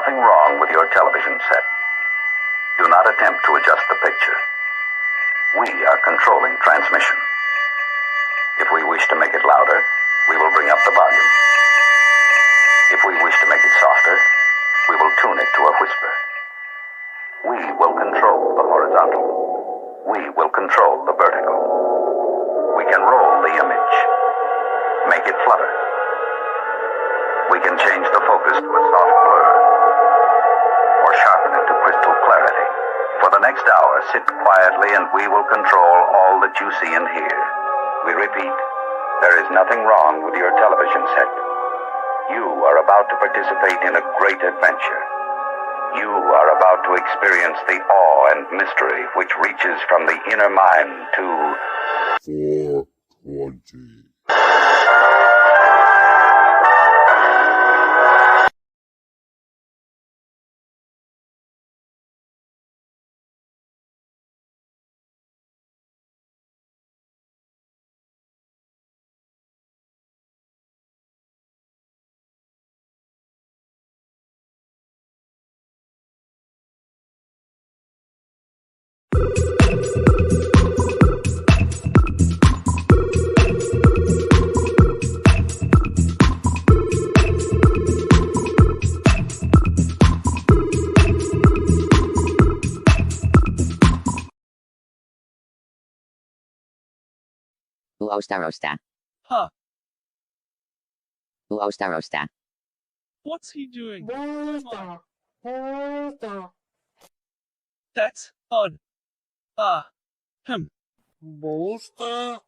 nothing wrong with your television set. Do not attempt to adjust the picture. We are controlling transmission. If we wish to make it louder, we will bring up the volume. If we wish to make it softer, we will tune it to a whisper. We will control the horizontal. We will control the vertical. We can roll the image, make it flutter. We can change the focus to a soft blur, or sharpen it to crystal clarity. For the next hour, sit quietly and we will control all that you see and hear. We repeat, there is nothing wrong with your television set. You are about to participate in a great adventure. You are about to experience the awe and mystery which reaches from the inner mind to 420. Uostarosta. Huh. Uostarosta. What's he doing? That's odd. Busta.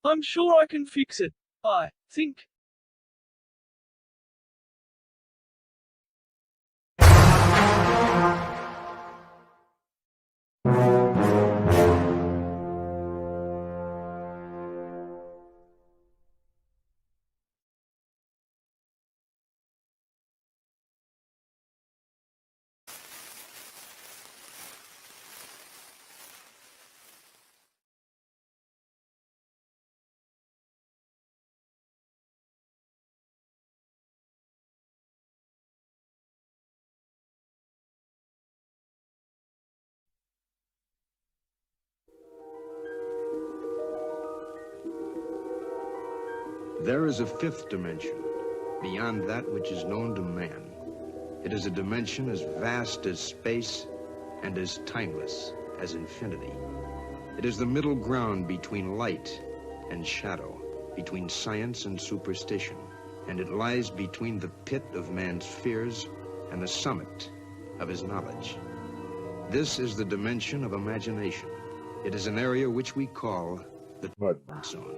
I'm sure I can fix it. I think. There is a fifth dimension, beyond that which is known to man. It is a dimension as vast as space and as timeless as infinity. It is the middle ground between light and shadow, between science and superstition, and it lies between the pit of man's fears and the summit of his knowledge. This is the dimension of imagination. It is an area which we call the Mud Zone.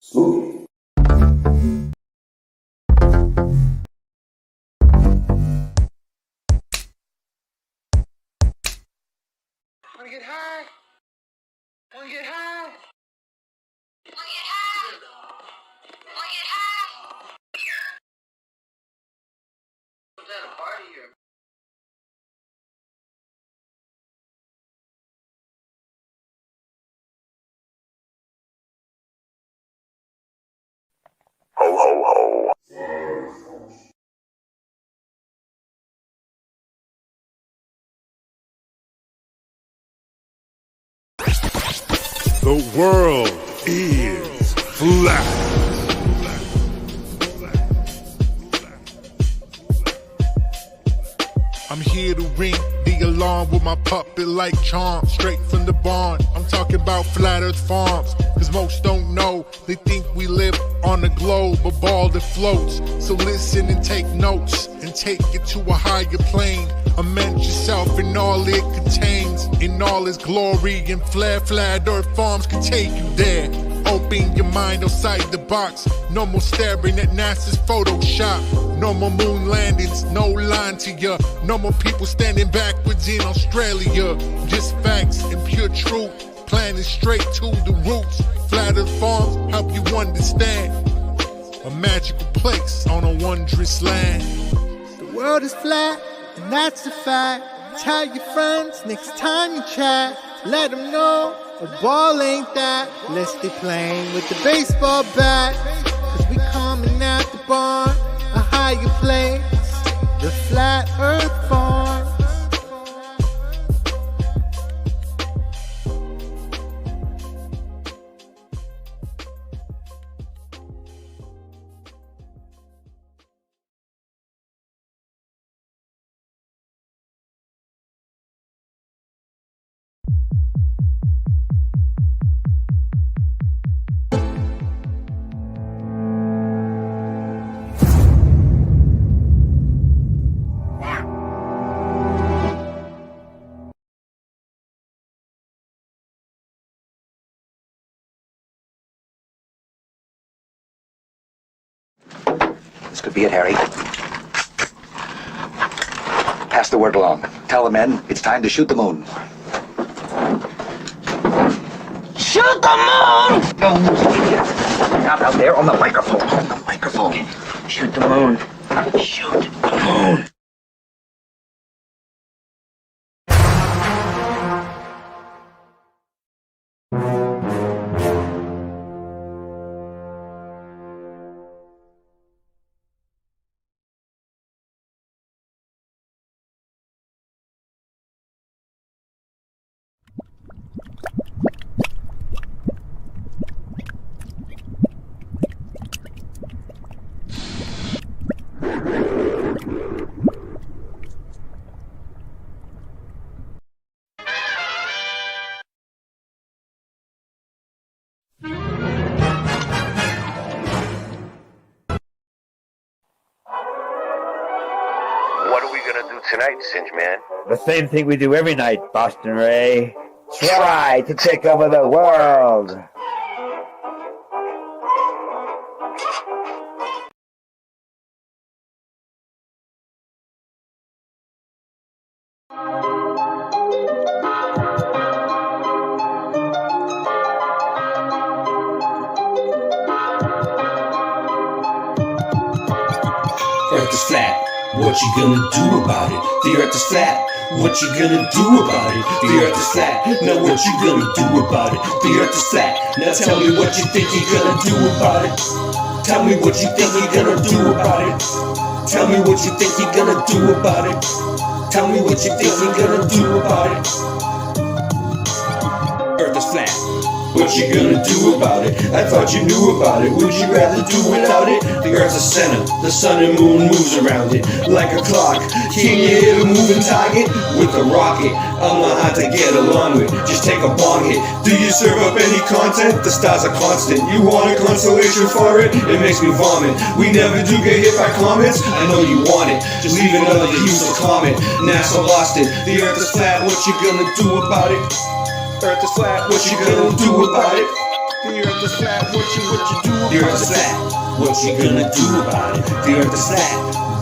Spooky. Wanna get high? Wanna get high? Wanna get high? Wanna get high? Was that a party or? ho ho ho. The world is flat. I'm here to ring the alarm with my puppet like charm. Straight from the barn, I'm talking about Flat Earth Farms. Cause most don't know, they think we live on a globe, a ball that floats. So listen and take notes, and take it to a higher plane. Imagine yourself in all it contains, in all its glory and flair. Flat Earth Farms can take you there. Open your mind outside the box. No more staring at NASA's Photoshop. No more moon landings, no line to ya. No more people standing backwards in Australia. Just facts and pure truth, planning straight to the roots. Flat Earth Farms help you understand. A magical place on a wondrous land. The world is flat, and that's a fact. Tell your friends next time you chat. Let them know a ball ain't that. Let's be playing with the baseball bat. Cause we coming at the barn, a higher place, the Flat Earth Farms. This could be it, Harry. Pass the word along. Tell the men it's time to shoot the moon. Shoot the moon! Not out there on the microphone. On the microphone. Shoot the moon. Shoot the moon. What are we gonna do tonight, Singe Man? The same thing we do every night, Boston Ray. Try to take over the world. Earth is flat, what you gonna do about it? The earth is flat, what you gonna do about it? The earth is flat, now what you gonna do about it? The earth is flat, now tell me what you think you're gonna do about it. Tell me what you think you're gonna do about it. Tell me what you think you're gonna do about it. Tell me what you think you're gonna do about it. Earth is flat, what you gonna do about it? I thought you knew about it, would you rather do without it? The earth's a center, the sun and moon moves around it like a clock. Can you hit a moving target with a rocket? I'm not hard to get along with, just take a bong hit. Do you serve up any content? The stars are constant. You want a consolation for it? It makes me vomit. We never do get hit by comments, I know you want it. Just leave another useless comment. NASA lost it. The earth is flat, what you gonna do about it? Earth is flat, what you gonna do about it? The earth is flat, what you do about it? The earth is flat, what you gonna do about it? The earth is flat,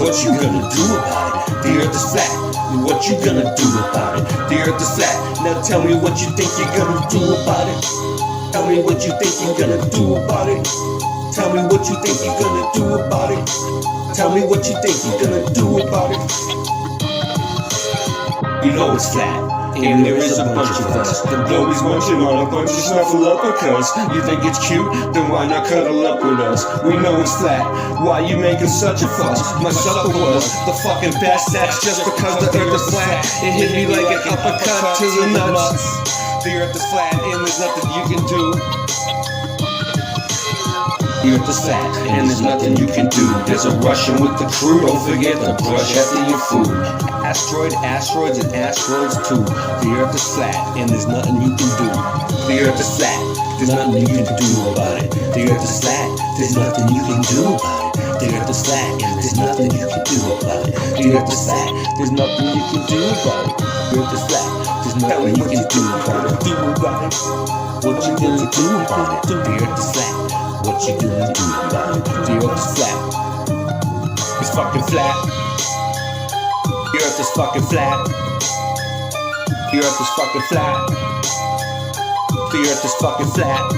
what you gonna do about it? The earth is flat, what you gonna do about it? The earth is flat, now tell me what you think you're gonna do about it. Tell me what you think you're gonna do about it. Tell me what you think you're gonna do about it. Tell me what you think you're gonna do about it. You know it's flat. And there is a bunch of us. The globe is munching on a bunch of snuffleupagus. You think it's cute? Then why not cuddle up with us? We know it's flat. Why you making such a fuss? My supper was the fucking best. That's just because the earth is flat. It hit me like an uppercut to the nuts. The earth is flat and there's nothing you can do. The earth is flat and there's nothing you can do. There's a Russian with the crew. Don't forget to brush after your food. Ask destroyed asteroids and asteroids too. The earth is flat and there's nothing you can do. The earth is flat, there's nothing you can do about it. The earth is flat, there's nothing you can do about it. The earth is flat and there's nothing you can do about it. The earth is flat, there's nothing you can do about it. The earth is flat, there's nothing you can do about it. What you gonna do about it? The earth is flat. What you gonna do about it? The earth is flat. It's fucking flat. The earth is fucking flat. The earth is fucking flat. The earth is fucking flat.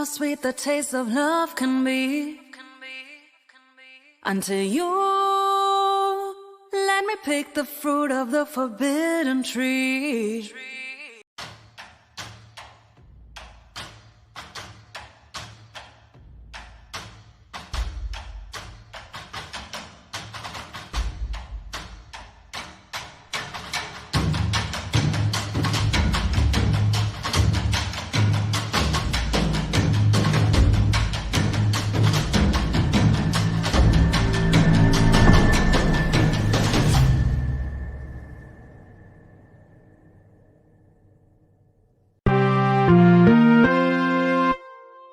Sweet the taste of love can be, until you let me pick the fruit of the forbidden tree.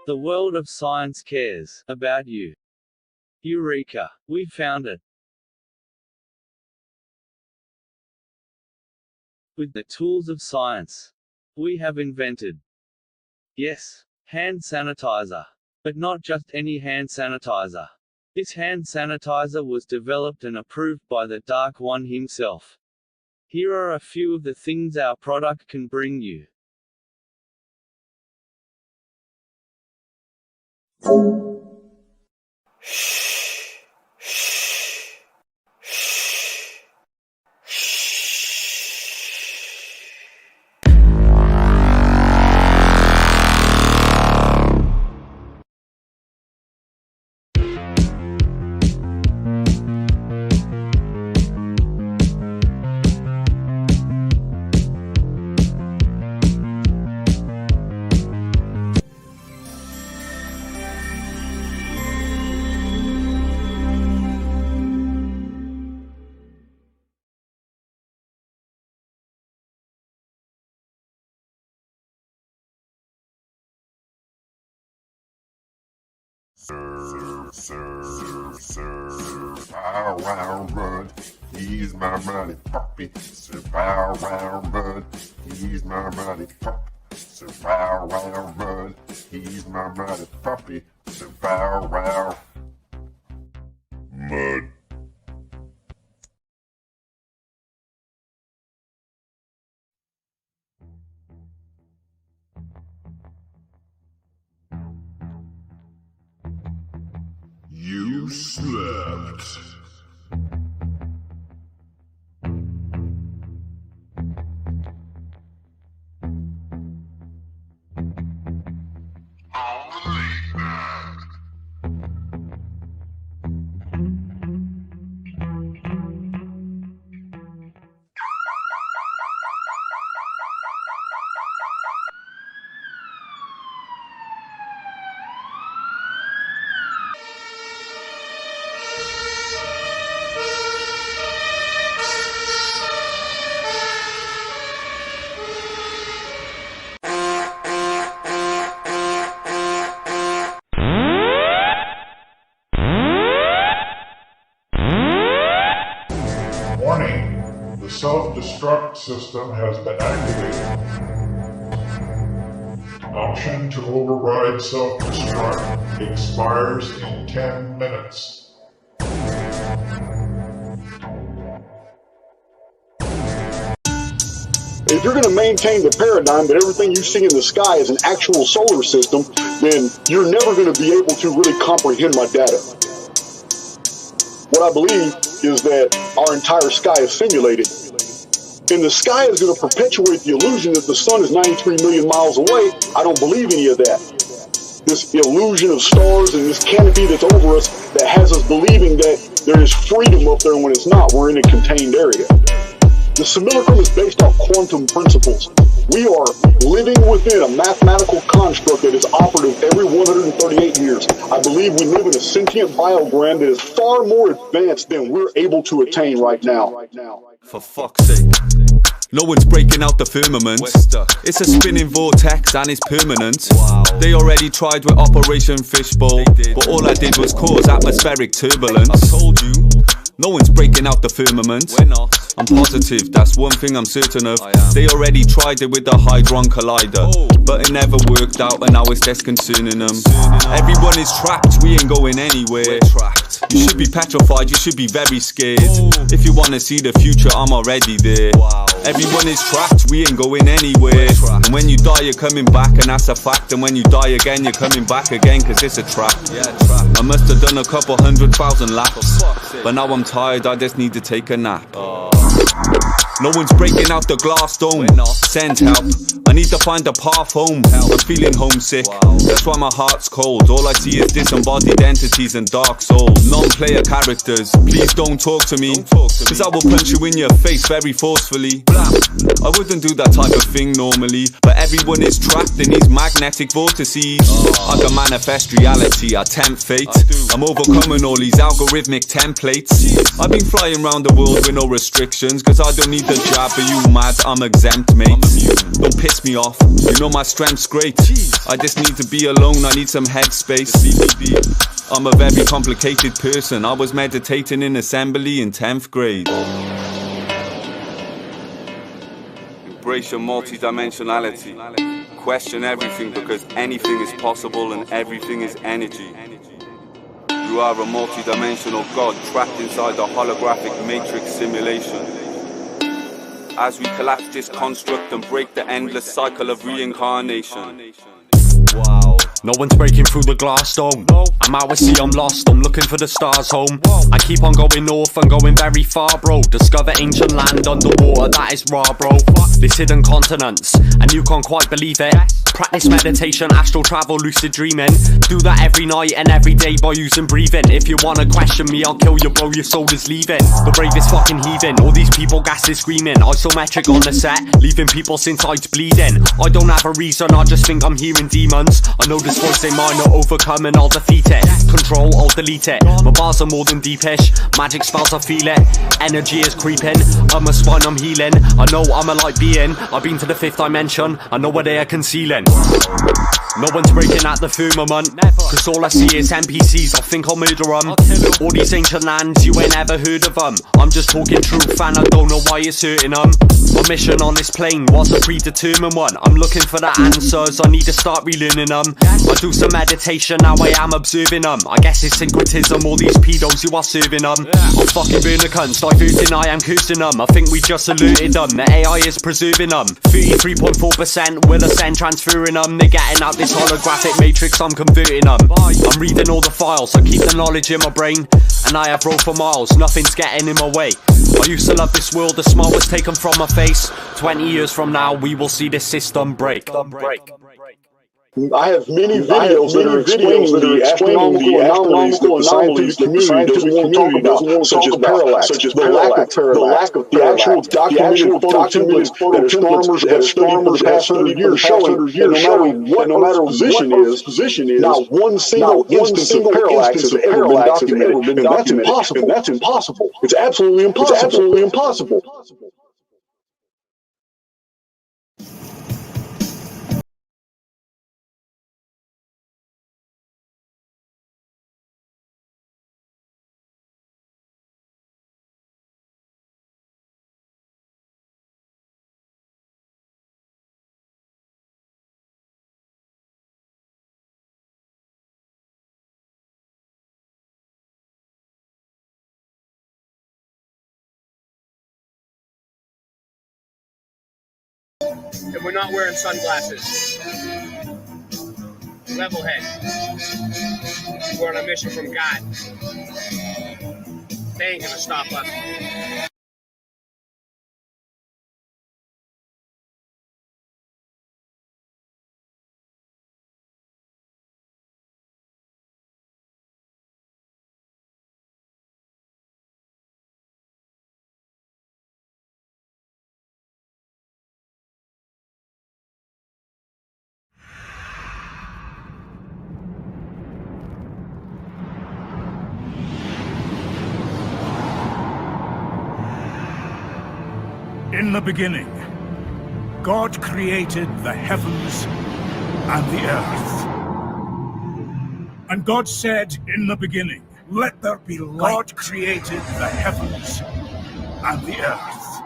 The world of science cares about you. Eureka! We found it. With the tools of science, we have invented, yes, hand sanitizer. But not just any hand sanitizer. This hand sanitizer was developed and approved by the Dark One himself. Here are a few of the things our product can bring you. Sir, bow wow run, he's my mighty puppy. Sir, bow wow run, he's my mighty puppy. Sir, bow wow run, he's my mighty puppy. Sir, bow wow. Mud. You slept. Warning, the self-destruct system has been activated. Option to override self-destruct expires in 10 minutes. If you're going to maintain the paradigm that everything you see in the sky is an actual solar system, then you're never going to be able to really comprehend my data. What I believe is that our entire sky is simulated. And the sky is going to perpetuate the illusion that the sun is 93 million miles away. I don't believe any of that. this illusion of stars and this canopy that's over us that has us believing that there is freedom up there when it's not. We're in a contained area. The simulacrum is based off quantum principles. We are living within a mathematical construct that is operative every 138 years. I believe we live in a sentient biogram that is far more advanced than we're able to attain right now. For fuck's sake. No one's breaking out the firmament. It's a spinning vortex and it's permanent. They already tried with Operation Fishbowl, but all I did was cause atmospheric turbulence. I told you. No one's breaking out the firmament. We're not. I'm positive, that's one thing I'm certain of. They already tried it with the Hadron Collider, but it never worked out and now it's disconcerting them. Everyone is trapped, we ain't going anywhere. You should be petrified, you should be very scared. If you wanna see the future, I'm already there. Everyone is trapped, we ain't going anywhere. And when you die, you're coming back, and that's a fact. And when you die again, you're coming back again, cause it's a trap. I must have done a couple 100,000 laps, but now I'm tired, I just need to take a nap. No one's breaking out the glass dome. Send help, I need to find a path home. I'm feeling homesick, that's why my heart's cold. All I see is disembodied entities and dark souls. Non-player characters, please don't talk to me, cause I will punch you in your face very forcefully. I wouldn't do that type of thing normally, but everyone is trapped in these magnetic vortices. I can manifest reality, I tempt fate. I'm overcoming all these algorithmic templates. I've been flying around the world with no restrictions, cause I don't need the job, but you mad, I'm exempt, mate. Don't piss me off, you know my strength's great. I just need to be alone, I need some headspace. I'm a very complicated person, I was meditating in assembly in 10th grade. Embrace your multi-dimensionality. Question everything, because anything is possible and everything is energy. You are a multi-dimensional god trapped inside a holographic matrix simulation. As we collapse this construct and break the endless cycle of reincarnation. Wow. No one's breaking through the glass dome. I'm out at sea, I'm lost, I'm looking for the stars home. I keep on going north and going very far, bro. Discover ancient land underwater, that is raw, bro. This hidden continents, and you can't quite believe it. Practice meditation, astral travel, lucid dreaming. Do that every night and every day by using breathing. If you wanna question me, I'll kill you, bro, your soul is leaving. The bravest fucking heathen, all these people gases screaming. Isometric on the set, leaving people's insides bleeding. I don't have a reason, I just think I'm hearing demons. I know this voice ain't mine, I'll overcome and I'll defeat it. Control, I'll delete it. My bars are more than deepish, magic spells, I feel it. Energy is creeping, I'm a spine, I'm healing. I know I'm a light being, I've been to the 5th dimension. I know what they are concealing. No one's breaking at the firmament, cause all I see is NPCs, I think I'll murder them. All these ancient lands, you ain't ever heard of them. I'm just talking truth and I don't know why it's hurting them. My mission on this plane was a predetermined one. I'm looking for the answers, I need to start relearning them. I do some meditation, now I am observing them. I guess it's syncretism, all these pedos you are serving them. I'll fucking burn the cunts, diverting, I am cursing them. I think we just alerted them, the AI is preserving them. 33.4% will ascend, transferring them. They're getting out this holographic matrix, I'm converting them. I'm reading all the files, I keep the knowledge in my brain, and I have rolled for miles, nothing's getting in my way. I used to love this world, the smile was taken from my face. 20 years from now, we will see this system break. I have many videos that are explaining the astronomical anomalies that the scientific community doesn't want to talk about, such as parallax, the lack of the actual documented photo templates that astronomers have studied for the past 100 years showing that no matter what Earth's position is, not one single instance of parallax has ever been documented, and that's impossible. It's absolutely impossible. And we're not wearing sunglasses. Level head. We're on a mission from God. They ain't gonna stop us. In the beginning, God created the heavens and the earth. And God said in the beginning, let there be light. God created the heavens and the earth.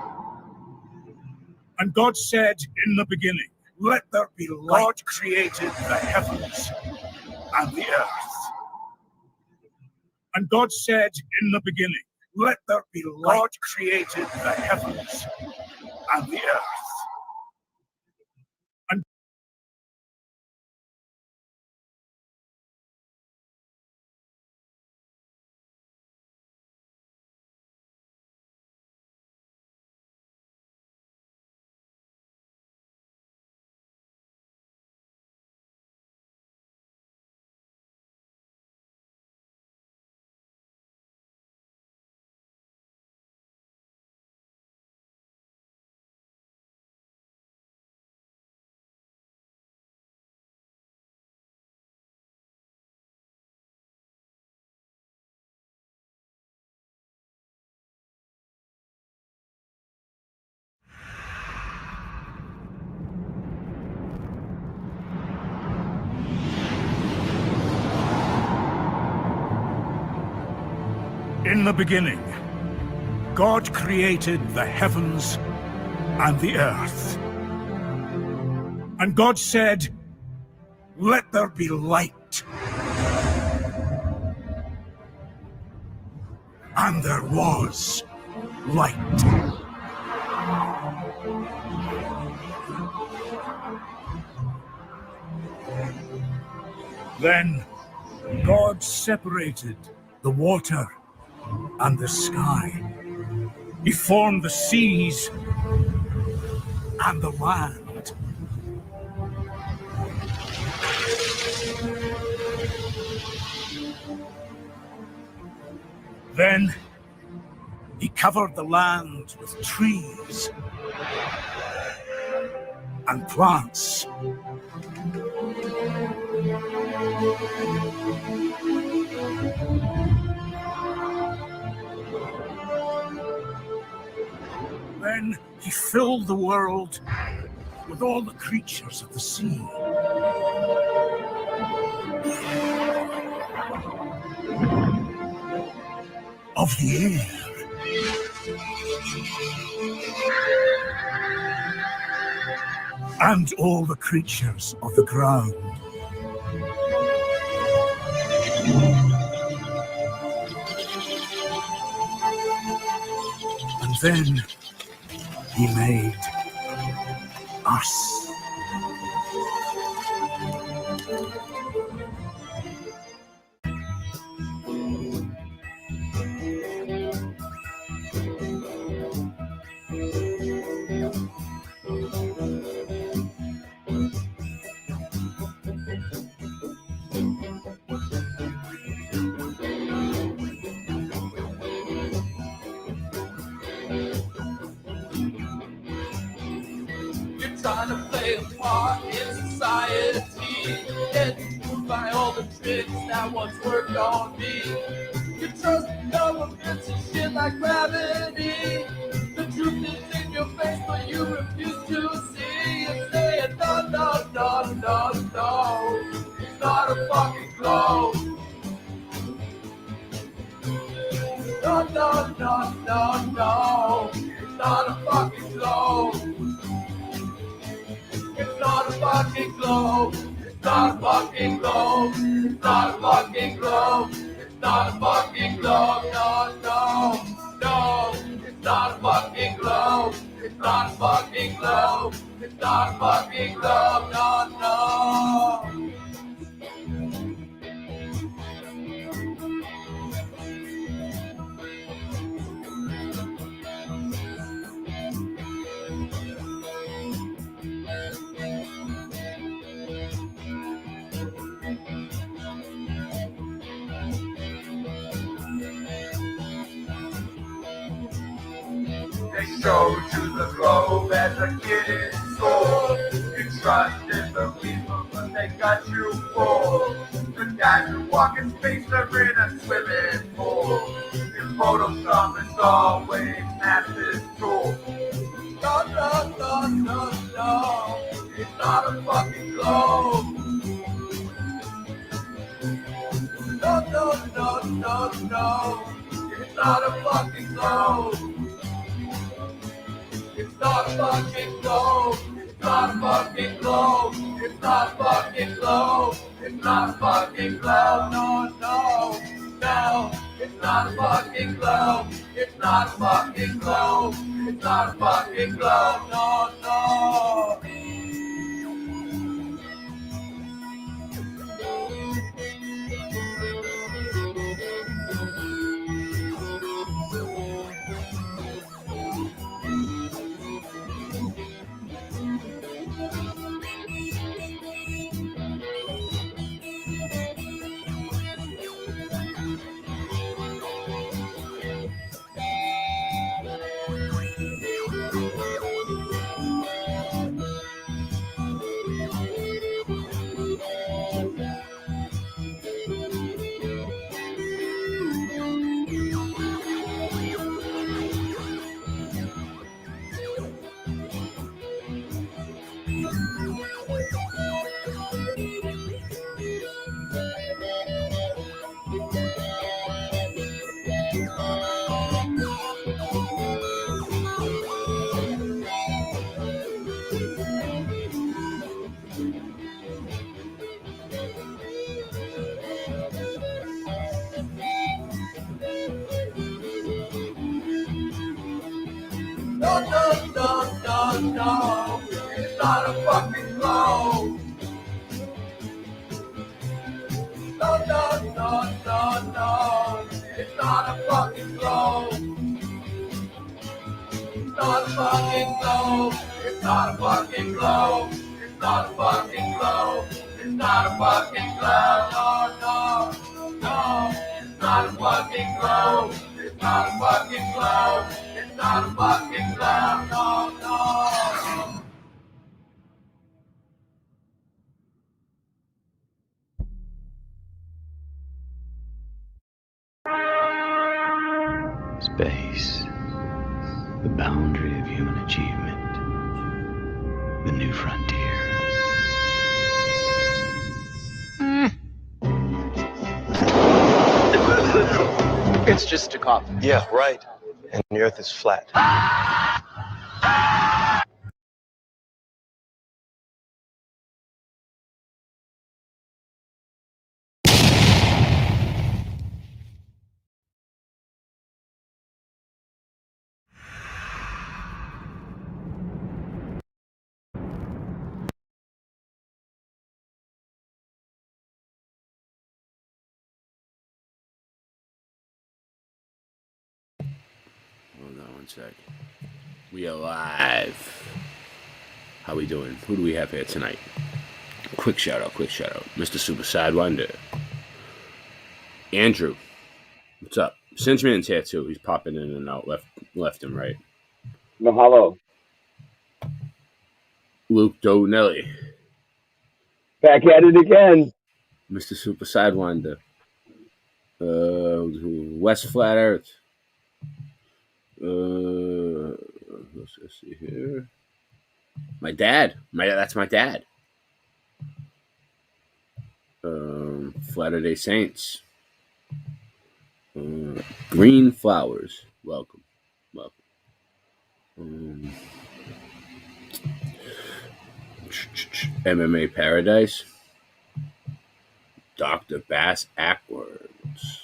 And God said in the beginning, let there be light. God created the heavens and the earth. And God said in the beginning, let there be light. God created the heavens and the earth. And in the beginning, God created the heavens and the earth. And God said, let there be light. And there was light. Then God separated the water and the sky. He formed the seas and the land. Then he covered the land with trees and plants. Then he filled the world with all the creatures of the sea. Of the air. And all the creatures of the ground. And then he made us. Trying to play a part in society, getting fooled by all the tricks that once worked on me. You trust governments and shit like gravity. The truth is in your face, but you refuse to see. You're saying no, no, no, no, no. It's not a fucking globe. No, no, no, no, no. It's not a fucking globe. It's not a fucking globe. It's not a fucking globe. It's not a fucking globe. It's not a fucking globe. No, no, no. It's not a fucking globe. It's not a fucking globe. It's not a fucking globe. No, no. They showed you the globe as a kid in school. You trusted the people, but they got you fooled. The guys who walk in space are in a swimming pool. Your Photoshop is always massive tool. not a fucking globe. No, no, no, no, no. It's not a fucking globe. It's not a fucking globe. It's not a fucking globe. It's not a fucking globe. It's not a fucking globe. No, no, no. It's not a fucking globe. It's not a fucking globe. It's not a fucking globe. No, no. No, no, no, no, no. It's not a fucking globe. No, no, no, no, no. It's not a fucking globe. It's not a fucking globe. It's not a fucking globe. It's not a fucking globe. It's not a fucking globe. No, no, no. It's not a fucking globe. It's not a fucking globe. It's not a fucking globe. No, no. Space, the boundary of human achievement, the new frontier. It's just a cough. Yeah, right. And the Earth is flat. Hold on one sec. We are live. How we doing? Who do we have here tonight? Quick shout out. Mr. Super Sidewinder. Andrew. What's up? Cinchman's here too. He's popping in and out, left and right. Mahalo. Luke Donelli. Back at it again. Mr. Super Sidewinder. West Flat Earth. Let's see here. My dad. That's my dad. Latter-day Saints. Green Flowers. Welcome. MMA Paradise. Dr. Bass Ackwards.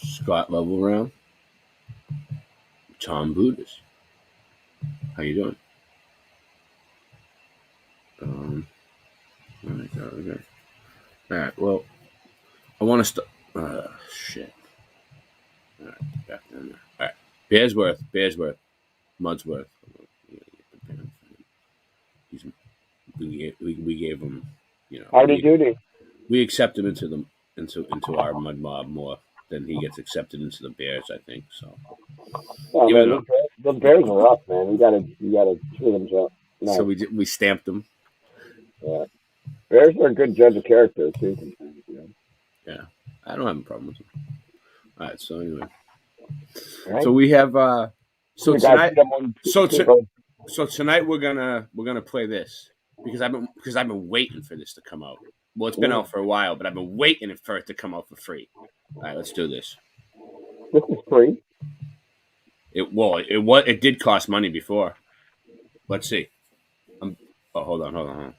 Scott Level Round. Tom Buddhist. How you doing? Okay. Alright, well, I want to start. Shit. Alright, back down there. Alright. Bearsworth. Mudsworth. We gave him, Hardy duty. We accept him into our mud mob more than he gets accepted into the Bears, I think. So the Bears are up, man. You gotta treat them so. Nice. So we stamped them. Yeah. Bears are a good judge of character too. Yeah, I don't have a problem with them. All right, so anyway, so we have So The guy tonight, put 'em on so tonight we're gonna play this because I've been waiting for this to come out. Well, it's been out for a while, but I've been waiting for it to come out for free. All right, let's do this. This is free. It did cost money before. Let's see. Hold on.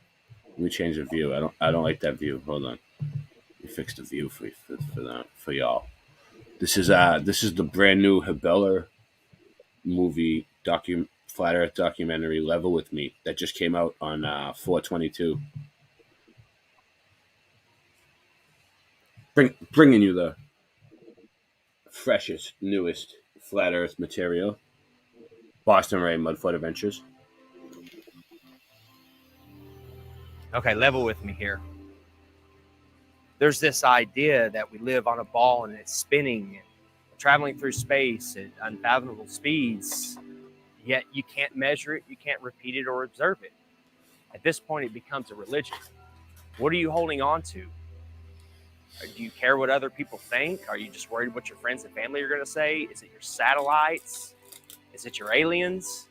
Let me change the view. I don't like that view. Hold on. Let me fix the view for y'all. This is the brand new Habeler movie Flat Earth documentary Level With Me that just came out on 4/22. Bringing you the freshest, newest Flat Earth material. Boston Ray Mudfoot Adventures. Okay, level with me here. There's this idea that we live on a ball and it's spinning and traveling through space at unfathomable speeds, yet you can't measure it, you can't repeat it or observe it. At this point, it becomes a religion. What are you holding on to? Do you care what other people think? Are you just worried what your friends and family are going to say? Is it your satellites? Is it your aliens?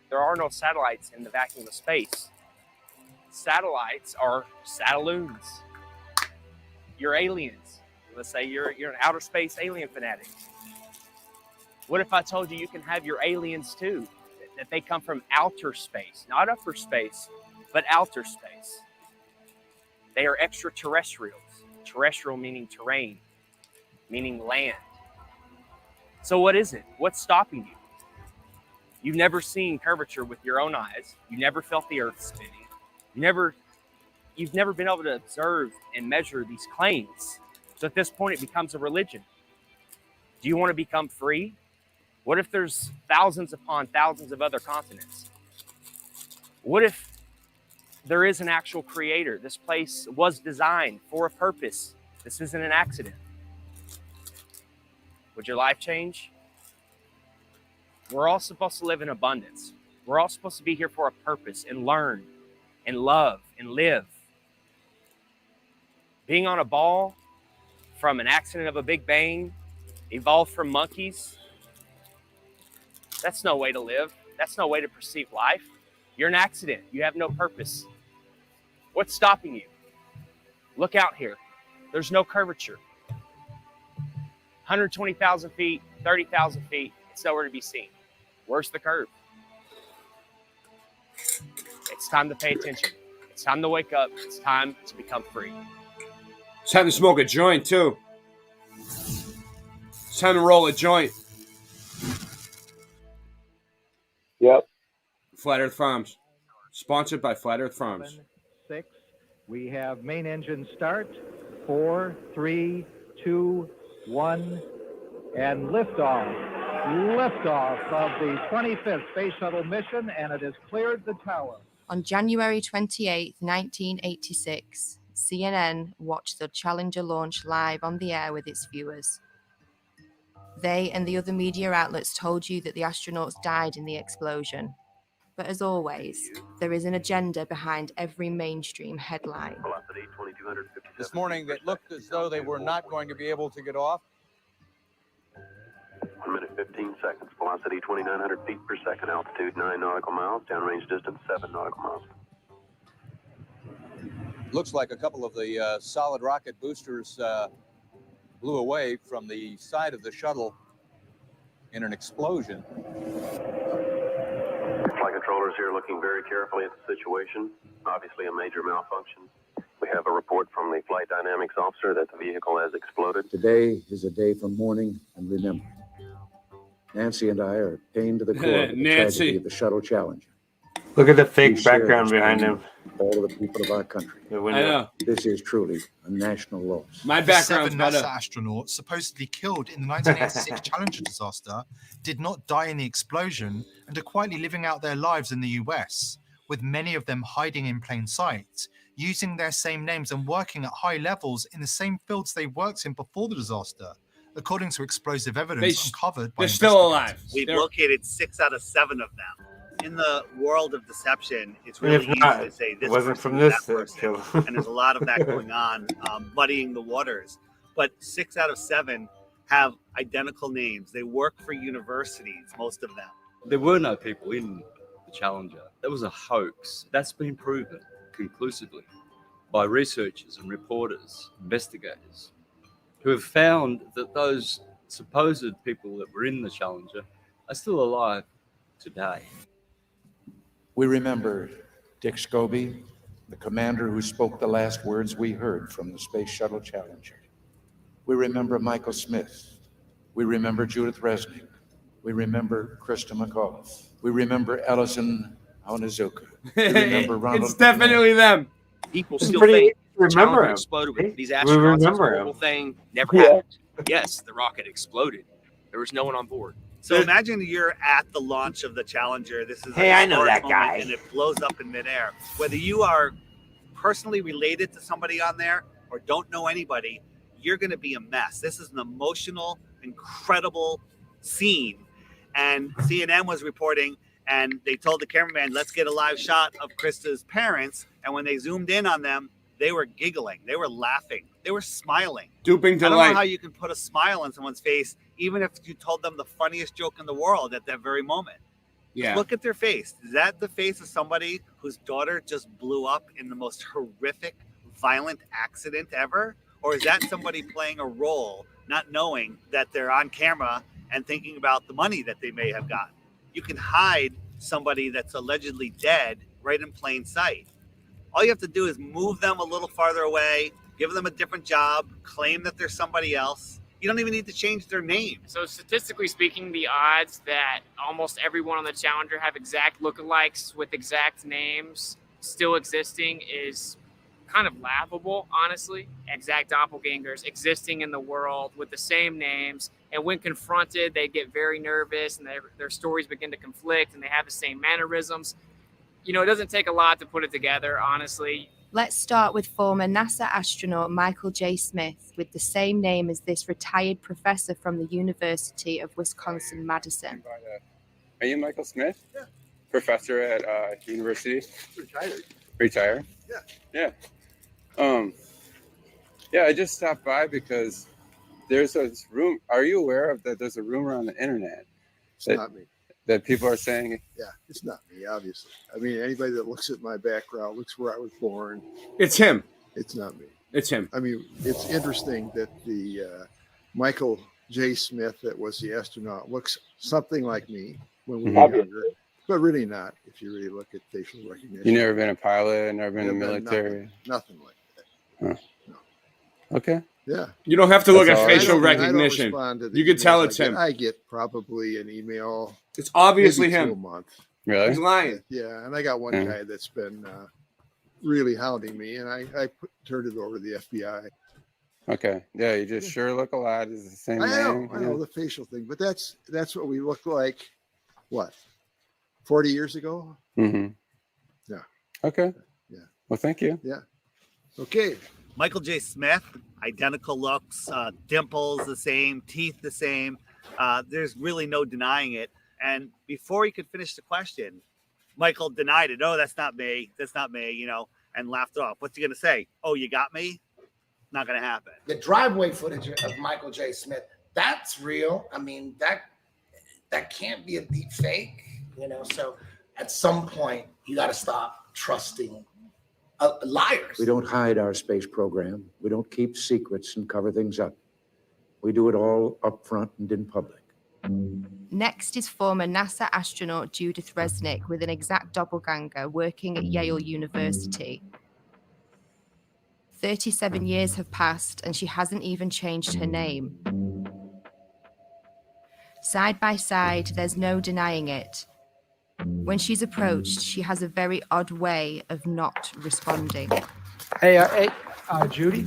There are no satellites in the vacuum of space. Satellites are satelloons. You're aliens. Let's say you're an outer space alien fanatic. What if I told you can have your aliens too? That they come from outer space, not upper space, but outer space. They are extraterrestrials. Terrestrial meaning terrain, meaning land. So what is it? What's stopping you? You've never seen curvature with your own eyes. You never felt the earth spinning. You've never been able to observe and measure these claims. So at this point, it becomes a religion. Do you want to become free? What if there's thousands upon thousands of other continents? What if there is an actual creator? This place was designed for a purpose. This isn't an accident. Would your life change? We're all supposed to live in abundance. We're all supposed to be here for a purpose and learn and love and live. Being on a ball from an accident of a Big Bang, evolved from monkeys, that's no way to live. That's no way to perceive life. You're an accident. You have no purpose. What's stopping you? Look out here. There's no curvature. 120,000 feet, 30,000 feet, it's nowhere to be seen. Where's the curve? It's time to pay attention. It's time to wake up. It's time to become free. It's time to smoke a joint, too. It's time to roll a joint. Yep. Flat Earth Farms. Sponsored by Flat Earth Farms. 6. We have main engine start. 4, 3, 2, 1, and liftoff. Liftoff of the 25th Space Shuttle mission, and it has cleared the tower. On January 28, 1986, CNN watched the Challenger launch live on the air with its viewers. They and the other media outlets told you that the astronauts died in the explosion. But as always, there is an agenda behind every mainstream headline. This morning, it looked as though they were not going to be able to get off. 1 minute, 15 seconds. Velocity 2,900 feet per second. Altitude 9 nautical miles. Downrange distance 7 nautical miles. Looks like a couple of the solid rocket boosters blew away from the side of the shuttle in an explosion. Flight controllers here looking very carefully at the situation. Obviously a major malfunction. We have a report from the flight dynamics officer that the vehicle has exploded. Today is a day for mourning and remembering. Nancy and I are pained to the core of the tragedy of the Shuttle Challenger. Look at the fake background behind him. All of the people of our country. I know. This is truly a national loss. My background's 7 NASA astronauts supposedly killed in the 1986 Challenger disaster did not die in the explosion and are quietly living out their lives in the US, with many of them hiding in plain sight, using their same names and working at high levels in the same fields they worked in before the disaster, according to explosive evidence uncovered by They're still alive. We've located 6 out of 7 of them. In the world of deception, it's really easy to say this wasn't person from or this that person, kill. and there's a lot of that going on, muddying the waters. But 6 out of 7 have identical names. They work for universities, most of them. There were no people in the Challenger. That was a hoax. That's been proven conclusively by researchers and reporters, investigators, who have found that those supposed people that were in the Challenger are still alive today. We remember Dick Scobie, the commander who spoke the last words we heard from the Space Shuttle Challenger. We remember Michael Smith. We remember Judith Resnick. We remember Krista McAuliffe. We remember Ellison Onizuka. We remember Ronald. It's definitely them. People still think the Challenger exploded with these astronauts. This horrible thing never happened. Yes, the rocket exploded. There was no one on board. So imagine you're at the launch of the Challenger. This is Hey, I know that guy. And it blows up in midair. Whether you are personally related to somebody on there or don't know anybody, you're going to be a mess. This is an emotional, incredible scene. And CNN was reporting, and they told the cameraman, let's get a live shot of Krista's parents. And when they zoomed in on them, they were giggling. They were laughing. They were smiling. Duping I don't delight. know how you can put a smile on someone's face, even if you told them the funniest joke in the world at that very moment. Yeah. Look at their face. Is that the face of somebody whose daughter just blew up in the most horrific, violent accident ever? Or is that somebody playing a role, not knowing that they're on camera and thinking about the money that they may have gotten? You can hide somebody that's allegedly dead right in plain sight. All you have to do is move them a little farther away, give them a different job, claim that they're somebody else. You don't even need to change their name. So statistically speaking, the odds that almost everyone on the Challenger have exact lookalikes with exact names still existing is kind of laughable, honestly. Exact doppelgangers existing in the world with the same names. And when confronted, they get very nervous and their stories begin to conflict and they have the same mannerisms. You know, it doesn't take a lot to put it together, honestly. Let's start with former NASA astronaut Michael J. Smith, with the same name as this retired professor from the University of Wisconsin-Madison. Are you Michael Smith? Yeah. Professor at university? Retired. Retired? Yeah. Yeah. Yeah, I just stopped by because there's this room. Are you aware of that? There's a rumor on the internet. It's not me. That people are saying. Yeah, it's not me, obviously. I mean, anybody that looks at my background, looks where I was born. It's him. It's not me. It's him. I mean, it's interesting that the Michael J. Smith that was the astronaut looks something like me when we were younger, but really not if you really look at facial recognition. You never been a pilot, never been in the military? Nothing like that. Huh. No. Okay. Yeah. You don't have to look That's at all facial I don't recognition. respond to the You can tell emails it's I get. him. I get probably an email. It's obviously maybe 2 him. a month. Really? He's lying. Yeah, and I got one Yeah. guy that's been really hounding me, and I turned it over to the FBI. Okay. Yeah, you just sure look a lot. It's the same I name. know the facial thing, but that's what we looked like. What, 40 years ago? Mm-hmm. Yeah. Okay. Yeah. Well, thank you. Yeah. Okay. Michael J. Smith, identical looks, dimples the same, teeth the same. There's really no denying it. And before he could finish the question, Michael denied it. No, that's not me. That's not me, you know, and laughed off. What's he going to say? Oh, you got me? Not going to happen. The driveway footage of Michael J. Smith, that's real. I mean, that can't be a deep fake, you know. So at some point, you got to stop trusting liars. We don't hide our space program. We don't keep secrets and cover things up. We do it all up front and in public. Next is former NASA astronaut Judith Resnick with an exact doppelganger working at Yale University. 37 years have passed and she hasn't even changed her name. Side by side, there's no denying it. When she's approached, she has a very odd way of not responding. Hey, Judy.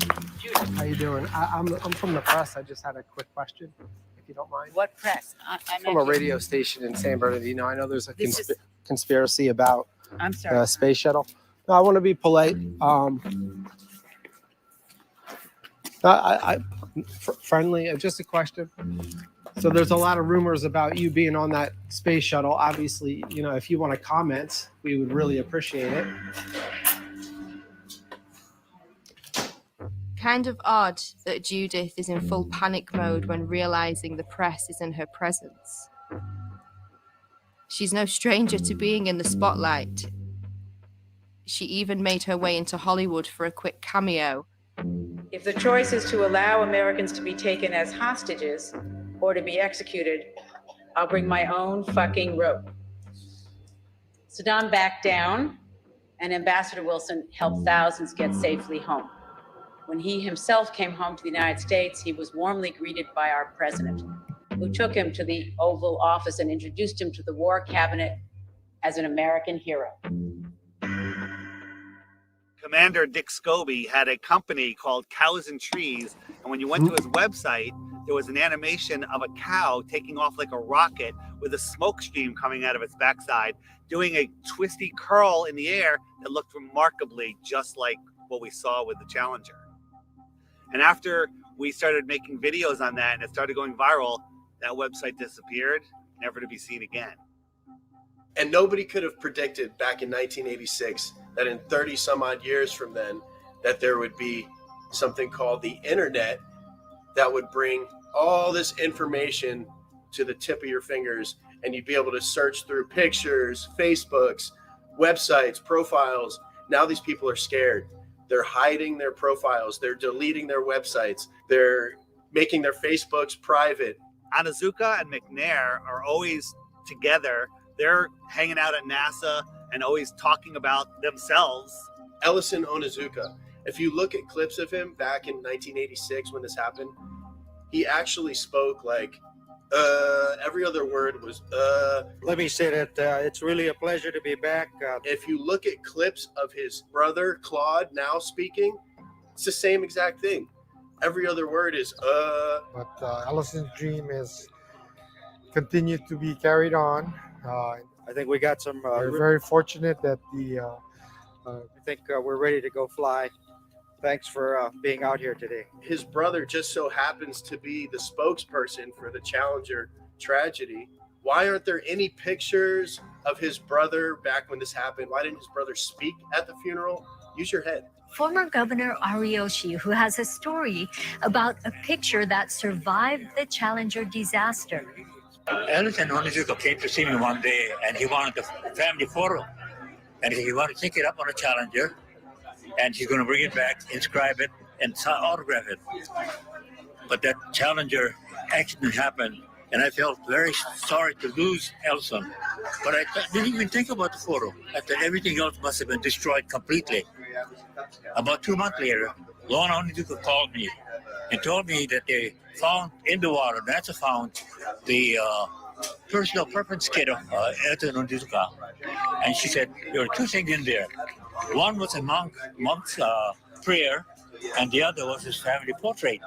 How you doing? I'm from the press. I just had a quick question, if you don't mind. What press? I'm From a radio station in San Bernardino. I know there's a conspiracy about I'm sorry. space shuttle. No, I want to be polite. Friendly. Just a question. So there's a lot of rumors about you being on that space shuttle. Obviously, you know, if you want to comment, we would really appreciate it. kind of odd that Judith is in full panic mode when realizing the press is in her presence. She's no stranger to being in the spotlight. She even made her way into Hollywood for a quick cameo. If the choice is to allow Americans to be taken as hostages or to be executed, I'll bring my own fucking rope. Saddam backed down, and Ambassador Wilson helped thousands get safely home. When he himself came home to the United States, he was warmly greeted by our president, who took him to the Oval Office and introduced him to the War Cabinet as an American hero. Commander Dick Scobie had a company called Cows and Trees, and when you went to his website, there was an animation of a cow taking off like a rocket with a smoke stream coming out of its backside, doing a twisty curl in the air that looked remarkably just like what we saw with the Challenger. And after we started making videos on that and it started going viral, that website disappeared, never to be seen again. And nobody could have predicted back in 1986 that in 30 some odd years from then, that there would be something called the internet that would bring all this information to the tip of your fingers, and you'd be able to search through pictures, Facebooks, websites, profiles. Now these people are scared. They're hiding their profiles. They're deleting their websites. They're making their Facebooks private. Onizuka and McNair are always together. They're hanging out at NASA and always talking about themselves. Ellison Onizuka, if you look at clips of him back in 1986 when this happened, he actually spoke like every other word was Let me say that it's really a pleasure to be back. If you look at clips of his brother Claude now speaking, it's the same exact thing. Every other word is But Ellison's dream is continued to be carried on. I think we got some. We're very fortunate that I think we're ready to go fly. Thanks for being out here today. His brother just so happens to be the spokesperson for the Challenger tragedy. Why aren't there any pictures of his brother back when this happened? Why didn't his brother speak at the funeral? Use your head. Former Governor Ariyoshi, who has a story about a picture that survived the Challenger disaster. Ellison Onizuka came to see me one day, and he wanted a family photo. And he wanted to take it up on a Challenger, and he's going to bring it back, inscribe it, and autograph it. But that Challenger accident happened, and I felt very sorry to lose Ellison. But I didn't even think about the photo. I thought everything else must have been destroyed completely. About 2 months later, Lorna Onizuka called me and told me that they found in the water, NASA found the personal preference kit of Ellison Onizuka. And she said there were 2 things in there. One was a monk's prayer, and the other was his family portrait.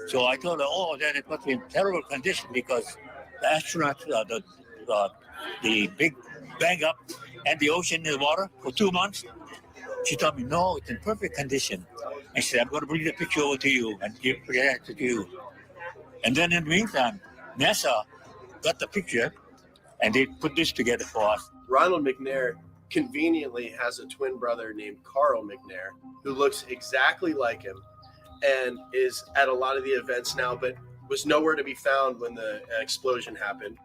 So I told her, oh, then it must be in terrible condition because the astronauts, the big bang up and the ocean in the water for 2 months. She told me, no, it's in perfect condition. And she said, I'm going to bring the picture over to you and present it to you. And then in the meantime, NASA got the picture and they put this together for us. Ronald McNair conveniently has a twin brother named Carl McNair who looks exactly like him and is at a lot of the events now, but was nowhere to be found when the explosion happened.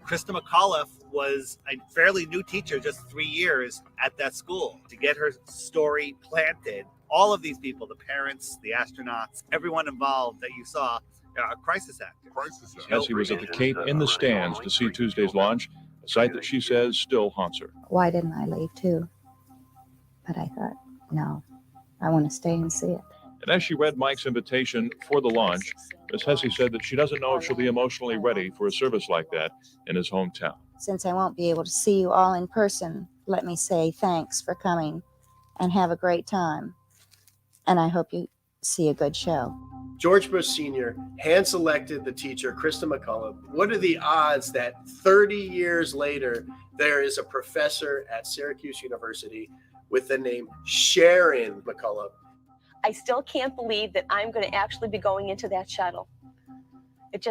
Krista McAuliffe was a fairly new teacher, just 3 years at that school. To get her story planted, all of these people, the parents, the astronauts, everyone involved that you saw, are crisis actors. As he was at the Cape in the stands to see Tuesday's launch, a sight that she says still haunts her. Why didn't I leave too? But I thought, no, I want to stay and see it. And as she read Mike's invitation for the launch, Ms. Hesse said that she doesn't know if she'll be emotionally ready for a service like that in his hometown. Since I won't be able to see you all in person, let me say thanks for coming and have a great time. And I hope you see a good show. George Bush Sr. hand-selected the teacher, Krista McAuliffe. What are the odds that 30 years later, there is a professor at Syracuse University with the name Sharon McAuliffe? I still can't believe that I'm going to actually be going into that shuttle. It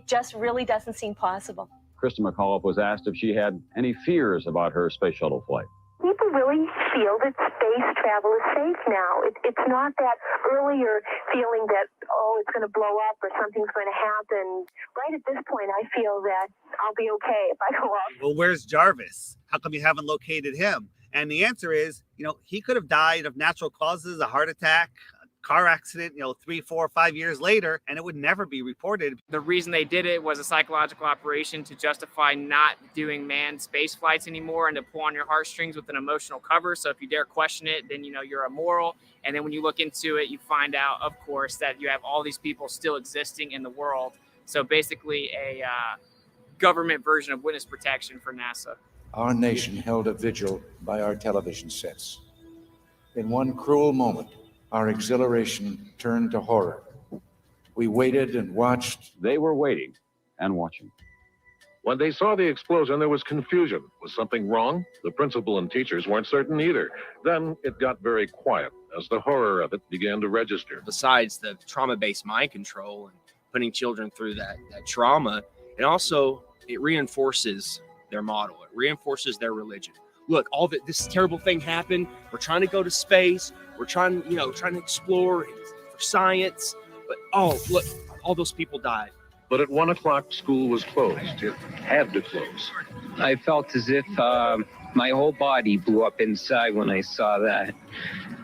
just really doesn't seem possible. Krista McAuliffe was asked if she had any fears about her space shuttle flight. people really feel that space travel is safe now. It's not that earlier feeling that, oh, it's going to blow up or something's going to happen. Right at this point, I feel that I'll be okay if I go up. Well, where's Jarvis? How come you haven't located him? And the answer is, he could have died of natural causes, a heart attack, a car accident, 3, 4, 5 years later, and it would never be reported. The reason they did it was a psychological operation to justify not doing manned space flights anymore and to pull on your heartstrings with an emotional cover. So if you dare question it, then you're immoral. And then when you look into it, you find out, of course, that you have all these people still existing in the world. So basically a government version of witness protection for NASA. Our nation held a vigil by our television sets. In one cruel moment, our exhilaration turned to horror. We waited and watched. They were waiting and watching. When they saw the explosion, there was confusion. Was something wrong? The principal and teachers weren't certain either. Then it got very quiet as the horror of it began to register. Besides the trauma-based mind control and putting children through that trauma, and also it reinforces their model. It reinforces their religion. Look, this terrible thing happened. We're trying to go to space. We're trying to explore for science. But look, all those people died. But at 1 o'clock, school was closed. It had to close. I felt as if my whole body blew up inside when I saw that.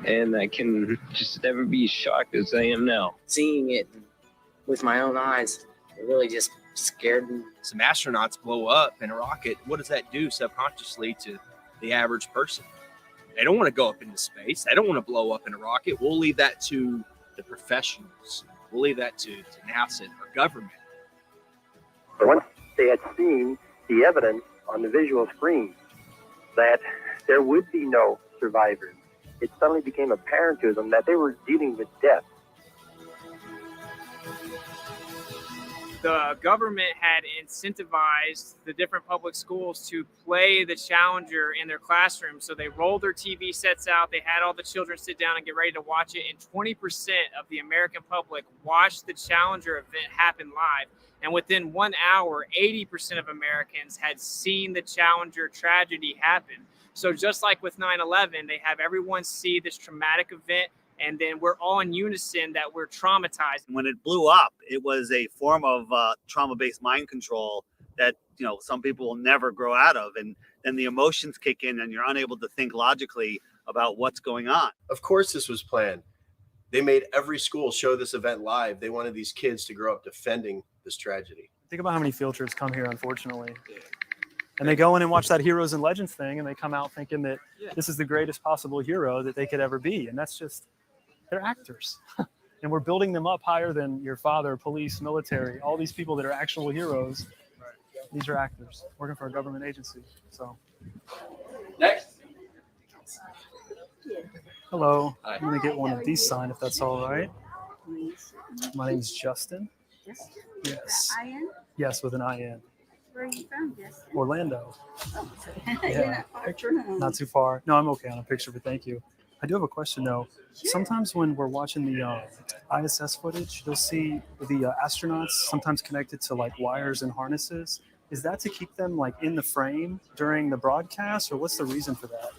And I can just never be as shocked as I am now. Seeing it with my own eyes, it really just scared me. Some astronauts blow up in a rocket. What does that do subconsciously to the average person? They don't want to go up into space. They don't want to blow up in a rocket. We'll leave that to the professionals. We'll leave that to NASA or government. Once they had seen the evidence on the visual screen that there would be no survivors, it suddenly became apparent to them that they were dealing with death. The government had incentivized the different public schools to play the Challenger in their classrooms. So they rolled their TV sets out. They had all the children sit down and get ready to watch it. And 20% of the American public watched the Challenger event happen live. And within 1 hour, 80% of Americans had seen the Challenger tragedy happen. So just like with 9/11, they have everyone see this traumatic event. And then we're all in unison that we're traumatized. When it blew up, it was a form of trauma-based mind control that, some people will never grow out of. And then the emotions kick in and you're unable to think logically about what's going on. Of course this was planned. They made every school show this event live. They wanted these kids to grow up defending this tragedy. Think about how many field trips come here, unfortunately. And they go in and watch that Heroes and Legends thing, and they come out thinking that this is the greatest possible hero that they could ever be. And that's just... they're actors. And we're building them up higher than your father, police, military, all these people that are actual heroes. These are actors working for a government agency. So Next. hello. Hi. I'm gonna get one of these signed if that's all right. My name's Justin. Yes. IN? Yes, with an IN. Where are you from, Justin? Orlando. Oh, Yeah. you're not far. Picture? Not too far. No, I'm okay on a picture, but thank you. I do have a question though. Sometimes when we're watching the ISS footage, you'll see the astronauts sometimes connected to like wires and harnesses. Is that to keep them like in the frame during the broadcast, or what's the reason for that?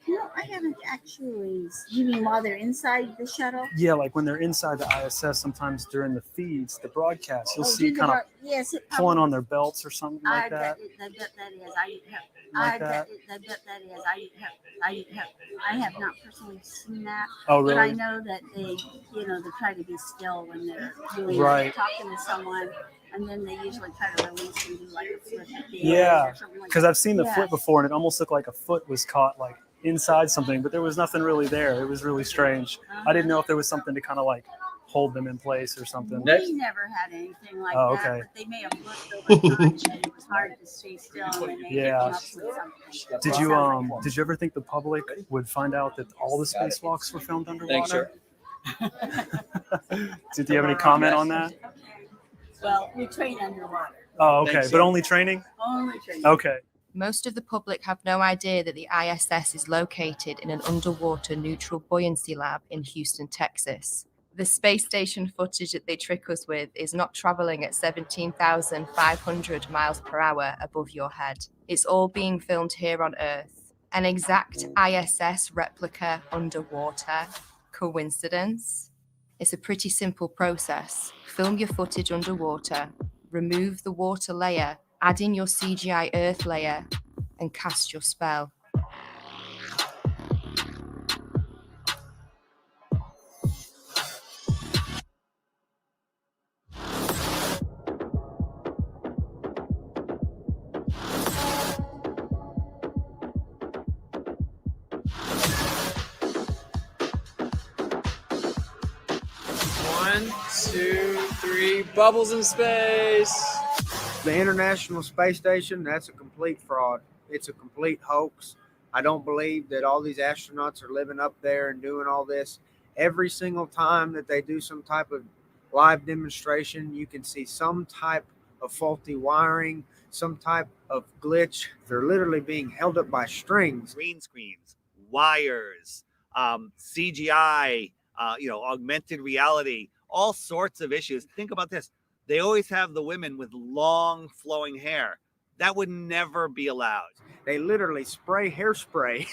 No, I haven't actually. You mean while they're inside the shuttle? Yeah, like when they're inside the ISS, sometimes during the feeds, the broadcast, you'll see do the kind of yes, it pulling on probably- their belts or something like that. I bet that is. Like that? I bet that is. I have not personally seen that. Oh, But I really? know that they, they try to be still when they're doing Right. talking to someone, and then they usually try to release and do like a flip at the end Yeah, or something like because that. I've seen the Yeah. foot before, and it almost looked like a foot was caught like inside something, but there was nothing really there. It was really strange. I didn't know if there was something to kind of like hold them in place or something. We never had anything like Oh, that, okay. but they may have looked over time and it was hard to stay still and they may have Yeah. come up with something. Did you ever think the public would find out that all the spacewalks were filmed Thanks, underwater? sir. Did you have any comment on that? Well, we train underwater. Oh, okay, Thanks, but sir. only training? Only training. Okay. Most of the public have no idea that the ISS is located in an underwater neutral buoyancy lab in Houston, Texas. The space station footage that they trick us with is not traveling at 17,500 miles per hour above your head. It's all being filmed here on Earth. An exact ISS replica underwater. Coincidence? It's a pretty simple process. Film your footage underwater, remove the water layer, add in your CGI Earth layer, and cast your spell. One, two, three, bubbles in space. The International Space Station, that's a complete fraud. It's a complete hoax. I don't believe that all these astronauts are living up there and doing all this. Every single time that they do some type of live demonstration, you can see some type of faulty wiring, some type of glitch. They're literally being held up by strings. Green screens, wires, CGI, augmented reality, all sorts of issues. Think about this. They always have the women with long flowing hair. That would never be allowed. They literally spray hairspray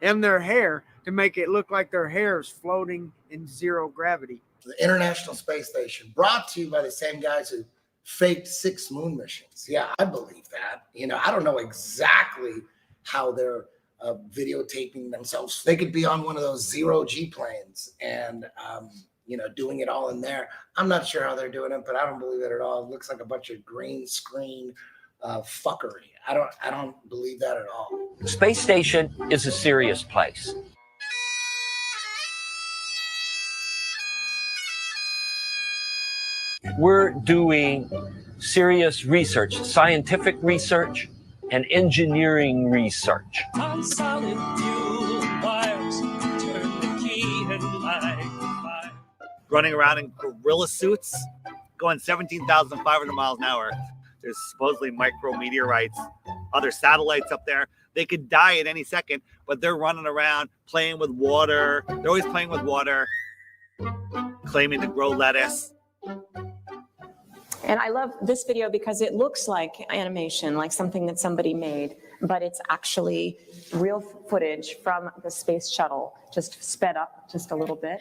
in their hair to make it look like their hair is floating in zero gravity. The International Space Station, brought to you by the same guys who faked 6 moon missions. Yeah, I believe that. I don't know exactly how they're videotaping themselves. They could be on one of those 0G planes and, doing it all in there. I'm not sure how they're doing it, but I don't believe it at all. It looks like a bunch of green screen fuckery. I don't believe that at all. The space station is a serious place. We're doing serious research, scientific research, and engineering research. On solid fuel wires, turn the key and light. Running around in gorilla suits, going 17,500 miles an hour. There's supposedly micrometeorites, other satellites up there. They could die at any second, but they're running around playing with water. They're always playing with water, claiming to grow lettuce. And I love this video because it looks like animation, like something that somebody made, but it's actually real footage from the space shuttle, just sped up just a little bit.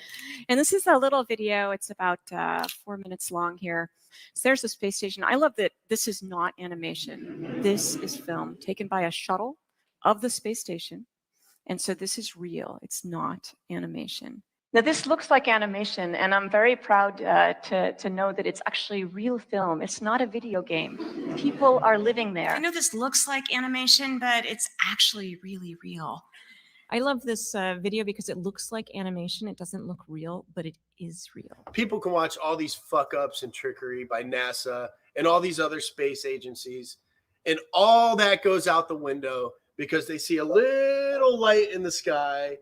And this is a little video. It's about 4 minutes long here. So there's the space station. I love that this is not animation. This is film taken by a shuttle of the space station. And so this is real. It's not animation. Now, this looks like animation, and I'm very proud to know that it's actually real film. It's not a video game. People are living there. I know this looks like animation, but it's actually really real. I love this video because it looks like animation. It doesn't look real, but it is real. People can watch all these fuck ups and trickery by NASA and all these other space agencies, and all that goes out the window because they see a little light in the sky.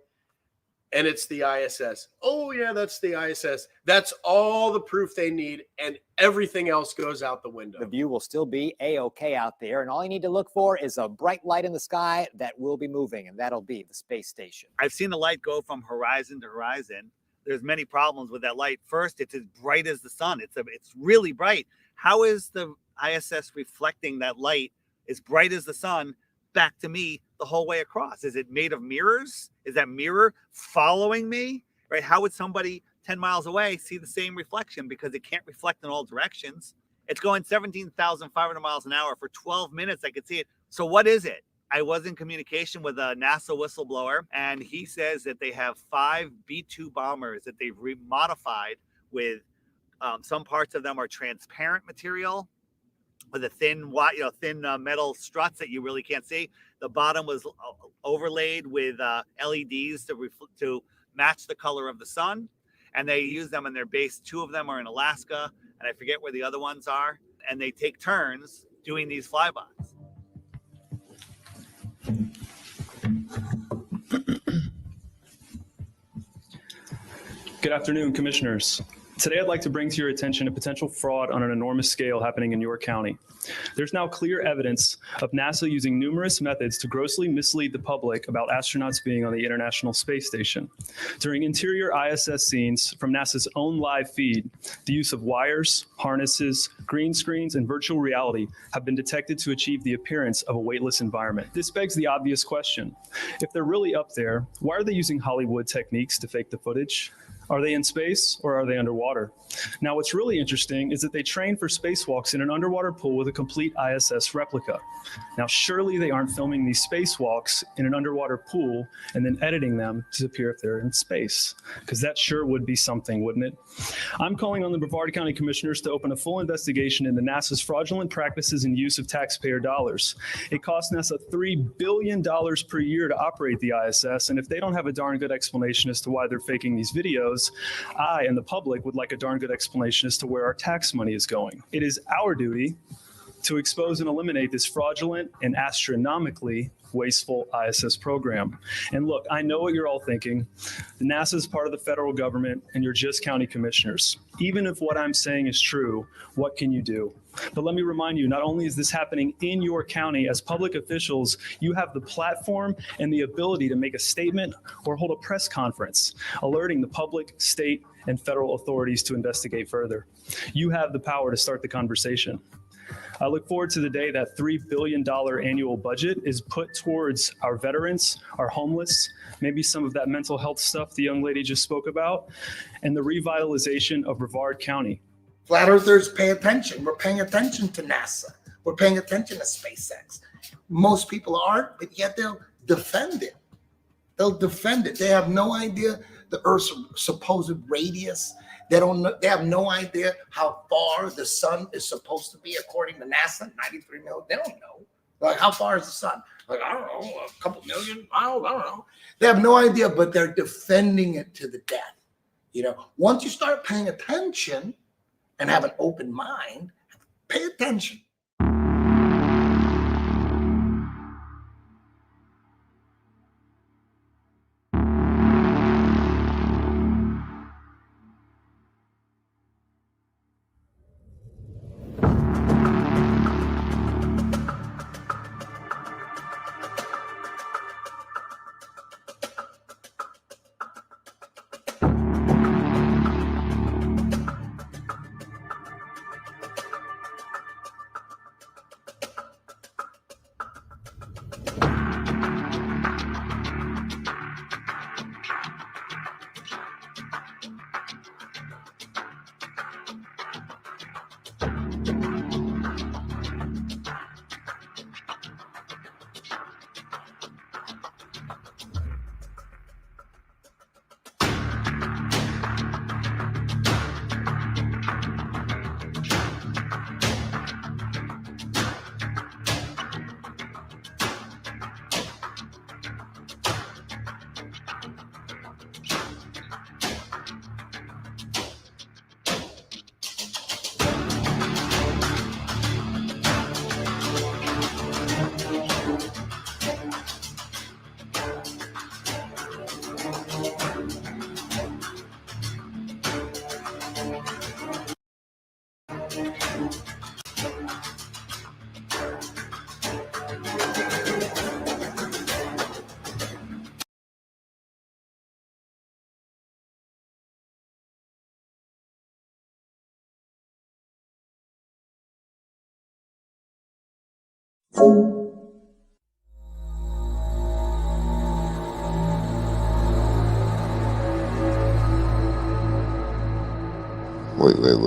And it's the ISS. Oh, yeah, that's the ISS. That's all the proof they need, and everything else goes out the window. The view will still be A-OK out there, and all you need to look for is a bright light in the sky that will be moving, and that'll be the space station. I've seen the light go from horizon to horizon. There's many problems with that light. First, it's as bright as the sun. It's really bright. How is the ISS reflecting that light as bright as the sun back to me the whole way across? Is it made of mirrors? Is that mirror following me? Right? How would somebody 10 miles away see the same reflection? Because it can't reflect in all directions. It's going 17,500 miles an hour for 12 minutes. I could see it. So what is it? I was in communication with a NASA whistleblower, and he says that they have 5 B-2 bombers that they've remodified with some parts of them are transparent material, with a thin metal struts that you really can't see. The bottom was overlaid with LEDs to match the color of the sun, and they use them in their base. 2 of them are in Alaska, and I forget where the other ones are. And they take turns doing these flybys. Good afternoon, commissioners. Today, I'd like to bring to your attention a potential fraud on an enormous scale happening in York County. There's now clear evidence of NASA using numerous methods to grossly mislead the public about astronauts being on the International Space Station. During interior ISS scenes from NASA's own live feed, the use of wires, harnesses, green screens, and virtual reality have been detected to achieve the appearance of a weightless environment. This begs the obvious question. If they're really up there, why are they using Hollywood techniques to fake the footage? Are they in space or are they underwater? Now, what's really interesting is that they train for spacewalks in an underwater pool with a complete ISS replica. Now, surely they aren't filming these spacewalks in an underwater pool and then editing them to appear if they're in space, because that sure would be something, wouldn't it? I'm calling on the Brevard County Commissioners to open a full investigation into NASA's fraudulent practices and use of taxpayer dollars. It costs NASA $3 billion per year to operate the ISS, and if they don't have a darn good explanation as to why they're faking these videos, I and the public would like a darn good explanation as to where our tax money is going. It is our duty to expose and eliminate this fraudulent and astronomically wasteful ISS program. And look, I know what you're all thinking. NASA is part of the federal government and you're just county commissioners. Even if what I'm saying is true, what can you do? But let me remind you, not only is this happening in your county, as public officials, you have the platform and the ability to make a statement or hold a press conference, alerting the public, state, and federal authorities to investigate further. You have the power to start the conversation. I look forward to the day that $3 billion annual budget is put towards our veterans, our homeless, maybe some of that mental health stuff the young lady just spoke about, and the revitalization of Brevard County. Flat earthers pay attention. We're paying attention to NASA. We're paying attention to SpaceX. Most people aren't, but yet they'll defend it. They'll defend it. They have no idea the Earth's supposed radius. They have no idea how far the sun is supposed to be according to NASA, 93 million. They don't know. Like, how far is the sun? Like, I don't know, a couple million miles, I don't know. They have no idea, but they're defending it to the death. You know, once you start paying attention and have an open mind, pay attention.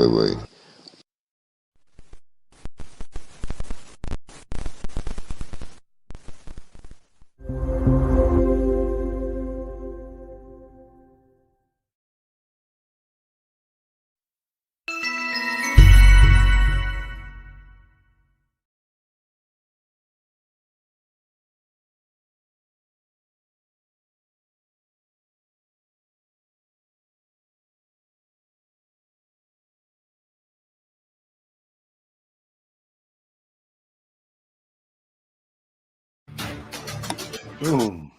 Wait. Boom.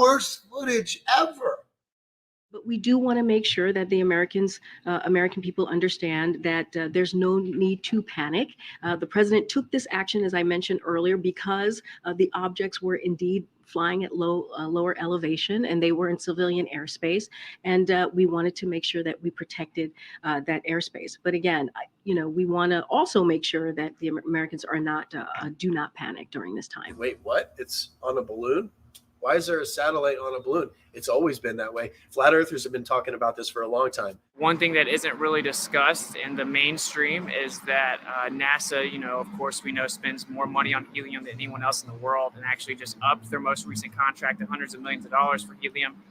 worst footage ever. But we do want to make sure that the American people understand that there's no need to panic. The president took this action, as I mentioned earlier, because the objects were indeed flying at lower elevation, and they were in civilian airspace. And we wanted to make sure that we protected that airspace. But again, we want to also make sure that the Americans are not do not panic during this time. Wait, what? It's on a balloon? Why is there a satellite on a balloon? It's always been that way. Flat earthers have been talking about this for a long time. One thing that isn't really discussed in the mainstream is that NASA, of course, we know spends more money on helium than anyone else in the world, and actually just upped their most recent contract to hundreds of millions of dollars for helium.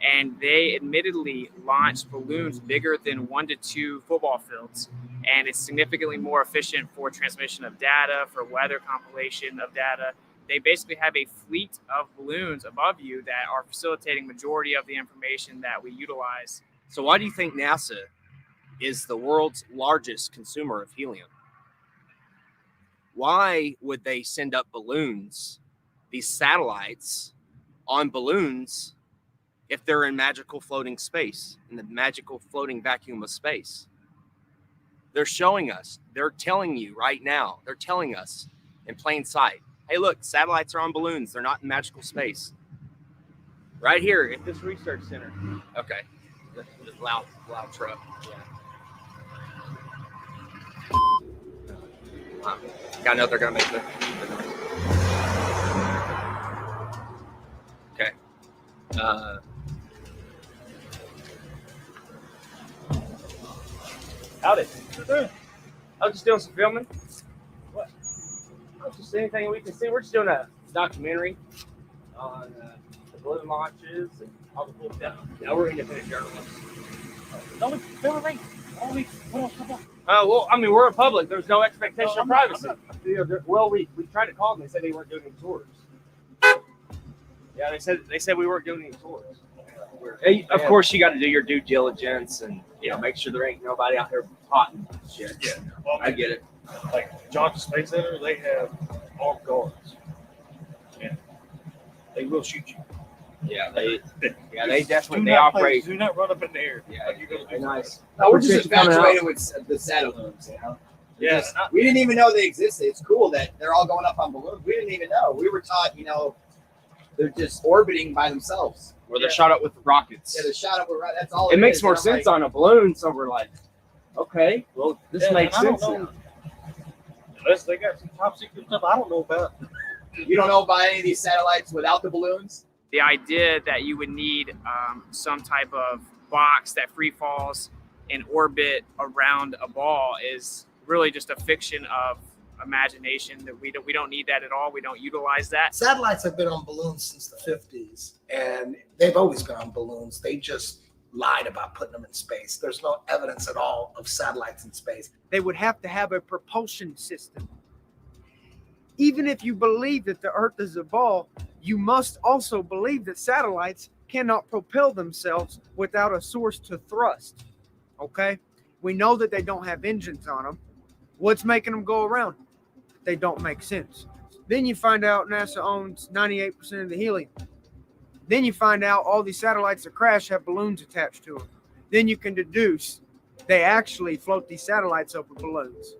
And they admittedly launched balloons bigger than 1 to 2 football fields. And it's significantly more efficient for transmission of data, for weather compilation of data. They basically have a fleet of balloons above you that are facilitating majority of the information that we utilize. So why do you think NASA is the world's largest consumer of helium? Why would they send up balloons, these satellites, on balloons if they're in magical floating space, in the magical floating vacuum of space? They're showing us, they're telling you right now, they're telling us in plain sight, hey, look, satellites are on balloons. They're not in magical space. Right here at this research center. Okay. This loud truck. Yeah. I know they're going to make the noise. Okay. Howdy. I was just doing some filming. What? Just anything we can see. We're just doing a documentary on the balloon launches and all the cool stuff. Now we're independent journalists. Don't we film me? Well, I mean, we're a public. There's no expectation of privacy. Well, we tried to call them. They said they weren't doing any tours. Yeah, they said we weren't doing any tours. Hey, of course, you got to do your due diligence and make sure there ain't nobody out there potting shit. Yeah, well, I get it. Like Johnson Space Center, they have armed guards. Yeah, they will shoot you. Yeah, they definitely do not operate. Do not run up in the air. Yeah, you're nice. No, we're just infatuated with the satellites, Yeah, we didn't even know they existed. It's cool that they're all going up on balloons. We didn't even know. We were taught, they're just orbiting by themselves. Or they're shot up with rockets. Yeah, they're shot up with rockets. That's all. It makes more I'm sense like, on a balloon, so we're like, okay, well, this makes sense now. Unless they got some top secret stuff I don't know about. You don't know about any of these satellites without the balloons? The idea that you would need some type of box that free falls in orbit around a ball is really just a fiction of imagination. That we don't need that at all. We don't utilize that. Satellites have been on balloons since the 50s, and they've always been on balloons. They just lied about putting them in space. There's no evidence at all of satellites in space. They would have to have a propulsion system. Even if you believe that the Earth is a ball, you must also believe that satellites cannot propel themselves without a source to thrust. Okay? We know that they don't have engines on them. What's making them go around? They don't make sense. Then you find out NASA owns 98% of the helium. Then you find out all these satellites that crash have balloons attached to them. Then you can deduce they actually float these satellites over balloons.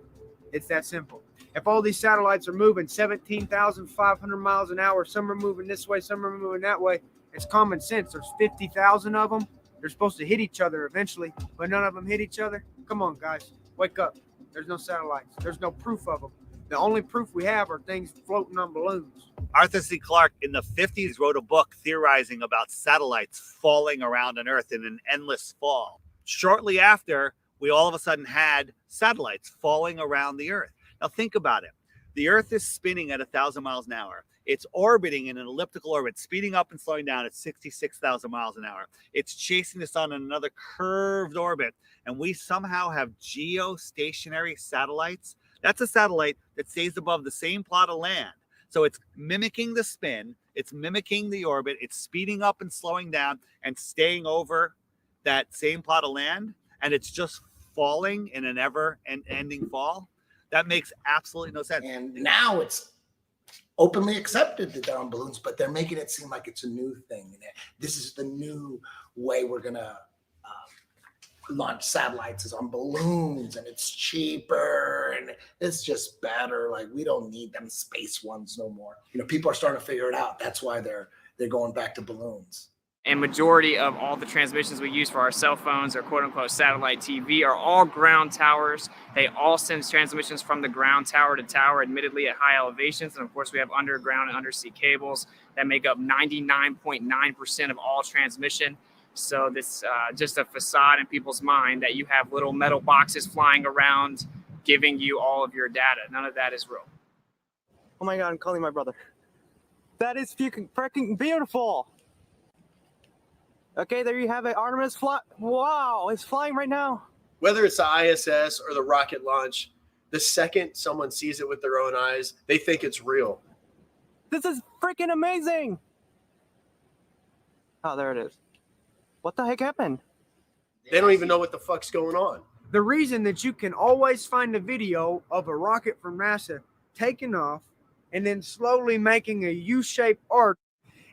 It's that simple. If all these satellites are moving 17,500 miles an hour, some are moving this way, some are moving that way, it's common sense. There's 50,000 of them. They're supposed to hit each other eventually, but none of them hit each other. Come on, guys. Wake up. There's no satellites. There's no proof of them. The only proof we have are things floating on balloons. Arthur C. Clarke in the 50s wrote a book theorizing about satellites falling around on Earth in an endless fall. Shortly after, we all of a sudden had satellites falling around the Earth. Now think about it. The Earth is spinning at 1,000 miles an hour. It's orbiting in an elliptical orbit, speeding up and slowing down at 66,000 miles an hour. It's chasing the sun in another curved orbit. And we somehow have geostationary satellites. That's a satellite that stays above the same plot of land. So it's mimicking the spin. It's mimicking the orbit. It's speeding up and slowing down and staying over that same plot of land. And it's just falling in an ever-ending fall. That makes absolutely no sense. And now it's openly accepted that they're on balloons, but they're making it seem like it's a new thing. And this is the new way we're gonna launch satellites, is on balloons, and it's cheaper and it's just better. Like, we don't need them space ones no more. You know, people are starting to figure it out. That's why they're going back to balloons. And majority of all the transmissions we use for our cell phones or quote unquote satellite TV are all ground towers. They all send transmissions from the ground tower to tower, admittedly at high elevations. And of course, we have underground and undersea cables that make up 99.9% of all transmission. So this just a facade in people's mind that you have little metal boxes flying around giving you all of your data. None of that is real. Oh my God, I'm calling my brother. That is freaking beautiful. Okay, there you have it. Artemis fly. Wow, it's flying right now. Whether it's the ISS or the rocket launch, the second someone sees it with their own eyes, they think it's real. This is freaking amazing. Oh, there it is. What the heck happened? They don't even know what the fuck's going on. The reason that you can always find a video of a rocket from NASA taking off and then slowly making a U-shaped arc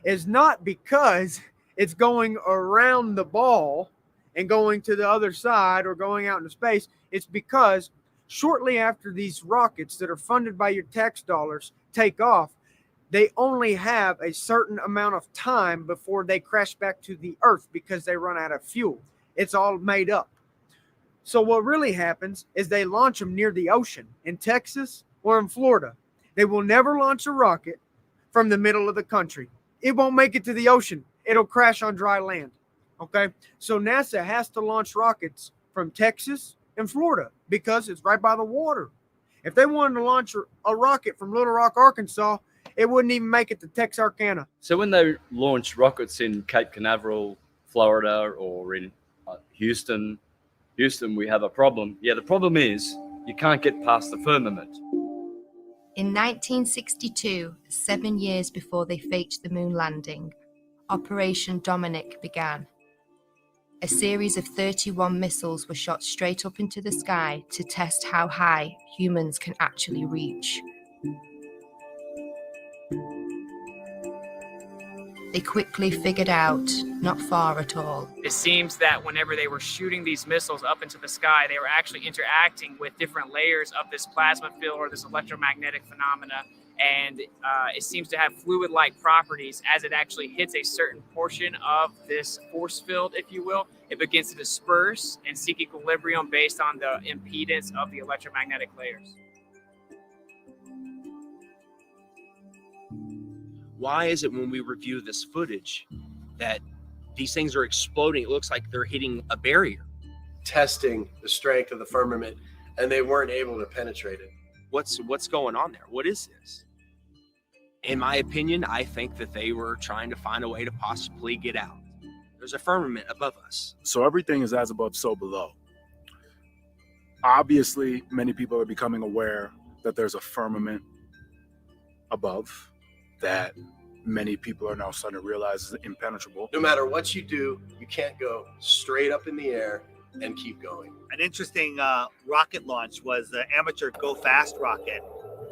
is not because it's going around the ball and going to the other side or going out into space. It's because shortly after these rockets that are funded by your tax dollars take off, they only have a certain amount of time before they crash back to the Earth because they run out of fuel. It's all made up. So what really happens is they launch them near the ocean in Texas or in Florida. They will never launch a rocket from the middle of the country. It won't make it to the ocean. It'll crash on dry land. Okay. So NASA has to launch rockets from Texas and Florida because it's right by the water. If they wanted to launch a rocket from Little Rock, Arkansas, it wouldn't even make it to Texarkana. So when they launch rockets in Cape Canaveral, Florida, or in Houston, we have a problem. Yeah, the problem is you can't get past the firmament. In 1962, 7 years before they faked the moon landing, Operation Dominic began. A series of 31 missiles were shot straight up into the sky to test how high humans can actually reach. They quickly figured out not far at all. It seems that whenever they were shooting these missiles up into the sky, they were actually interacting with different layers of this plasma field or this electromagnetic phenomena. And it seems to have fluid-like properties. As it actually hits a certain portion of this force field, if you will, it begins to disperse and seek equilibrium based on the impedance of the electromagnetic layers. Why is it when we review this footage that these things are exploding? It looks like they're hitting a barrier. Testing the strength of the firmament, and they weren't able to penetrate it. What's going on there? What is this? In my opinion, I think that they were trying to find a way to possibly get out. There's a firmament above us. So everything is as above, so below. Obviously, many people are becoming aware that there's a firmament above that many people are now starting to realize is impenetrable. No matter what you do, you can't go straight up in the air and keep going. An interesting rocket launch was the amateur Go Fast rocket.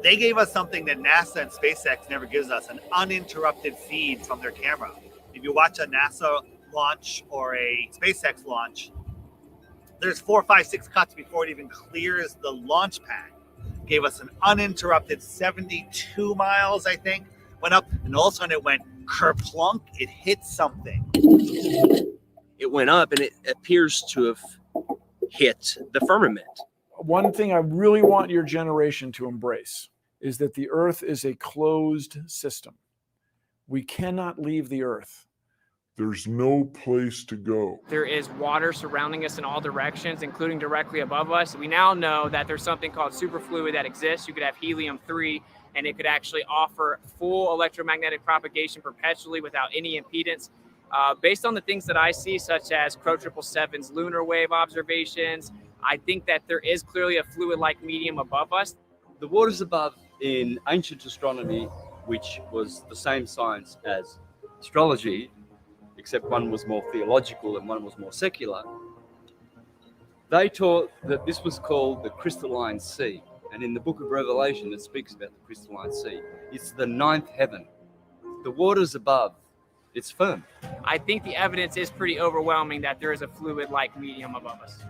They gave us something that NASA and SpaceX never gives us, an uninterrupted feed from their camera. If you watch a NASA launch or a SpaceX launch, there's 4, 5, 6 cuts before it even clears the launch pad. Gave us an uninterrupted 72 miles, I think, went up, and all of a sudden it went kerplunk, it hit something. It went up and it appears to have hit the firmament. One thing I really want your generation to embrace is that the Earth is a closed system. We cannot leave the Earth. There's no place to go. There is water surrounding us in all directions, including directly above us. We now know that there's something called superfluid that exists. You could have helium-3, and it could actually offer full electromagnetic propagation perpetually without any impedance. Based on the things that I see, such as Crow 777's lunar wave observations, I think that there is clearly a fluid-like medium above us. The waters above in ancient astronomy, which was the same science as astrology, except one was more theological and one was more secular, they taught that this was called the crystalline sea. And in the book of Revelation, it speaks about the crystalline sea. It's the ninth heaven. The waters above, it's firm. I think the evidence is pretty overwhelming that there is a fluid-like medium above us.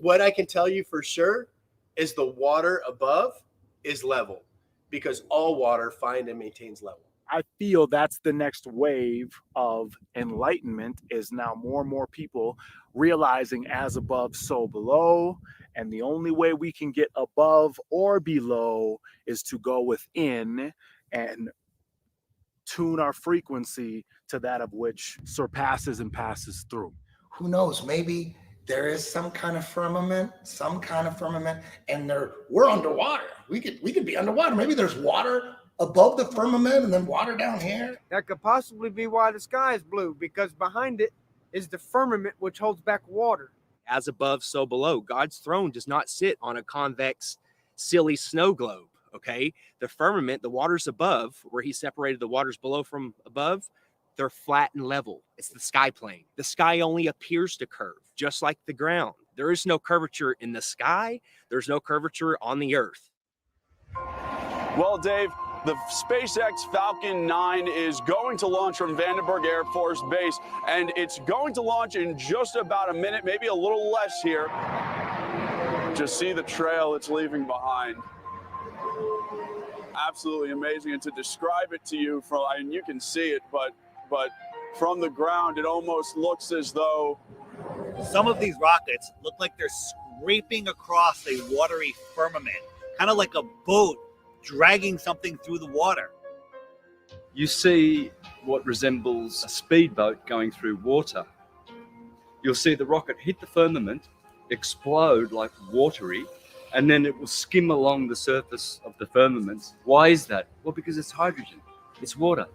What I can tell you for sure is the water above is level, because all water finds and maintains level. I feel that's the next wave of enlightenment, is now more and more people realizing as above, so below. And the only way we can get above or below is to go within and tune our frequency to that of which surpasses and passes through. Who knows? Maybe there is some kind of firmament, and we're underwater. We could be underwater. Maybe there's water above the firmament and then water down here. That could possibly be why the sky is blue, because behind it is the firmament, which holds back water. As above, so below. God's throne does not sit on a convex, silly snow globe, okay? The firmament, the waters above, where he separated the waters below from above, they're flat and level. It's the sky plane. The sky only appears to curve, just like the ground. There is no curvature in the sky. There's no curvature on the earth. Well, Dave, the SpaceX Falcon 9 is going to launch from Vandenberg Air Force Base, and it's going to launch in just about a minute, maybe a little less here. Just see the trail it's leaving behind. Absolutely amazing. And to describe it to you, and you can see it, but from the ground, it almost looks as though some of these rockets look like they're scraping across a watery firmament, kind of like a boat dragging something through the water. You see what resembles a speedboat going through water. You'll see the rocket hit the firmament, explode like watery, and then it will skim along the surface of the firmament. Why is that? Well, because it's hydrogen. It's water.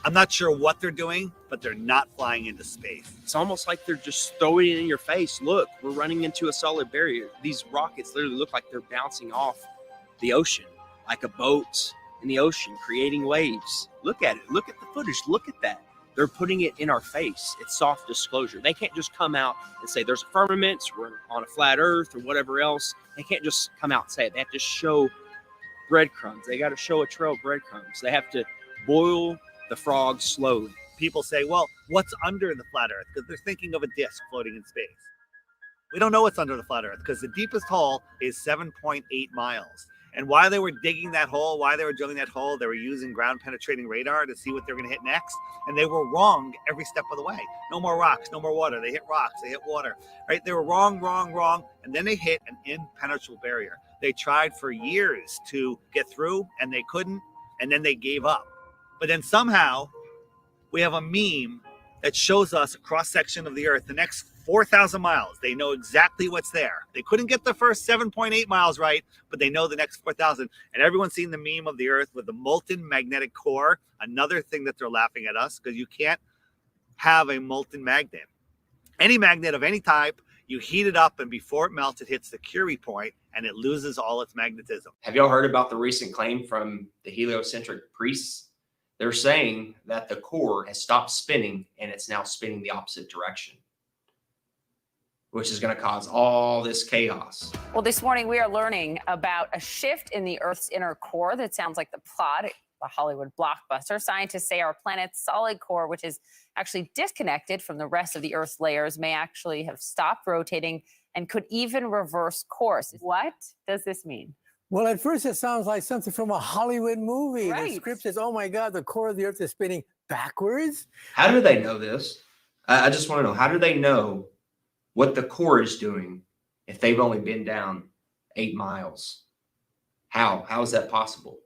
I'm not sure what they're doing, but they're not flying into space. It's almost like they're just throwing it in your face. Look, we're running into a solid barrier. These rockets literally look like they're bouncing off the ocean, like a boat in the ocean, creating waves. Look at it. Look at the footage. Look at that. They're putting it in our face. It's soft disclosure. They can't just come out and say there's a firmament, we're on a flat earth, or whatever else. They can't just come out and say it. They have to show breadcrumbs. They got to show a trail of breadcrumbs. They have to boil the frog slowly. People say, well, what's under the flat earth? Because they're thinking of a disk floating in space. We don't know what's under the flat earth because the deepest hole is 7.8 miles. And while they were digging that hole, while they were drilling that hole, they were using ground penetrating radar to see what they're going to hit next. And they were wrong every step of the way. No more rocks, no more water. They hit rocks, they hit water, right? They were wrong. And then they hit an impenetrable barrier. They tried for years to get through and they couldn't. And then they gave up. But then somehow we have a meme that shows us a cross section of the earth, the next 4,000 miles. They know exactly what's there. They couldn't get the first 7.8 miles right, but they know the next 4,000. And everyone's seen the meme of the earth with the molten magnetic core. Another thing that they're laughing at us because you can't have a molten magnet. Any magnet of any type, you heat it up and before it melts, it hits the Curie point and it loses all its magnetism. Have y'all heard about the recent claim from the heliocentric priests? They're saying that the core has stopped spinning and it's now spinning the opposite direction, which is going to cause all this chaos. Well, this morning we are learning about a shift in the Earth's inner core that sounds like the plot of a Hollywood blockbuster. Scientists say our planet's solid core, which is actually disconnected from the rest of the Earth's layers, may actually have stopped rotating and could even reverse course. What does this mean? Well, at first it sounds like something from a Hollywood movie. Right. The script says, oh my God, the core of the earth is spinning backwards. How do they know this? I just want to know, how do they know what the core is doing if they've only been down 8 miles? How is that possible?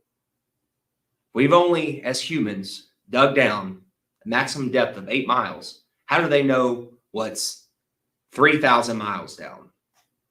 We've only, as humans, dug down a maximum depth of 8 miles. How do they know what's 3,000 miles down?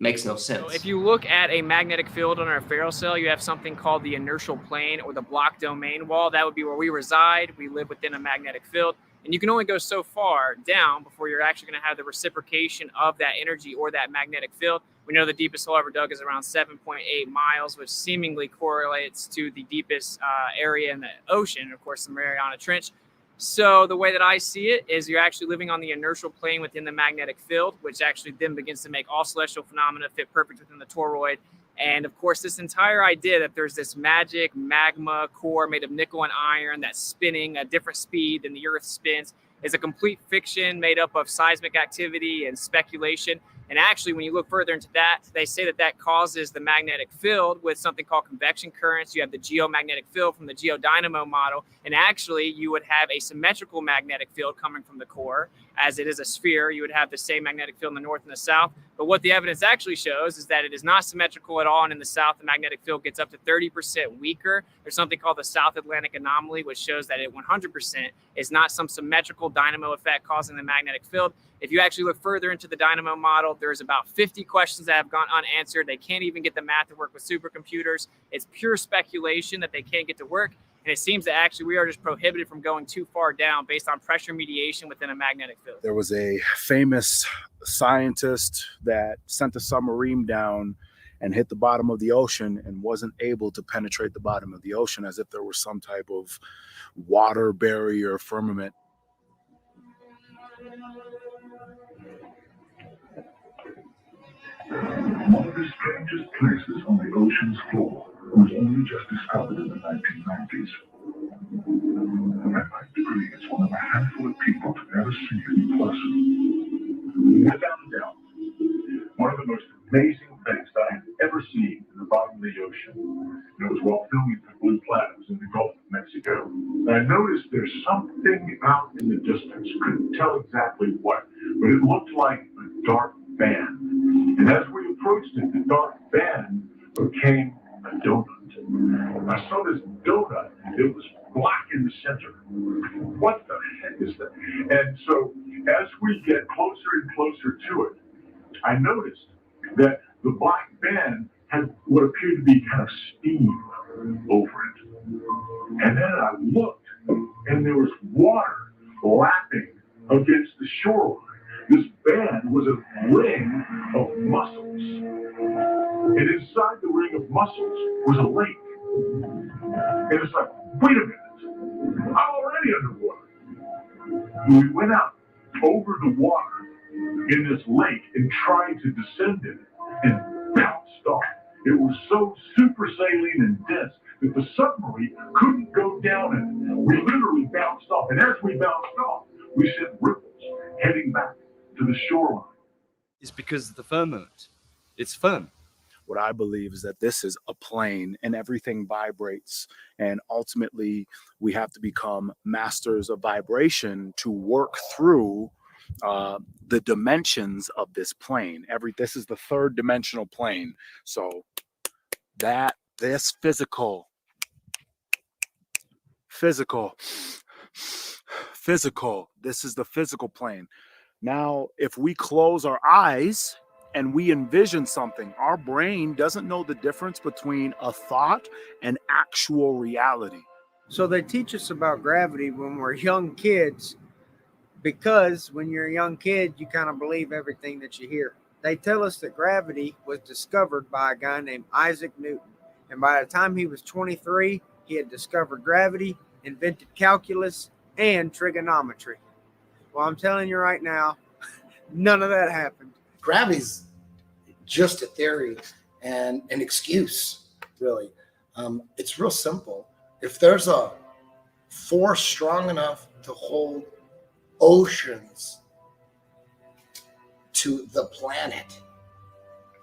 Makes no sense. So if you look at a magnetic field on our ferrocell, you have something called the inertial plane or the block domain wall. That would be where we reside. We live within a magnetic field. And you can only go so far down before you're actually going to have the reciprocation of that energy or that magnetic field. We know the deepest hole ever dug is around 7.8 miles, which seemingly correlates to the deepest area in the ocean, of course, the Mariana Trench. So the way that I see it is you're actually living on the inertial plane within the magnetic field, which actually then begins to make all celestial phenomena fit perfect within the toroid. And of course, this entire idea that there's this magic magma core made of nickel and iron that's spinning at a different speed than the Earth spins is a complete fiction made up of seismic activity and speculation. And actually, when you look further into that, they say that that causes the magnetic field with something called convection currents. You have the geomagnetic field from the geodynamo model. And actually, you would have a symmetrical magnetic field coming from the core. As it is a sphere, you would have the same magnetic field in the north and the south. But what the evidence actually shows is that it is not symmetrical at all. And in the south, the magnetic field gets up to 30% weaker. There's something called the South Atlantic anomaly, which shows that it 100% is not some symmetrical dynamo effect causing the magnetic field. If you actually look further into the dynamo model, there's about 50 questions that have gone unanswered. They can't even get the math to work with supercomputers. It's pure speculation that they can't get to work. And it seems that actually we are just prohibited from going too far down based on pressure mediation within a magnetic field. There was a famous scientist that sent a submarine down and hit the bottom of the ocean and wasn't able to penetrate the bottom of the ocean, as if there was some type of water barrier firmament. One of the strangest places on the ocean's floor was only just discovered in the 1990s. At my degree, it's one of a handful of people to ever see it in person. Without a doubt, one of the most amazing things that I have ever seen in the bottom of the ocean. And it was while filming for Blue Planet. It was in the Gulf of Mexico. And I noticed there's something out in the distance. Couldn't tell exactly what, but it looked like a dark band. And as we approached it, the dark band became a donut. I saw this donut. It was black in the center. What the heck is that? And so as we get closer and closer to it, I noticed that the black band had what appeared to be kind of steam over it. And then I looked, and there was water lapping against the shoreline. This band was a ring of mussels. And inside the ring of mussels was a lake. And it's like, wait a minute, I'm already underwater. We went out over the water in this lake and tried to descend in it and bounced off. It was so super saline and dense that the submarine couldn't go down in it. We literally bounced off. And as we bounced off, we sent ripples heading back to the shoreline. It's because of the firmament. It's firm. What I believe is that this is a plane and everything vibrates. And ultimately, we have to become masters of vibration to work through the dimensions of this plane. This is the third dimensional plane. So this physical. This is the physical plane. Now, if we close our eyes and we envision something, our brain doesn't know the difference between a thought and actual reality. So they teach us about gravity when we're young kids, because when you're a young kid, you kind of believe everything that you hear. They tell us that gravity was discovered by a guy named Isaac Newton. And by the time he was 23, he had discovered gravity, invented calculus, and trigonometry. Well, I'm telling you right now, none of that happened. Gravity's just a theory and an excuse, really. It's real simple. If there's a force strong enough to hold oceans to the planet,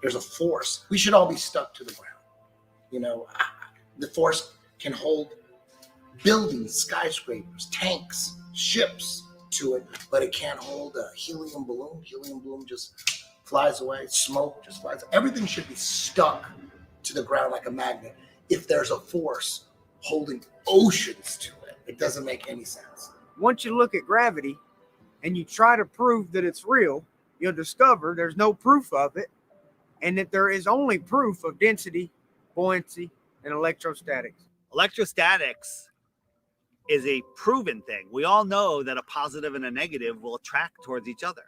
there's a force. We should all be stuck to the ground. You know, the force can hold buildings, skyscrapers, tanks, ships to it, but it can't hold a helium balloon. Helium balloon just flies away. Smoke just flies away. Everything should be stuck to the ground like a magnet. If there's a force holding oceans to it, it doesn't make any sense. Once you look at gravity and you try to prove that it's real, you'll discover there's no proof of it, and that there is only proof of density, buoyancy, and electrostatics. Electrostatics is a proven thing. We all know that a positive and a negative will attract towards each other.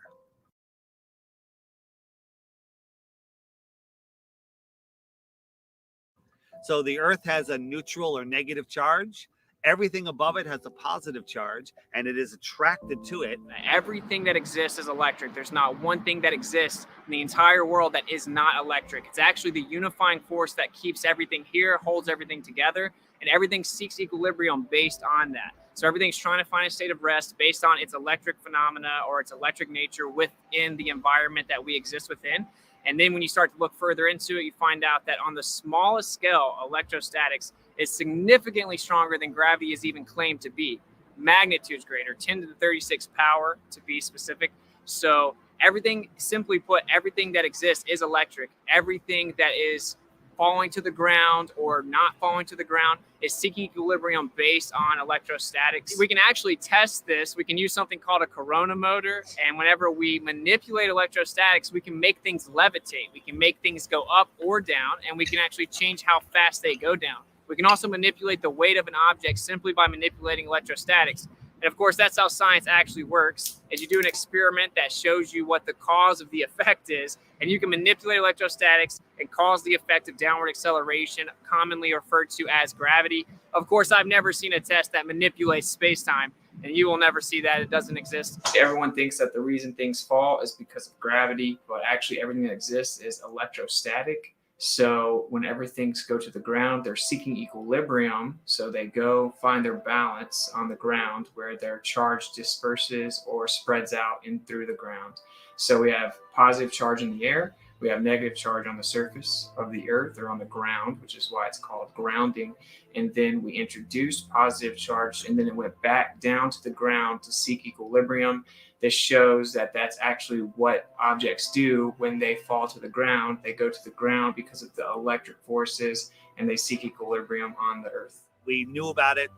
So the Earth has a neutral or negative charge. Everything above it has a positive charge, and it is attracted to it. Everything that exists is electric. There's not one thing that exists in the entire world that is not electric. It's actually the unifying force that keeps everything here, holds everything together, and everything seeks equilibrium based on that. So everything's trying to find a state of rest based on its electric phenomena or its electric nature within the environment that we exist within. And then when you start to look further into it, you find out that on the smallest scale, electrostatics is significantly stronger than gravity is even claimed to be. Magnitudes greater, 10 to the 36 power to be specific. So everything, simply put, everything that exists is electric. Everything that is falling to the ground or not falling to the ground is seeking equilibrium based on electrostatics. We can actually test this. We can use something called a corona motor. And whenever we manipulate electrostatics, we can make things levitate. We can make things go up or down, and we can actually change how fast they go down. We can also manipulate the weight of an object simply by manipulating electrostatics. And of course, that's how science actually works, is you do an experiment that shows you what the cause of the effect is, and you can manipulate electrostatics and cause the effect of downward acceleration, commonly referred to as gravity. Of course, I've never seen a test that manipulates space-time, and you will never see that. It doesn't exist. Everyone thinks that the reason things fall is because of gravity, but actually everything that exists is electrostatic. So whenever things go to the ground, they're seeking equilibrium. So they go find their balance on the ground where their charge disperses or spreads out in through the ground. So we have positive charge in the air. We have negative charge on the surface of the earth or on the ground, which is why it's called grounding. And then we introduced positive charge, and then it went back down to the ground to seek equilibrium. This shows that that's actually what objects do when they fall to the ground. They go to the ground because of the electric forces, and they seek equilibrium on the earth. We knew about it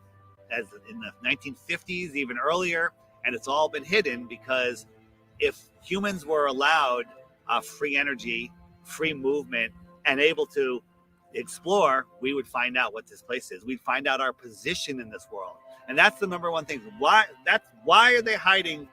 as in the 1950s, even earlier, and it's all been hidden because if humans were allowed free energy, free movement, and able to explore, we would find out what this place is. We'd find out our position in this world. And that's the number one thing. Why are they hiding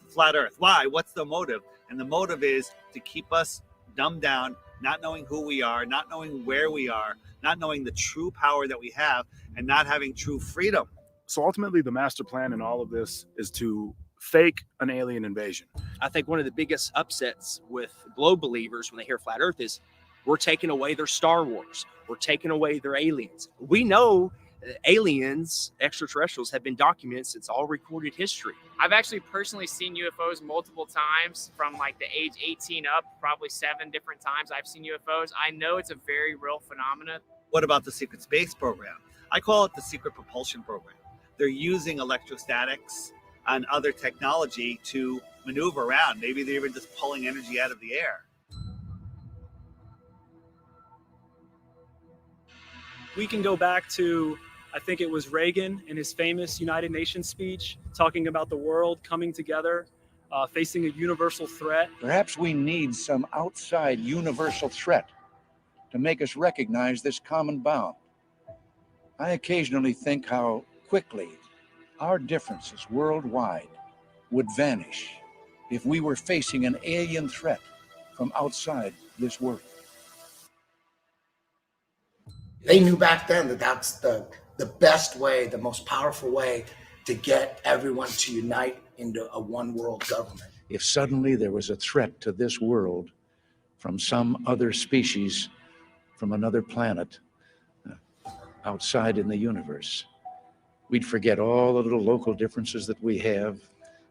flat Earth? Why? What's the motive? And the motive is to keep us dumbed down, not knowing who we are, not knowing where we are, not knowing the true power that we have, and not having true freedom. So ultimately, the master plan in all of this is to fake an alien invasion. I think one of the biggest upsets with globe believers when they hear flat Earth is we're taking away their Star Wars. We're taking away their aliens. We know aliens, extraterrestrials, have been documented since all recorded history. I've actually personally seen UFOs multiple times from like the age 18 up, probably 7 different times I've seen UFOs. I know it's a very real phenomenon. What about the secret space program? I call it the secret propulsion program. They're using electrostatics and other technology to maneuver around. Maybe they're even just pulling energy out of the air. We can go back to, I think it was Reagan in his famous United Nations speech, talking about the world coming together, facing a universal threat. Perhaps we need some outside universal threat to make us recognize this common bound. I occasionally think how quickly our differences worldwide would vanish if we were facing an alien threat from outside this world. They knew back then that that's the best way, the most powerful way to get everyone to unite into a one world government. If suddenly there was a threat to this world from some other species, from another planet, outside in the universe, we'd forget all the little local differences that we have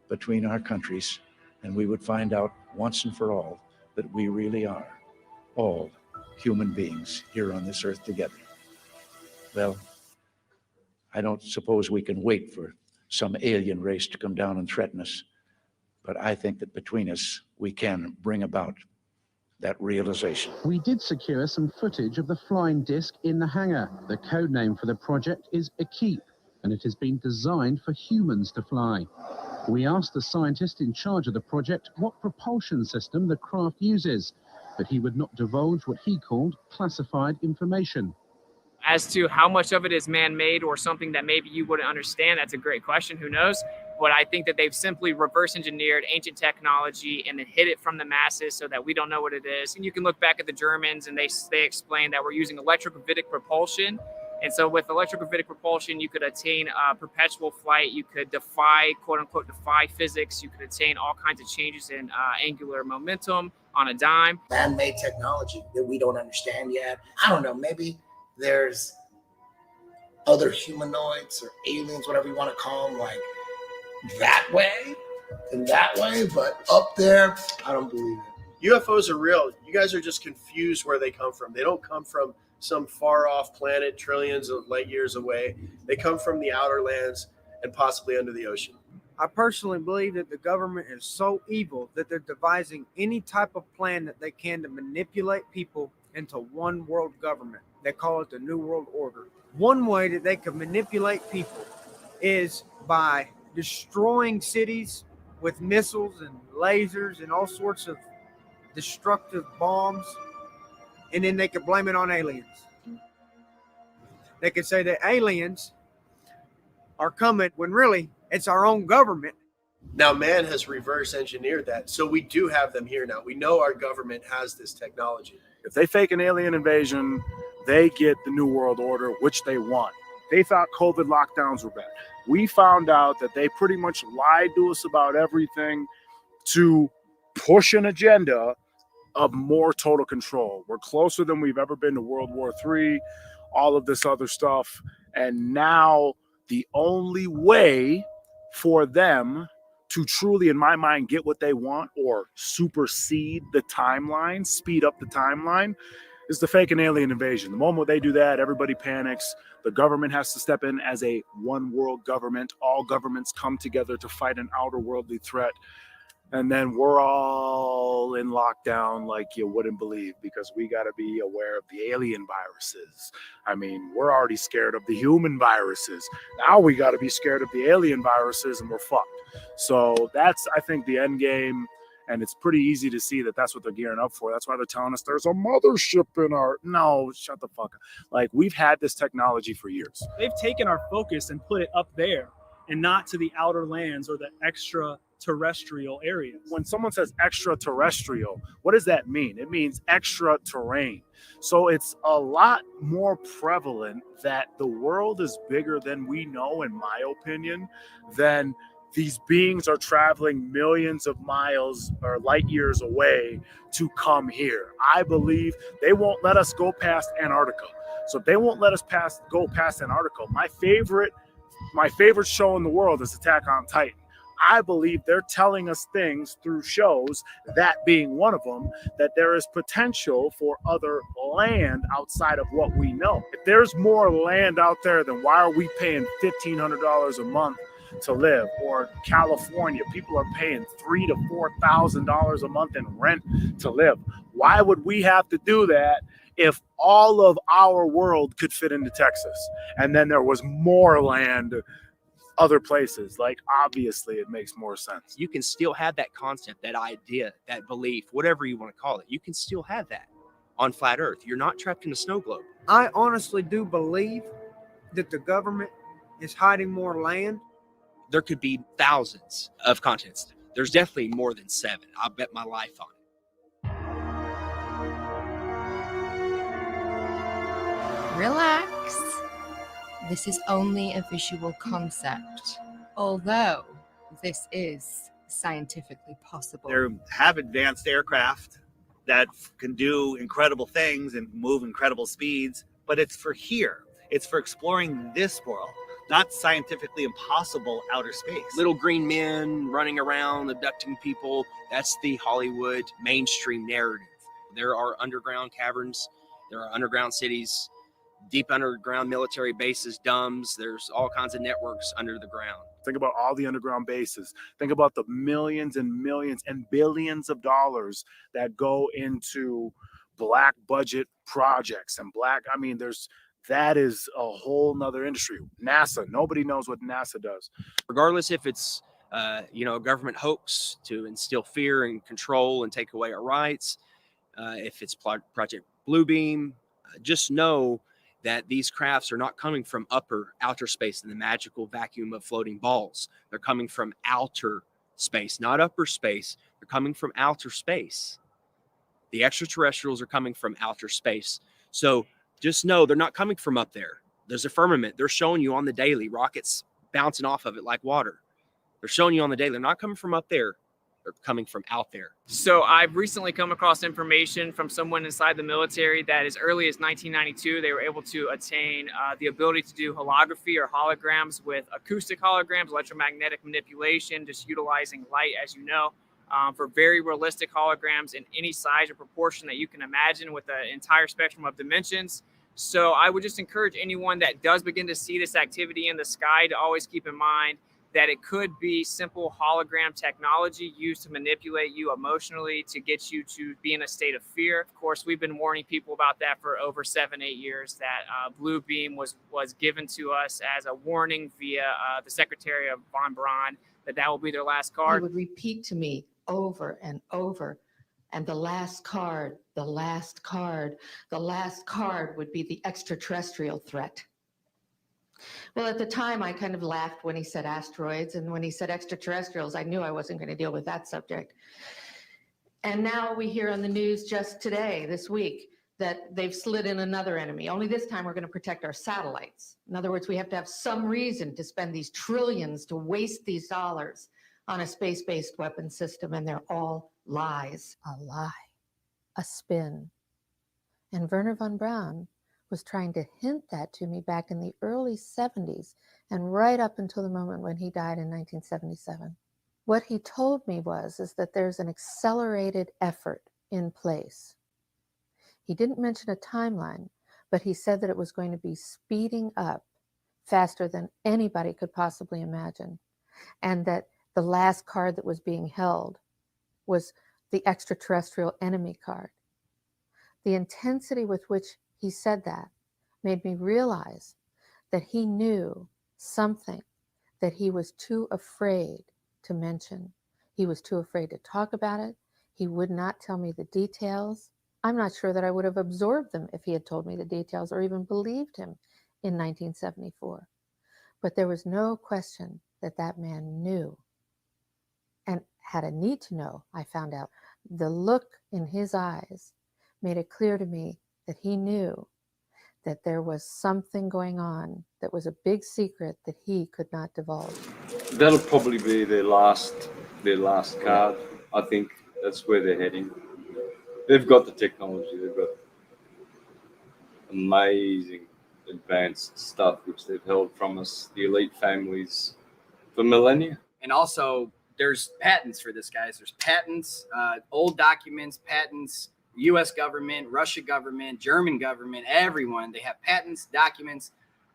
between our countries, and we would find out once and for all that we really are all human beings here on this earth together. Well, I don't suppose we can wait for some alien race to come down and threaten us, but I think that between us, we can bring about that realization. We did secure some footage of the flying disc in the hangar. The code name for the project is Equipe, and it has been designed for humans to fly. We asked the scientist in charge of the project what propulsion system the craft uses, but he would not divulge what he called classified information. As to how much of it is man-made or something that maybe you wouldn't understand, that's a great question. Who knows? But I think that they've simply reverse engineered ancient technology and then hid it from the masses so that we don't know what it is. And you can look back at the Germans, and they explain that we're using electrogravitic propulsion. And so with electrogravitic propulsion, you could attain perpetual flight. You could defy, quote unquote, defy physics. You could attain all kinds of changes in angular momentum on a dime. Man-made technology that we don't understand yet. I don't know, maybe there's other humanoids or aliens, whatever you want to call them, like that way and that way, but up there, I don't believe it. UFOs are real. You guys are just confused where they come from. They don't come from some far off planet trillions of light years away. They come from the outer lands and possibly under the ocean. I personally believe that the government is so evil that they're devising any type of plan that they can to manipulate people into one world government. They call it the New World Order. One way that they can manipulate people is by destroying cities with missiles and lasers and all sorts of destructive bombs, and then they could blame it on aliens. They could say that aliens are coming when really it's our own government. Now, man has reverse engineered that. So we do have them here now. We know our government has this technology. If they fake an alien invasion, they get the New World Order, which they want. They thought COVID lockdowns were bad. We found out that they pretty much lied to us about everything to push an agenda of more total control. We're closer than we've ever been to World War III, all of this other stuff. And now the only way for them to truly, in my mind, get what they want or supersede the timeline, speed up the timeline, is the fake and alien invasion. The moment they do that, everybody panics. The government has to step in as a one world government. All governments come together to fight an outer worldly threat. And then we're all in lockdown like you wouldn't believe, because we got to be aware of the alien viruses. I mean, we're already scared of the human viruses. Now we got to be scared of the alien viruses, and we're fucked. So that's, I think, the end game. And it's pretty easy to see that that's what they're gearing up for. That's why they're telling us there's a mothership in our... No, shut the fuck up. Like, we've had this technology for years. They've taken our focus and put it up there and not to the outer lands or the extraterrestrial areas. When someone says extraterrestrial, what does that mean? It means extra terrain. So it's a lot more prevalent that the world is bigger than we know, in my opinion, than these beings are traveling millions of miles or light years away to come here. I believe they won't let us go past Antarctica. So if they won't let us go past Antarctica, my favorite show in the world is Attack on Titan. I believe they're telling us things through shows, that being one of them, that there is potential for other land outside of what we know. If there's more land out there, then why are we paying $1,500 a month to live? Or California, people are paying $3,000 to $4,000 a month in rent to live. Why would we have to do that if all of our world could fit into Texas and then there was more land other places? Like, obviously it makes more sense. You can still have that concept, that idea, that belief, whatever you want to call it. You can still have that on flat Earth. You're not trapped in a snow globe. I honestly do believe that the government is hiding more land. There could be thousands of continents. There's definitely more than 7. I'll bet my life on it. Relax. This is only a visual concept, although this is scientifically possible. They have advanced aircraft that can do incredible things and move incredible speeds, but it's for here. It's for exploring this world, not scientifically impossible outer space. Little green men running around, abducting people. That's the Hollywood mainstream narrative. There are underground caverns. There are underground cities, deep underground military bases, DUMBs. There's all kinds of networks under the ground. Think about all the underground bases. Think about the millions and millions and billions of dollars that go into black budget projects and that is a whole nother industry. NASA, nobody knows what NASA does. Regardless if it's a government hoax to instill fear and control and take away our rights, if it's Project Bluebeam, just know that these crafts are not coming from upper outer space in the magical vacuum of floating balls. They're coming from outer space, not upper space. They're coming from outer space. The extraterrestrials are coming from outer space. So just know they're not coming from up there. There's a firmament. They're showing you on the daily, rockets bouncing off of it like water. They're showing you on the daily. They're not coming from up there. They're coming from out there. So I've recently come across information from someone inside the military that as early as 1992, they were able to attain the ability to do holography or holograms with acoustic holograms, electromagnetic manipulation, just utilizing light, as you know, for very realistic holograms in any size or proportion that you can imagine with the entire spectrum of dimensions. So I would just encourage anyone that does begin to see this activity in the sky to always keep in mind that it could be simple hologram technology used to manipulate you emotionally to get you to be in a state of fear. Of course, we've been warning people about that for over 7-8 years, that blue beam was given to us as a warning via the Secretary of Von Braun that will be their last card. He would repeat to me over and over, and the last card, the last card, the last card would be the extraterrestrial threat. Well, at the time, I kind of laughed when he said asteroids, and when he said extraterrestrials, I knew I wasn't going to deal with that subject. And now we hear on the news just today, this week, that they've slid in another enemy. Only this time we're going to protect our satellites. In other words, we have to have some reason to spend these trillions to waste these dollars on a space-based weapon system, and they're all lies. A lie, a spin. And Wernher von Braun was trying to hint that to me back in the early 70s and right up until the moment when he died in 1977. What he told me is that there's an accelerated effort in place. He didn't mention a timeline, but he said that it was going to be speeding up faster than anybody could possibly imagine, and that the last card that was being held was the extraterrestrial enemy card. The intensity with which he said that made me realize that he knew something that he was too afraid to mention. He was too afraid to talk about it. He would not tell me the details. I'm not sure that I would have absorbed them if he had told me the details or even believed him in 1974. But there was no question that that man knew and had a need to know. I found out the look in his eyes made it clear to me that he knew that there was something going on that was a big secret that he could not divulge. That'll probably be their last card. I think that's where they're heading. They've got the technology. They've got amazing advanced stuff which they've held from us, the elite families, for millennia. And also, there's patents for this, guys. There's patents, old documents, patents, U.S. government, Russia government, German government, everyone. They have patents, documents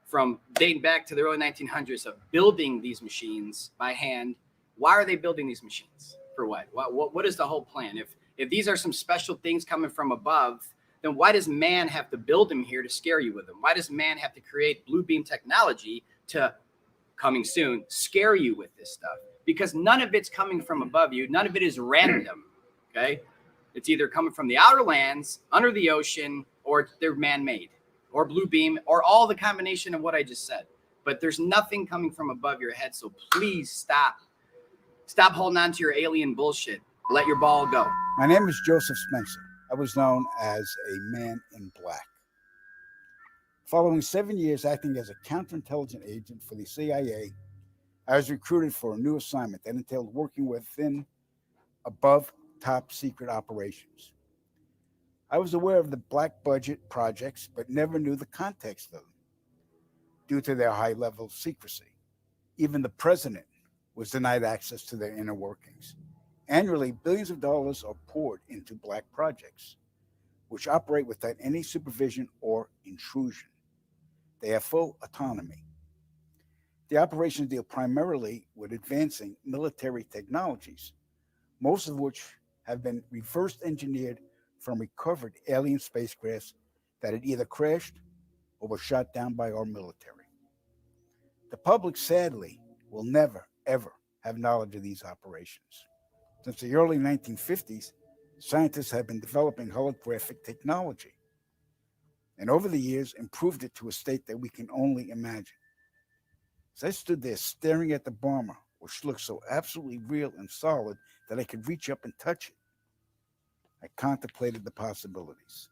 from dating back to the early 1900s of building these machines by hand. Why are they building these machines? For what? What is the whole plan? If these are some special things coming from above, then why does man have to build them here to scare you with them? Why does man have to create blue beam technology to, coming soon, scare you with this stuff? Because none of it's coming from above you. None of it is random, okay? It's either coming from the outer lands, under the ocean, or they're man-made, or blue beam, or all the combination of what I just said. But there's nothing coming from above your head, so please stop. Stop holding on to your alien bullshit. Let your ball go. My name is Joseph Spencer. I was known as a man in black. Following 7 years acting as a counterintelligence agent for the CIA, I was recruited for a new assignment that entailed working within above top secret operations. I was aware of the black budget projects, but never knew the context of them due to their high level of secrecy. Even the president was denied access to their inner workings. Annually, billions of dollars are poured into black projects, which operate without any supervision or intrusion. They have full autonomy. The operations deal primarily with advancing military technologies, most of which have been reverse engineered from recovered alien spacecrafts that had either crashed or were shot down by our military. The public, sadly, will never, ever have knowledge of these operations. Since the early 1950s, scientists have been developing holographic technology. and over the years improved it to a state that we can only imagine. As I stood there staring at the bomber, which looked so absolutely real and solid that I could reach up and touch it, I contemplated the possibilities.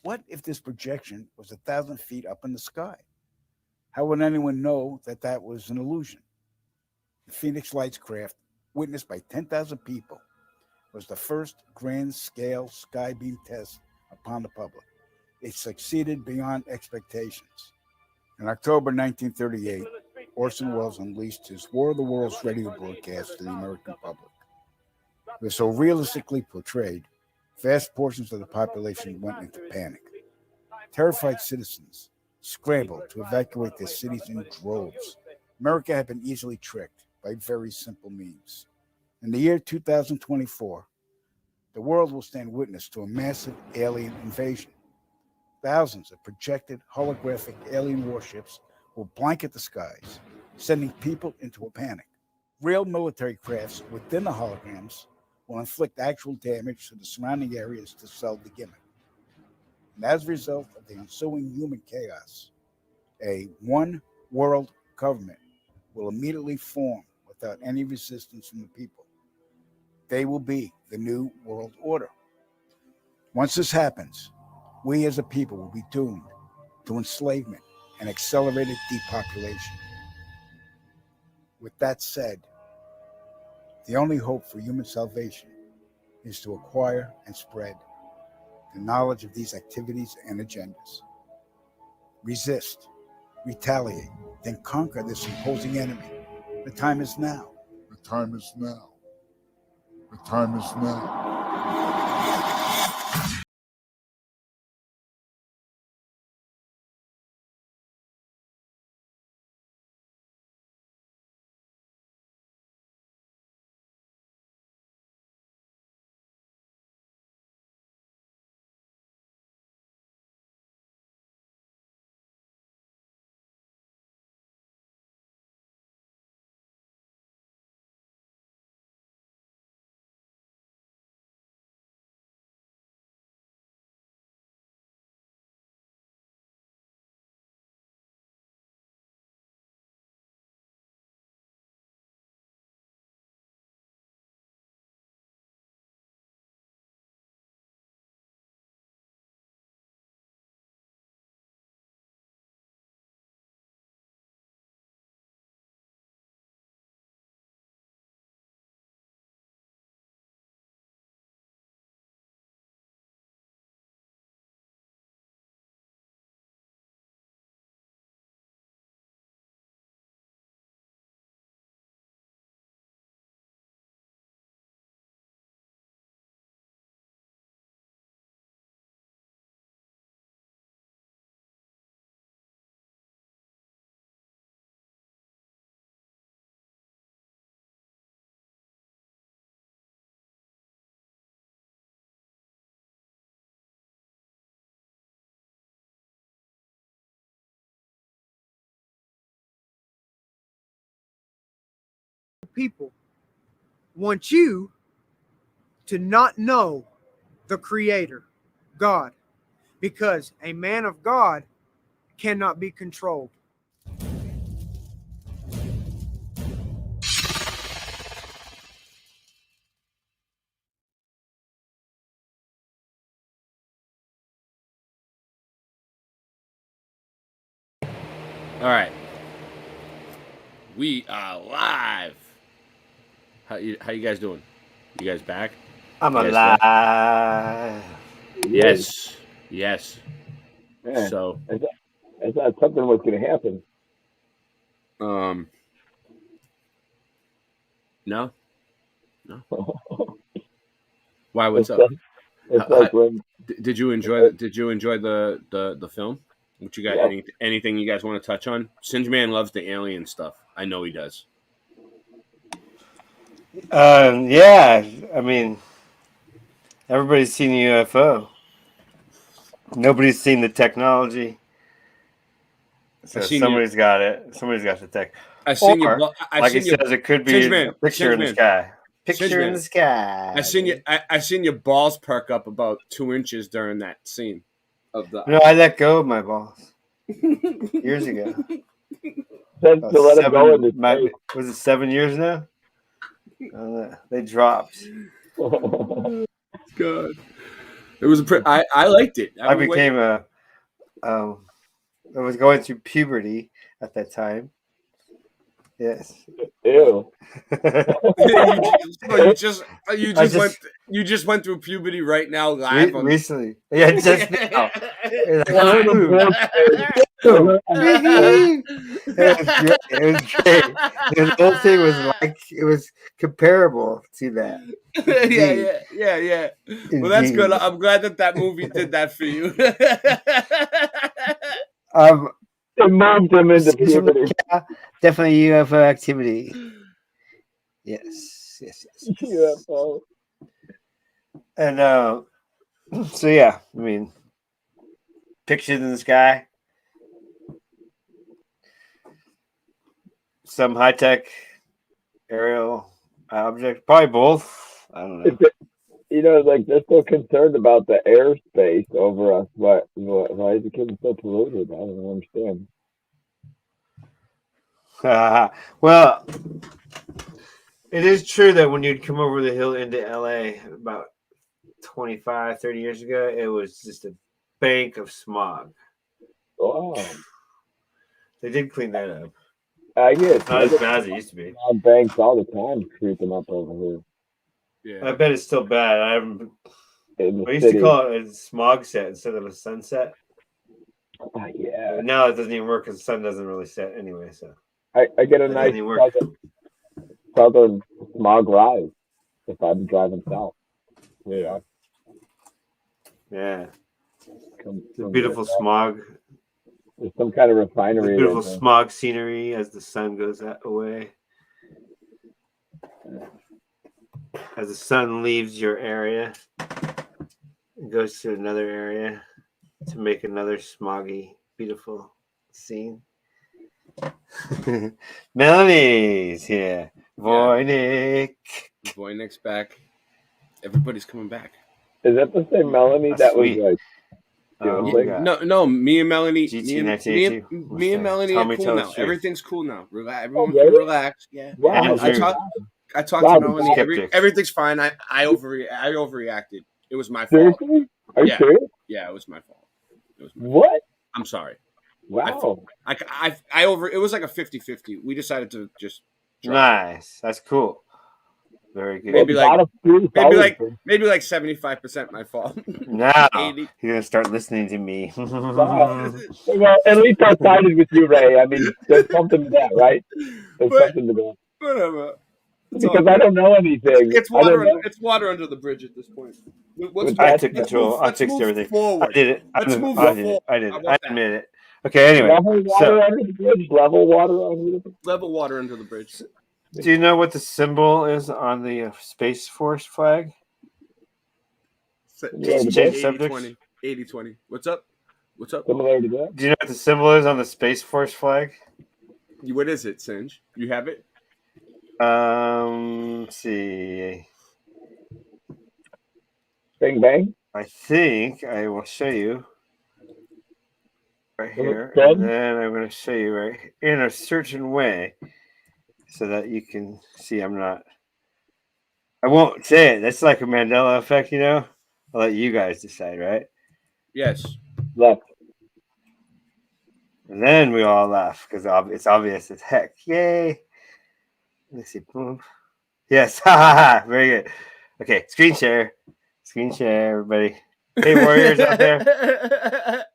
What if this projection was 1,000 feet up in the sky? How would anyone know that that was an illusion? The Phoenix Lights craft, witnessed by 10,000 people, was the first grand-scale skybeam test upon the public. It succeeded beyond expectations. In October 1938, Orson Welles unleashed his War of the Worlds radio broadcast to the American public. It was so realistically portrayed, vast portions of the population went into panic. Terrified citizens scrambled to evacuate their cities in droves. America had been easily tricked by very simple means. In the year 2024, the world will stand witness to a massive alien invasion. Thousands of projected holographic alien warships will blanket the skies, sending people into a panic. Real military crafts within the holograms will inflict actual damage to the surrounding areas to sell the gimmick. And as a result of the ensuing human chaos, a one world government will immediately form without any resistance from the people. They will be the new world order. Once this happens, we as a people will be doomed to enslavement and accelerated depopulation. With that said, the only hope for human salvation is to acquire and spread the knowledge of these activities and agendas. Resist, retaliate, then conquer this imposing enemy. The time is now. The time is now. The time is now. People want you to not know the Creator, God, because a man of God cannot be controlled. All right. We are live. How you guys doing? You guys back? I'm You guys alive. back? Yes. Yes. Yeah, So I thought something was going to happen. no? Why, what's It's up? it's like when Did you enjoy the film? What you got? Yeah. Anything you guys want to touch on? Singe Man loves the alien stuff. I know he does. Yeah, I mean, everybody's seen a UFO. Nobody's seen the technology. So I seen somebody's got it. Somebody's got the tech. I seen Or, your. like he says, it could be a picture in the sky. Singe Picture in Man. the sky. I seen you. I seen your balls perk up about 2 inches during that scene. of the. No, I let go of my balls years ago. Says to let him go into space. Was it 7 years now? They dropped. God, it was I liked it. I became I was going through puberty at that time. Yes. Ew. You just went through puberty right now live recently. Yeah, just now. It was great. The whole thing was like it was comparable to that. Yeah. Well, that's good. I'm glad that movie did that for you. It moved him into puberty. Definitely UFO activity. Yes. UFO. And so yeah, I mean, pictures in the sky, some high tech aerial object, probably both. I don't know. Like they're so concerned about the airspace over us. Why is it getting so polluted? I don't understand. Well, it is true that when you'd come over the hill into LA about 25, 30 years ago, it was just a bank of smog. Oh. They did clean that up. I get It's not as bad as it used to be. Banks all the time creeping up over here. Yeah. I bet it's still bad. We used to call it a smog set instead of a sunset. Yeah. But now it doesn't even work because the sun doesn't really set anyway. So I get a nice southern smog rise if I'm driving south. Yeah. Yeah. It's a beautiful smog. There's some kind of refinery. Beautiful smog scenery as the sun goes away. As the sun leaves your area, it goes to another area to make another smoggy, beautiful scene. Melanie's here. Voynich back. Everybody's coming back. Is that the same Melanie that was like? No, me and Melanie. GT Me and Melanie are cool now. Everything's cool now. Everyone can really? relax. Yeah. Wow. I talked to Melanie. Everything's fine. I overreacted. It was my fault. Seriously? Are you serious? Yeah, it was my fault. What? I'm sorry. Wow. It was like a 50-50. We decided to just nice. That's cool. Very good. Maybe like 75% my fault. Now 80. you're gonna start listening to me. Wow. Well, at least I sided with you, Ray. I mean, there's something to that, right? There's something to that. Whatever. Because I don't know anything. It's water under the bridge at this point. I took control. I fixed everything. Forward. I did it. Let's move I did it. I did it. I admit it. Okay. Anyway, level water under the bridge. Level water under the bridge. Level water under the bridge. Do you know what the symbol is on the Space Force flag? Change subjects. 80-20. What's up? Similar to that. Do you know what the symbol is on the Space Force flag? What is it, Singe? You have it? Let's see. Bang bang. I think I will show you right here, Good. and then I'm going to show you right in a certain way, so that you can see I won't say it. That's like a Mandela effect, you know. I'll let you guys decide, right? Yes. Left. And then we all laugh because it's obvious as heck. Yay! Let's see. Boom. Yes. Very good. Okay. Screen share, everybody. Hey, warriors out there.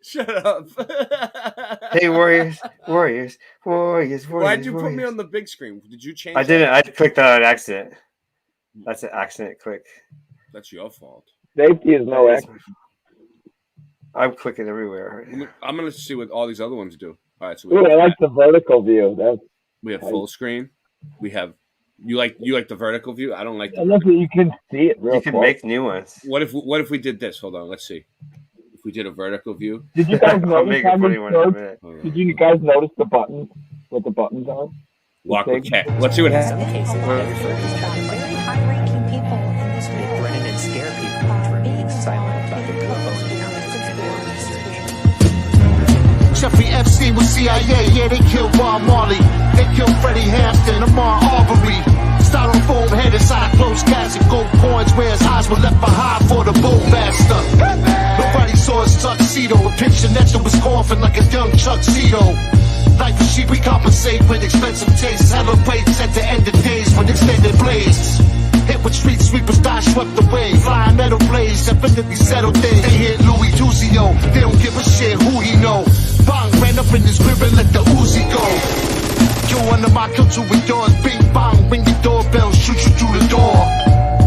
Shut up. Hey, warriors. Why'd you put me on the big screen? Did you change? I didn't. I clicked on an accident. That's an accident click. That's your fault. Safety is no accident. I'm clicking everywhere. I'm gonna see what all these other ones do. All right. So I like the vertical view. we have full screen. We have. You like the vertical view? I don't like. You can see it. You can make new ones. What if we did this? Hold on. Let's see. If we did a vertical view. Did you guys notice? Did you guys notice the buttons? What the buttons are? Walk with cat. Let's see what happens. Very high-ranking people in this group threaten and scare people into remaining silent about the UFO encounters. Jeffrey Epstein was CIA. Yeah, they killed Bob Marley. They killed Freddie Hampton, Ahmaud Arbery. Styrofoam head inside a closed casket. Gold coins where his eyes were left behind for the bullmaster. Nobody saw his tuxedo. A picture next to his coffin like a young tuxedo. Like the sheep, we compensate with expensive tastes. Celebrates at the end of days with extended blades. Hit with street sweepers, die swept away. Flying metal blades, definitely settle things. They hit Louis Duzio, they don't give a shit who he know. Bang, ran up in his crib and let the Uzi go. Yo, under my culture with doors, bing bang, ring the doorbell, shoot you through the door.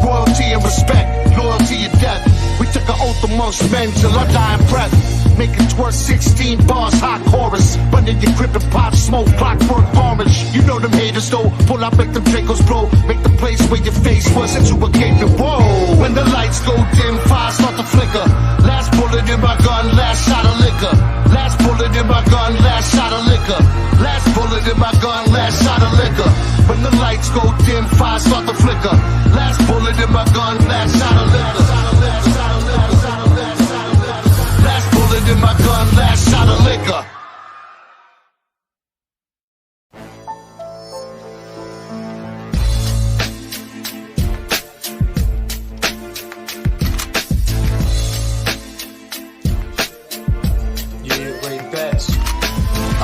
Royalty and respect, loyalty and death. We took an oath amongst men till our dying breath. Make it twerk 16 bars, hot chorus. Run in your crib and pop smoke, clockwork orange. You know them haters though, pull out, make them Dracos blow. Make the place where your face was into a gaping whoa. When the lights go dim, fires start to flicker. Last bullet in my gun, last shot of liquor. Last bullet in my gun, last shot of liquor. Last bullet in my gun, last shot of liquor. When the lights go dim, fires start to flicker. Last bullet in my gun, last shot of liquor. Last bullet in my gun, last shot of liquor.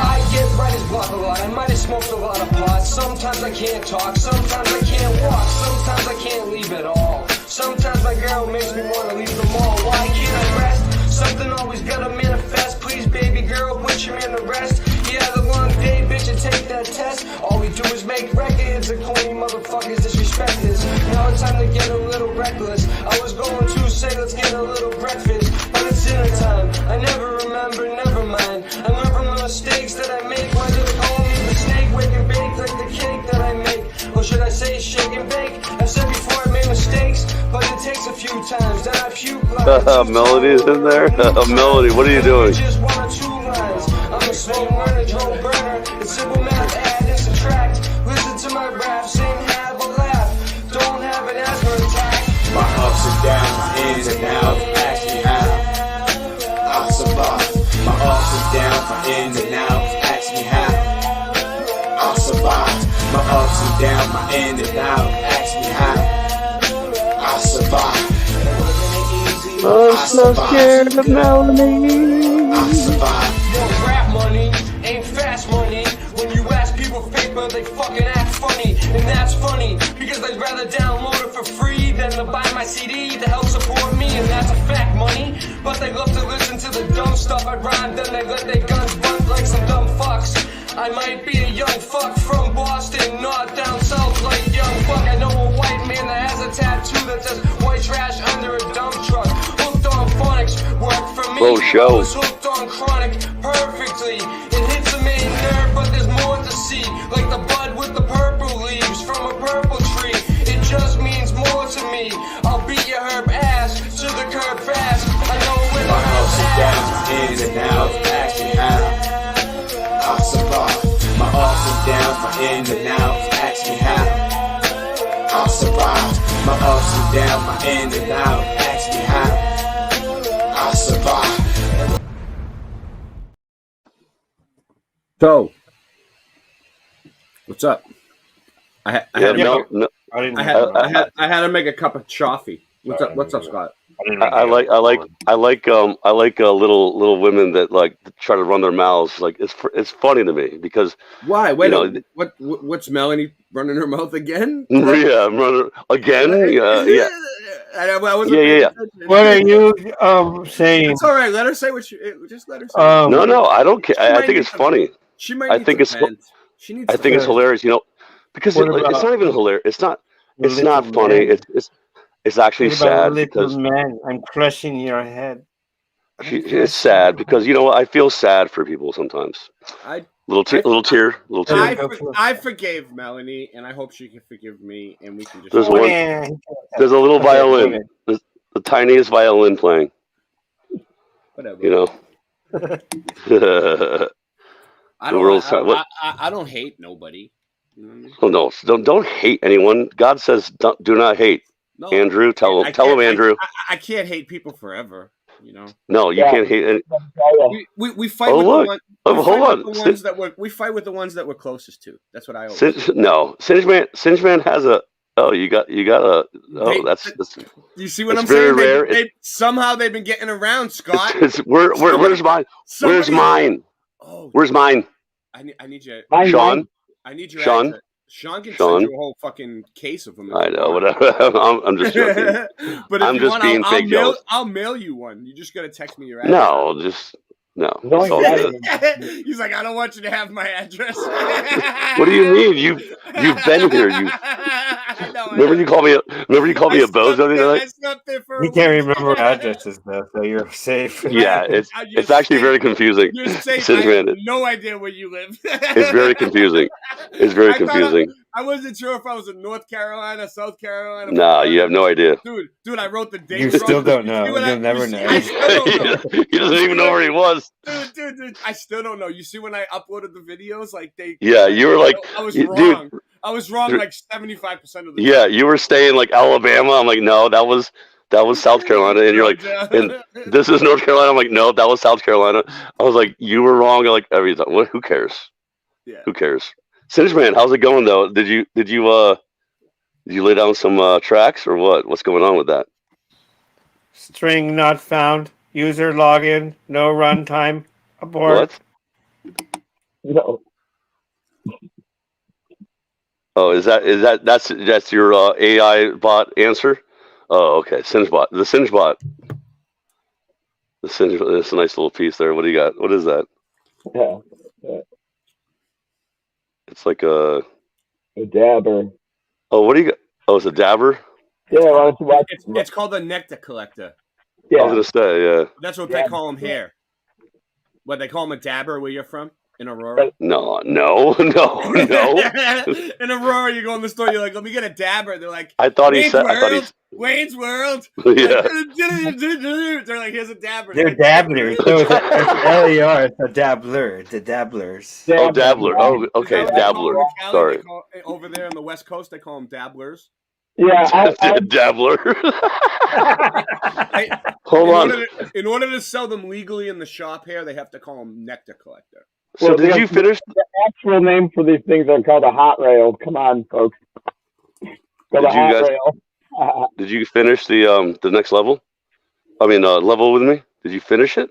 I get writer's block a lot. I might have smoked a lot of pot. Sometimes I can't talk. Sometimes I can't walk. Sometimes I can't leave at all. Sometimes my girl makes me want to leave the mall. Why can't I rest? Something always gotta manifest. Please, baby girl, put your man to rest. He had a long day, bitch, and take that test. All we do is make records. And corny motherfuckers disrespect this. Now it's time to get a little reckless. I was going to say let's get a little breakfast, but it's dinner time. I never remember, never mind. I learn from the mistakes that I make. Why do they call me the snake? Wake and bake like the cake that I make. Or should I say shake and bake? I've said before I made mistakes, but it takes a few times. Then I puke like Melody's in there. Melody, what are you doing? just one or two lines. I'm a slow learner, drone burner. It's simple math, add and subtract. Listen to my raps and have a laugh. Don't have an asthma attack. My ups and downs, my ins and outs, ask me how I survive. My ups and downs, my ins and outs, ask me how I survive. My ups and downs, my ins and outs, ask me how I survive. I'm so scared of Melody. I survive. Yo, rap money ain't fast money. When you ask people fake, but they fucking act funny. And that's funny, because they'd rather download it for free than to buy my CD to help support me. And that's a fact, money. But they love to listen to the dumb stuff I rhyme, then they let their guns bunt like some dumb fucks. I might be a young fuck from Boston, not down south like young fuck. I know a white man that has a tattoo that says white trash under a dump truck. Hooked on phonics, work for me. Whoa, show. I was hooked on chronic perfectly. It hits a main nerve, but there's more to see. Like the bud with the purple leaves from a purple tree. It just means more to me. I'll beat your herb ass to the curb fast. I know when My the ups and downs, my herb's ins and outs, ask me how I survive. My ups and downs, my ins and outs, ask me how I survive. My ups and downs, my ins and outs, ask me how I survive. So, what's up? I had to make a cup of coffee. What's up? What's up, Scott? I like little women that like try to run their mouths. Like it's funny to me because Why? Wait, you a minute. What's Melanie running her mouth again? Yeah, I'm running again. Yeah. I wasn't Yeah. paying attention. What are you saying? It's all right. Let her say what you. Just let her say. No, I don't care. I might think need it's some- funny. She might. I need think some it's. vent. She needs. I think it's hilarious. You know, because What it's about- not even hilarious. It's not. It's Little not funny. man. It's actually What about sad little because man? I'm crushing your head. it's sad because you know what? I feel sad for people sometimes. Little tear. I forgave Melanie, and I hope she can forgive me, and we can just. There's one. There's a little Okay, violin. okay. There's the tiniest violin playing. Whatever. You know. I The world's don't. what? I don't hate nobody. You know what I mean? Oh, no, don't hate anyone. God says do not hate. No, Andrew, tell him, I Andrew. I can't hate people forever. You know. No, you can't hate. Any... We fight Oh, with look. the one. Oh, We hold fight on. with the ones that we fight with the ones that we're closest to. That's what I always. Singe Man has a. Oh, you got a. Oh, that's. You see what it's I'm very saying? rare. Somehow they've been getting around, Scott. Where's mine? Where's mine? Where's mine? I need you. Sean. I need your Sean. address. Sean can send you a whole fucking case of them. I know, whatever. I'm just joking. But if I'm you just want, being I'll fake jealous. I'll mail you one. You just gotta text me your address. No, just no. It's all good. He's like, I don't want you to have my address. What do you mean? You've been here. You remember you called me a bozo the other night? He can't remember addresses though, so you're safe. Yeah, it's actually very confusing. You're safe. Since I have man, no idea where you live. it's very confusing. It's very confusing. I wasn't sure if I was in North Carolina, South Carolina. Nah, you have no idea. Dude, I wrote the date. You still don't know. You'll never know. I still don't know. He doesn't even know where he was. Dude, I still don't know. You see when I uploaded the videos, like Yeah, you were like, I was dude, wrong. I was wrong like 75% of the Yeah, you were staying like Alabama. I'm like, no, that was South Carolina, and you're like, and this is North Carolina. I'm like, no, that was South Carolina. I was like, you were wrong. Like every time. What? Who cares? Yeah. Who cares? Singe Man, how's it going though? Did you lay down some tracks or what? What's going on with that? String not found. User login. No runtime. Abort. What? No. Oh, that's your AI bot answer? Oh, okay. SingeBot. The SingeBot. It's a nice little piece there. What do you got? What is that? Yeah. It's like a dabber. Oh, what do you got? Oh, it's a dabber? Yeah, why don't you watch It's called a nectar collector. Yeah. I was gonna say, yeah. That's what they call him here. What, they call him a dabber where you're from? In Aurora? No. In Aurora, you go in the store, you're like, let me get a dabber. They're like, I thought he Wayne's said. World, Wayne's World. Yeah. They're like, here's a dabber. They're dabblers. So it's LER. It's a dabbler. The dabblers. Oh, dabbler. Oh, okay, dabbler. Sorry. Over there on the West Coast, they call them dabblers. Yeah, dabbler. Hold on. In order to sell them legally in the shop here, they have to call them nectar collector. So did you finish? The actual name for these things are called a hot rail. Come on, folks. Did you finish the next level? I mean, level with me. Did you finish it?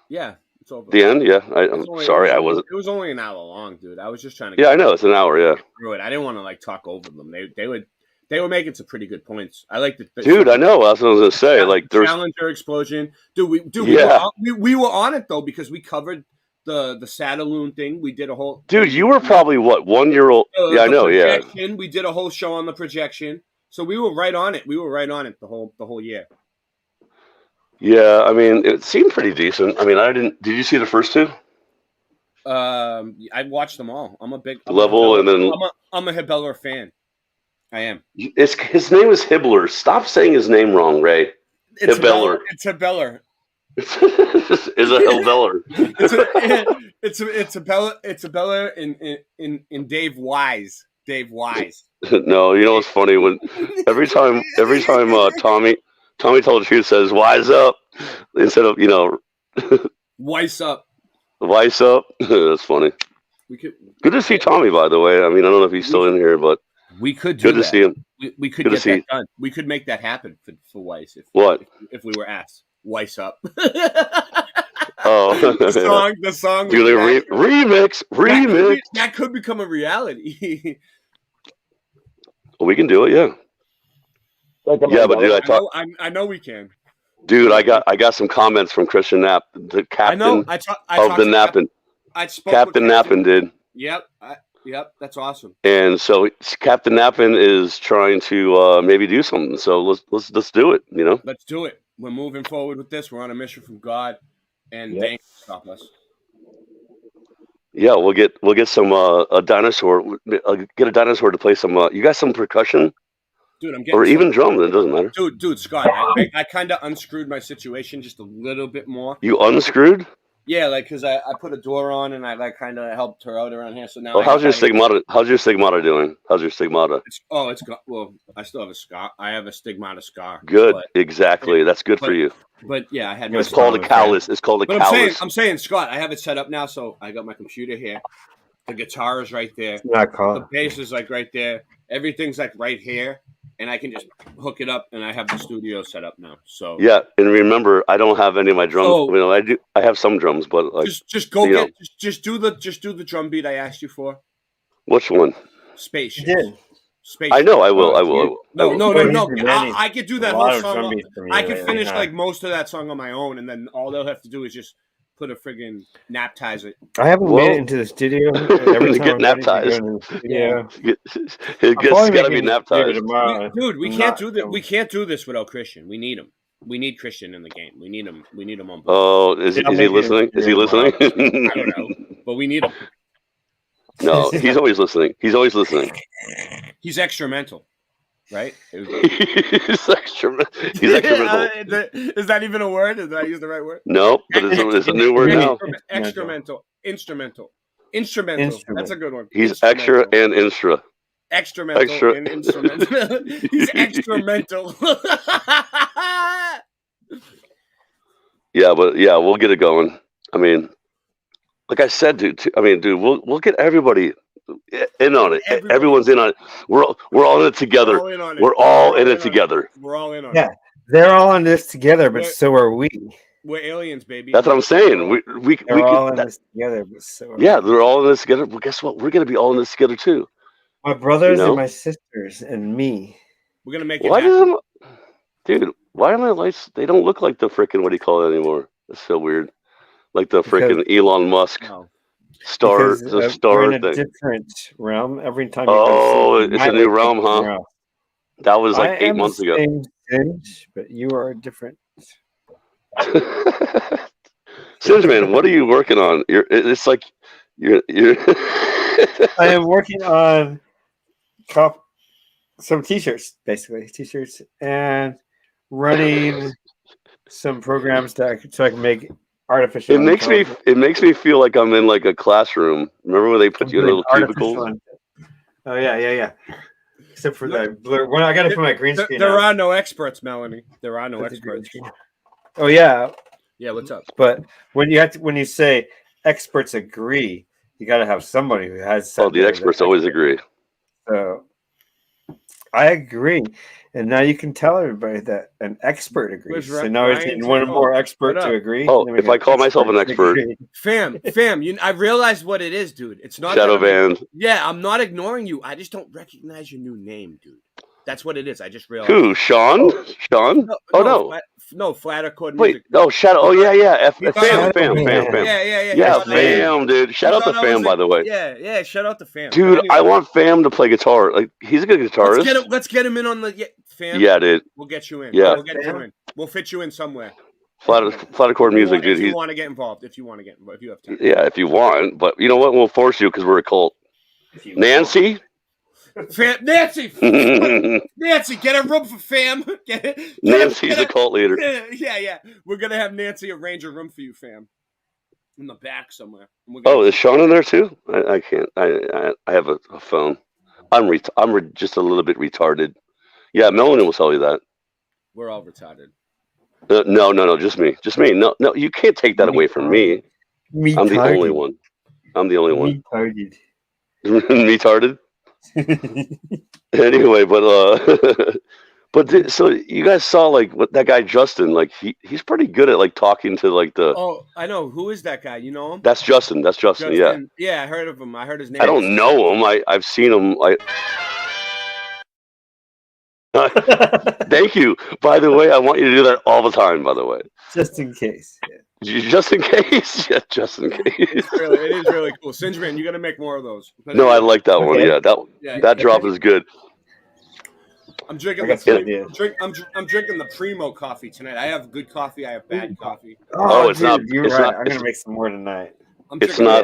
Yeah, it's over. The end? Yeah. I'm sorry, I wasn't. It was only an hour long, dude. I was just trying to. Yeah, I know it's an hour. Yeah. Through it. I didn't want to like talk over them. They were making some pretty good points. I like the dude. I know. That's what I was gonna say. Like there's Challenger explosion, dude. We were on it though because we covered the Saddaloon thing. We did a whole. Dude, you were probably what 1 year old? Yeah, I know. Yeah. We did a whole show on the projection, so we were right on it. We were right on it the whole year. Yeah, I mean, it seemed pretty decent. I mean, I didn't. Did you see the first two? I watched them all. I'm a big level, and then I'm a Hibeller fan. I am. His name is Hibbler. Stop saying his name wrong, Ray. Hibeller. It's Hibeller. Is a Hibeller. It's a Bella in Dave Wise. Dave Wise. No, you know what's funny when every time Tommy told the truth says "wise up" instead of Wise up. Wise up. That's funny. Good to see Tommy, by the way. I mean, I don't know if he's still in here, but we could. Good to see him. We could get that done. We could make that happen for Weiss if we were asked. Weiss up. Oh, the song. Dude, remix. That could become a reality. We can do it, yeah. Yeah, but dude, I know we can. Dude, I got some comments from Christian Knapp, the captain of the Knappen. Captain Knappen did. Yep, that's awesome. And so Captain Knappen is trying to maybe do something. So let's do it. Let's do it. We're moving forward with this. We're on a mission from God, and they ain't gonna stop us. Yeah, we'll get some a dinosaur. Get a dinosaur to play some. You got some percussion, dude. I'm getting or even drum. It doesn't matter. Dude, Scott. I kind of unscrewed my situation just a little bit more. You unscrewed? Yeah, like because I put a door on and I like kind of helped her out around here. So now. Oh, how's your stigmata? How's your stigmata doing? How's your stigmata? It's got. Well, I still have a scar. I have a stigmata scar. Good, but- exactly. That's good for you. But yeah, I had. It's called a callus. It's called a But callus. I'm saying, Scott, I have it set up now, so I got my computer here. The guitar is right there. Not called. The bass is like right there. Everything's like right here, and I can just hook it up, and I have the studio set up now. So Yeah, and remember, I don't have any of my drums. Oh. You know, I do. I have some drums, but like, just go you know, get just do the drum beat I asked you for. which one? Space. Space. I know. I will. I will. No, I will. no, no, no. I could do that a lot whole of song. drum beats from I you could lately, finish huh? like most of that song on my own, and then all they'll have to do is just put a friggin' naptize it. I haven't made it into the studio. Every To time get I'm ready to go naptized. into the studio. It's got to be naptized. tomorrow. Dude, we I'm can't not do that. coming. We can't do this without Christian. We need him. We need Christian in the game. We need him. We need him on board. Oh, is he listening? Is he listening? I don't know, but we need him. No, he's always listening. He's always listening. He's extramental, right? He's extra. He's extra. Is that even a word? Did I use the right word? No, but it's a new word now. Instrumental. That's a good one. He's extra and instra. Extramental Extra. and instrumental. He's extramental. Yeah, but yeah, we'll get it going. I mean, like I said, dude. Dude, we'll get everybody in on it. Everyone's in on it. We're all in it together. We're all in it together. We're all in on Yeah, it. they're all in this together, but so are we. We're aliens, baby. That's what I'm saying. We They're all can, in this together, but so are yeah, they're all in this together. Well, guess what? We're gonna be all in this together too. my brothers You know? and my sisters and me. We're gonna make it Why happen. dude? Why are my lights? They don't look like the freaking what do you call it anymore? That's so weird. Like the freaking Elon Musk star, Because, the star we're in a thing. different realm. Every time. You Oh, come see it's my a new light realm, goes huh? somewhere else. That was like I 8 am months the ago. same Singe, but you are different. Singe man, what are you working on? It's like you're. I am working on some t-shirts, basically t-shirts, and running some programs so I can make artificial. It makes me feel like I'm in like a classroom. Remember when they put you in little cubicles? Oh yeah. Except for the blur. Well, I got to put my green screen. There on. are no experts, Melanie. There are no Put the green experts. screen. Oh yeah. Yeah, what's up? But when you say experts agree, you got to have somebody who has. Oh, said the they're experts always agree. So I agree, and now you can tell everybody that an expert agrees. Where's So now it's Ryan? one Oh, more expert what to up? agree. Oh, then we if got I call myself an experts to expert, agree. Fam, I realized what it is, dude. It's not Shadow that I'm- Band. Yeah, I'm not ignoring you. I just don't recognize your new name, dude. That's what it is. I just realized. Who? Sean? Sean? Oh no. No, Flat Accord Wait. Music. Oh, Shadow. Oh yeah. You Fam. thought- Fam. Yeah. Yeah, You Fam, dude. Shout out to thought I was Fam, by the way. Yeah. Shout out to Fam. Dude, Anyway, I want Fam to play guitar. Like he's a good guitarist. Let's get him in on the Fam. Yeah, dude. We'll get you in. Yeah. We'll get you in. We'll fit you in somewhere. Flat Accord Music, dude. If you He's want to get involved, if you have time. yeah, if you want, but you know what? We'll force you because we're a cult. Nancy. Fam, Nancy, get a room for Fam. Nancy's the cult leader. Yeah. We're gonna have Nancy arrange a room for you, Fam, in the back somewhere. And we're Oh, is Sean in there too? I can't. I have a phone. I'm just a little bit retarded. Yeah, Melanie will tell you that. We're all retarded. No, just me. No, you can't take that away from me. I'm the only one. Retarded. Retarded. Anyway, so you guys saw like what that guy Justin, like he's pretty good at like talking to like the. Oh, I know. Who is that guy? You know him? That's Justin. Yeah. Yeah, I heard of him. I heard his name. I don't know him. I've seen him. Thank you. By the way, I want you to do that all the time. By the way, just in case. Just in case. Yeah, just in case. It is really cool. Singeman, you got to make more of those. No, I like that one. Yeah, Yeah. that drop is good. I'm drinking I got some ideas. I'm drinking the Primo coffee tonight. I have good coffee. I have bad coffee. Oh, it's dude, not. You're It's right. not. I'm gonna make some more tonight. It's not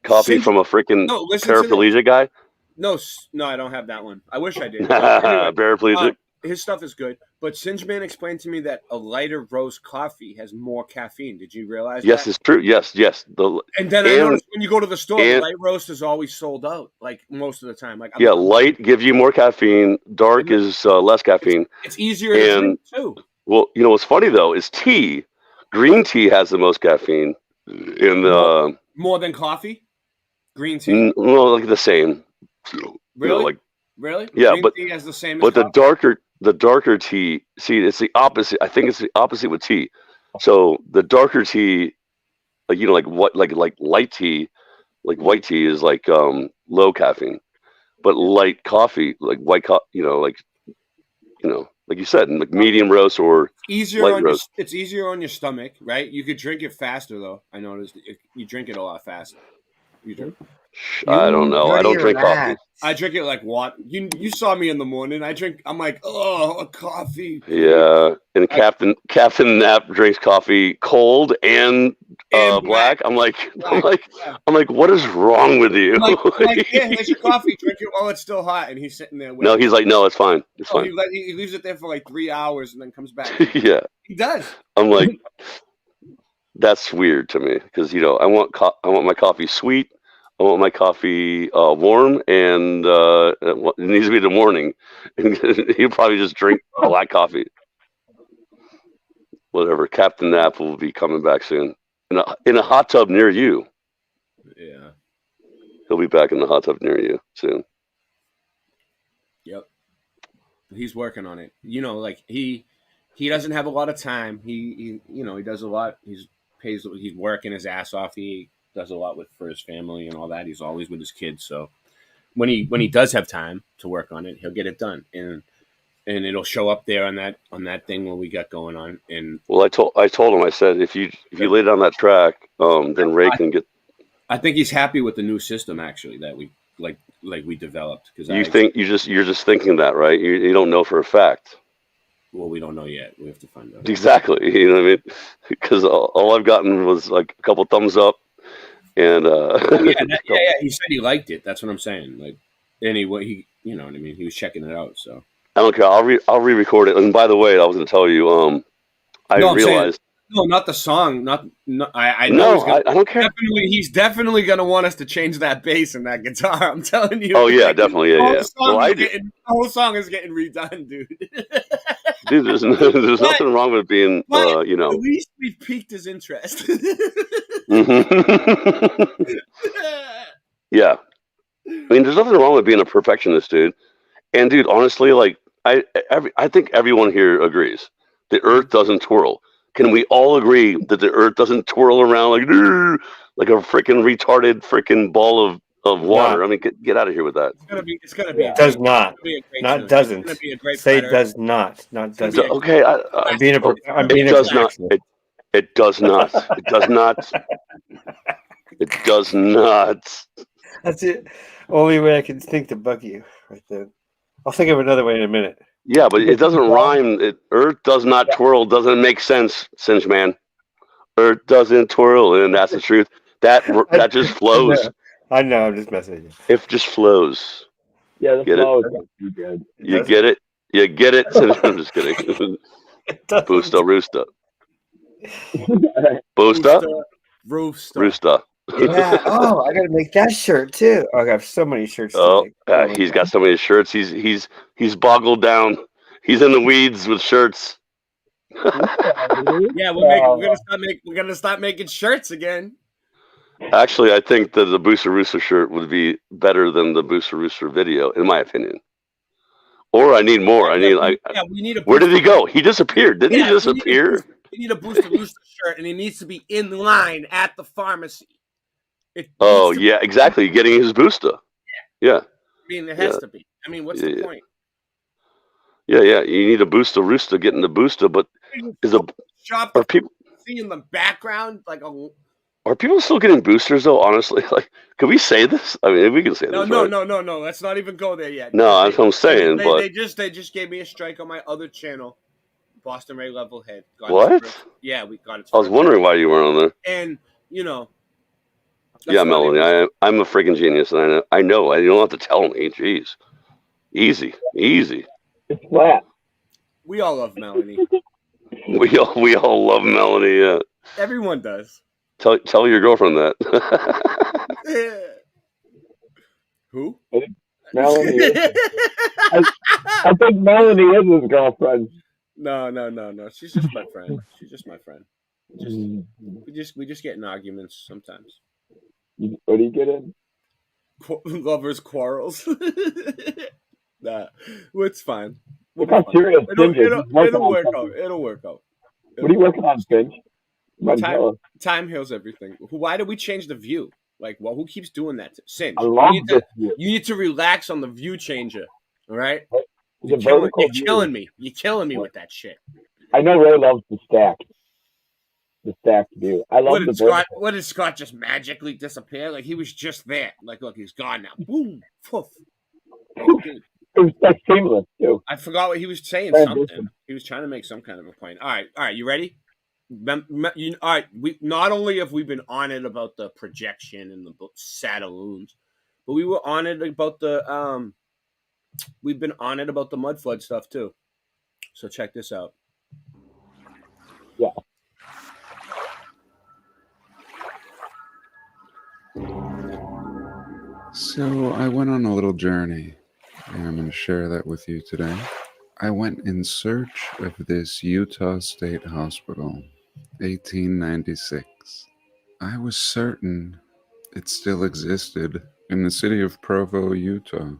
coffee from a freaking No, listen to paraplegic guy. No, I don't have that one. I wish I did. Paraplegic. his stuff is good. But Singeman explained to me that a lighter roast coffee has more caffeine. Did you realize Yes, that? it's true. Yes. And then I noticed when you go to the store, the light roast is always sold out, like most of the time. Like light gives you more caffeine. Dark is less caffeine. It's easier to drink too. Well, you know what's funny though is tea. Green tea has the most caffeine. More than coffee. Green tea. Well, like the same. Really? You know, like Really? yeah, Green but tea has the same. but as coffee? the darker tea. See, it's the opposite. I think it's the opposite with tea. So the darker tea, like light tea, like white tea is like low caffeine, but light coffee, like white coffee, like you said, like medium roast or Easier light on roast. it's easier on your stomach, right? You could drink it faster though. I noticed you drink it a lot faster. You drink. I don't know. I don't drink coffee. I drink it like what? You saw me in the morning. I'm like, oh, a coffee. Yeah, and Captain Nap drinks coffee cold and black. I'm like, what is wrong with you? I'm like, yeah, here's your coffee. Drink it while it's still hot. And he's sitting there. No, he's like, no, it's fine. It's fine. He leaves it there for like 3 hours and then comes back. Yeah, He does. I'm like, that's weird to me because I want my coffee sweet. I want my coffee warm, and it needs to be in the morning. And he'll probably just drink black coffee. Whatever. Captain Nap will be coming back soon in a hot tub near you. Yeah. He'll be back in the hot tub near you soon. Yep. He's working on it. Like he doesn't have a lot of time. He does a lot. He's working his ass off. He does a lot for his family and all that. He's always with his kids. So when he does have time to work on it, he'll get it done. And it'll show up there on that thing what we got going on. And well, I told him, I said, if you lay down that track, then Ray can get. I think he's happy with the new system actually that we we developed. Because you're just thinking that, right? You don't know for a fact. Well, we don't know yet. We have to find out. Exactly. You know what I mean? Because all I've gotten was like a couple thumbs up. And he said he liked it. That's what I'm saying. Like anyway, he you know what I mean. He was checking it out. So I don't care. I'll re-record it. And by the way, I was going to tell you. I realized. No, not the song. I know. I don't care. He's definitely going to want us to change that bass and that guitar. I'm telling you. Oh yeah, definitely. Yeah. The whole song is getting redone, dude. Dude, there's nothing wrong with being. At least we've piqued his interest. Yeah, I mean, there's nothing wrong with being a perfectionist, dude. And dude, honestly, like I think everyone here agrees the Earth doesn't twirl. Can we all agree that the Earth doesn't twirl around like a freaking retarded freaking ball of water? No. I mean, get out of here with that. It's gonna be. It does not. Not doesn't. Say it does not. Not does. Okay, I'm being a. It does not. It does not. It does not. It does not. That's it. Only way I can think to bug you right there. I'll think of another way in a minute. Yeah, but it doesn't rhyme. Earth does not twirl. Doesn't make sense, Cinch Man. Earth doesn't twirl, and that's the truth. That just flows. I know. I'm just messing with you. It just flows. Yeah, the Get flow it? is too good. You get it? You get it? I'm just kidding. Boosta Roosta. Boosta? Roosta. Yeah. Oh, I gotta make that shirt too. Oh, I got so many shirts. Oh, he's got so many shirts. He's boggled down. He's in the weeds with shirts. Yeah, we're gonna start making shirts again. Actually, I think that the Booster Rooster shirt would be better than the Booster Rooster video, in my opinion. Or I need more. We need a. Where did he go? He disappeared. Didn't he disappear? We need a Booster Rooster shirt, and he needs to be in line at the pharmacy. Oh yeah, exactly. Getting his booster. Yeah. I mean, there has to be. I mean, what's the point? Yeah. You need a Booster Rooster getting the booster, but are people see in the background like a? Are people still getting boosters though? Honestly, like, can we say this? I mean, we can say this. No. Right? No. Let's not even go there yet. No, that's what I'm saying. They just gave me a strike on my other channel, Boston Ray Levelhead. What? Yeah, we got it. I was wondering why you weren't on there. And yeah, Melanie, I'm a freaking genius, and I know. You don't have to tell me. Jeez, easy. It's flat. We all love Melanie. We all love Melanie. Yeah. Everyone does. Tell your girlfriend that. Who? Melanie. I think Melanie is his girlfriend. No. She's just my friend. She's just my friend. We just get in arguments sometimes. What do you get in? Lovers quarrels. Nah, well, it's fine. Look how serious Finch is. It'll work out. It'll work out. What are you working on, Finch? Time heals everything. Why did we change the view? Like, well, who keeps doing that? Cinch. I love this view. You need to relax on the view changer. All right? You're killing me. You're killing me with that shit. I know Ray loves the stacked view. I love What did Scott just magically disappear? Like he was just there. Like, look, he's gone now. Boom. Poof. It was like seamless too. I forgot what he was saying. Something. He was trying to make some kind of a point. All right. You ready? All right. We not only have we been honored about the projection and the Satelloons, but we were honored about the We've been honored about the mud flood stuff too. So check this out. Yeah. So I went on a little journey, and I'm going to share that with you today. I went in search of this Utah State Hospital, 1896. I was certain it still existed in the city of Provo, Utah.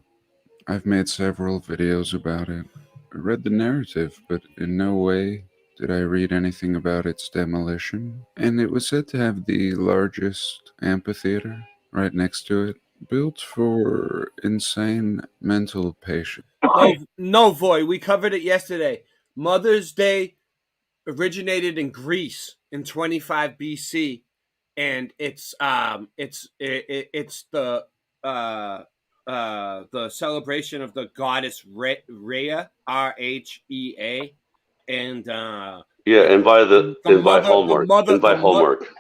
I've made several videos about it. I read the narrative, but in no way did I read anything about its demolition. And it was said to have the largest amphitheater right next to it, built for insane mental patients. No, Voy, we covered it yesterday. Mother's Day originated in Greece in 25 BC, and it's the celebration of the goddess Rhea, Rhea, and invite Hallmark.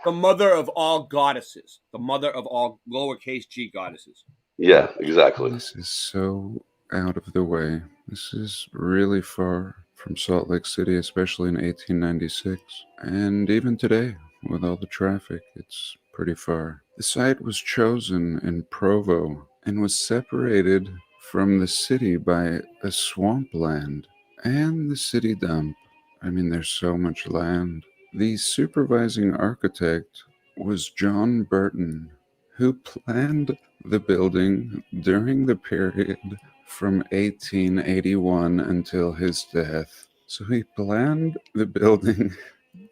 The mother of all goddesses, the mother of all lowercase g goddesses. Yeah, exactly. This is so out of the way. This is really far from Salt Lake City, especially in 1896. And even today, with all the traffic, it's pretty far. The site was chosen in Provo and was separated from the city by a swampland and the city dump. I mean, there's so much land. The supervising architect was John Burton, who planned the building during the period from 1881 until his death. So he planned the building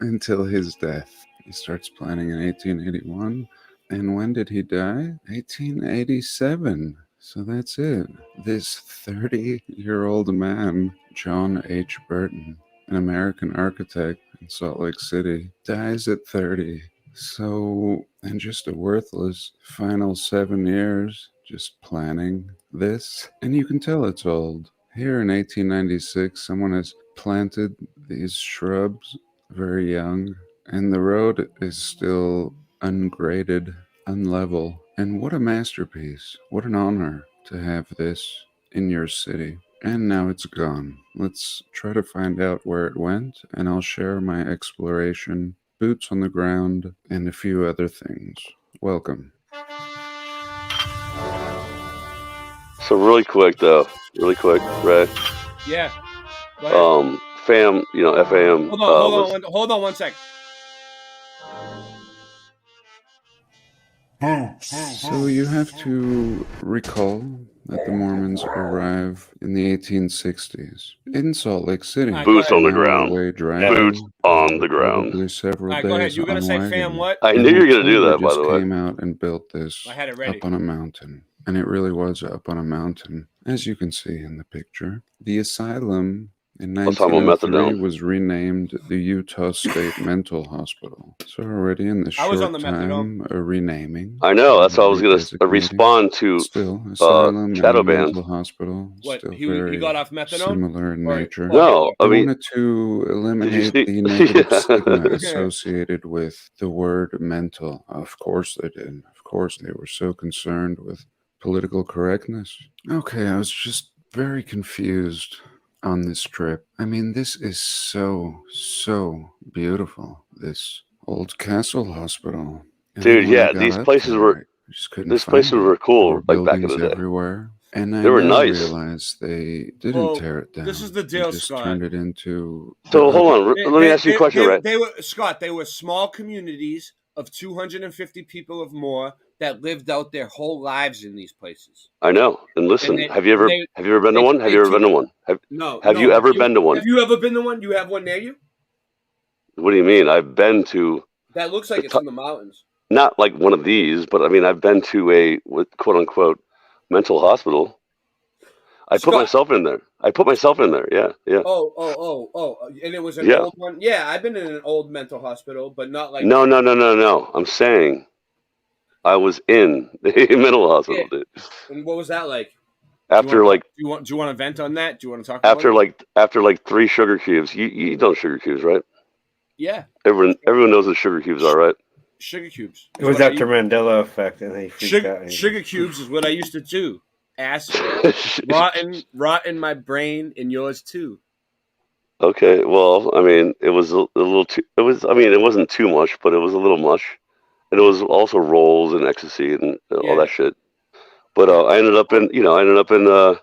until his death. He starts planning in 1881. And when did he die? 1887. So that's it. This 30-year-old man, John H. Burton, an American architect in Salt Lake City, dies at 30. So, and just a worthless final 7 years just planning this. And you can tell it's old. Here in 1896, someone has planted these shrubs very young, and the road is still ungraded, unlevel. And what a masterpiece. What an honor to have this in your city. And now it's gone. Let's try to find out where it went, and I'll share my exploration, boots on the ground, and a few other things. Welcome. So really quick, Ray. Yeah. FAM, FAM. Hold on one sec. So you have to recall that the Mormons arrive in the 1860s in Salt Lake City. Boots on the ground. Driving, Boots on the ground. probably several Go ahead. days You were gonna on say wagon. fam what? I knew you were gonna do that, They by just the way. came out and built this I had it ready. up on a mountain, and it really was up on a mountain, as you can see in the picture. The asylum in Let's talk about 1903 methadone. was renamed the Utah State Mental Hospital. So already in the I was short on the time, a renaming. I know. That's how I was going to respond to Still, asylum Shadow and Band. mental hospital. What, Still he very got off methadone? similar in Or- nature. No, I They mean, wanted to eliminate see- the negative Yeah. stigma associated with the word mental. Of course they did. Of course they were so concerned with political correctness. Okay, I was just very confused on this trip. I mean, this is so beautiful. This old castle hospital. And Dude, when I yeah, got these up places there, were I just couldn't these find places it. were There cool were like back in the buildings day. everywhere. And I They were now nice. realized they didn't Well, tear it down. this is the They deal, just Scott. turned it into So hold on, They, let me they, ask you a they, question, they, Ray. they were Scott. They were small communities of 250 people or more that lived out their whole lives in these places. I know. And listen, they- have you ever they- been to one? Have they you ever been took- to one? No. Have you ever been to one? Have you ever been to one? You have one near you? What do you mean? I've been to That looks like it's in the mountains. not like one of these, but I mean I've been to a quote unquote mental hospital. I put myself in there. Yeah, yeah. Oh. And it was an Yeah. old one? Yeah, I've been in an old mental hospital, but not like... No. I'm saying I was in the mental hospital, dude. And what was that like? After like Do you want to vent on that? Do you want to talk about after like 3 sugar cubes. You know sugar cubes, right? Yeah. Everyone knows what sugar cubes are, right? Sugar cubes. It was after Mandela effect, and they freaked out. Sugar cubes is what I used to do. Acid. rotten my brain and yours too. Okay, well, I mean, it was a little too. It was. I mean, it wasn't too much, but it was a little much, and it was also rolls and ecstasy and all that shit. But I ended up in the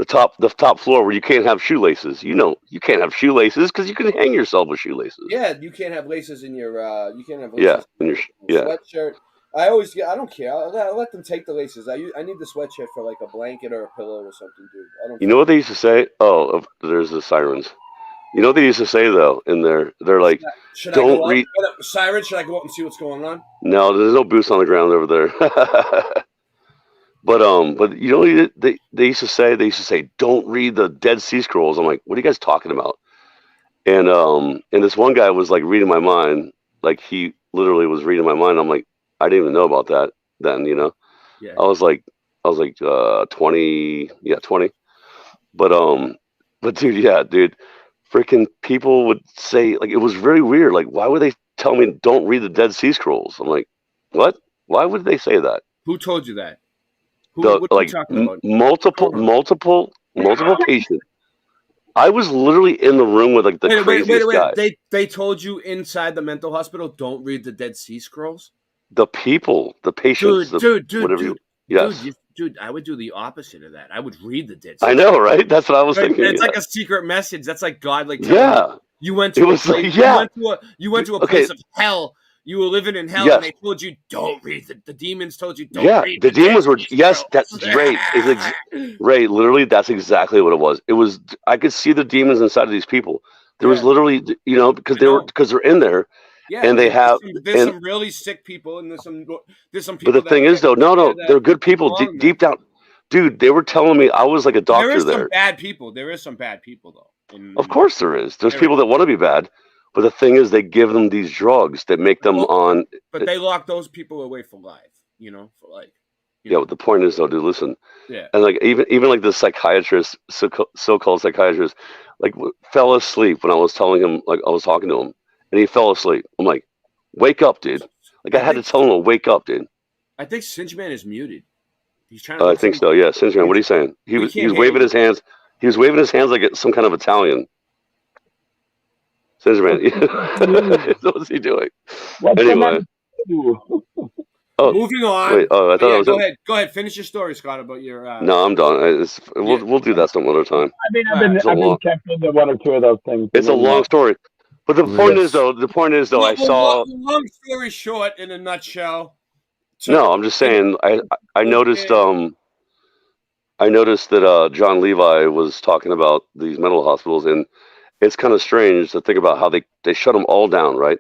top floor where you can't have shoelaces. You know, you can't have shoelaces because you can hang yourself with shoelaces. Yeah, you can't have laces in your. You can't have laces Yeah, in and your yeah. sweatshirt. I don't care. I'll let them take the laces. I need the sweatshirt for like a blanket or a pillow or something, dude. I don't. You know what they used to say? Oh, there's the sirens. You know what they used to say though in there? They're like, Should I go don't up? read. Siren, should I go up and see what's going on? No, there's no boots on the ground over there. But you know what they used to say? Don't read the Dead Sea Scrolls. I'm like, what are you guys talking about? And this one guy was like reading my mind, like he literally was reading my mind. I'm like, I didn't even know about that then, you know. Yeah. I was like 20, 20. But dude, freaking people would say like it was very weird. Like, why would they tell me don't read the Dead Sea Scrolls? I'm like, what? Why would they say that? Who told you that? What are you talking about? Multiple patients. I was literally in the room with like the craziest guy. They told you inside the mental hospital, don't read the Dead Sea Scrolls? The patients, dude, yes. Dude, I would do the opposite of that. I would read the Dead Sea I know, right? That's what I was thinking. It's like yeah. a secret message. That's like God, like Yeah. you went It to was a place, like, yeah. you went to a Okay. place of hell. You were living in hell, Yes. and they told you don't read the demons told you don't Yeah, read the demons were yes. That's Scrolls. Ray. Ray, literally, that's exactly what it was. It was. I could see the demons inside of these people. There was literally, you know, because they're in there, Yeah, and they have. there's and, some really sick people, and there's some but people. the thing is, though, no, they're good people. belong there. Deep down, dude, they were telling me I was like a doctor There is there. some bad people. There is some bad people though. Of course, there is. There's There people that want to be bad, but the thing is, they give them these drugs that make them on. But they lock those people away for life. You know, for like. Yeah, but the point is though, dude, listen. Yeah. And like even like the psychiatrist, so-called psychiatrist, like fell asleep when I was telling him, like I was talking to him, and he fell asleep. I'm like, wake up, dude. Like I had to tell him to wake up, dude. I think Singeman is muted. He's trying to. I think so. Yeah, Singeman. What are you saying? He was waving his hands. He was waving his hands like some kind of Italian. Singeman. What's he doing? Anyway. Oh, moving on. Wait, I thought I was. Go ahead. Finish your story, Scott, about your. No, I'm done. We'll do that some other time. I've been kept into one or two of those things. It's a long story, but the point is though, I saw. Long story short, in a nutshell. No, I'm just saying. I noticed. I noticed that John Levi was talking about these mental hospitals, and it's kind of strange to think about how they shut them all down. Right?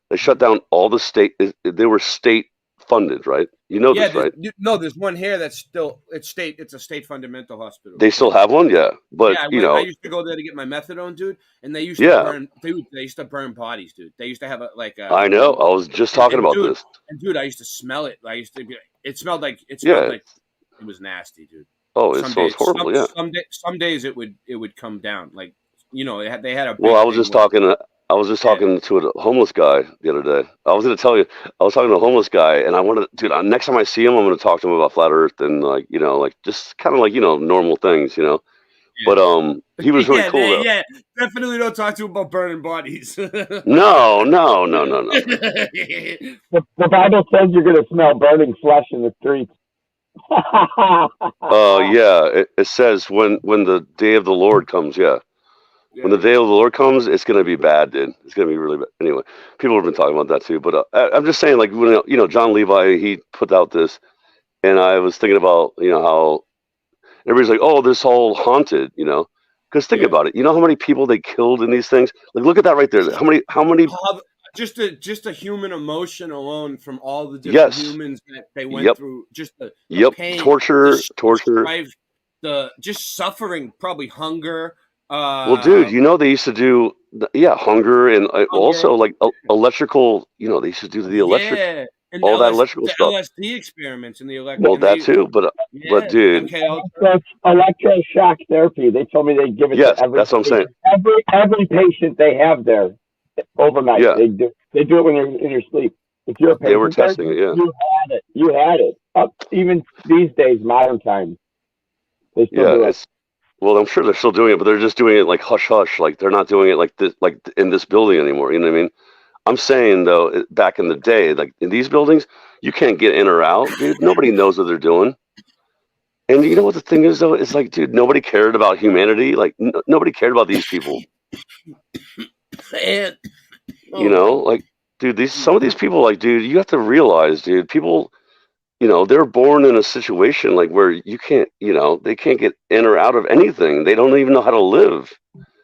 They shut down all the state. They were state funded, right? You know this, right? No, there's one here that's still it's a state funded mental hospital. They still have one, yeah. But yeah, I used to go there to get my methadone, dude, and they used to burn. They used to burn bodies, dude. They used to have I know. I was just talking about this. And dude, I used to smell it. I used to be. It smelled like it was nasty, dude. Oh, it smells horrible. Yeah. Some days it would come down, like they had a. Well, I was just talking to a homeless guy the other day. I was going to tell you, I was talking to a homeless guy, and I wanted, dude, next time I see him, I'm going to talk to him about flat Earth and just kind of normal things, But he was really yeah, cool though. yeah. Definitely don't talk to him about burning bodies. No. The Bible says you're going to smell burning flesh in the streets. Yeah, it says when the day of the Lord comes, yeah. When the day of the Lord comes, it's going to be bad, dude. It's going to be really bad. Anyway, people have been talking about that too. But I'm just saying, like, when John Levi, he put out this, and I was thinking about, how everybody's like, oh, this all haunted, because think about it. You know how many people they killed in these things? Like, look at that right there. How many? Just a human emotion alone from all the different humans that they went through. Just the pain, torture, strife, the just suffering, probably hunger. Well, dude, they used to do hunger and also like electrical. They used to do the electric, and all that electrical the stuff. LSD experiments and the electric. Well, that too, but dude, electroshock therapy. They told me they give it to every. That's what I'm saying. Every patient they have there overnight. Yeah. They do it when you're in your sleep. If you're a patient, They were testing it. Yeah. You had it. Even these days, modern times, they still do it. Well, I'm sure they're still doing it, but they're just doing it like hush hush. Like they're not doing it like this, like in this building anymore. You know what I mean? I'm saying though, back in the day, like in these buildings, you can't get in or out, dude. Nobody knows what they're doing. And you know what the thing is though? It's like, dude, nobody cared about humanity. Like nobody cared about these people. And, like, dude, some of these people, like, dude, you have to realize, dude, people. They're born in a situation like where you can't, they can't get in or out of anything. They don't even know how to live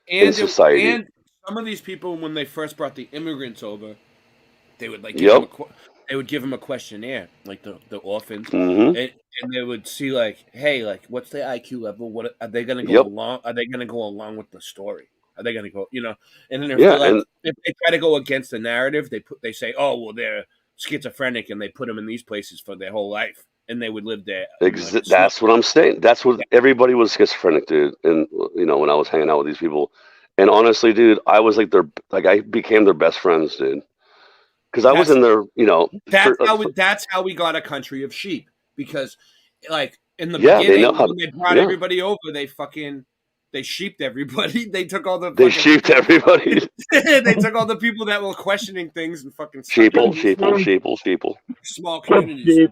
in society. And some of these people, when they first brought the immigrants over, they would like give them a questionnaire, like the orphans, Mm-hmm. and they would see like, hey, like, what's their IQ level? What are they going to go along? Are they going to go along with the story? Are they going to go, And then if they try to go against the narrative, they say, oh, well, they're schizophrenic and they put them in these places for their whole life and they would live there. That's what I'm saying. That's what everybody was schizophrenic, dude. And when I was hanging out with these people, and honestly, dude, I was like I became their best friends, dude. Because I was in there, that's how we got a country of sheep. Because like in the beginning, when they brought everybody over, they sheeped everybody. They took all the. They sheeped everybody. They took all the people that were questioning things and fucking. Sheeple. Small communities.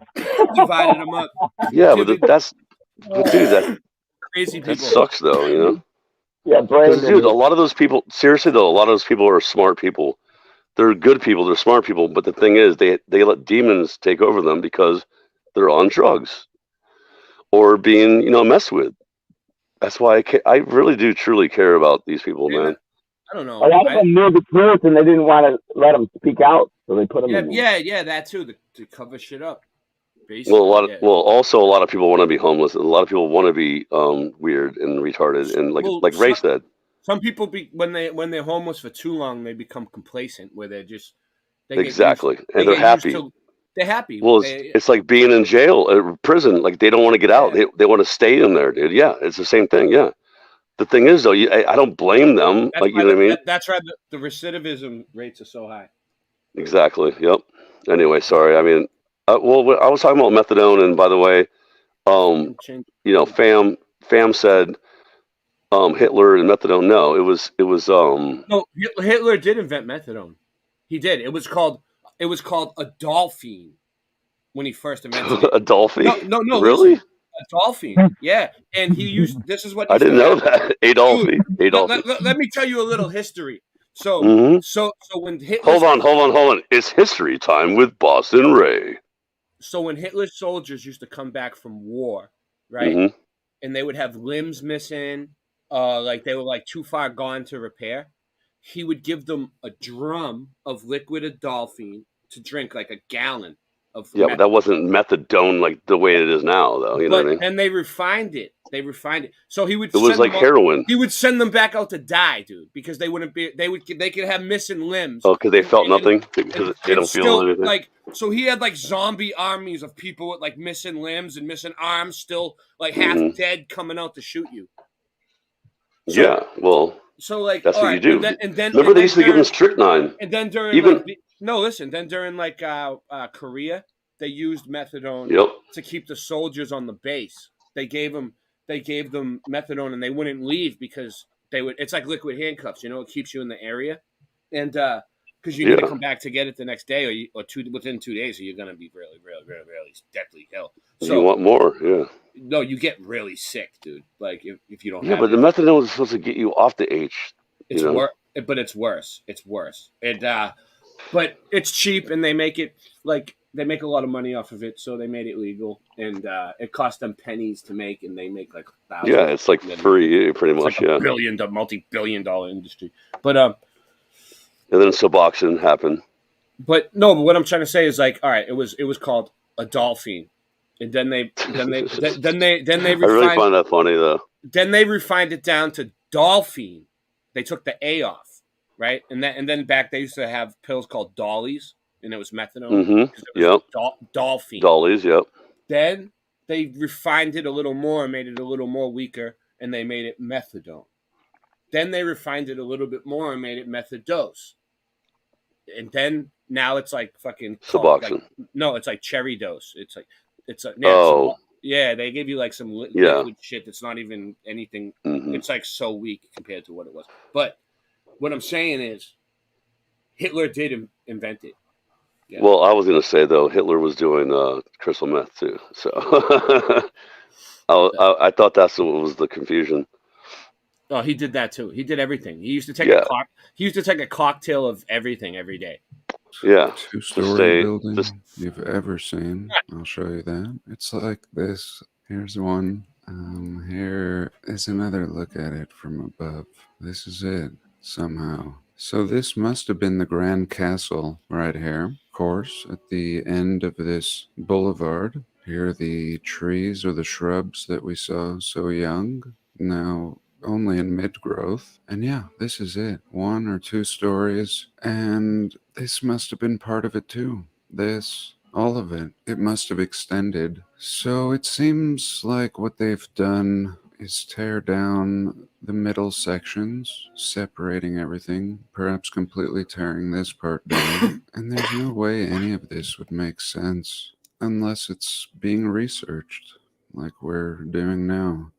Divided them up. Yeah, but that's crazy people. That sucks though, Yeah, Brandon. Dude, a lot of those people. Seriously though, a lot of those people are smart people. They're good people. They're smart people. But the thing is, they let demons take over them because they're on drugs or being messed with. That's why I really do truly care about these people, man. I don't know. A lot of them knew the truth and they didn't want to let them speak out, so they put them in. Yeah, that too, to cover shit up. Basically, also a lot of people want to be homeless. A lot of people want to be weird and retarded, and like Ray said. Some people when they're homeless for too long, they become complacent, where they're just exactly, and they're happy. They're happy. Well, it's like being in jail or prison. Like they don't want to get out. They want to stay in there, dude. Yeah, it's the same thing. Yeah. The thing is, though, I don't blame them. That's like you know what I mean. That's why the recidivism rates are so high. Exactly. Yep. Anyway, sorry. I mean, I was talking about methadone, and by the way, Fam said Hitler and methadone. No, it was. No, Hitler did invent methadone. He did. It was called a dolphin when he first invented it. A dolphin? No. Really? Listen, a dolphin. Yeah, and he used. This is what I didn't know that. A dolphin. Let me tell you a little history. So, so when Hitler. Hold on. It's history time with Boston Ray. So when Hitler's soldiers used to come back from war, right, and they would have limbs missing, like they were like too far gone to repair, he would give them a drum of liquid Adolphine to drink, like a gallon of. Yeah, but that wasn't methadone like the way it is now, though. You know what I mean? And they refined it. So he would. It was like heroin. He would send them back out to die, dude, because they wouldn't be. They could have missing limbs. Oh, because they felt nothing. Because they don't feel anything. Like, so he had like zombie armies of people with like missing limbs and missing arms, still like half dead, coming out to shoot you. Yeah, well. So like that's what you do. And then remember they used to give them strychnine. And then during Korea, they used methadone to keep the soldiers on the base. They gave them they gave them methadone and they wouldn't leave because they would. It's like liquid handcuffs, you know. It keeps you in the area, and because you need to come back to get it the next day within 2 days, or you're gonna be really deathly ill. So you want more, yeah. No, you get really sick, dude. Like if you don't. Yeah, have but it. the methadone is supposed to get you off the H. It's you know? worse, but it's worse. It's worse. But it's cheap, and they make it they make a lot of money off of it, so they made it legal, and it cost them pennies to make, and they make like thousands. Yeah, it's like free, pretty much. Like Yeah, multi-billion-dollar industry. But and then Suboxone happened. But what I'm trying to say is like, all right, it was called Adolphine, and then they refined. I really find that funny though. Then they refined it down to Dolphine. They took the A off, right? And then back they used to have pills called Dollies, and it was methadone. Mm-hmm. Yep. Dolphine. Dollies. Yep. Then they refined it a little more and made it a little more weaker, and they made it methadone. Then they refined it a little bit more and made it methadose. And then now it's like fucking Suboxone. It's like cherry dose. It's yeah, they give you like some liquid shit that's not even anything. Mm-hmm. It's like so weak compared to what it was. But what I'm saying is, Hitler did invent it. Yeah. Well, I was gonna say though, Hitler was doing crystal meth too. So I thought that's what was the confusion. Oh, he did that too. He did everything. He used to take He used to take a cocktail of everything every day. Yeah. Two-story building you've ever seen. I'll show you that. It's like this. Here's one. Here is another look at it from above. This is it, somehow. So this must have been the Grand Castle right here. Of course, at the end of this boulevard. Here are the trees or the shrubs that we saw so young. Now only in mid-growth. And yeah, this is it. 1 or 2 stories. And this must have been part of it too. This, all of it. It must have extended. So it seems like what they've done is tear down the middle sections, separating everything, perhaps completely tearing this part down. And there's no way any of this would make sense unless it's being researched like we're doing now.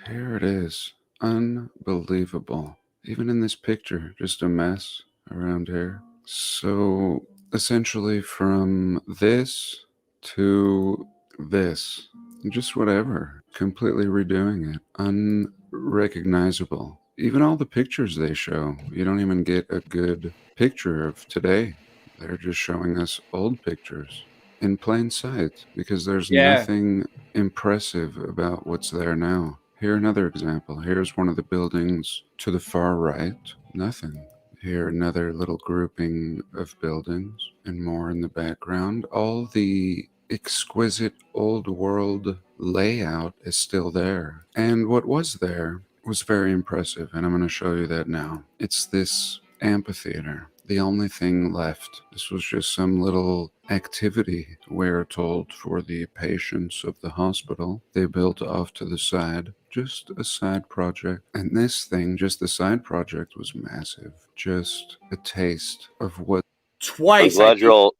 Here it is. Unbelievable. Even in this picture, just a mess around here. So essentially from this to this, just whatever, completely redoing it, unrecognizable. Even all the pictures they show, you don't even get a good picture of today. They're just showing us old pictures in plain sight because there's nothing impressive about what's there now. Here another example. Here's one of the buildings to the far right. Nothing. Here another little grouping of buildings and more in the background. All the exquisite old world layout is still there. And what was there was very impressive, and I'm going to show you that now. It's this amphitheater. The only thing left. This was just some little activity, we're told, for the patients of the hospital. They built off to the side. Just a side project. And this thing, just the side project, was massive. Just a taste of what... Twice. I'm glad you're all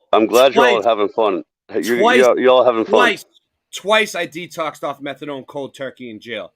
having fun. You're all having fun. Twice I detoxed off methadone cold turkey in jail.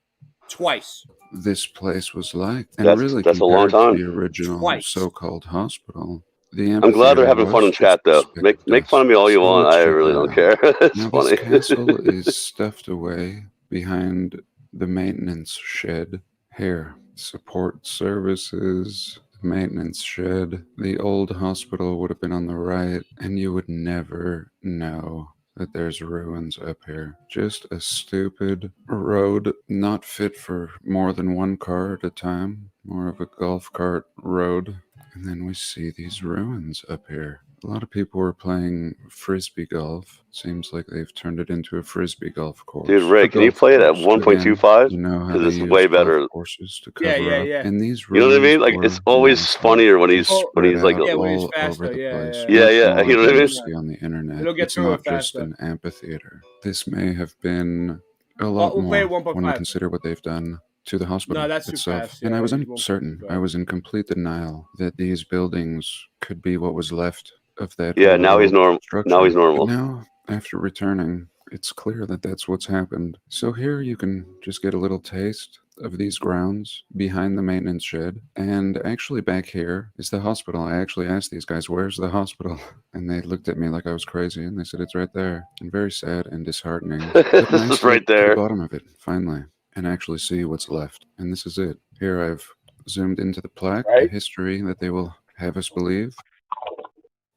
Twice. This place was like, and that's really a long time. To the original so-called hospital. I'm glad they're having fun in chat though. Make fun of me all you want. I really don't care. It's now, funny. This castle is stuffed away behind the maintenance shed. Here, support services, maintenance shed. The old hospital would have been on the right, and you would never know that there's ruins up here. Just a stupid road, not fit for more than one car at a time. More of a golf cart road. And then we see these ruins up here. A lot of people were playing frisbee golf. Seems like they've turned it into a frisbee golf course. Dude, Ray, can you play it at 1.25? You know how because it's way better. Courses to cover up. And these you know what I mean? Like ruins it's always funnier when he's like all over the place. Yeah. You know what I mean? See on the internet. It'll get It's through not it just faster. an amphitheater. This may have been a lot we'll play more it 1.5. when you consider what they've done to the hospital No, that's too itself. fast. And Yeah, I was we won't uncertain. go. I was in complete denial that these buildings could be what was left of that. Yeah, now he's original normal. structure. Now he's normal. But now, after returning, it's clear that that's what's happened. So here you can just get a little taste of these grounds behind the maintenance shed. And actually back here is the hospital. I actually asked these guys, where's the hospital? And they looked at me like I was crazy, and they said, it's right there. And very sad and disheartening. It's right there. To the bottom of it, finally, and actually see what's left. And this is it. Here I've zoomed into the plaque, the history that they will have us believe.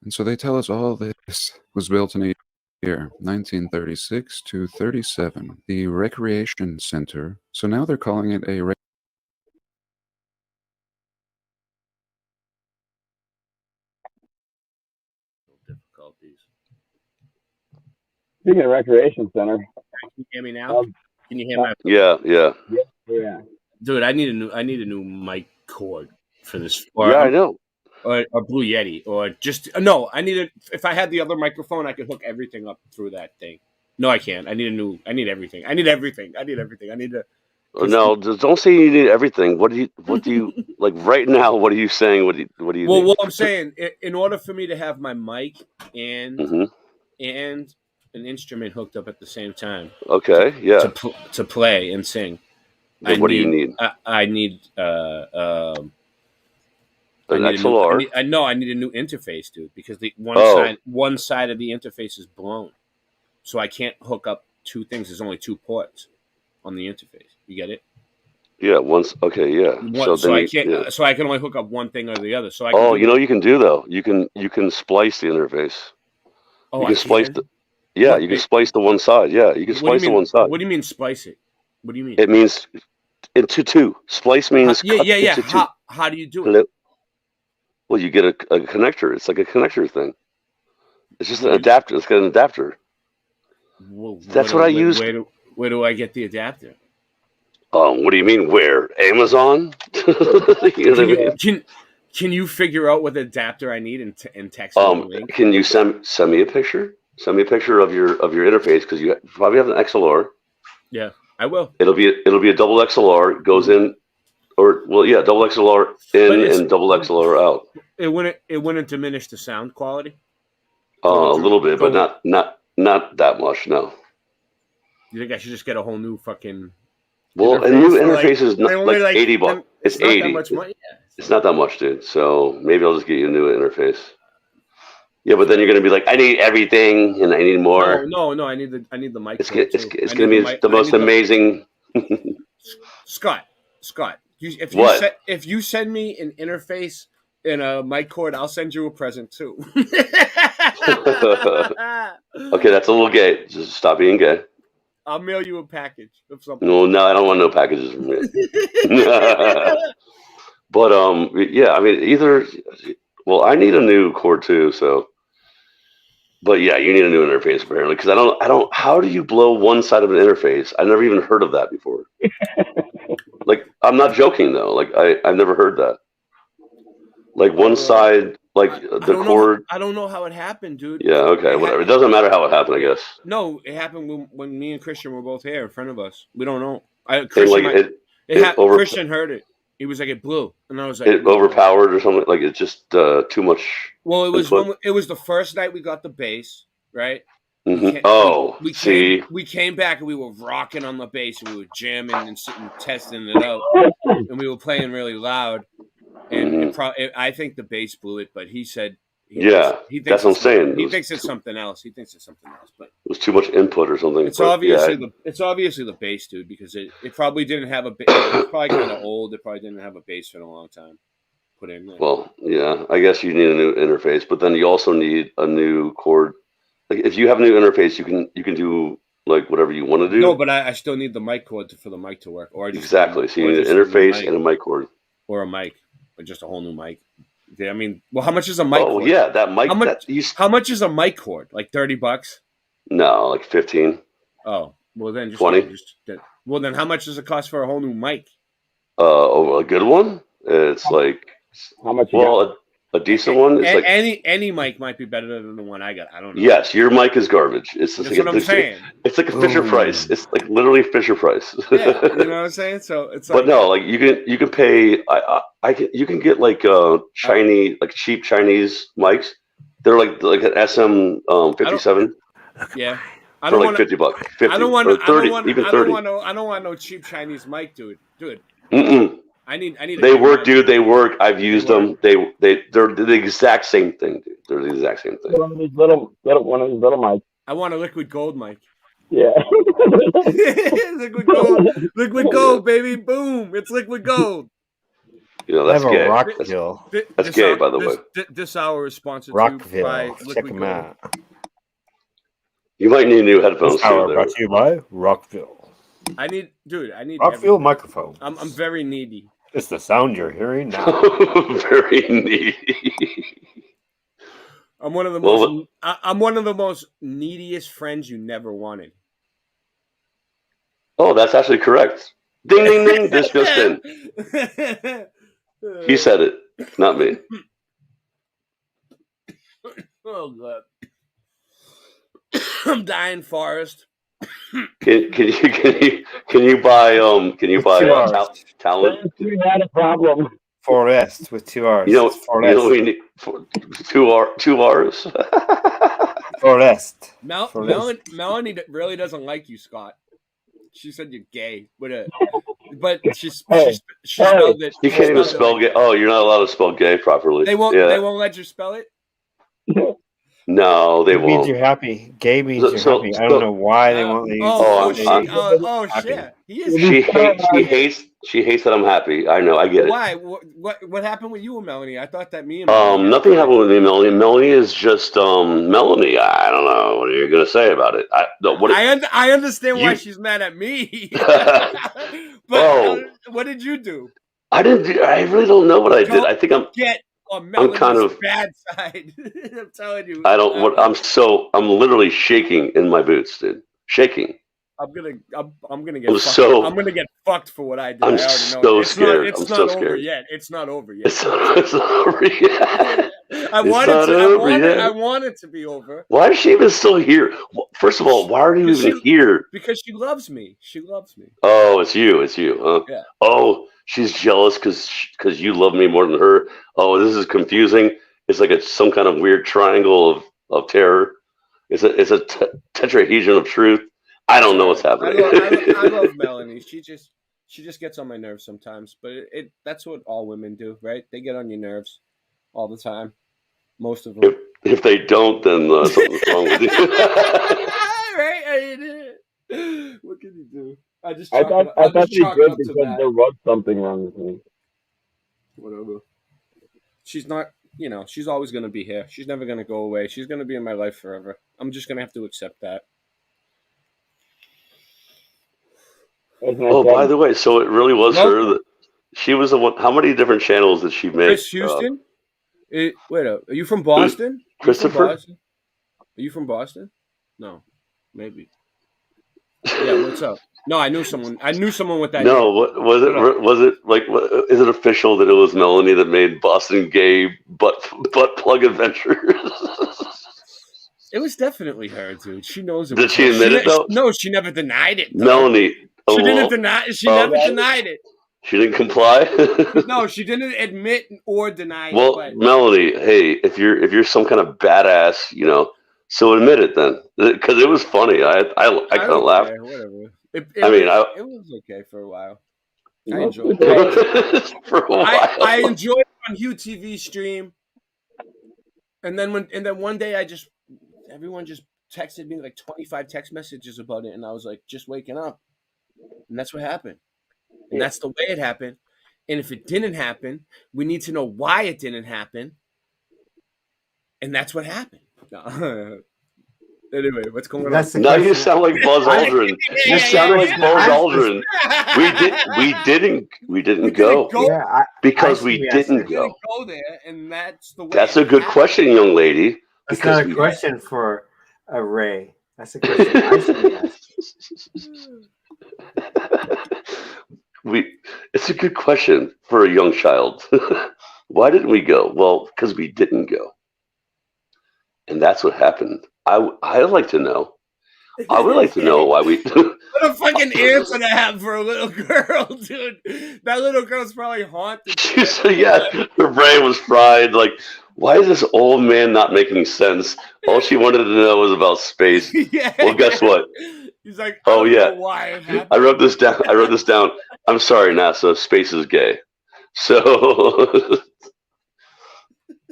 And so they tell us all this was built in a year, 1936 to 37. The Recreation Center. So now they're calling it a difficulties. Speaking of recreation center, Can you hear me now? Can you hear my? Yeah. Dude, I need a new mic cord for this. I know. Or Blue Yeti, or just no. I need it. If I had the other microphone, I could hook everything up through that thing. No, I can't. I need everything. I need everything. I need to. No, don't say you need everything. What do you like right now? What are you saying? What do you Well, need? what I'm saying, in order for me to have my mic and an instrument hooked up at the same time. Okay, yeah. To play and sing. What do you need? I need An XLR. I need a new interface, dude, because the one side of the interface is blown, so I can't hook up two things. There's only two ports on the interface. You get it? Yeah. Okay. Yeah. So I can't. Yeah. So I can only hook up one thing or the other. So I. Can you know what you can do though? You can splice the interface. Oh, you can splice the. Yeah, you can splice the one side. Yeah, you can splice the one side. What do you mean splice it? What do you mean? It means into two. Splice means cut into two. How do you do it? Well, you get a connector. It's like a connector thing. It's just an adapter. It's got an adapter. Well, That's what I use. Where do I get the adapter? What do you mean? Where? Amazon? Can you figure out what adapter I need and text me the link? Can you send me a picture? Send me a picture of your interface because you probably have an XLR. Yeah, I will. It'll be a double XLR. Goes in. Double XLR in and double XLR out. It wouldn't diminish the sound quality. A little bit, but not that much. No. You think I should just get a whole new fucking? Well, a new interface is not like $80. It's not $80. that much money. Yeah. It's not that much, dude. So maybe I'll just get you a new interface. Yeah, but then you're gonna be like, I need everything and I need more. No, I need the mic. It's gonna be the most amazing. Scott. If you send me an interface and a mic cord, I'll send you a present too. Okay, that's a little gay. Just stop being gay. I'll mail you a package of something. No, I don't want no packages from you. But yeah, I mean, well, I need a new cord too. So, but yeah, you need a new interface apparently because I don't. How do you blow one side of an interface? I never even heard of that before. Like, I'm not joking though. Like, I've never heard that. Like one side, like the cord. I don't know how it happened, dude. Yeah. Okay. Whatever. It doesn't matter how it happened, I guess. No, it happened when me and Christian were both here in front of us. We don't know. Christian heard it. He was like, it blew, and I was like, it overpowered or something. Like it's just too much. Well, it was the first night we got the bass, right? Mm-hmm. We came back and we were rocking on the bass and we were jamming and sitting testing it out, and we were playing really loud. And I think the bass blew it, but he said, that's what I'm saying. He thinks it's something else. But it was too much input or something. It's obviously the bass, dude, because it probably didn't have a bass. It's probably kind of old. It probably didn't have a bass in a long time. Put in there. Well, yeah, I guess you need a new interface, but then you also need a new cord. Like if you have a new interface, you can do like whatever you want to do. No, but I still need the mic cord for the mic to work. Exactly. So you need an interface and a mic cord, or a mic, or just a whole new mic. I mean, well, how much is a mic cord? Oh, yeah, that mic. How much is a mic cord? Like $30? No, like 15. Oh, well then, 20. Well then, how much does it cost for a whole new mic? A good one. It's like how much? Well, a decent one. It's like any mic might be better than the one I got. I don't know. Yes, your mic is garbage. That's what I'm saying. It's like a Fisher Price. It's like literally Fisher Price. Yeah, you know what I'm saying? So it's. But no, like you can pay. You can get like Chinese, like cheap Chinese mics. They're like an SM 57. Yeah. for like $50, 50 I don't want. or 30, even 30. I don't want no cheap Chinese mic, dude. Mm-mm. I need. They work, dude. They work. I've used them. They're the exact same thing, dude. They're the exact same thing. One of these little mics. I want a liquid gold mic. Yeah. Liquid gold. Liquid gold, baby. Boom. It's liquid gold. You know, that's I have a gay. Rockville. That's gay, by the way. This hour is sponsored Rockville. by Check Liquid them Gold. out. You might need new headphones This hour too. brought to you by Rockville. I need Rockville everything. microphone. I'm very needy. It's the sound you're hearing now. Very needy. I'm one of the Well, most. I'm one of the most neediest friends you never wanted. Oh, that's actually correct. Ding, ding, ding. This just in. He said it, not me. Oh god. I'm dying, Forrest. Can you buy talent? We had a problem. Forest with 2 R's. You know Forest. we need 2 R's. Forest. Melanie really doesn't like you, Scott. She said you're gay, but she spelled it. You can't even spell gay. Oh, you're not allowed to spell gay properly. They won't. Yeah. They won't let you spell it. No, they It means won't. you're happy. Gay means you're happy. I don't know why they won't let you. Shit. He is. She hates that I'm happy. I know. I get it. Why? What happened with you and Melanie? I thought that me and Melanie. Nothing happened with me, Melanie. Melanie is just Melanie. I don't know. What are you gonna say about it? I understand why she's mad at me. But what did you do? I really don't know what I did. I think I'm kind of bad side. I'm telling you. I'm literally shaking in my boots, dude. Shaking. I'm gonna get. I'm gonna get fucked for what I did. I'm I already so know. scared. It's I'm not so over scared. yet. It's not over yet. It's not over yet. I want it to be over. Why is she even still here? First of all, why are you even here? Because she loves me. She loves me. Oh, it's you. It's you. Huh? Yeah. Oh, she's jealous because you love me more than her. Oh, this is confusing. It's like some kind of weird triangle of terror. It's a tetrahedron of truth. I don't know what's happening. I love Melanie. She just gets on my nerves sometimes, but that's what all women do, right? They get on your nerves all the time. Most of them. If they don't, then something's wrong with you. Right? What can you do? I thought you did because there was something wrong with me. Whatever. She's not. She's always going to be here. She's never going to go away. She's going to be in my life forever. I'm just going to have to accept that. Oh, by the way, so it really was her that she was the one. How many different channels did she make? Chris Houston? Wait up. Are you from Boston? Christopher? Are you from Boston? No. Maybe. Yeah, what's up? No, I knew someone with that. No, name. was it like? Is it official that it was Melanie that made Boston Gay butt plug adventures? It was definitely her, dude. She knows it. Did she admit it though? No, she never denied it. Though. Melanie. She didn't deny. She never denied it. She didn't comply. No, she didn't admit or deny. Well, it, Melanie, hey, if you're some kind of badass, so admit it then, because it was funny. I kind of laughed. Whatever. It was okay for a while. I enjoyed it. For a while. I enjoyed it on Hugh TV stream, and then one day everyone just texted me like 25 text messages about it, and I was like, just waking up, and that's what happened, and that's the way it happened. And if it didn't happen, we need to know why it didn't happen, and that's what happened. Anyway, what's going on? Now you sound like Buzz Aldrin. You sound like Buzz Aldrin. We didn't go because we didn't go. Go there, and that's the way. That's a good question, young lady. That's not a question for a Ray. That's a question I should ask. It's a good question for a young child. Why didn't we go? Well, because we didn't go. And that's what happened. I'd like to know. I would like to know why we. What a fucking answer to have for a little girl, dude. That little girl's probably haunted. She said, yeah, her brain was fried. Like, why is this old man not making sense? All she wanted to know was about space. Yeah. Well, guess what? He's like, Oh yeah, why it happened. I wrote this down. I'm sorry, NASA. Space is gay. So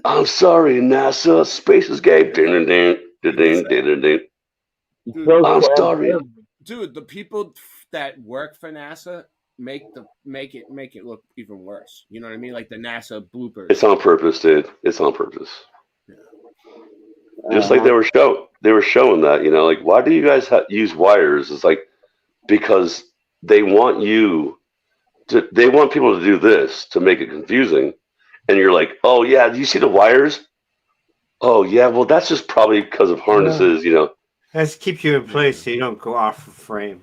I'm sorry, NASA. Space is gay. Ding, ding, ding, ding, ding, ding. Dude, I'm sorry. Dude, the people that work for NASA make it look even worse. You know what I mean? Like the NASA bloopers. It's on purpose, dude. It's on purpose. Just like they were showing that, you know, like, why do you guys use wires? It's like, because they want people to do this to make it confusing, and you're like, oh yeah, do you see the wires? Oh yeah, well that's just probably because of harnesses, you know. That's to keep you in place so you don't go off the frame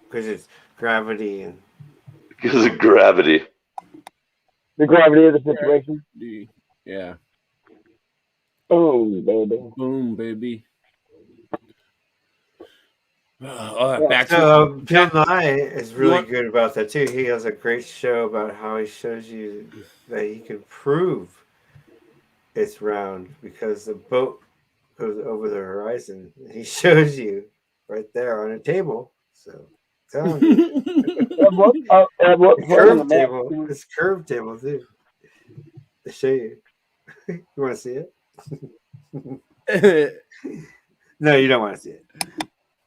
because it's gravity and because of gravity. The gravity of the situation. Yeah. Boom, baby. Boom, baby. All right, back so, to Bill Nye is really good about that too. He has a great show about how he shows you that he can prove it's round because the boat goes over the horizon. He shows you right there on a table. So telling you. Curved table. It's curved table too. To show you. You want to see it? No, you don't want to see it.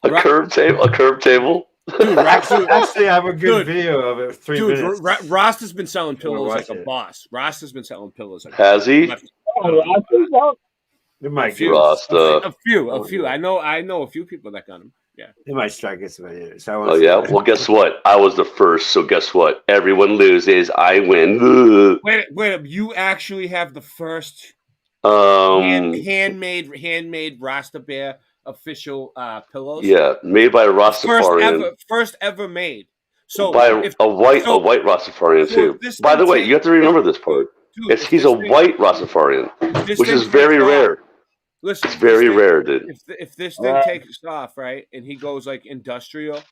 A curved table. Dude, actually, I have a good video of it. 3 minutes. Ross has been selling pillows like a boss. Ross has been selling pillows. Like Has he? It might few. Rasta. A few. I know a few people that got them. Yeah. It might strike us by it. So Oh yeah. Well, guess what? I was the first. So guess what? Everyone loses. I win. Wait. You actually have the first handmade Rasta Bear official pillows. Yeah, made by a Rastafarian. First ever made. So by a white Rastafarian too. By the way, you have to remember this part. Dude, he's a white Rastafarian, which is very rare. Listen, it's very rare, dude. If this thing takes off, right, and he goes like industrial,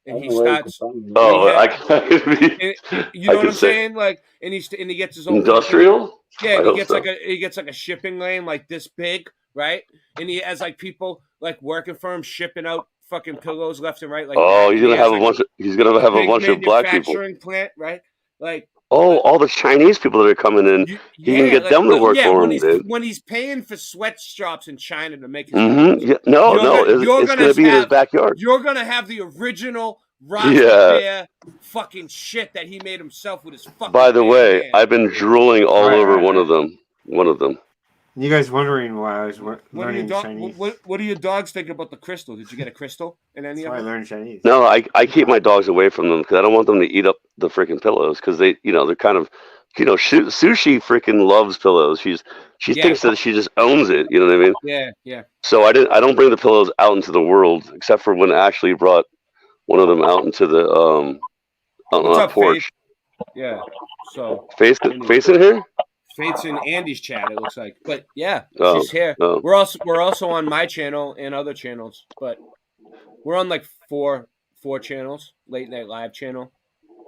and he starts. Oh, you know what I'm saying? Like, and he gets his own industrial. Yeah, and he gets like a shipping lane like this big, right? And he has like people like working for him, shipping out fucking pillows left and right. Like, he's gonna have a bunch of. He's gonna have a bunch of black people. Manufacturing plant, right? Like. Oh, all the Chinese people that are coming in, he can get them to work for him, dude. When he's paying for sweatshops in China to make his Yeah, it's going to be in his backyard. You're going to have the original Rasta fucking shit that he made himself with his fucking By the way, I've been drooling all over one of them. You guys wondering why I was learning Chinese? What do your dogs think about the crystal? Did you get a crystal in any of them? I learned Chinese. No, I keep my dogs away from them because I don't want them to eat up the freaking pillows because they're kind of, Sushi freaking loves pillows. She thinks that she just owns it. You know what I mean? Yeah. So I don't bring the pillows out into the world except for when Ashley brought one of them out into the on the porch. Faith? Yeah. So Face in here. Fate's in Andy's chat, it looks like. But yeah, Oh, she's here. oh. We're also on my channel and other channels, but we're on like four channels, late night live channel.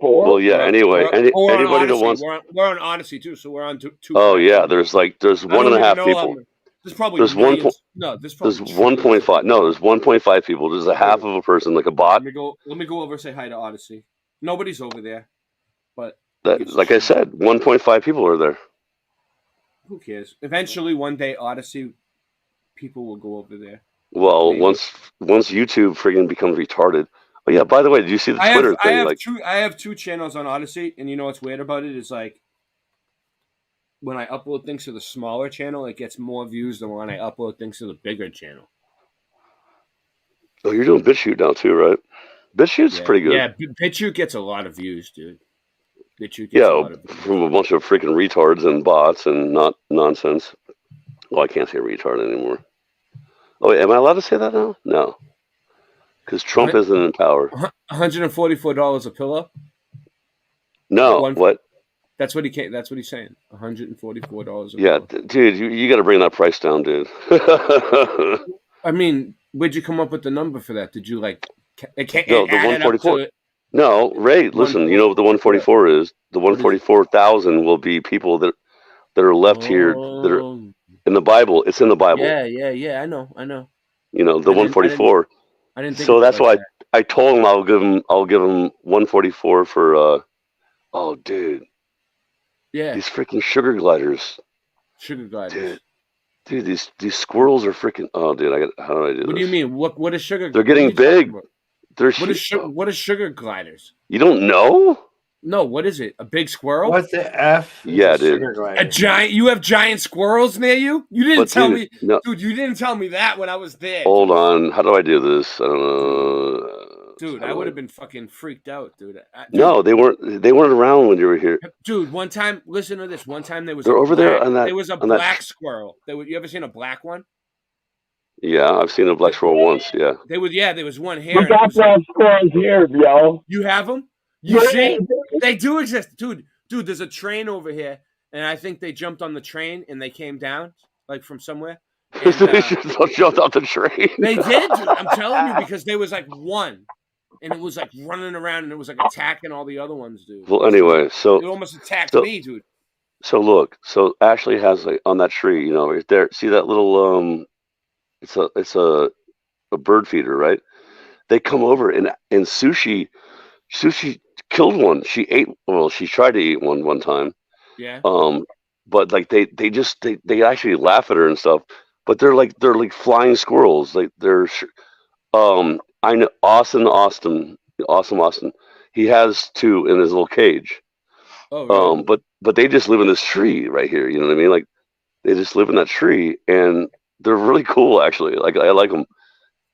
Well, yeah. Anyway, We're on anybody that Odyssey. wants. We're on Odyssey too, so we're on two. Oh yeah, there's I don't 1.5 even know people. There's probably There's millions. there's There's probably 1.5. No, there's 1.5 people. There's a half of a person, like a bot. Let me go over and say hi to Odyssey. Nobody's over there, but Like I said, 1.5 people are there. who cares? Eventually, one day, Odyssey people will go over there. Well, Maybe. once YouTube friggin' becomes retarded. Oh yeah. By the way, did you see the Twitter thing? I have two channels on Odyssey, and you know what's weird about it is like when I upload things to the smaller channel, it gets more views than when I upload things to the bigger channel. Oh, you're doing BitChute now too, right? BitChute's pretty good. Yeah, BitChute gets a lot of views, dude. BitChute gets a lot of views. From a bunch of freaking retards and bots and not nonsense. Well, I can't say retard anymore. Oh, wait, am I allowed to say that now? No, because Trump isn't in power. $144 a pillow. No, what? That's what he's saying. $144. Yeah, dude, you got to bring that price down, dude. I mean, Where'd you come up with the number for that? Did you like? It can't, No, it the added up 144. to it? No, Ray, listen, you know what the 144 is? The 144,000 will be people that are left here that are Oh, in the Bible. It's in the Bible. yeah. I know. You know, the I didn't 144. think So of it that's like why that. I told him I'll give him 144 for oh dude, Yeah, these freaking sugar gliders. sugar gliders. Dude, these squirrels are freaking oh dude, how do I do What do this? you mean? What is sugar? They're what are getting you talking big. about? They're What is sugar gliders? You don't know? No, what is it? A big squirrel? What the F? is Yeah, a dude. sugar glider? A giant? You have giant squirrels near you? You didn't But tell dude, me, no. dude. You didn't tell me that when I was there. Hold on. How do I do this? I don't know. Dude, How I do would have been fucking freaked out, dude. No, they weren't around when you were here. Dude, one time, listen to this. One time there was They're a over there black, on that there was a on that black squirrel. You ever seen a black one? Yeah, I've seen a black squirrel once, yeah. There was one here. We and it got was like, those squirrels here, yo. you have them? You Yeah, see? dude. They do exist. Dude, there's a train over here, and I think they jumped on the train and they came down, like from somewhere. And, They just jumped off the train. they did, dude. I'm telling you, because there was like one, and it was like running around, and it was like attacking all the other ones, dude. Well, anyway, so It almost attacked so- me, dude. So look, so Ashley has like on that tree, you know, right there. See that little it's a bird feeder, right? They come over and Sushi killed one. She tried to eat one time. Yeah. But like they actually laugh at her and stuff. But they're like flying squirrels. Like I know Austin. He has two in his little cage. Oh, really? But they just live in this tree right here. You know what I mean? Like they just live in that tree, and they're really cool. Actually, like I like them.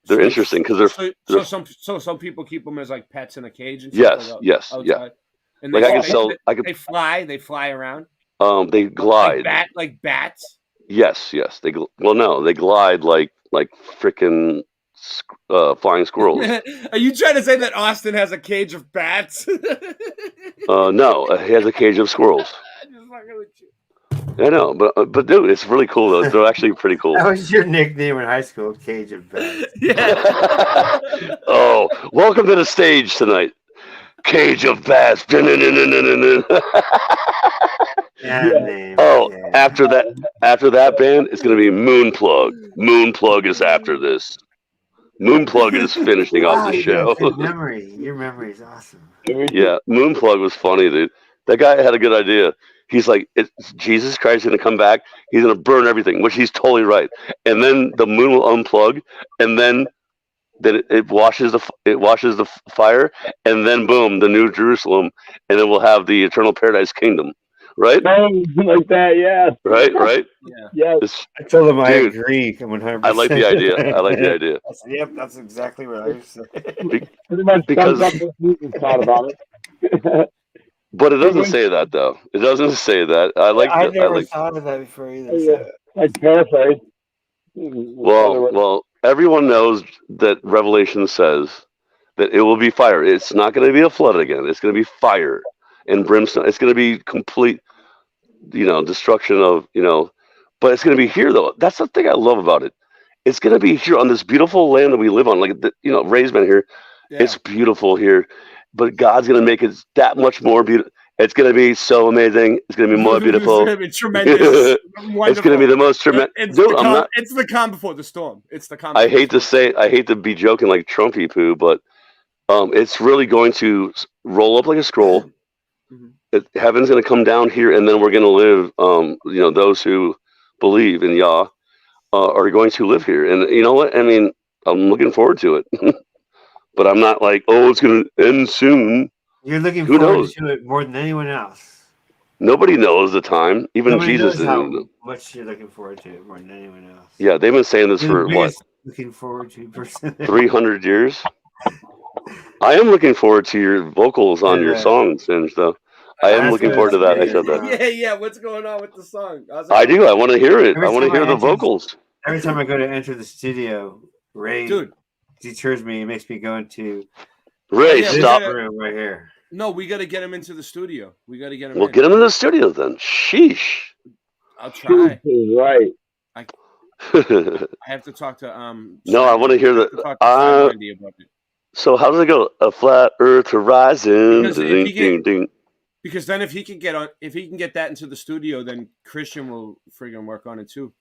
They're interesting because they're So some people keep them as like pets in a cage and Yes, stuff. yes, outside. yeah. And Like, they, I can they, sell- they, I could- they fly around. they glide. Like bats. Yes. They glide like freaking flying squirrels. Are you trying to say that Austin has a cage of bats? No, he has a cage of squirrels. I know, but dude, it's really cool though. They're actually pretty cool. That was your nickname in high school, Cage of Bats. Oh, welcome to the stage tonight, Cage of Bats. Oh, after that band, it's gonna be Moonplug. Moonplug is after this. Moonplug is finishing off Wow, the you got show. a good memory. Your memory is awesome. Yeah, Moonplug was funny, dude. That guy had a good idea. He's like, Jesus Christ is going to come back. He's going to burn everything, which he's totally right. And then the moon will unplug, and then it washes the fire, and then boom, the New Jerusalem, and then we'll have the eternal paradise kingdom, right? Like that, yeah. Right. Yeah. I told him I Dude, agree 100%. I like the idea. I like the idea. I said, yep, that's exactly what I was saying. Pretty much Because- sums up what you thought about it. But it doesn't say that though. It doesn't say that. I I never like. thought of that before either. Yeah. Like paraphrase. Well, everyone knows that Revelation says that it will be fire. It's not going to be a flood again. It's going to be fire and brimstone. It's going to be complete, destruction of, but it's going to be here though. That's the thing I love about it. It's going to be here on this beautiful land that we live on. Like, Ray's been here. Yeah. It's beautiful here, but God's going to make it that much more beautiful. It's going to be so amazing. It's going to be more beautiful. It's going to be tremendous. It's going to be the most tremendous. It's Dude, the I'm not. It's the calm before the storm. It's the calm. I hate to be joking like Trumpy poo, but it's really going to roll up like a scroll. Heaven's going to come down here, and then we're going to live. Those who believe in Yah are going to live here, and you know what? I mean, I'm looking forward to it, but I'm not like, oh, it's going to end soon. You're looking Who forward knows? to it more than anyone else. Nobody knows the time. Even Nobody Jesus knows how didn't know. much you're looking forward to it more than anyone else. Yeah, they've been saying this You're for the what, biggest looking forward to person. 300 years. I am looking forward to your vocals on your Yeah. songs and stuff. I am That's looking what forward to I that. I was said that. Yeah. What's going on with the song? I do. I want to hear it. Every I want to time hear the enter- vocals. Every time I go to enter the studio, Ray Dude. deters me and makes me go into Ray, Yeah, this stop. room right here. No, we got to get him into the studio. We got to get him. Well, in. get him in the studio then. Sheesh. I'll try. Right. I have to talk to No, I want to hear talk the. to Wendy about it. So how does it go? A flat Earth horizon. Because if Ding, he get- ding, ding. Because then if he can get that into the studio, then Christian will friggin' work on it too.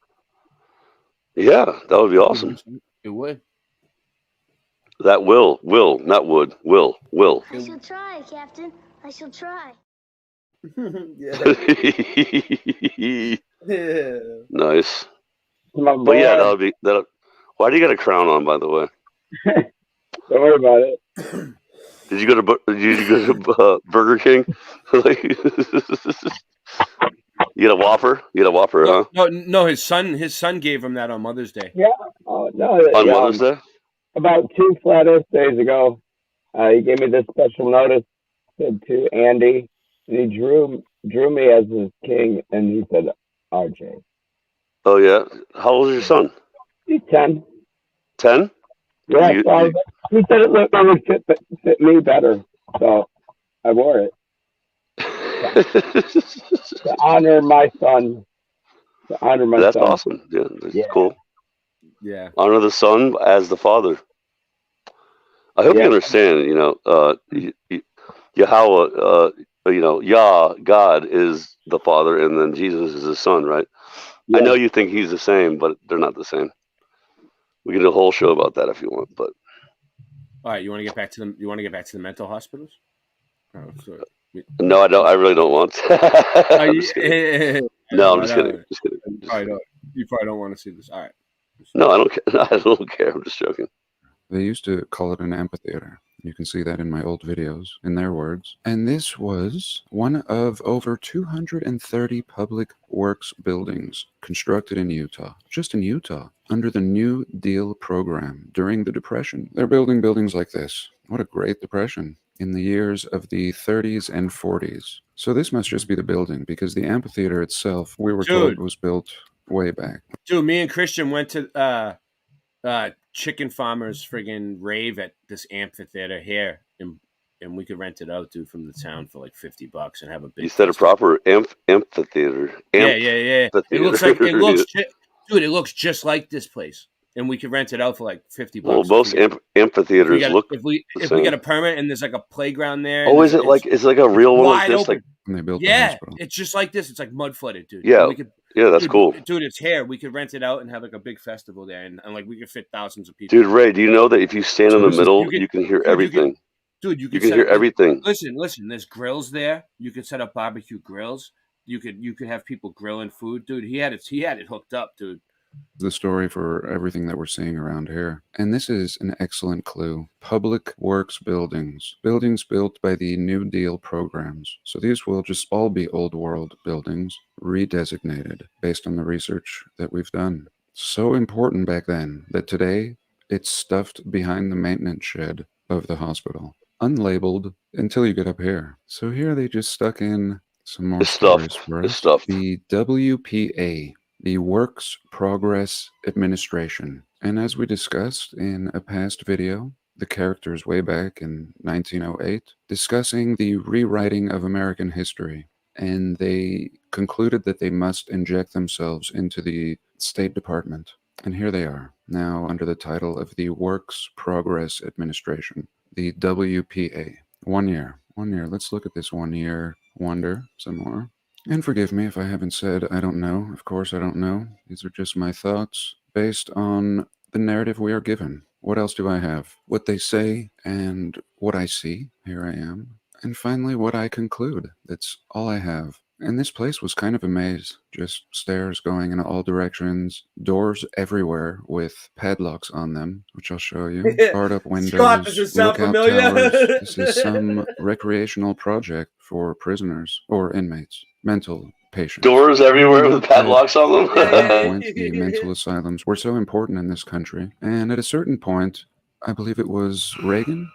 Yeah, that would be awesome. It would. That will, not would, will. I shall try, Captain. I shall try. Nice. My But yeah, boy. that'll be that. Why do you got a crown on, by the way? Don't worry about it. Did you go to Burger King? Like, you got a Whopper? You got a Whopper, huh? No, his son gave him that on Mother's Day. Yeah. Oh no. On Mother's Day? About 2 flat Earth days ago, he gave me this special notice. Said to Andy, and he drew me as his king, and he said, "RJ." Oh yeah. How old is your son? He's 10. 10? Yeah. You- So he said it would fit me better, so I wore it to honor my son. To honor my That's son. awesome. Yeah, that's cool. Yeah. Honor the son as the father. I hope you understand. You know, Yahweh. Yah, God is the father, and then Jesus is his son, right? I know you think he's the same, but they're not the same. We can do a whole show about that if you want, but All right, you want to get back to the mental hospitals? Oh, sorry. no, I don't. I really don't want to. Are I'm you- just kidding. No, I'm just kidding. Just kidding. You probably don't want to see this. All right. No, I don't care. I don't care. I'm just joking. They used to call it an amphitheater. You can see that in my old videos, in their words. And this was one of over 230 public works buildings constructed in Utah, just in Utah, under the New Deal program during the Depression. They're building buildings like this. What a great depression. In the years of the 30s and 40s. So this must just be the building, because the amphitheater itself, we were told, Dude. was built way back. Dude, me and Christian went to Chicken Farmers friggin' rave at this amphitheater here, and we could rent it out, dude, from the town for like $50 and have a big. You said a proper amphitheater. Yeah. It looks like dude, it looks just like this place, and we could rent it out for like $50. Well, most amphitheaters look. If we the same. get a permit and there's like a playground there. Oh, and is it like it's like a real one like wide this? open. Like And they built the Yeah, hospital. it's just like this. It's like mud flooded, dude. Yeah, We could, yeah, that's dude, cool. dude. It's here. We could rent it out and have like a big festival there, and like we could fit thousands of people. Dude, Ray, do you know that if you stand in the middle, you can hear everything? Dude, you can hear everything. Listen. There's grills there. You could set up barbecue grills. You could have people grilling food, dude. He had it hooked up, dude. The story for everything that we're seeing around here. And this is an excellent clue. Public works buildings. Buildings built by the New Deal programs. So these will just all be old world buildings, redesignated based on the research that we've done. So important back then that today it's stuffed behind the maintenance shed of the hospital. Unlabeled until you get up here. So here they just stuck in some more It's stories stuffed. for It's us. stuffed. The WPA, the Works Progress Administration. And as we discussed in a past video, the characters way back in 1908, discussing the rewriting of American history. And they concluded that they must inject themselves into the State Department. And here they are, now under the title of the Works Progress Administration, the WPA. 1 year. 1 year. Let's look at this 1 year wonder some more. And forgive me if I haven't said I don't know. Of course I don't know. These are just my thoughts based on the narrative we are given. What else do I have? What they say and what I see. Here I am. And finally, what I conclude. That's all I have. And this place was kind of a maze. Just stairs going in all directions, doors everywhere with padlocks on them, which I'll show you. Barred up windows, Scott, does this sound lookout familiar? towers. This is some recreational project for prisoners or inmates, mental patients. Doors everywhere with padlocks on them. At that point, the mental asylums were so important in this country. And at a certain point, I believe it was Reagan,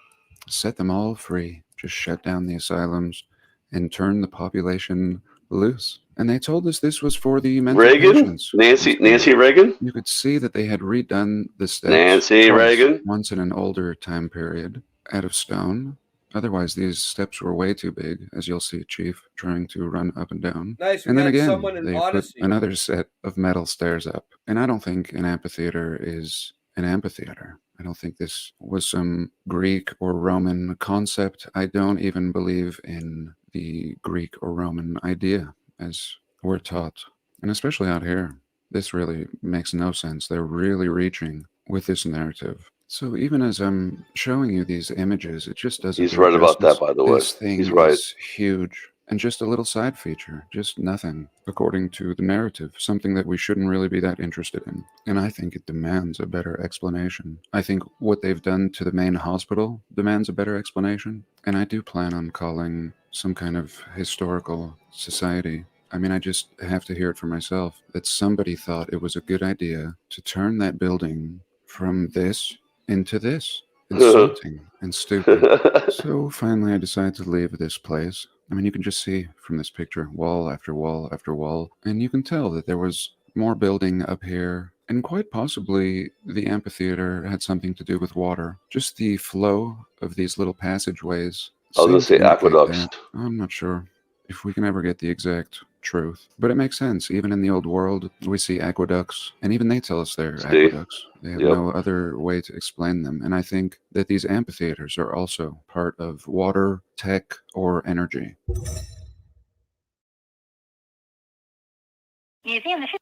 set them all free. Just shut down the asylums and turn the population loose. And they told us this was for the mental Reagan? patients. Nancy Reagan? You could see that they had redone the steps Nancy twice, Reagan? once in an older time period, out of stone, Otherwise, these steps were way too big, as you'll see Chief trying to run up and down. Nice, we And then got again, someone in they put Odyssey. another set of metal stairs up. And I don't think an amphitheater is an amphitheater. I don't think this was some Greek or Roman concept. I don't even believe in the Greek or Roman idea as we're taught. And especially out here, this really makes no sense. They're really reaching with this narrative. So even as I'm showing you these images, it just doesn't. He's do right about justice. that, by the way. This thing He's right. is huge. And just a little side feature, just nothing, according to the narrative, something that we shouldn't really be that interested in. And I think it demands a better explanation. I think what they've done to the main hospital demands a better explanation. And I do plan on calling some kind of historical society. I mean, I just have to hear it for myself, that somebody thought it was a good idea to turn that building from this into this. Insulting and stupid. So finally I decided to leave this place. I mean, you can just see from this picture, wall after wall after wall, and you can tell that there was more building up here, and quite possibly the amphitheater had something to do with water. Just the flow of these little passageways. I was going to seemed say indicate aqueducts. that. I'm not sure if we can ever get the exact truth, but it makes sense. Even in the old world, we see aqueducts, and even they tell us they're See? aqueducts. They have Yep. no other way to explain them. And I think that these amphitheaters are also part of water, tech, or energy.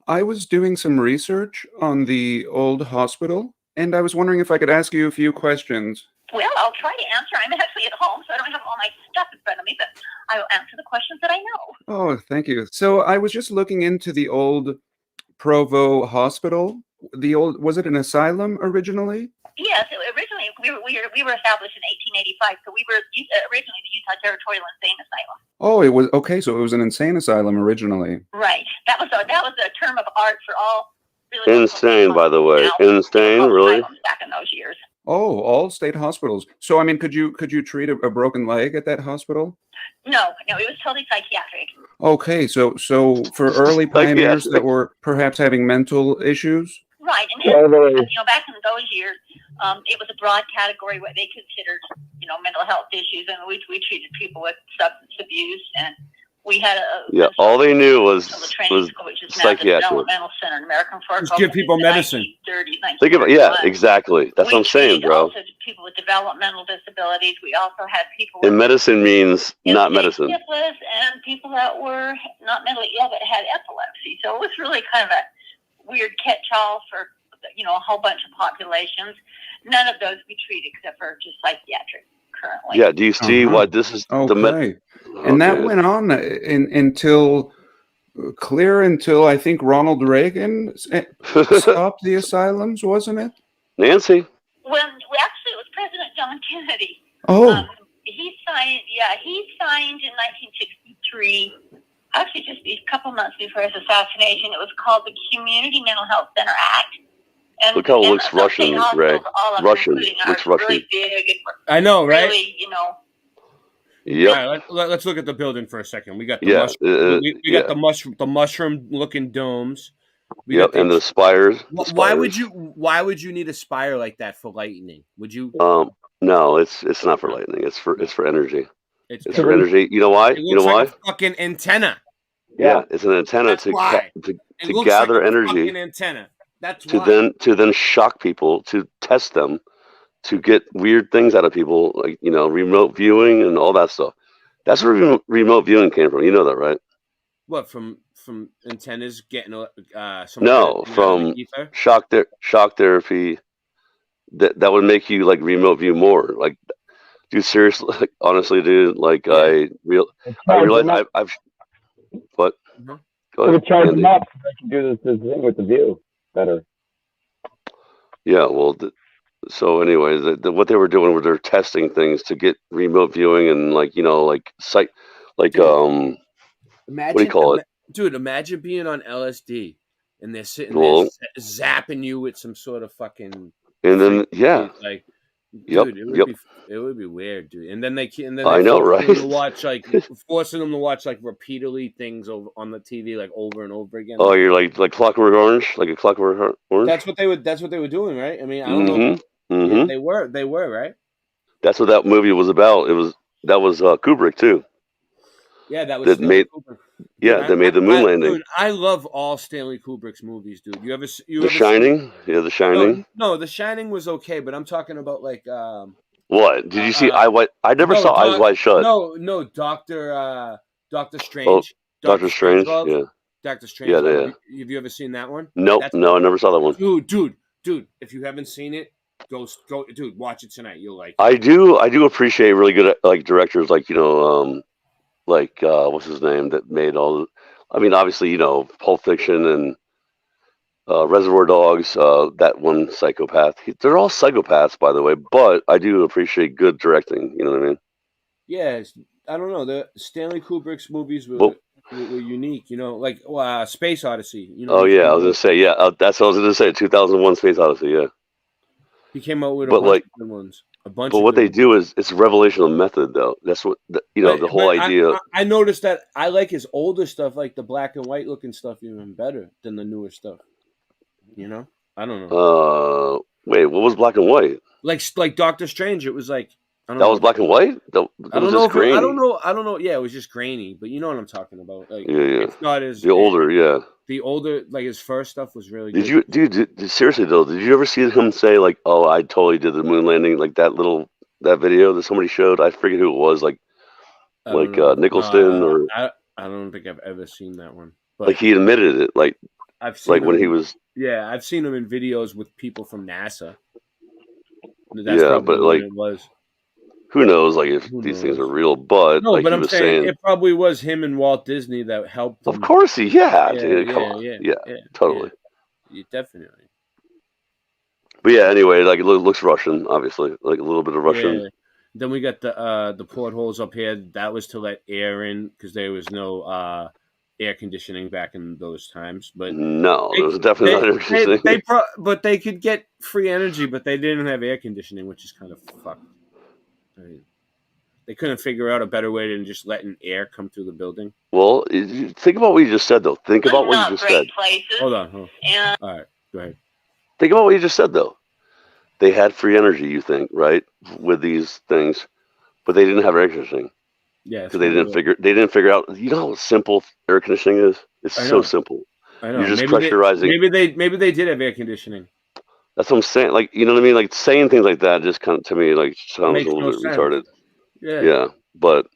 I was doing some research on the old hospital, and I was wondering if I could ask you a few questions. Well, I'll try to answer. I'm actually at home, so I don't have all my stuff in front of me, but I will answer the questions that I know. Oh, thank you. So I was just looking into the old Provo Hospital. The old, was it an asylum originally? Yes, originally we were established in 1885, so we were originally the Utah Territorial Insane Asylum. Oh, it was okay. So it was an insane asylum originally. Right. That was a term of art for all really Insane, by the way. Insane, really? asylums back in those years. Oh, all state hospitals. So I mean, could you treat a broken leg at that hospital? No, it was totally psychiatric. Okay, so for early pioneers that were perhaps having mental issues. Right, and back in those years, it was a broad category what they considered, mental health issues, and we treated people with substance abuse, and we had all they knew was training school, which is now the psychiatric. Developmental Center in American Fork. Just give people medicine. 1930s, Think about, yeah, exactly. That's what I'm saying, bro. also people with developmental disabilities. We also had people with And medicine means not medicine. syphilis and people that were not mentally ill but had epilepsy. So it was really kind of a weird catch-all for a whole bunch of populations. None of those we treat except for just psychiatric currently. Yeah, do you see why this is Okay. And that went on until I think Ronald Reagan stopped the asylums, wasn't it? Nancy. Actually, it was President John Kennedy. Oh. He signed in 1963, actually just a couple months before his assassination. It was called the Community Mental Health Center Act. And, Look how it and looks the Russian, state hospitals, Ray. all of them, Russian. including Looks ours, were really Russian. big and were I know, right? really, Yep. All right, let's look at the building for a second. We got the Yeah, we got the mushroom looking domes. We Yep, got and the spires. the Why would spires. why would you need a spire like that for lightning? Would you? No, it's not for lightning. It's for energy. It's for energy. You know why? It You know looks why? like a fucking antenna. Yeah, it's an antenna That's why. to It looks gather like a energy fucking antenna. That's to why. then shock people, to test them, to get weird things out of people, like remote viewing and all that stuff. That's where remote viewing came from. You know that, right? What from antennas getting some No, kind of from ether? shock therapy. That would make you like remote view more. Like, dude, seriously, like, honestly, dude, like I realize I've what? Mm-hmm. Go We ahead, would charge Andy. them up so they can do this thing with the view better. Yeah, well, so anyway, what they were doing was they're testing things to get remote viewing and what do you call it? Dude, imagine being on LSD and they're sitting Well- there zapping you with some sort of fucking And then like, Yep, dude, yep. it would be weird, dude. And then they I know, force them to right? watch forcing them to watch like repeatedly things on the TV like over and over again. Oh, you're like Clockwork Orange, like a Clockwork Orange. That's what they were doing, right? I mean, I don't know. Mm-hmm. Yeah, they were right. That's what that movie was about. It was Kubrick too. Yeah, that was That Stanley made. Kubrick. Yeah, they made the moon landing. Dude, I love all Stanley Kubrick's movies, dude. You ever The Shining. Yeah, The Shining. No, The Shining was okay, but I'm talking about like What did you see? I never saw Eyes Wide Shut. No, Doctor Strange. Doctor Strange. Yeah. Doctor Strange. Yeah, yeah. Have you ever seen that one? Nope. No, I never saw that one. Dude, if you haven't seen it, go, dude, watch it tonight. You'll like it. I do appreciate really good like directors like what's his name that made all. I mean, obviously Pulp Fiction and Reservoir Dogs. That one psychopath. They're all psychopaths, by the way. But I do appreciate good directing. You know what I mean? Yeah, I don't know. The Stanley Kubrick's movies were unique. Like Space Odyssey. Oh yeah, I was gonna say that's what I was gonna say. 2001: Space Odyssey. Yeah. He came out with a bunch of good ones. But what they do is it's a revelational method, though. That's what the whole idea. I noticed that I like his older stuff, like the black and white looking stuff, even better than the newer stuff. I don't know. Wait, what was black and white? Like Doctor Strange, it was like that was black and white. That was just grainy. I don't know. Yeah, it was just grainy, but you know what I'm talking about. Like, yeah. It's not as the older, like his first stuff was really good. Seriously though, did you ever see him say like, "Oh, I totally did the moon landing," like that video that somebody showed? I forget who it was, like Nicholson or. I don't think I've ever seen that one. But like he admitted it, like I've seen like when he was. Yeah, I've seen him in videos with people from NASA. But like, it was. Who knows? Like if these things are real, but no, like but he I'm was saying it probably was him and Walt Disney that helped. Of course, dude, come on, totally, yeah, definitely. But yeah, anyway, like it looks Russian, obviously, like a little bit of Russian. Yeah. Then we got the portholes up here. That was to let air in because there was no air conditioning back in those times. But no, it was definitely not air conditioning. But they could get free energy, but they didn't have air conditioning, which is kind of fucked. I mean, they couldn't figure out a better way than just letting air come through the building. Well, think about what you just said, though. Think about what you just said. Hold on. All right, go ahead. Think about what you just said, though. They had free energy, you think, right, with these things, but they didn't have air conditioning. Yeah, because they didn't figure out. You know how simple air conditioning is? It's so simple. I know. You're just pressurizing. Maybe they did have air conditioning. That's what I'm saying. Like, you know what I mean? Like saying things like that just kind of to me like sounds a little bit retarded. Yeah. But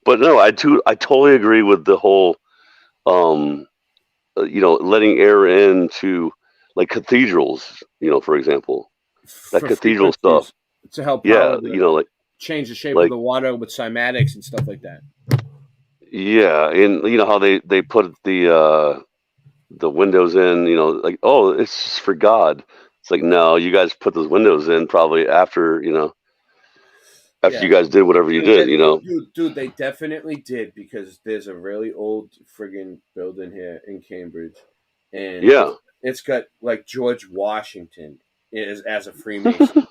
no, I totally agree with the whole, letting air into like cathedrals. For example, that cathedral stuff to help. Like change the shape of the water with cymatics and stuff like that. Yeah, and you know how they put the windows in. Like it's just for God. It's like, no, you guys put those windows in probably after you guys did whatever you did, Dude, they definitely did because there's a really old friggin' building here in Cambridge. And it's got like George Washington as a Freemason.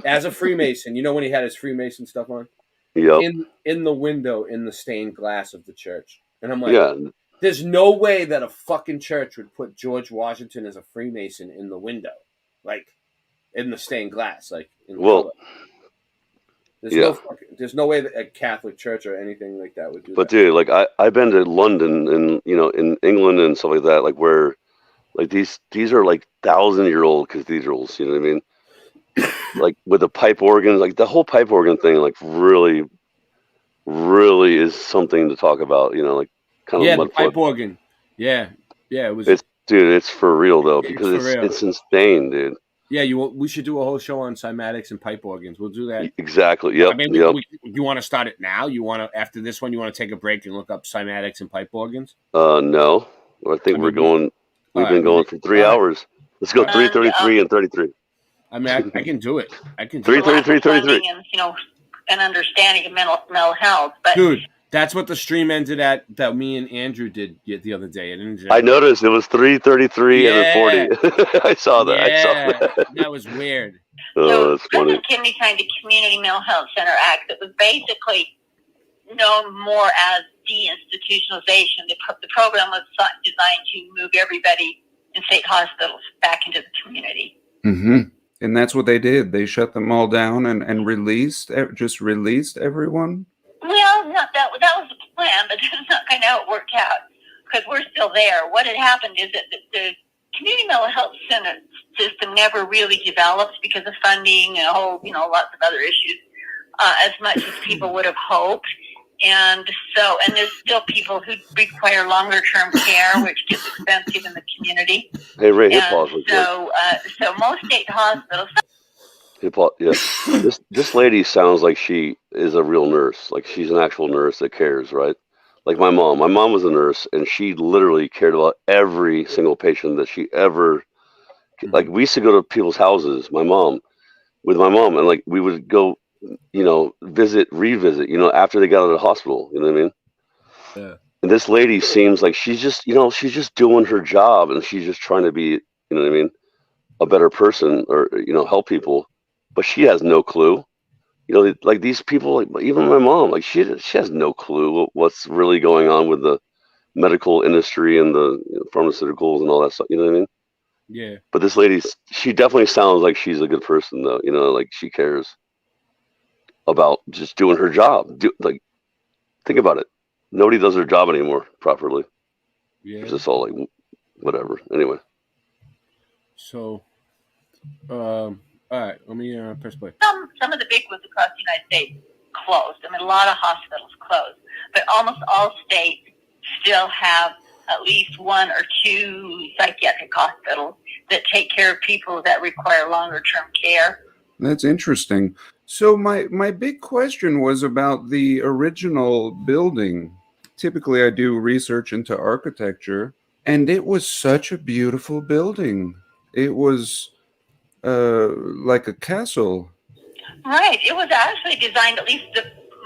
As a Freemason, when he had his Freemason stuff on? Yep. In the window in the stained glass of the church. And I'm like, there's no way that a fucking church would put George Washington as a Freemason in the window. Like in the stained glass, like in color. There's no way that a Catholic church or anything like that would do that. But dude, like I've been to London and in England and stuff like that, like where like these are like 1,000-year-old cathedrals, you know what I mean? Like with the pipe organ, like the whole pipe organ thing, like really, really is something to talk about, like kind of the pipe organ. Yeah, it was. It's for real though because it's insane, dude. Yeah, we should do a whole show on cymatics and pipe organs. We'll do that. Exactly. Yep. I mean, you want to start it now? You want to after this one? You want to take a break and look up cymatics and pipe organs? No. I think we're going. We've been going for 3 hours. Let's go 3:33 and 33. I mean, I can do it. I can do 3:33. And understanding of mental health, but dude. That's what the stream ended at that me and Andrew did the other day. I noticed it was 3:33 and 40. I saw that. I saw that. That was weird. Oh, that's funny. The Kidney County Community Mental Health Center Act that was basically known more as deinstitutionalization. The program was designed to move everybody in state hospitals back into the community. Mm-hmm. And that's what they did. They shut them all down and released everyone. plan, but that's not kind of how it worked out because we're still there. What had happened is that the community mental health center system never really developed because of funding and lots of other issues as much as people would have hoped. And there's still people who require longer term care, which gets expensive in the community. Hey, Ray, hit And pause real quick. so most state hospitals. Hit pause. Yeah. This lady sounds like she is a real nurse. Like she's an actual nurse that cares, right? Like my mom. My mom was a nurse, and she literally cared about every single patient that she ever. Like we used to go to people's houses. With my mom, and like we would go, revisit, after they got out of the hospital. You know what I mean? Yeah. And this lady seems like she's just doing her job, and she's just trying to be, you know what I mean, a better person, or help people. But she has no clue. Like these people, like even my mom, like she has no clue what's really going on with the medical industry and the pharmaceuticals and all that stuff. You know what I mean? Yeah. But this lady, she definitely sounds like she's a good person, though. Like she cares about just doing her job. Think about it. Nobody does their job anymore properly. Yeah. It's just all like whatever. Anyway. So, all right. Let me press play. Some of the big ones across the United States closed. I mean, a lot of hospitals closed, but almost all states still have at least one or two psychiatric hospitals that take care of people that require longer term care. That's interesting. So my big question was about the original building. Typically, I do research into architecture, and it was such a beautiful building. It was like a castle. Right. It was actually designed, at least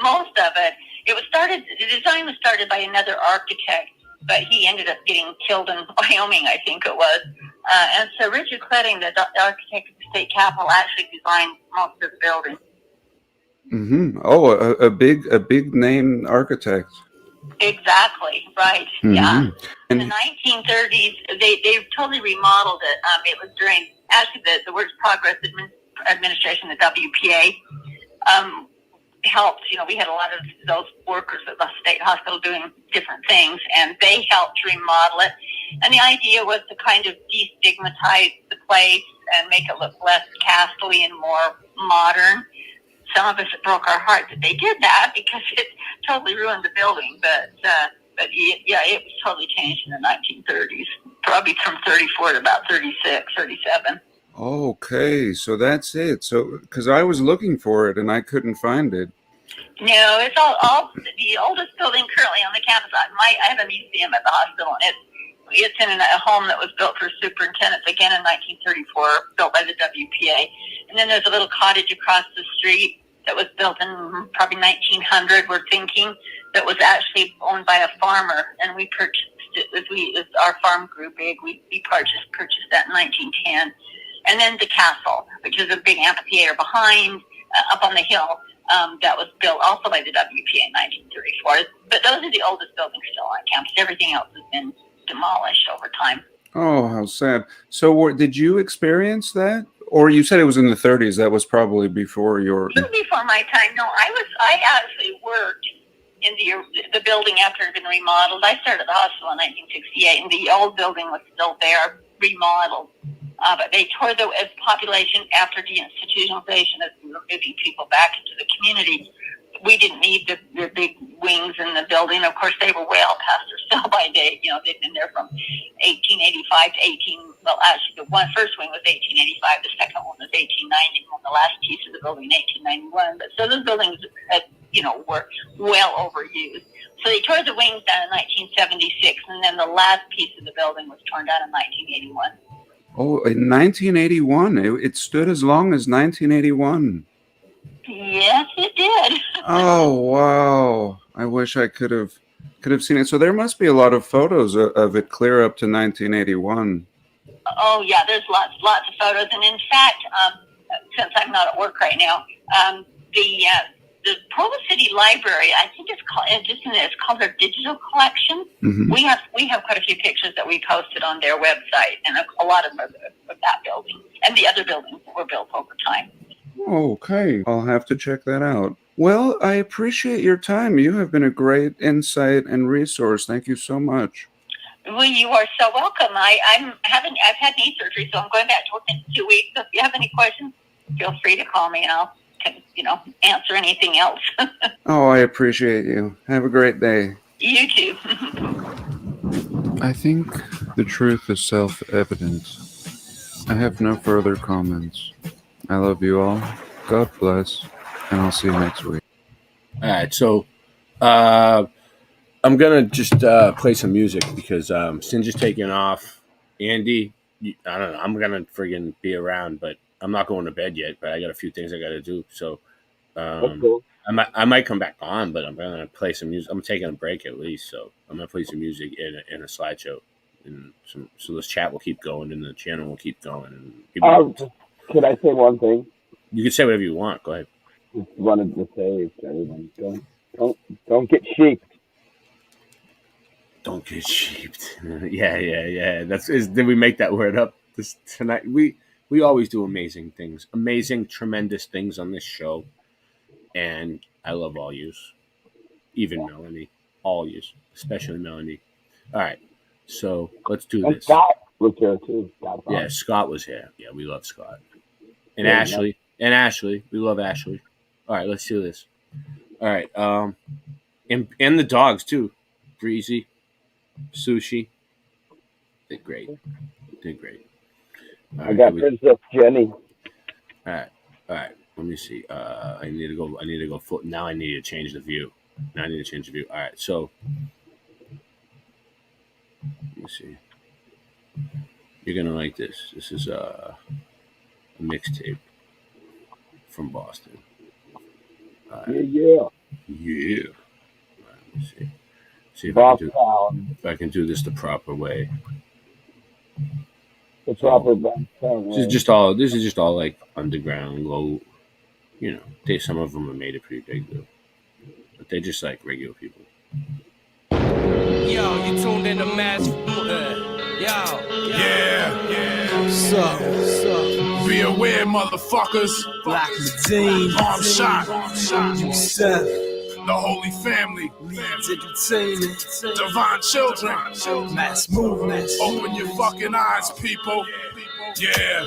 most of it. The design was started by another architect, but he ended up getting killed in Wyoming, I think it was. And so Richard Cletting, the architect of the state capitol, actually designed most of the building. Mm-hmm. Oh, a big name architect. Exactly. Right. Mm-hmm. Yeah. And In the 1930s, they totally remodeled it. It was during the Works Progress Administration, the WPA, helped. We had a lot of those workers at the state hospital doing different things, and they helped remodel it. And the idea was to kind of destigmatize the place and make it look less castle-y and more modern. Some of us, it broke our heart that they did that because it totally ruined the building. But it was totally changed in the 1930s, probably from 34 to about 36, 37. okay, so that's it. So because I was looking for it and I couldn't find it. No, it's all the oldest building currently on the campus. I have a museum at the hospital, and it's in a home that was built for superintendents again in 1934, built by the WPA. And then there's a little cottage across the street that was built in probably 1900. We're thinking that was actually owned by a farmer, and we purchased it as our farm grew big. We purchased that in 1910. And then the castle, which is a big amphitheater behind, up on the hill. That was built also by the WPA in 1934. But those are the oldest buildings still on campus. Everything else has been demolished over time. Oh, how sad. So did you experience that? Or you said it was in the 30s. That was probably before your... It was before my time. No, I actually worked in the building after it had been remodeled. I started at the hospital in 1968, and the old building was still there, remodeled. But they tore the population after deinstitutionalization as we were moving people back into the community. We didn't need the big wings in the building. Of course, they were well past their sell-by date. They'd been there from 1885 to actually the first wing was 1885. The second one was 1890, and the last piece of the building 1891. But so those buildings were well overused. So they tore the wings down in 1976, and then the last piece of the building was torn down in 1981. Oh, in 1981. It stood as long as 1981. Yes, it did. Oh, wow. I wish I could have seen it. So there must be a lot of photos of it clear up to 1981. Oh, yeah, there's lots of photos. And in fact, since I'm not at work right now, the Provo City Library, I think it's called their digital collection. Mm-hmm. We have quite a few pictures that we posted on their website, and a lot of them of that building and the other buildings that were built over time. Okay, I'll have to check that out. Well, I appreciate your time. You have been a great insight and resource. Thank you so much. Well, you are so welcome. I've had knee surgery, so I'm going back to work in 2 weeks. So if you have any questions, feel free to call me, and I'll answer anything else. Oh, I appreciate you. Have a great day. You too. I think the truth is self-evident. I have no further comments. I love you all. God bless, and I'll see you next week. All right, so I'm gonna just play some music because Singe is taking off. Andy, I don't know. I'm gonna friggin' be around, but I'm not going to bed yet. But I got a few things I got to do, so cool. I might come back on, but I'm gonna play some music. I'm taking a break at least, so I'm gonna play some music in a slideshow, and so this chat will keep going, and the channel will keep going. And people, Could I say one thing? you can say whatever you want. Go ahead. Just wanted to say to everyone, don't get sheeped. Don't get sheeped. Yeah. Did we make that word up this tonight? We always do amazing things, amazing, tremendous things on this show, and I love all yous, even Melanie, all yous, especially Melanie. All right, so let's do And this. Scott was there too. Yeah, Scott was here. Yeah, we love Scott. And Yeah, Ashley. And Ashley. We love Ashley. All right, let's do this. All right. And the dogs too. Breezy. Sushi. Did great. All I right, got here we- Princess Jenny. all right. Let me see. I need to go foot. Now I need to change the view. All right. So let me see. You're gonna like this. This is a mixtape from Boston. Yeah. All right, let me see. See if I can do this the proper way. The proper background. This is just all like underground, low. Some of them have made it pretty big though, but they're just like regular people. Yo, you tuned in to Mass. Yeah. What's up? Be aware, motherfuckers. Black Medine. Arm shot. Youssef. The Holy Family. Leeds Entertainment. Divine Children. Mass Movement. Open your fucking eyes, people. Yeah.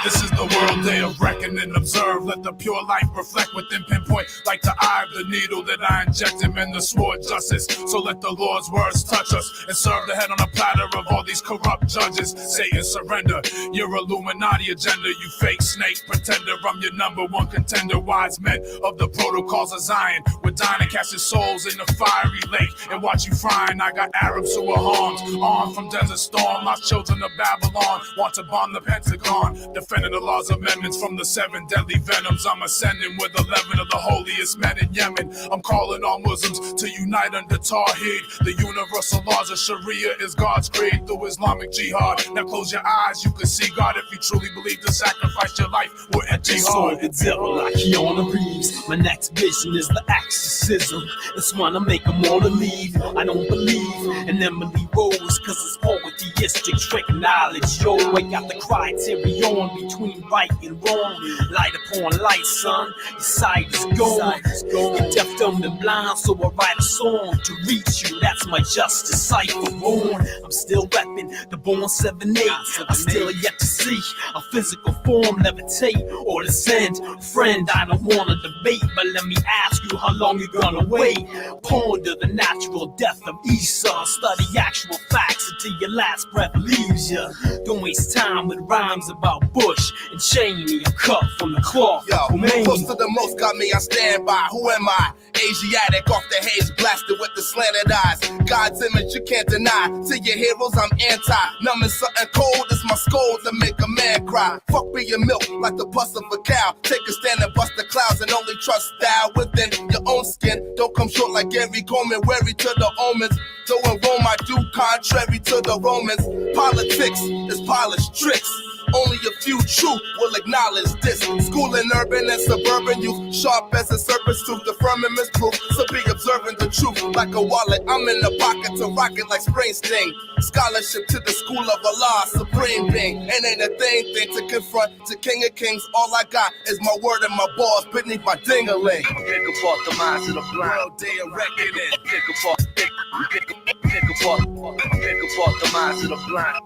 This is the world day of reckoning. Observe, let the pure light reflect within pinpoint, like the eye of the needle that I inject him in the sword justice. So let the Lord's words touch us and serve the head on a platter of all these corrupt judges. Satan, surrender your Illuminati agenda, you fake snake pretender. I'm your number one contender. Wise men of the protocols of Zion, we're dying to cast your souls in the fiery lake and watch you frying. I got Arabs who are armed from Desert Storm. Lost children of Babylon want to bomb the Pentagon, defending the laws amendments from the 7 deadly venoms. I'm ascending with 11 of the holiest men in Yemen. I'm calling all Muslims to unite under Tawheed. The universal laws of Sharia is God's creed through Islamic jihad. Now close your eyes, you can see God if you truly believe to sacrifice your life with a They saw jihad. the devil like Keanu Reeves. My next vision is the exorcism. That's when I make them all to leave. I don't believe in Emily Rose, cause it's polytheistic, strict knowledge. Yo, I got the criterion between right and wrong. Light upon light, son. Your sight is gone. You're deaf, dumb, and blind, so I write a song to reach you. That's my justice cipher born. I'm still repping the born 7-8. I'm still yet to see a physical form levitate or descend. Friend, I don't wanna debate, but let me ask you how long you gonna wait. Ponder the natural death of Esau. Study actual facts until your last breath leaves ya. Don't waste time with rhymes about Bush and Cheney. I'm cut from the cloth. Yo, Khomeini. close to the most got me, I stand by. Who am I? Asiatic off the haze, blasted with the slanted eyes. God's image you can't deny. To your heroes, I'm anti. Numbing something cold is my scold to make a man cry. Fuck being milk like the pus of a cow. Take a stand and bust the clouds and only trust style within your own skin. Don't come short like Gary Coleman, wary to the omens. Though in Rome I do contrary to the Romans. Politics is polished tricks. Only a few true will acknowledge this. School in urban and suburban youth, sharp as a serpent's tooth. The firmament's proof, so be observing the truth. Like a wallet, I'm in the pocket to rock it like Springsteen. Scholarship to the school of Allah, supreme being. And ain't a thing to confront. To King of Kings, all I got is my word and my balls beneath my ding-a-ling. Pick apart the minds of the blind. World day of reckoning. Pick apart the minds of the blind. Pick apart the minds of the blind.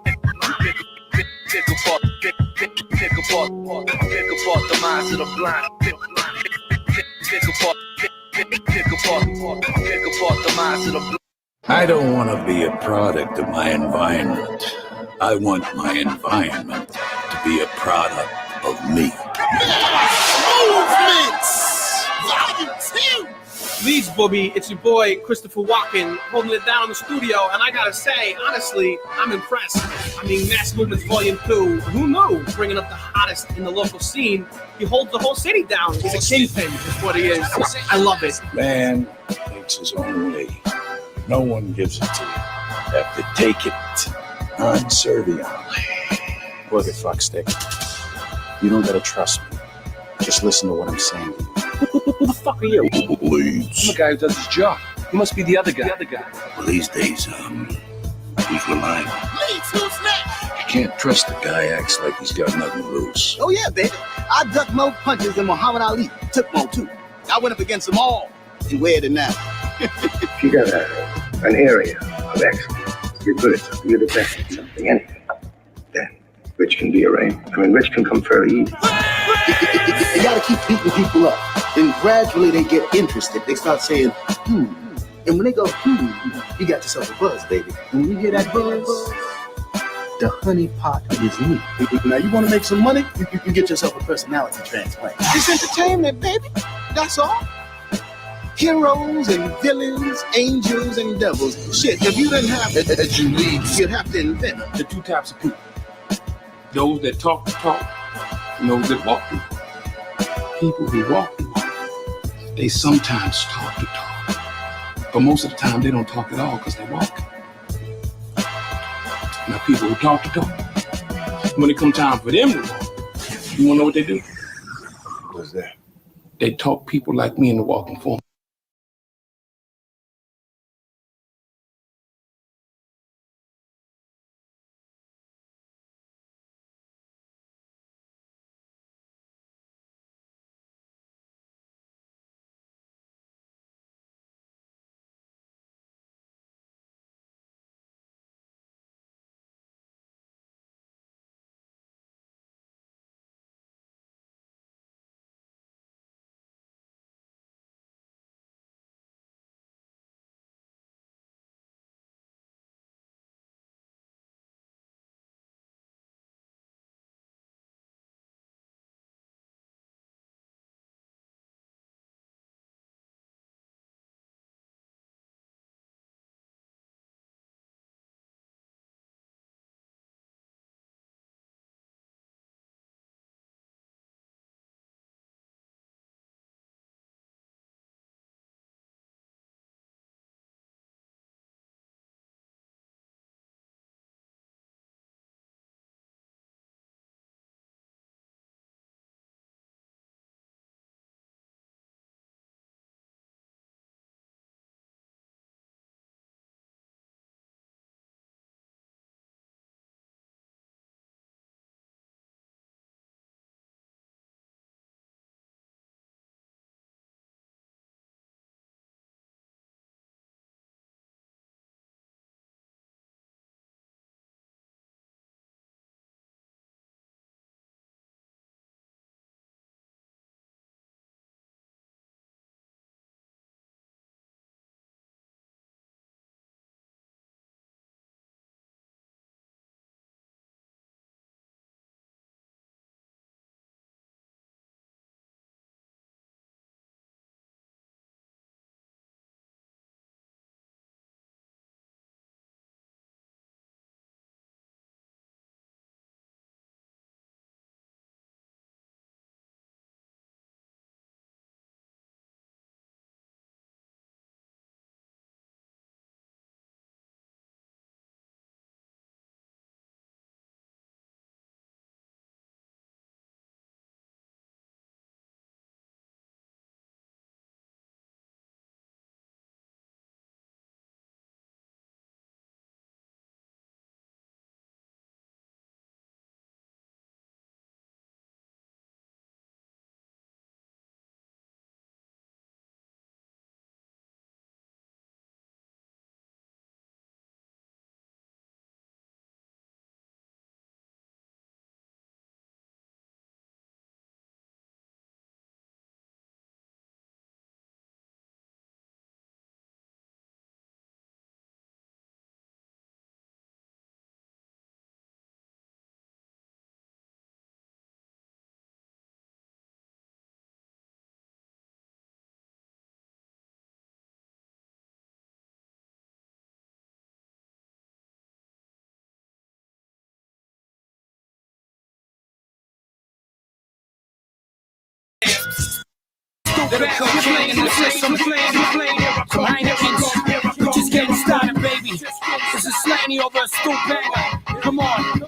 Pick apart the minds of the blind. I don't want to be a product of my environment. I want my environment to be a product of me. Movements! Volume 2! Leeds, Booby, it's your boy Christopher Walken holding it down in the studio, and I gotta say, honestly, I'm impressed. I mean, Mass Movements Volume 2, who knew? Bringing up the hottest in the local scene, he holds the whole city down. He's a kingpin, is what he is. I love it. Man takes his own way. No one gives it to you. You have to take it non-serviently. Look at Fuckstick. You don't gotta trust me. Just listen to what I'm saying. Who the fuck are you? Leeds. I'm the guy who does his job. You must be the other guy. Well, these days, who's reliable? Leeds, who's next? You can't trust a guy who acts like he's got nothing to lose. Oh yeah, baby. I ducked more punches than Muhammad Ali. Took more too. I went up against them all. And where it now? If you got an area of excellence, you're good at something, you're the best at something, anything, then rich can be arranged. I mean, rich can come fairly easy. You gotta keep beating people up. And gradually they get interested. They start saying, And when they go, you got yourself a buzz, baby. When you hear that buzz, the honey pot is me. Now you want to make some money? You get yourself a personality transplant. It's entertainment, baby. That's all. Heroes and villains, angels and devils. Shit, if you didn't have it as you lead, you'd have to invent them. The two types of people. Those that talk the talk, and those that walk the walk. People who walk the walk, they sometimes talk the talk. But most of the time, they don't talk at all because they walk. Now, people who talk the talk, when it comes time for them to walk, you want to know what they do? What's that? They talk people like me in the walking form. That'll come king in the system. From Heineken, we're just getting started, baby. This is Slaney over a stoop banger. Come on.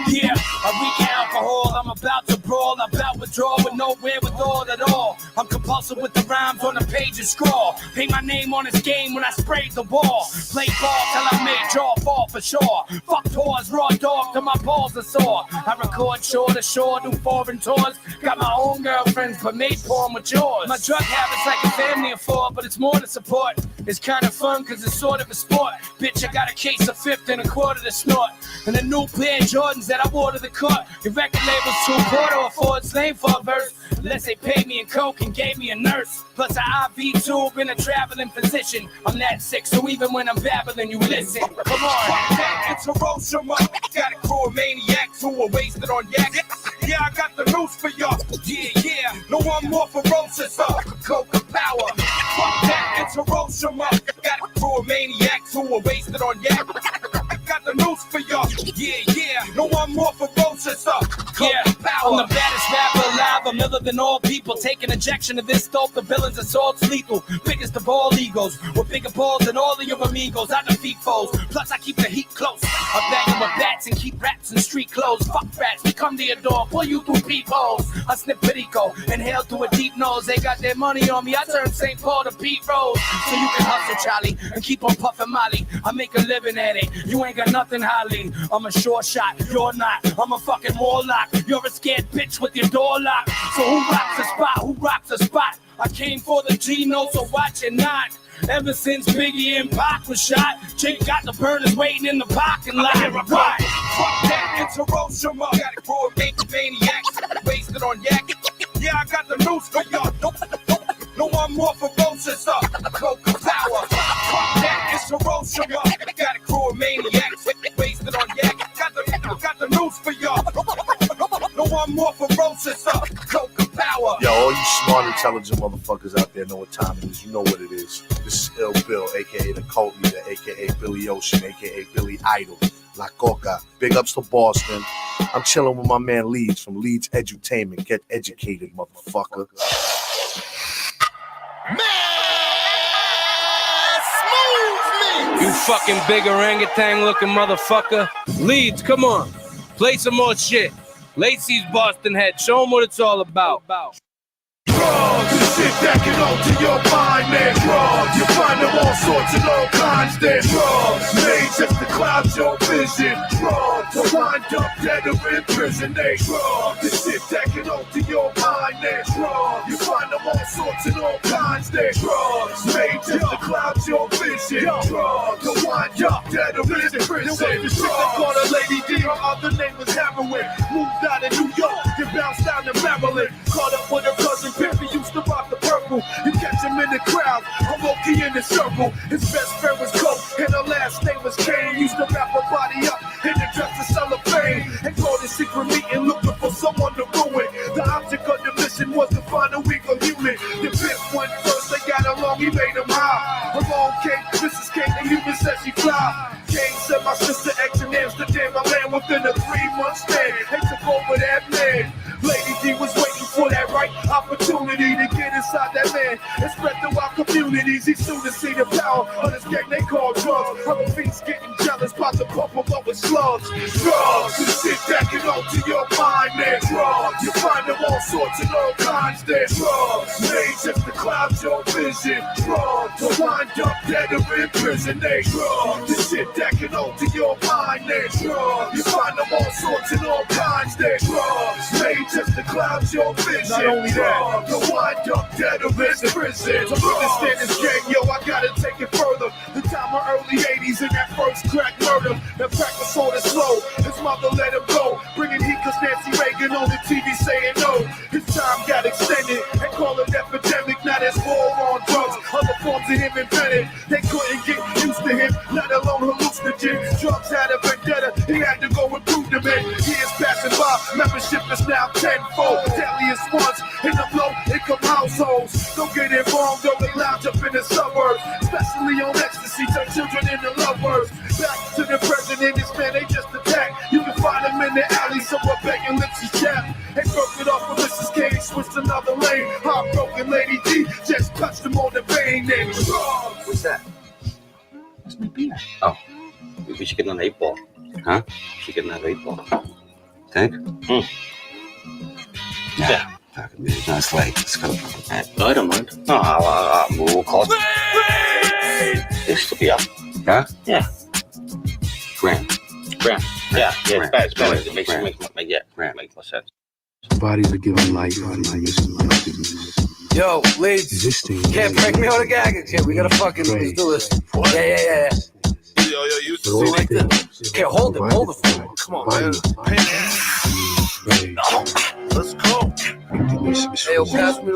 Yeah, I reek alcohol, I'm about to brawl, about withdrawal with no wherewithal at all. I'm compulsive with the rhymes on the page and scrawl. Paint my name on this game when I sprayed the wall. Play ball till I made jaw fall for sure. Fuck tours, raw dog till my balls are sore. I record shore to shore, do foreign tours. Got my own girlfriends, but made porn with yours. My drug habit's like a family affair, but it's more to support. It's kind of fun cause it's sort of a sport. Bitch, I got a case of fifth and a quarter to snort. And a new pair of Jordans that I wore to the court. Your record label's too poor to afford slang for a verse. Unless they paid me in coke and gave me a nurse. Plus an IV tube and a traveling physician. I'm that sick, so even when I'm babbling, you listen. Come on. It's Hiroshima. Got a crew of maniacs who are wasted on yak. Yeah, I got the news for y'all. Yeah. No one more ferocious. Coca power. Fuck that, it's Hiroshima. Got a crew of maniacs who are wasted on yak. I got the news for y'all. Yeah. No one more ferocious. Yeah, I'm the baddest rapper alive. I'm iller than all people. Take an injection of this dope. The villain's assault's lethal. Biggest of all egos. With bigger balls than all of your amigos. I defeat foes. Plus I keep the heat close. I bang them with bats and keep rats in street clothes. Fuck rats, we come to your door. Pull you through peepholes. I snip Perico. Inhale through a deep nose. They got their money on me. I turn St. Paul to Pete Rose. So you can hustle, Charlie, and keep on puffing Molly. I make a living at it. You ain't got nothing, Holly. I'm a sure shot. You're not. I'm a fucking warlock. You're a scared bitch with your door locked. So who rocks the spot? Who rocks the spot? I came for the G-note, so watch it not. Ever since Biggie and Pac was shot, Jake got the burners waiting in the parking lot. Right. Fuck that, it's Hiroshima. Got a crew of maniacs wasted on yak. Yeah, I got the news for y'all. No one more ferocious. Coca power. Fuck that, it's Hiroshima. Got a crew of maniacs wasted on yak. Got the news for y'all. No one more ferocious. Coca power. Yo, all you smart, intelligent motherfuckers out there know what time it is. You know what it is. This is Ill Bill, a.k.a. the cult leader, a.k.a. Billy Ocean, a.k.a. Billy Idol, La Coca. Big ups to Boston. I'm chilling with my man Leeds from Leeds Edutainment. Get educated, motherfucker. You fucking big orangutan looking motherfucker. Leeds, come on. Play some more shit. Lacey's Boston Head. Show them what it's all about. Drugs, the shit that can alter your mind, man. Drugs, you find them all sorts and all kinds there. Drugs, made just to cloud your vision. Drugs, to wind up dead or in prison. They drugs, the shit that can alter your mind, man. Drugs, you find them all sorts and all kinds there. Drugs, made just to cloud your vision. Drugs, to wind up dead or in prison. The shit that called a Lady D, her other name was heroin. Moved out of New York, then bounced down to Maryland. Caught up with her cousin Pimpy, used to rock the purple. You catch him in the crowd, I'm low-key in the circle. His best friend was Coke, and her last name was Kane. Used to wrap her body up in the dress to cellophane. And called a secret meeting looking for someone to ruin. The object of the mission was to find a weaker human. The pimp went first, they got along, he made him high. Along came Mrs. Kane, the human said she fly. Kane said my sister X in Amsterdam, I land within a 3-month span. They took over that man. Lady D was waiting for that right opportunity to get inside that man and spread throughout communities. He soon to see the power of this gang they call drugs. Other fiends getting jealous, about to pump them up with slugs. Drugs, the shit that can alter your mind, man. Drugs, you find them all sorts and all kinds there. Drugs, made just to cloud your vision. Drugs, to wind up dead or in prison. They drugs, the shit that can alter your mind, man. Drugs, you find them all sorts and all kinds there. Drugs, made just to cloud your vision. Not only that, to wind up dead or in prison. To understand this gang, yo, I gotta take it further. The time of early 80s and that first crack murder. That crack was sort of slow. His mother let him go. Bringing heat cause Nancy Reagan on the TV saying no. His time got extended and call it epidemic. Now there's war on drugs. Other forms of him invented. They couldn't get used to him, let alone hallucinogens. Drugs had a vendetta. He had to go and prove them in. Years passing by, membership is now tenfold. Deadliest ones in the low-income households. Don't get it wrong, though they lounge up in the suburbs, especially on ecstasy, turn children into lovers. Back to the president, this man they just attacked. You can find him in the alley, somewhere begging lips is chapped. They broke it off with Mrs. Kane, switched another lane. Heartbroken Lady D just touched him on the vein. And What's that? That's my beer. Oh, we should get another 8-ball. Huh? We should get another 8-ball. Think? Yeah. It's nice late. Let's go. No, I don't mind. No, we'll call it. It should be up. Huh? Yeah. Grand. Yeah, it's better. It makes more sense. Bodies are given life. Yo, Leeds, can't break me on the gag again. We gotta fucking let's do this. Yeah. yo, you used to Go see like that. that. Come on, man. Let's go. Hey, yo, pass me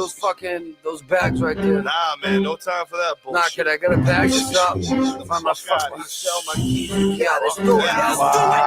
those bags right there. Nah, man, no time for that bullshit. Nah, kid, I gotta bag this up. Find my fucking Yeah, let's do it.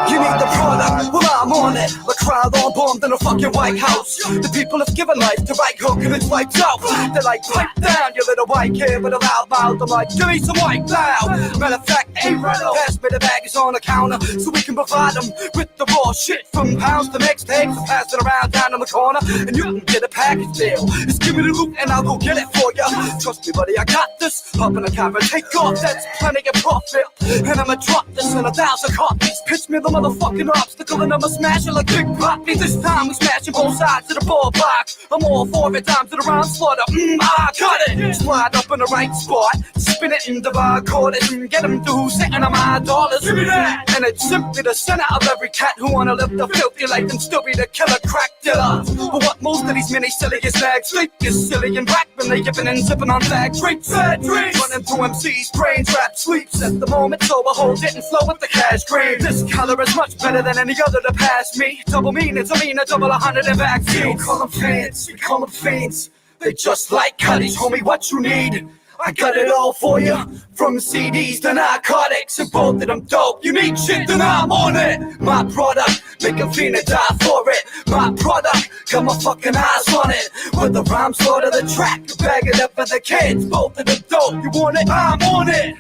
You need the product, well I'm on it. A crowd all bombed in a fucking White House. The people have given life to right hook and it's wiped out. They're like, pipe down, you little white kid with a loud mouth. I'm like, give me some white loud. Matter of fact, hey, pass me the baggage on the counter so we can provide them with the raw shit from pounds to mixtapes. Pass it around down in the corner and you can get a package deal. Just give me the loot and I'll go get it for ya. Trust me, buddy, I got this. Hop in the camera, take off, that's plenty of profit. And I'ma drop this in 1,000 copies. Pitch me the motherfucking obstacle and I'ma smash it like Big Poppy. This time we smashing both sides of the ballpark. I'm all for it, time to the round slaughter. I got it. Slide up in the right spot, spin it in the bar quarters and get them to sitting on my dollars. Give me that. And it's simply the center of every cat who wanna live the filthy life and still be the killer crack dealer. But what most of these mini silliest bags sleep is silly and whack when they yipping and zipping on bag drapes. Bad dreams running through MC's brains, rap sleeps at the moment, so I hold it and flow with the cash cream. This color is much better than any other to pass me. Double meanings, I mean a double 100 in vaccines. We call them fans, we call them fiends. They just like cutties, homie, what you need? I got it all for you, from CDs to narcotics, and both of them dope. You need shit, then I'm on it. My product, make a fiend and die for it. My product, got my fucking eyes on it. With the rhymes sort of the track, bag it up for the kids, both of them dope. You want it? I'm on it.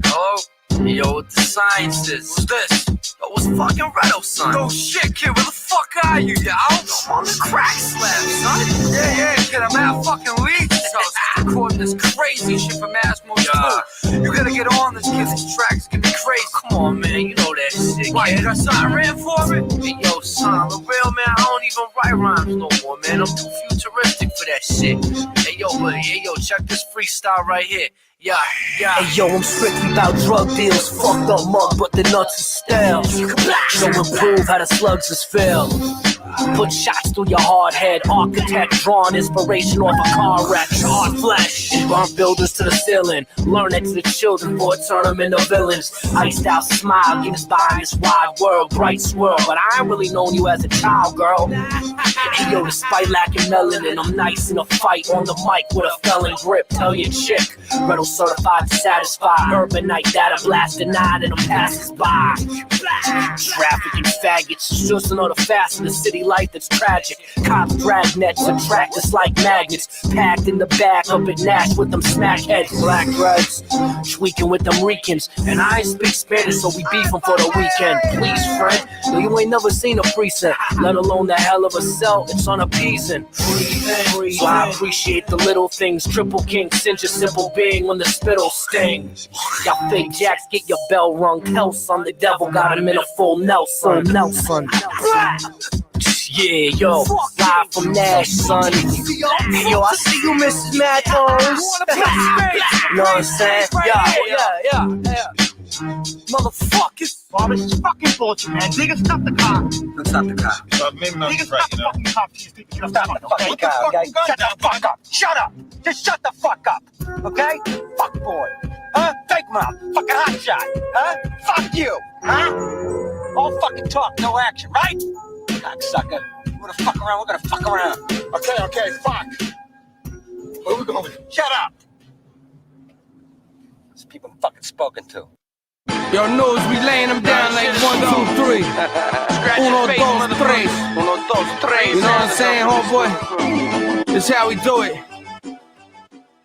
Hello? Yo, the sciences. What's this? Yo, what's fucking Redo, son? Oh shit, kid, where the fuck are you, yo? I'm on the crack slab, son. Yeah, kid, I'm at fucking Leeds' house recording this crazy shit for Massimo 2. You gotta get on this, kid. This track's gonna be crazy. Come on, man, you know that shit. Why, you got something ran for it? Hey, yo, son, the real man, I don't even write rhymes no more, man. I'm too futuristic for that shit. Hey, yo, buddy, hey, yo, check this freestyle right here. Yeah. Hey yo, I'm strictly about drug deals. Fucked up mug, but the nuts is stale. So improve how the slugs is filled. Put shots through your hard head. Architect drawn inspiration off a car wreck. Hard flesh. Burn buildings to the ceiling. Learn it to the children before it turn them into villains. Iced out smile, get us by this wide world. Bright swirl, but I ain't really known you as a child, girl. Hey yo, despite lacking melanin, I'm nice in a fight on the mic with a felon grip. Tell your chick, Riddle certified to satisfy. Urban night data blasted 9 and I'm passes by. Trafficking faggots, it's just another facet of the city life that's tragic. Cops drag nets, attract us like magnets. Packed in the back up at Nash with them smackheads. Black threads, tweaking with them Ricans. And I ain't speak Spanish, so we beef them for the weekend. Please, friend, no, you ain't never seen a precinct, let alone the hell of a cell. It's unappeasing. So I appreciate the little things. Triple King, cinch a simple being when the spittle stings. Y'all fake jacks, get your bell rung. Tell son the devil got him in a full Nelson. Yeah, yo, live from Nash, son. Yo, I see you, Mrs. Matthews. You know what I'm saying? Yeah. Motherfuckers. Oh, this is fucking bullshit, man. Niggas, stop the car. Let's stop the car. Maybe not niggas, stop the fucking car. Shut the fuck up. Shut up. Just shut the fuck up. Okay? Fuck boy. Huh? Fake mouth. Fucking hot shot. Huh? Fuck you. Huh? All fucking talk, no action, right? Cocksucker. We're gonna fuck around. We're gonna fuck around. Okay, fuck. Where we going? Shut up. These people I'm fucking spoken to. Yo, news, we laying them down like 1, 2, 3. Uno, dos, tres. You know what I'm saying, homeboy? This how we do it.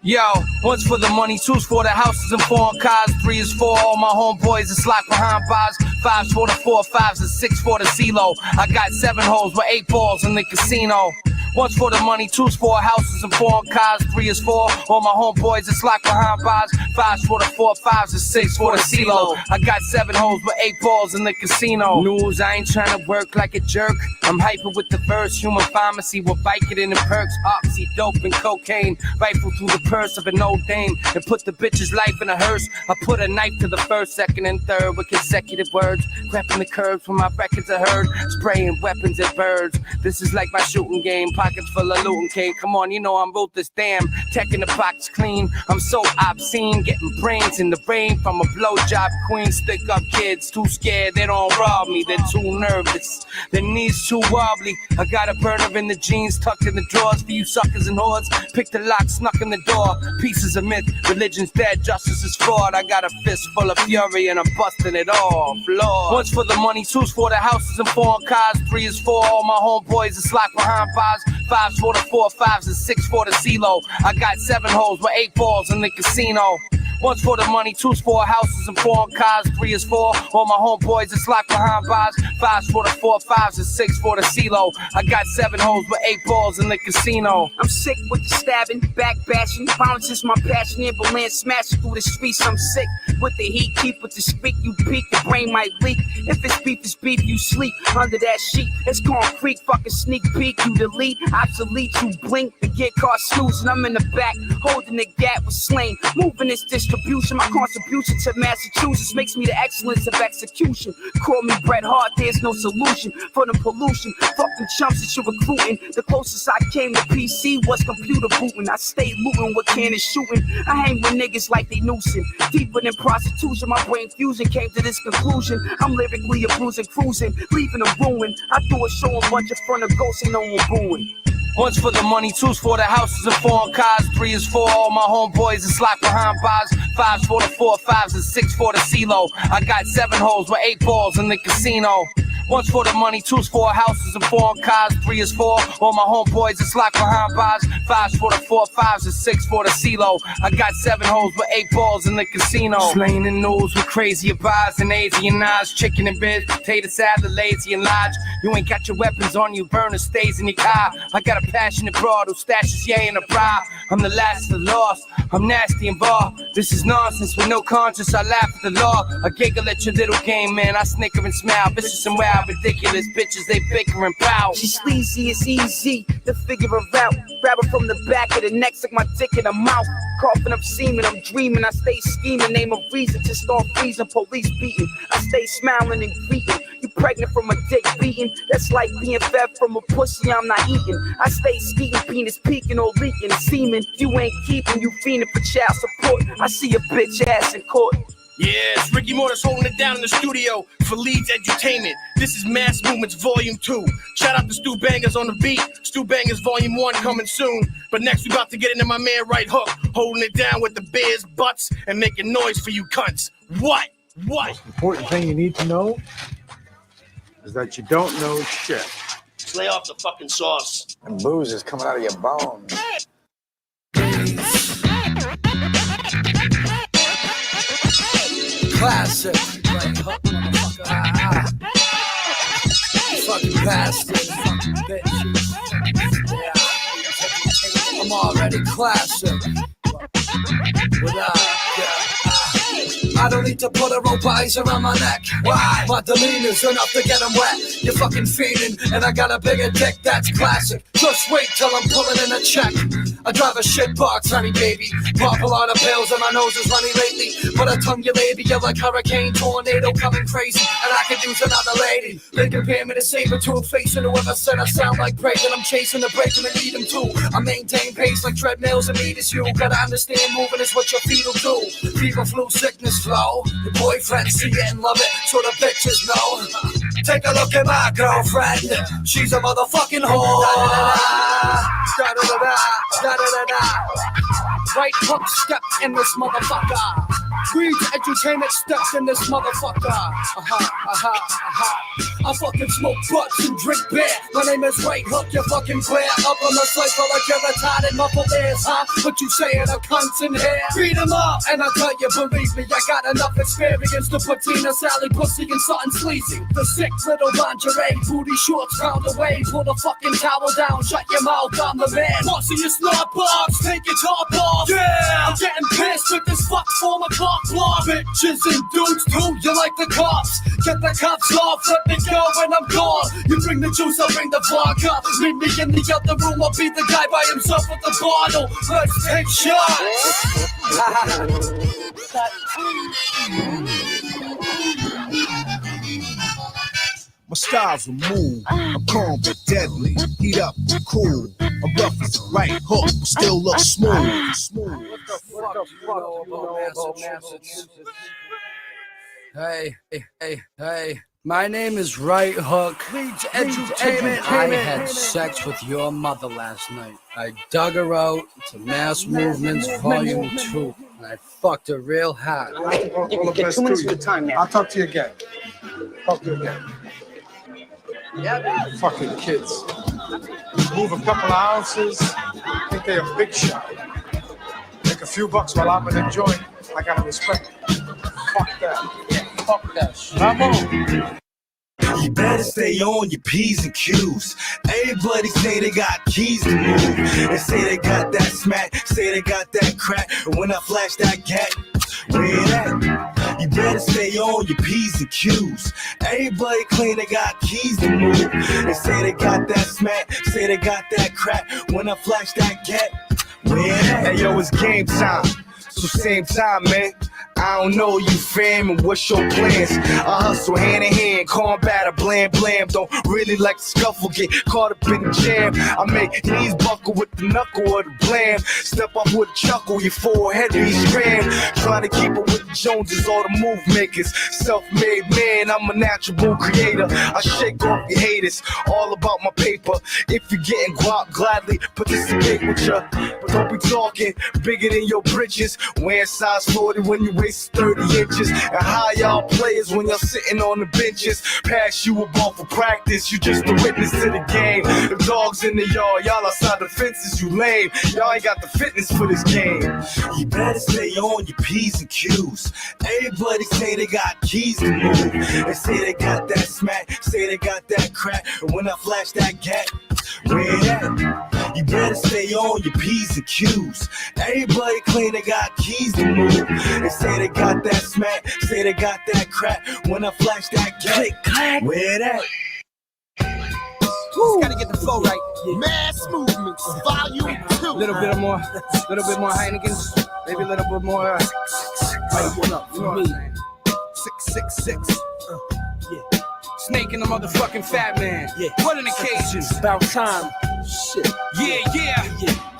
Yo, one's for the money, two's for the houses and foreign cars, 3 is for all my homeboys that's locked behind bars. 5s for the 4 5s and 6 for the CeeLo. I got 7 holes with 8 balls in the casino. 1's for the money, 2's for houses and 4 cars, 3 is for all my homeboys that's locked behind bars. 5's for the 4 5s and 6 for the CeeLo. I got 7 holes with 8 balls in the casino. News, I ain't trying to work like a jerk. I'm hyper with the verse, human pharmacy with Vicodin and perks, oxy, dope and cocaine. Rifle through the purse of an old dame and put the bitch's life in a hearse. I put a knife to the first, second, and third with consecutive words. Grabbing the curves when my records are heard. Spraying weapons at birds. This is like my shooting game. Pockets full of looting cane. Come on, you know I'm ruthless, damn. Teching the box clean. I'm so obscene. Getting brains in the brain from a blowjob queen. Stick up kids, too scared. They don't rob me. They're too nervous. Their knees too wobbly. I got a burner in the jeans tucked in the drawers for you suckers and whores. Pick the lock, snuck in the door. Pieces of myth. Religion's dead. Justice is flawed. I got a fist full of fury and I'm busting it off. Lord. 1's for the money, 2's for the houses and 4 cars. 3 is for all my homeboys that's locked behind bars. 5's for the 4 5s and 6 for the CeeLo. I got 7 holes with 8 balls in the casino. 1's for the money, 2's for houses and 4 cars. 3 is for all my homeboys that's locked behind bars. 5's for the 4 5s and 6 for the CeeLo. I got 7 holes with 8 balls in the casino. I'm sick with the stabbing, back bashing. Violence is my passion, ambulance smashing through the streets. I'm sick with the heat, keep with the speak. You peek, the brain might leak. If it's beef, you sleep under that sheet. It's concrete, fucking sneak peek. You delete, obsolete, you blink to get caught snoozing. I'm in the back, holding the gap with slain. Moving this distribution, my contribution to Massachusetts makes me the excellence of execution. Call me Bret Hart, there's no solution for the pollution. Fucking chumps that you're recruiting. The closest I came to PC was computer booting. I stayed looting with cannon shooting. I hang with niggas like they nuising. Deeper than prostitution, my brain fusion came to this conclusion. I'm lyrically a bruising, cruising, leaving a ruin. I threw a show a bunch in front of ghosts, ain't no one booing. 1's for the money, 2's for the houses and 4 cars. 3 is for all my homeboys that's locked behind bars. 5's for the 4 5s and 6 for the CeeLo. I got 7 holes with 8 balls in the casino. 1's for the money, 2's for houses and 4 cars. 3 is for all my homeboys that's locked behind bars. 5's for the 4 5s and 6 for the CeeLo. I got 7 holes with 8 balls in the casino. Slaying the news with crazier bars and Asian eyes. Chicken and beers, potato salad, lazy and large. You ain't got your weapons on you, burner stays in your car. I got a passionate broad who stashes yay in a bra. I'm the last of the lost, I'm nasty and raw. This is nonsense with no conscience, I laugh at the law. I giggle at your little game, man, I snicker and smile. Vicious and wild, ridiculous bitches, they bicker and pow. She's sleazy, it's easy to figure her out. Grab her from the back of the neck, stick my dick in her mouth. Coughing up semen, I'm dreaming, I stay scheming. Name a reason to start freezing, police beating. I stay smiling and greeting. You pregnant from a dick beating? That's like being fed from a pussy I'm not eating. I stay skeeting, penis peeking or leaking semen. You ain't keeping, you fiending for child support. I see a bitch ass in court. Yeah, it's Ricky Mortis holding it down in the studio for Leeds Edutainment. This is Mass Movements Volume 2. Shout out to Stu Bangers on the beat. Stu Bangers Volume 1 coming soon. But next we about to get into my man Right Hook, holding it down with the bears, butts, and making noise for you cunts. What? Most important thing you need to know is that you don't know shit. Lay off the fucking sauce. And booze is coming out of your bones. Classic. Right hook, motherfucker. Fucking bastard. Fucking bitches. Yeah. I'm already classic. Without, I don't need to put a rope eyes around my neck. Why? My demeanor's enough to get them wet. You're fucking fiending, and I got a bigger dick, that's classic. Just wait till I'm pulling in a check. I drive a shit box, honey baby. Pop a lot of pills and my nose is runny lately. But I tongue your labia like hurricane, tornado coming crazy. And I could use another lady. They compare me to saber-tooth face, and whoever said I sound like Prey, and I'm chasing the break and eat them too. I maintain pace like treadmills and meters. You gotta understand moving is what your feet will do. Fever, flu, sickness, flow. Your boyfriend see it and love it, so the bitches know. Take a look at my girlfriend. She's a motherfucking whore. Da-da-da-da, da-da-da-da, right hook step in this motherfucker. Reach entertainment steps in this motherfucker. I fucking smoke butts and drink beer. My name is Right Hook, you fucking clear. Up on the cycle like you're retarded muffled ears, huh? What you saying, a cunt's in here? Beat 'em up, and I tell you, believe me, I got enough experience to put Tina, Sally, pussy, and something sleazy. The sick little lingerie, booty shorts round away. Pull the fucking towel down, shut your mouth, I'm the man. Pussy, you snot box, take your top off. Yeah, I'm getting pissed with this fuck former clock block. Bitches and dudes too, you like the cops. Get the cops off, let me go when I'm gone. You bring the juice, I'll bring the vodka. Meet me in the other room, I'll be the guy by himself with the bottle. Let's take shots. My style's a move. I'm calm but deadly. Heat up, cool. I'm rough as a right hook, but still look smooth. What the fuck you know about Massachusetts? Hey. My name is Right Hook. Entertainment. I had sex with your mother last night. I dug her out to Mass Movements Volume 2. And I fucked her real hard. All the best to you. I'll talk to you again. Yeah, fucking kids. Move a couple of ounces. Think they're a big shot. Make a few bucks while I'm in the joint. I gotta respect it. Fuck that shit. Come on. You better stay on your P's and Q's. Everybody say they got keys to move. They say they got that smack, say they got that crack. And when I flash that cat, where it at? You better stay on your P's and Q's. Everybody claim they got keys to move. They say they got that smack, say they got that crack. When I flash that cat, where it at? Hey yo, it's game time. So same time, man. I don't know you, fam, and what's your plans? I hustle hand in hand, combat a blam. Don't really like to scuffle, get caught up in the jam. I make knees buckle with the knuckle or the blam. Step up with a chuckle, your forehead be scram. Trying to keep up with the Joneses, all the move makers. Self-made man, I'm a natural creator. I shake off your haters, all about my paper. If you're getting guap, gladly participate with ya. But don't be talking bigger than your britches. Wearing size 40 when you waist 30 inches. And how y'all players when y'all sitting on the benches. Pass you a ball for practice, you just a witness to the game. The dogs in the yard, y'all outside the fences, you lame. Y'all ain't got the fitness for this game. You better stay on your P's and Q's. Everybody say they got keys to move. They say they got that smack, say they got that crack. And when I flash that cat, where it at? You better stay on your P's and Q's. Everybody claim they got keys to move. They say they got that smack, say they got that crack. When I flash that cat, where it at? Just gotta get the flow right. Mass Movements, Volume 2. Little bit more Heinekens, maybe a little bit more. What up? You know what I'm saying? 666. Yeah. Snake and the motherfucking Fat Man. Yeah. What an occasion. It's about time. Shit.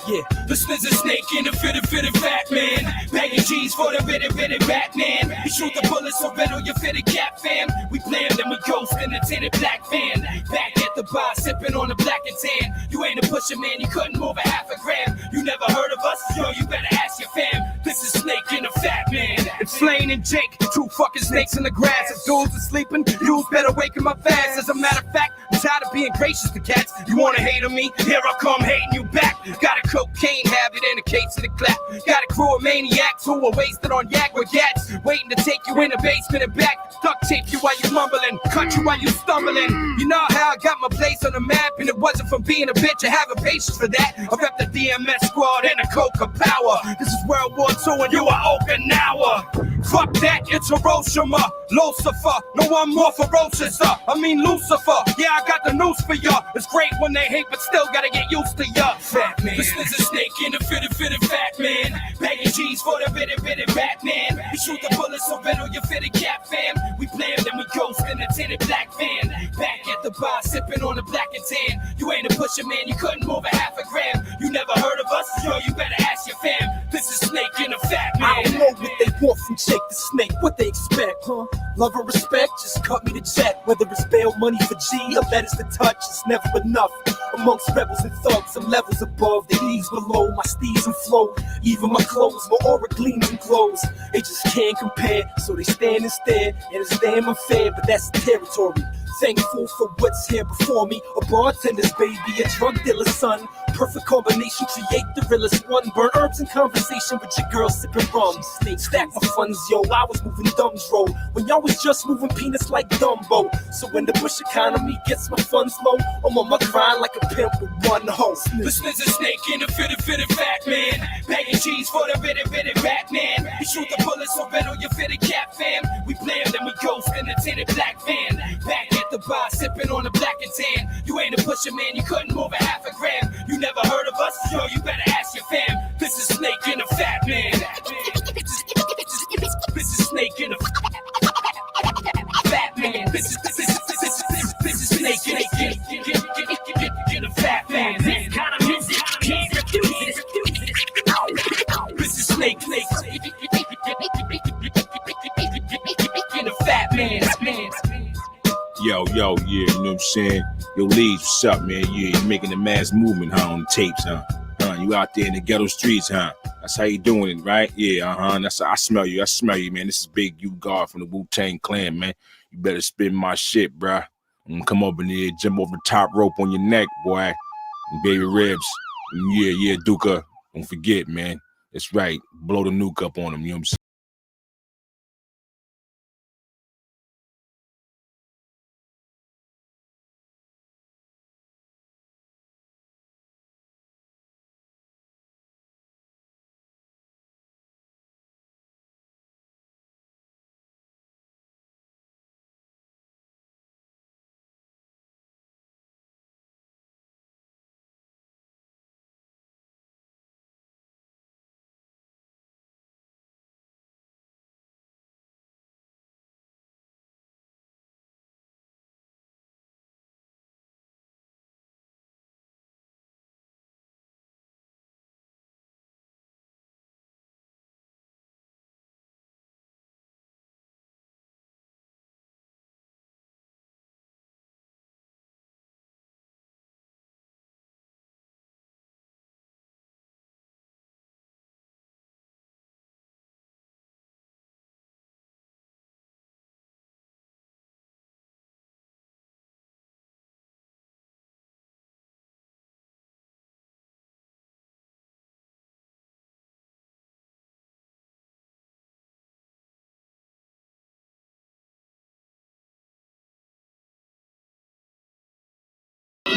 Yeah. This is a snake in the fitted fat man. Bagging G's for the bitty Batman. He shoot the bullets so better you fit a cap fam. We bland and we ghost in the tinted black van. Back at the bar sipping on the black and tan. You ain't a pusher man, you couldn't move a half a gram. You never heard of us? Yo, you better ask your fam. This is Snake and the Fat Man. It's Flane and Jake, two fucking snakes in the grass. If dudes are sleeping, you better wake them up fast. As a matter of fact, I'm tired of being gracious to cats. You wanna hate on me? Here I come hating you back. Got a cocaine habit in a case of the clap. Got a crew of maniacs who are wasted on yak with gats. Waiting to take you in the basement and back. Duct tape you while you mumbling, cut you while you stumbling. You know how I got my place on the map, and it wasn't from being a bitch. I have a patience for that. I rep the DMS squad and a Coca Power. This is World War II and you are Okinawa. Fuck that, it's Hiroshima, Lucifer. No, I'm more ferocious, I mean Lucifer. Yeah, I got the news for ya. It's great when they hate, but still gotta get used to ya. Fat man. This is a snake in the fitted fat man. Bagging G's for the bitty Batman. He shoot the bullets so better you fit a cap fam. We bland and we ghost in the tinted black van. Back at the bar sipping on the black and tan. You ain't a pusher man, you couldn't move a half a gram. You never heard of us? Yo, you better ask your fam. This is Snake in the Fat Man. I don't know what they want from Jake the Snake? What they expect, huh? Love or respect, just cut me the check. Whether it's bail money for G or letters to touch, it's never enough. Amongst rebels and thugs, some levels above, the ease below. My steeds and flow, even my clothes, my aura gleams and glows. They just can't compare, so they stand and stare, and it's damn unfair, but that's the territory. Thankful for what's here before me. A bartender's baby, a drug dealer's son. Perfect combination, create the realest one. Burn herbs in conversation with your girl sipping rum. Stack my funds, yo, I was moving thumbs roll when y'all was just moving peanuts like Dumbo. So when the bush economy gets my funds low, I'm on my grind like a pimp with one hoe. This is a snake in a fitted fat man. Bagging cheese for the bitty Batman. We shoot the bullets so better you fitted cap fam. We play them, then we ghost in a tinted black van. Back at the bar, sipping on the black and tan. You ain't a pusher, man, you couldn't move a half a gram. You never heard of us? Yo, you better ask your fam. This is Snake in a fat man. This is Snake in a fat man. This is Snake in a fat man. This kind of music can't refuse it. This is Snake in a fat man. Yo, yeah, you know what I'm saying? Yo, Leeds, what's up, man? Yeah, you making the mass movement, huh, on the tapes, huh? You out there in the ghetto streets, huh? That's how you doing it, right? Yeah, That's I smell you, man. This is Big U God from the Wu-Tang Clan, man. You better spin my shit, bruh. I'm gonna come up in there, jump over the top rope on your neck, boy. And baby ribs. And yeah, Duka. Don't forget, man. That's right. Blow the nuke up on him, you know what I'm saying?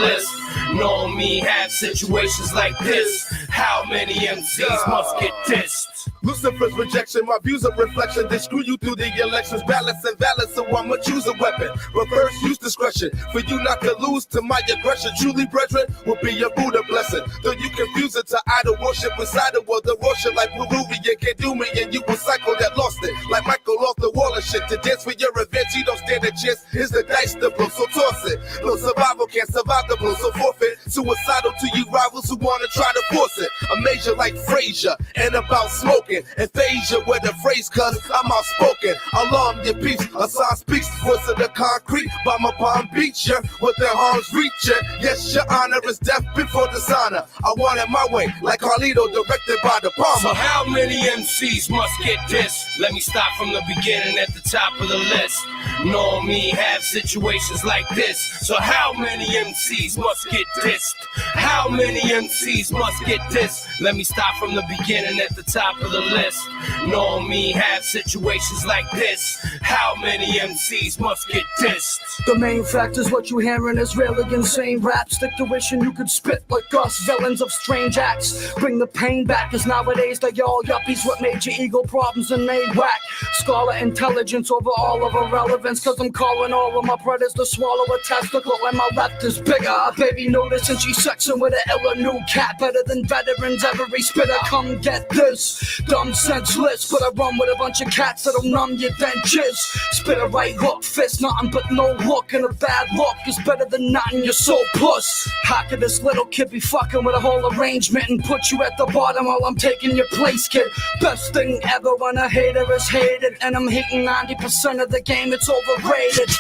List. Know me have situations like this. How many MCs must get dissed? Lucifer's rejection, my views are reflection. They screw you through the elections, balance and valid, so I'ma choose a weapon. But first, use discretion for you not to lose to my aggression. Truly, brethren, will be your Buddha blessing. Though you confuse it to idol worship inside the world, the worship like Peruvian can't do me, and you a psycho that lost it. Like Michael off the wall and shit. To dance for your revenge, you don't stand a chance. Here's the dice to blow, so toss it. No survival can't survive the blow, so forfeit. Suicidal to you rivals who wanna try to force it. A major like Frazier, and about smoking. Aphasia where the phrase cuz I'm outspoken. Alarm your peace, a sign speaks. Voice of the concrete by my Palm Beach, yeah, with their arms reaching. Yes, your honor is death before dishonor. I want it my way, like Carlito directed by the Palmer. So how many MCs must get dissed? Let me start from the beginning at the top of the list. Know me have situations like this. So how many MCs must get dissed? How many MCs must get dissed? Let me start from the beginning at the top of the list. Know me have situations like this. How many MCs must get dissed? The main fact is what you hearing is really insane rap. Stick to wishing you could spit like us, villains of strange acts. Bring the pain back, cause nowadays they all yuppies with major ego problems and made whack. Scholar intelligence over all of irrelevance, cause I'm calling all of my brothers to swallow a testicle and my left is bigger. Baby noticing she's sexing with an iller new cat. Better than veterans means every spitter. Come get this, dumb senseless, but I run with a bunch of cats that'll numb your dentures. Spit a right hook, fist, nothing but no look, and a bad look is better than nothing. You're so puss. How could this little kid be fucking with a whole arrangement and put you at the bottom while I'm taking your place, kid? Best thing ever when a hater is hated, and I'm hating 90% of the game. It's overrated.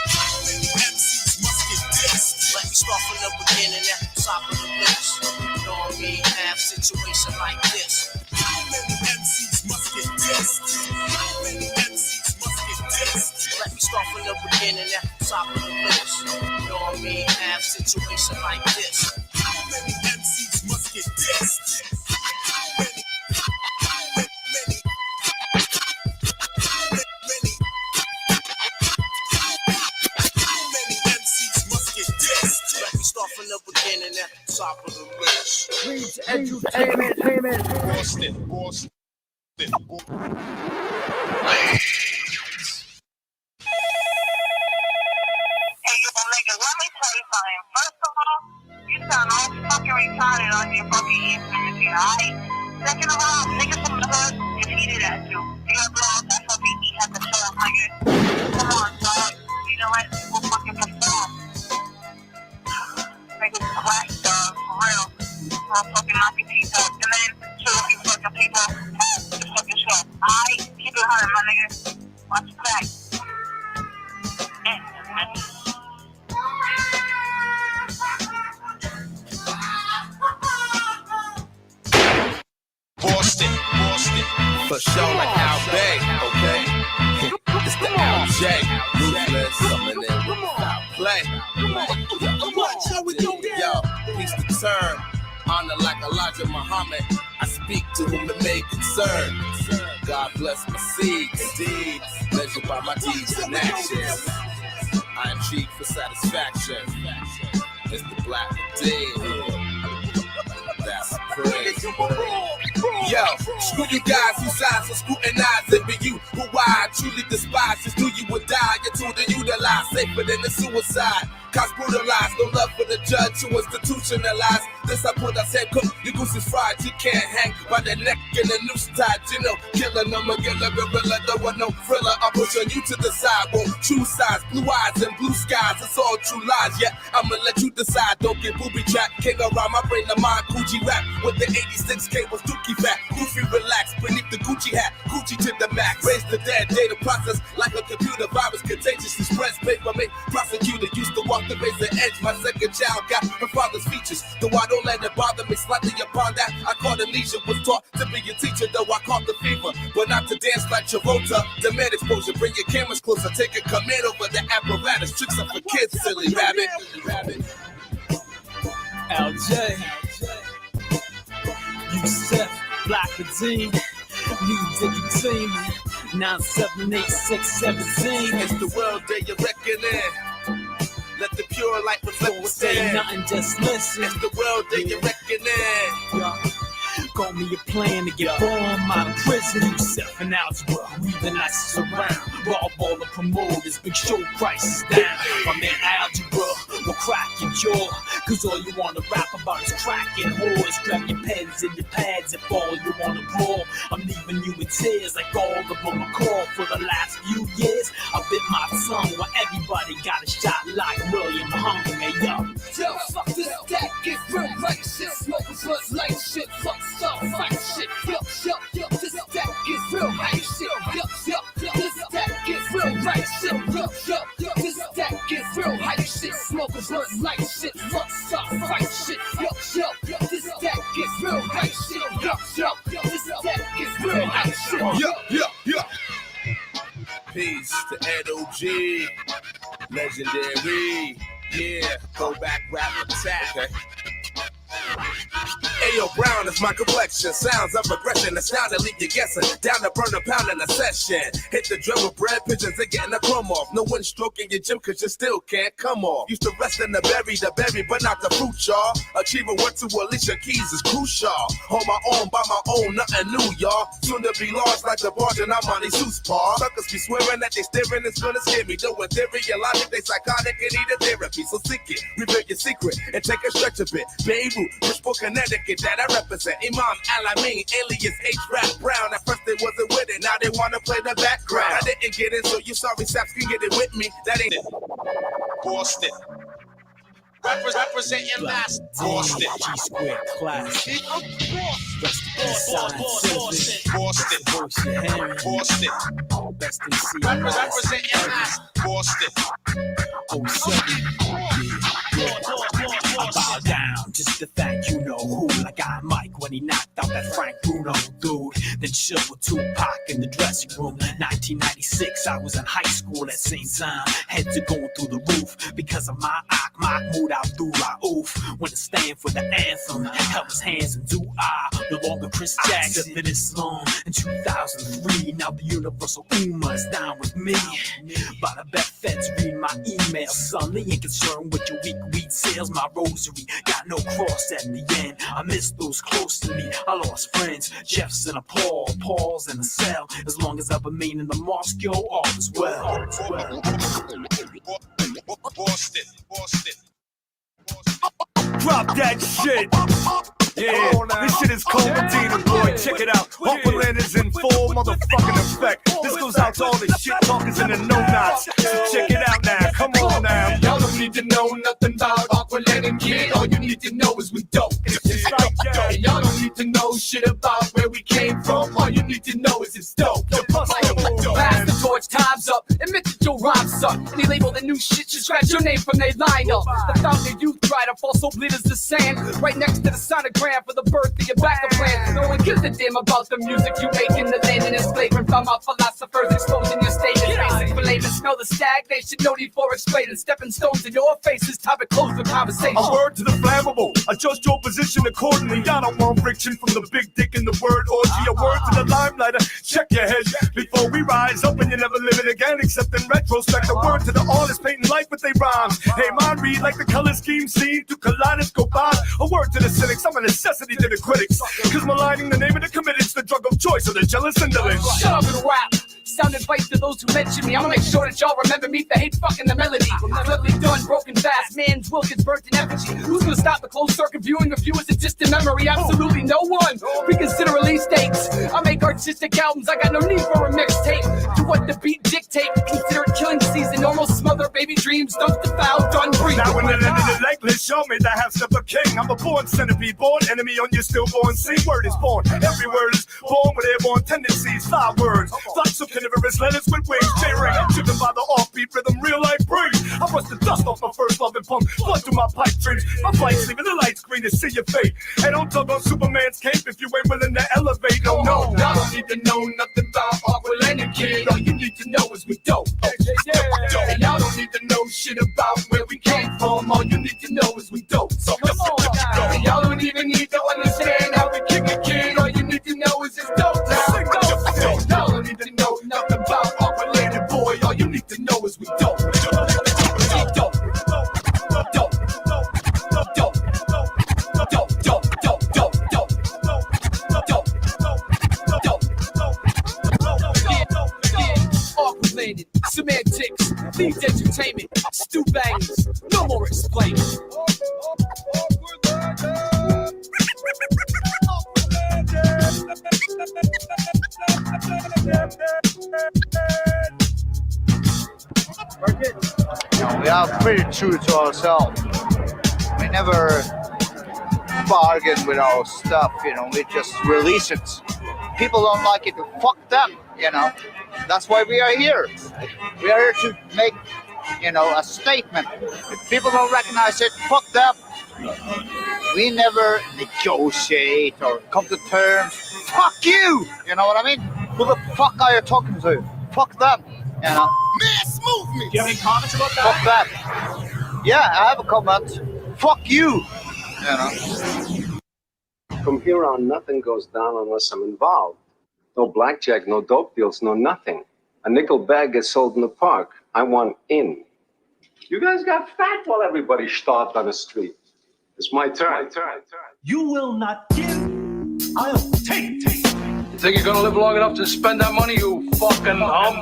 Let me start from the beginning at the top of the list. You know what I mean? Have situation like this. How many MCs must get dissed? How many MCs must get dissed? Let me start from the beginning at the top of the list. You know what I mean? Have situation like this. How many MCs must get dissed? From the beginning at the top of the list. Reach edutainment. Boston. You sound all fucking retarded on your fucking instrument machine, alright? Second of all, niggas from the hood get heated at you. You got blows that fucking eat at the show, nigga. Come on, dog. You know what? We'll fucking perform. Niggas black, dog, for real. I'll fucking knock your teeth out. And then, two of you fucking people, just fucking show. Alright? Keep it hard, my nigga. Watch your back. Boston. For sure like Al Bay, okay? It's the LJ. Ruthless, coming in with foul play. Yo, he's the term. Honor like Elijah Muhammad. I speak to whom it may concern. God bless my seeds, indeed. Measured by my deeds and actions. I intrigue for satisfaction. It's the Black Deal. That's crazy. Yo, screw you guys who size and scrutinize it. But you who I truly despise, just do you would die. You're too to utilize, safer than the suicide. Cops brutalized, no love for the judge who institutionalized. This I put, I said, cook, your goose is fried. You can't hang by the neck and the noose tied. You know, killer number, killer gorilla, don't want no thriller. I'll push on you to the side, won't choose sides. Blue eyes and blue skies, it's all true lies. Yeah, I'ma let you decide, don't get booby trapped. King around my brain, the mind, Gucci rap. With the 86 cables, dookie fat. Goofy relax, beneath the Gucci hat. Gucci to the max, raise the dead, data process. Like a computer virus, contagiously spreads. Paper make prosecutor used to walk the razor edge. My second child got her father's features. Though I don't let it bother me slightly upon that. I caught amnesia, was taught to be a teacher. Though I caught the fever, but not to dance like Travolta. Demand exposure, bring your cameras closer. Take a command over the apparatus. Tricks are for kids, silly rabbit. LJ, Yusef, Black Redeem, News Entertainment, 978-617. It's the world that you're reckoning. Let the pure light reflect Don't within. say nothing, just listen. It's the world that you're reckoning. Call me a plan to get bomb out of prison. Yusef and algebra, we the nicest around. Rob all the promoters, big show prices down. My man algebra will crack your jaw. Cause all you wanna rap about is cracking whores. Grab your pens and your pads if all you wanna brawl. I'm leaving you in tears like all of them are called. For the last few years, I bit my tongue while everybody got a shot like William Hung. Hey, yo, fuck this, that get real right shit. Smoking sluts, light shit, fuck stuff, fight shit. Yo, this, that get real right shit. Yo, this, that get real right shit. Yo, this, that get real hype shit. Smoking sluts, light shit, fuck stuff, fight shit. Yo, this, that get real hype shit. Yo, this, that get real hype shit. Yo. Peace to Ed OG, legendary. Yeah, go back, rap attack. Ayo Brown is my complexion. Sounds of aggression, astounding, leave you guessing. Down to burn a pound in a session. Hit the drum with bread pigeons and getting a crumb off. No one stroking your gym cause you still can't come off. Used to rest in the berry, but not the fruit, y'all. Achieving what to Alicia Keys is crucial. On my own, by my own, nothing new, y'all. Soon to be lost like the barge and I'm on these Zeus paw. Suckers be swearing that they staring, it's gonna scare me. Though in theory, your logic, they psychotic and need a therapy. So seek it, reveal your secret, and take a stretch a bit. Beirut, Fishbowl, Connecticut, that I represent. represent Imam Alamein, alias H-Rap Brown. At first they wasn't with it, now they wanna play the background. I didn't get it, so you sorry saps can get it with me. That ain't it. Boston. Representing Mass Boston. G-Square Classic. Boston. Best in C. Representing Mass Boston. I bow down just to thank you know who, like I Mike when he knocked out that Frank Bruno dude. Then chill with Tupac in the dressing room. 1996, I was in high school at same time. Heads are going through the roof because of my Mahmoud Abdul Rauf. When to stand for the anthem, held his hands and do no longer Chris Jackson. Accepted Islam in 2003. Now the universal Ummah is down with me. But I bet feds read my email, son. They ain't concerned with your weak weed sales. My rosary got no cross at the end. I miss those close to me. I lost friends, Jeff's in a Paul's in a cell. As long as I remain in the mosque, yo, all is well. Boston. Drop that shit. Yeah, this shit is Cold Medina, boy. Check it out. Upperland is in full motherfucking effect. This goes out to all the shit talkers and the no-nots. So check it out now. Come on now. Y'all don't need to know nothing about Aqualand and Kid. All you need to know is we dope. And y'all don't need to know shit about where we came from. All you need to know is it's dope. Pass the torch, time's up. Admit that your rhymes suck. Any label the new shit, you scratch your name from their lineup. The fountain of youth try to fall so bleed as the sand. Right next to the sonogram for the birth of your backup plan. No one gives a damn about the music you make in the land and enslavement from our philosophers exposing your statements. Basic flavor, smell the stagnation, no need for explaining. Stepping stones in your faces, time to close the conversation. A word to the flammable, adjust your position accordingly. Y'all don't want friction from the big dick in the word orgy. A word to the limelighter, check your head before we rise up and you never live it again except in retrospect. A word to the artist painting life with their rhymes. Hey, mine read like the color scheme seen through kaleidoscope eyes. A word to the cynics, I'm a necessity to the critics. Cause maligning the name of the committee's the drug of choice of the jealous and the lynch. Shut up and rap. Sound advice to those who mention me. I'ma make sure that y'all remember me for hate fucking the melody. Cleverly done, broken fast, man's will gets burnt in effigy. Who's gonna stop the closed circuit viewing of you as a distant memory? Absolutely no one. Reconsider release dates. I make artistic albums, I got no need for a mixtape. Do what the beat dictate. Consider it killing season. Almost smother baby dreams. Dumpster foul, done breathing. Now when the end of the necklace show me the half step of king. I'm a born centipede, born enemy on your stillborn. Same word is born. Every word is born with airborne tendencies. 5 words. Thoughts of carnivorous letters with wings. J-ring. Driven by the offbeat rhythm real life brings. I brush the dust off my first love and pump blood through my pipe dreams. My flight's leaving the light screen to see your fate. And don't tug on Superman's cape if you ain't willing to elevate. No, no. Y'all don't need to know nothing about Aqualand and Kid. All you need to know is we dope. And y'all don't need to know shit about where we came from. All you need to know is we dope. So come on. And y'all don't even need to understand how we kick a kid. All you need to know is it's dope. Y'all don't need to know nothing about Aqualand and boy. All you need to know is we dope. Semantics, thieves entertainment, stew bangers, no more explaining. We are pretty true to ourselves. We never bargain with our stuff, we just release it. People don't like it, fuck them, That's why we are here. We are here to make, a statement. If people don't recognize it, fuck them. We never negotiate or come to terms. Fuck you! You know what I mean? Who the fuck are you talking to? Fuck them, Mass movement! Do you have any comments about that? Fuck that. Yeah, I have a comment. Fuck you! From here on, nothing goes down unless I'm involved. No blackjack, no dope deals, no nothing. A nickel bag gets sold in the park. I want in. You guys got fat while everybody starved on the street. It's my turn. You will not give. I'll take. You think you're gonna live long enough to spend that money, you fucking hum?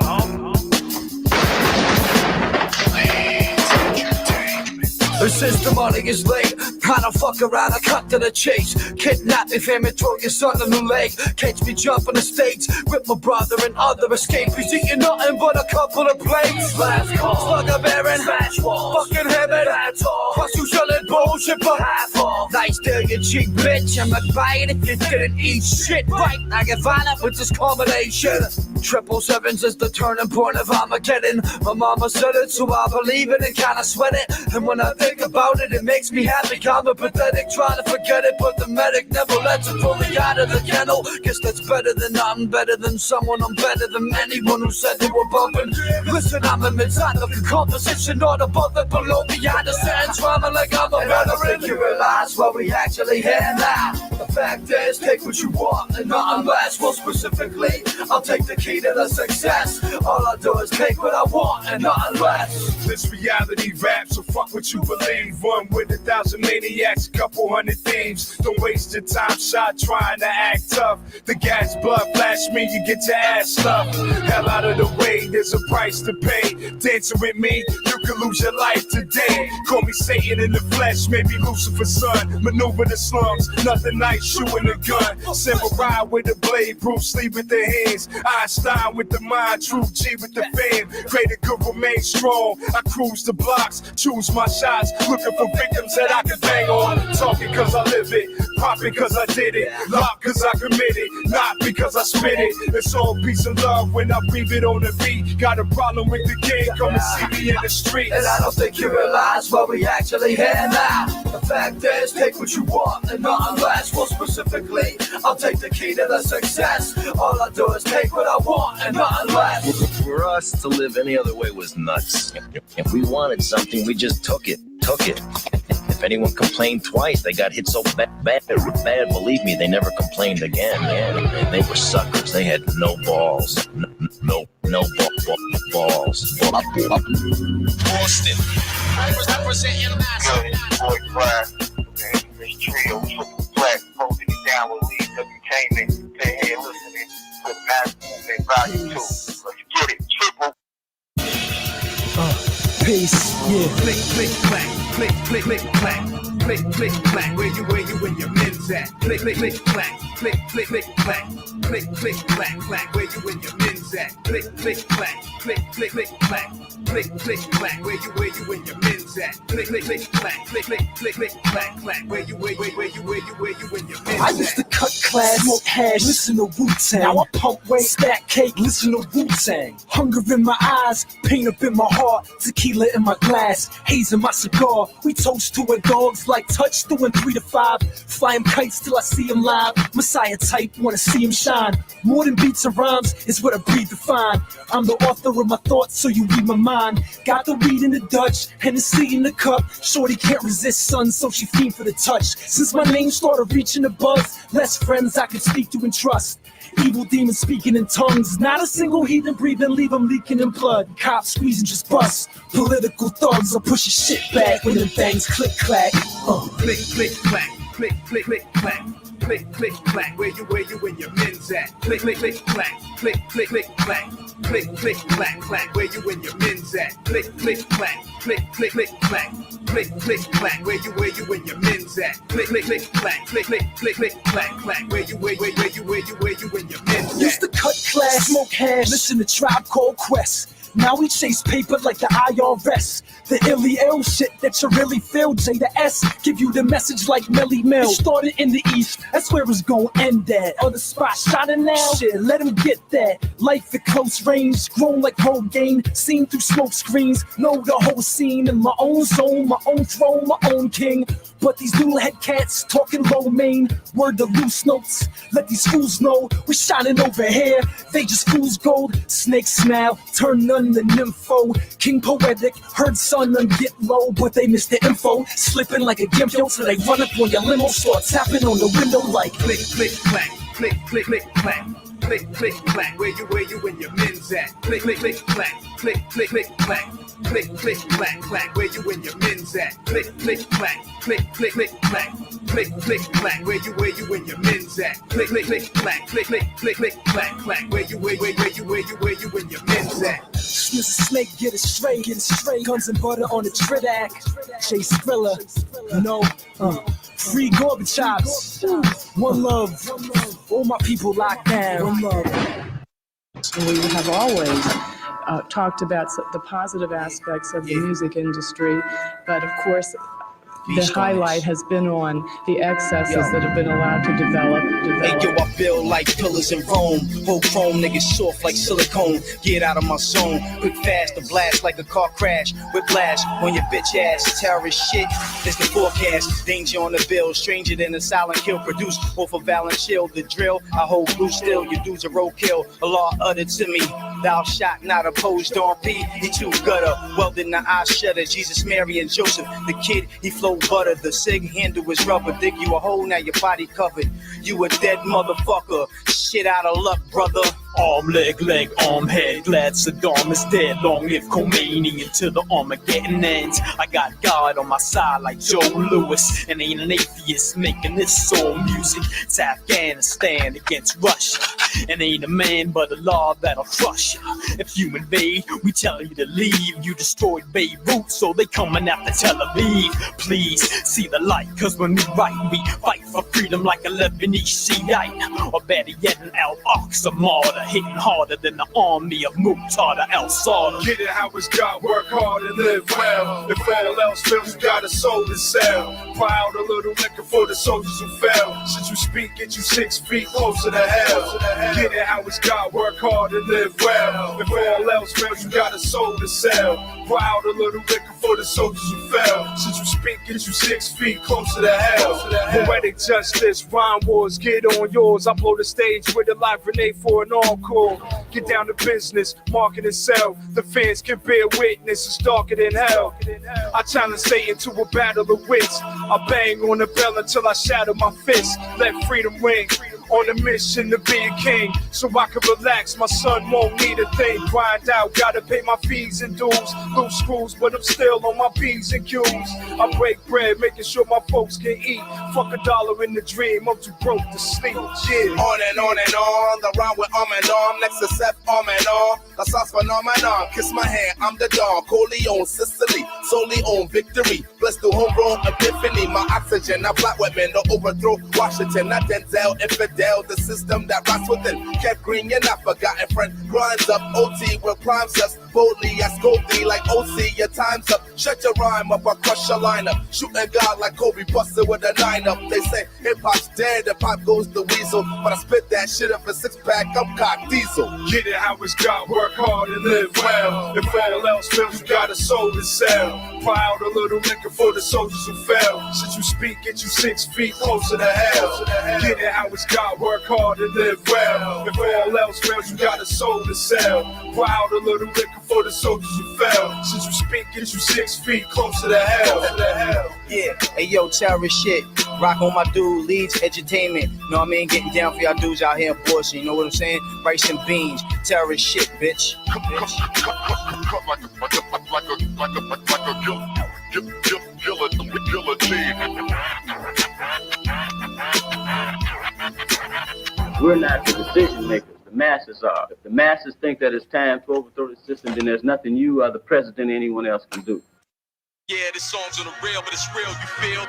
Since the money is late, kinda fuck around, I cut to the chase. Kidnap me, fam, and throw your son a new leg. Catch me jumping the states with my brother and other escapees, eating nothing but a couple of plates. Last call, slug a baron, smash walls, fucking heaven, that's all. Plus you selling bullshit for half off. Nice deal, you cheap bitch. I'm a bite if you didn't eat shit right. I get violent with this combination. 777s is the turning point of Armageddon. My mama said it, so I believe it and kinda sweat it. And when I think about it, it makes me happy, kinda pathetic, trying to forget it, but the medic never lets it fully out of the kennel. Guess that's better than nothing, better than someone. I'm better than anyone who said they were bumping. Listen, I'm in mid-time of the composition, not above it, below me. I understand trauma like I'm a veteran. I don't think you realize what we actually have now. The fact is, take what you want and not unless. Well, specifically, I'll take the key to the success. All I do is take what I want and not unless. This reality rap, so fuck what you believe. Run with 1,000 maniacs, a couple hundred themes. Don't waste your time shot trying to act tough. The gas blood flash me, you get your ass stuffed. Hell out of the way, there's a price to pay. Dancing with me, you can lose your life today. Call me Satan in the flesh, maybe Lucifer's son. Maneuver the slums, nothing nice, shooting a gun. Samurai with a blade, Bruce Lee with the hands. Einstein with the mind, True G with the fame. Greater good remain strong. I cruise the blocks, choose my shots, looking for victims that I can bang on. Talking cause I live it, popping cause I did it, locked cause I committed, not because I spit it. It's all peace and love when I breathe it on the beat. Got a problem with the game, come and see me in the streets. And I don't think you realize what we actually have now. The fact is, take what you want and not unless. Well, specifically, I'll take the key to the success. All I do is take what I want and not unless. For us to live any other way was nuts. If we wanted something, we just took it. If anyone complained twice, they got hit so bad, believe me, they never complained again. They were suckers. They had no balls. No balls. Boston. Representing massive. Boy Brad, this trio, Triple Black, holding it down with Leeds Entertainment. Stay here listening to Mass Movement Volume 2. Let's get it, Triple. Peace, yeah. Click, click, clack, click, click, click, clack, click, click, clack. Where you and your men's at? Click, click, click, clack, click, click, click, clack, click, click, clack, clack. Where you and your men's at? Click, click, clack, click, click, click, clack, click, click, clack. Where you and your men's at? Click, click, click, clack, click, click, click, click, clack, clack. Where you and your men's at? I used to cut class, smoke hash, listen to Wu-Tang. Now I pump weight, stack cake, listen to Wu-Tang. Hunger in my eyes, pain up in my heart, tequila in my glass, haze in my cigar. We toast to our dogs like touch, doing 3 to 5. Flying kites till I see him live. Messiah type, wanna see him shine. More than beats and rhymes is what I breathe to find. I'm the author of my thoughts, so you read my mind. Got the weed in the Dutch, Hennessy in the cup. Shorty can't resist, son, so she fiend for the touch. Since my name started reaching the buzz, less friends I could speak to and trust. Evil demons speaking in tongues. Not a single heathen breathing, leave them leaking in blood. Cops squeezing, just bust. Political thugs will push your shit back when them things click clack. Click, click, clack, click, click, click, clack. Click, click, clack, where you and your men's at? Click, click, click, clack, click, click, click, clack. Click, click, clack, clack, where you and your men's at? Click, click, clack, click, click, click, clack. Click, click, clack, where you and your men's at? Click, click, click, clack, click, click, click, click, clack, clack, where you and your men's at? Used to cut class, smoke hash, listen to Tribe Called Quest. Now we chase paper like the IRS. The illy ill shit that you really feel. J to S, give you the message like Millie Mill. It started in the East, that's where it's gon' end at. Other spots shining now, shit, let him get that. Life at close range, grown like Rogaine. Seen through smoke screens, know the whole scene. In my own zone, my own throne, my own king. But these little head cats talking low main. Word to loose notes, let these fools know we're shining over here. They just fools gold, snake smile, turn none to nympho. King poetic, heard son get low, but they missed the info. Slipping like a gimp, yo, so they run up on your limo. Start tapping on the window like click, click, clack, click, click, click, clack. Click, click, clack, where you and your men's at? Click, click, click, clack, click, click, click, clack. Click, click, clack, clack, where you and your men's at? Click, click, clack, click, click, click, clack. Click, click, clack. Where you when your men's at? Click, click, click, clack. Click, click, click, click, clack, clack. Where you when your men's at? Sniff a snake, get it straight. Guns and butter on the Tridac. Chase Thriller, free Gorbachevs. One love, all my people locked down. One love. We have always talked about the positive aspects of the music industry, but of course, the highlight has been on the excesses that have been allowed to develop. Hey, yo, I build like pillars in Rome. Whole chrome niggas soft like silicone. Get out of my zone. Quick fast to blast like a car crash. Whiplash on your bitch ass. Terrorist shit. It's the forecast. Danger on the bill. Stranger than a silent kill. Produced off a Valent chill. The drill. I hold blue still. You dudes a roadkill. A law uttered to me. Thou shot not opposed on P. He too gutter. Welding the eye shutter. Jesus, Mary, and Joseph. The kid, he flow butter. The sig handle was rubber. Dig you a hole, now your body covered. You a dead motherfucker. Shit out of luck, brother. Arm, leg, arm, head. Glad Saddam is dead. Long live Khomeini until the Armageddon ends. I got God on my side like Joe Lewis. And ain't an atheist making this soul music. It's Afghanistan against Russia. And ain't a man but a law that'll crush you. If you invade, we tell you to leave. You destroyed Beirut, so they coming after Tel Aviv. Please see the light, cause when we write, we fight for freedom like a Lebanese Shiite. Or better yet, an Al-Aqsa martyr. Hitting harder than the army of Muqtada al-Sadr. Get it how it's got, work hard and live well. If all else fails, you got a soul to sell. Proud a little liquor for the soldiers who fell. Should you speak, get you 6 feet closer to hell. Get it how it's got, work hard and live well. If all else fails, you got a soul to sell. Proud a little liquor for the soldiers who fell. Should you speak, get you 6 feet closer to hell. Poetic justice, rhyme wars, get on yours. I blow the stage with a live grenade for an encore. Get down to business, market and sell. The fans can bear witness, it's darker than hell. I challenge Satan to a battle of wits. I bang on the bell until I shatter my fist. Let freedom ring. On a mission to be a king, so I can relax. My son won't need a thing. Grind out, gotta pay my fees and dues. Loose screws, but I'm still on my P's and Q's. I break bread, making sure my folks can eat. Fuck $1 in the dream, I'm too broke to sleep. Yeah. On and on and on, the rhyme with arm and arm. Next to Seth, arm and arm. The sauce phenomenon. Kiss my hand, I'm the Don. Corleone, Sicily, solely on victory. Blessed through homegrown epiphany. My oxygen, I flat women, no overthrow. Washington, not Denzel, infidel. The system that rots within. Kept green, you're not forgotten, friend. Grinds up, OT will climb us. Boldly, I scold thee like OC, your time's up. Shut your rhyme up, I crush your lineup. Shooting God like Kobe, busted with a 9-up. They say hip-hop's dead, the pop goes the weasel. But I spit that shit up a 6-pack, I'm cock diesel. Get it how it's got, work hard and live well. If all else fails, you got a soul to sell. Proud a little liquor for the soldiers who fell. Should you speak, get you 6 feet closer to hell. Get it how it's got, work hard and live well. If all else fails, you got a soul to sell. Proud a little liquor for the soldiers who fell. Should you speak, get you 6 feet closer to hell. Yeah, hey yo, terrorist shit. Rock on my dude, Leeds Edutainment. Know what I mean? Getting down for y'all dudes out here in Boston. You know what I'm saying? Rice and beans, terrorist shit, bitch. We're not the decision makers. The masses are. If the masses think that it's time to overthrow the system, then there's nothing you or the president or anyone else can do. Yeah, this song's on the rail, but it's real, you feel?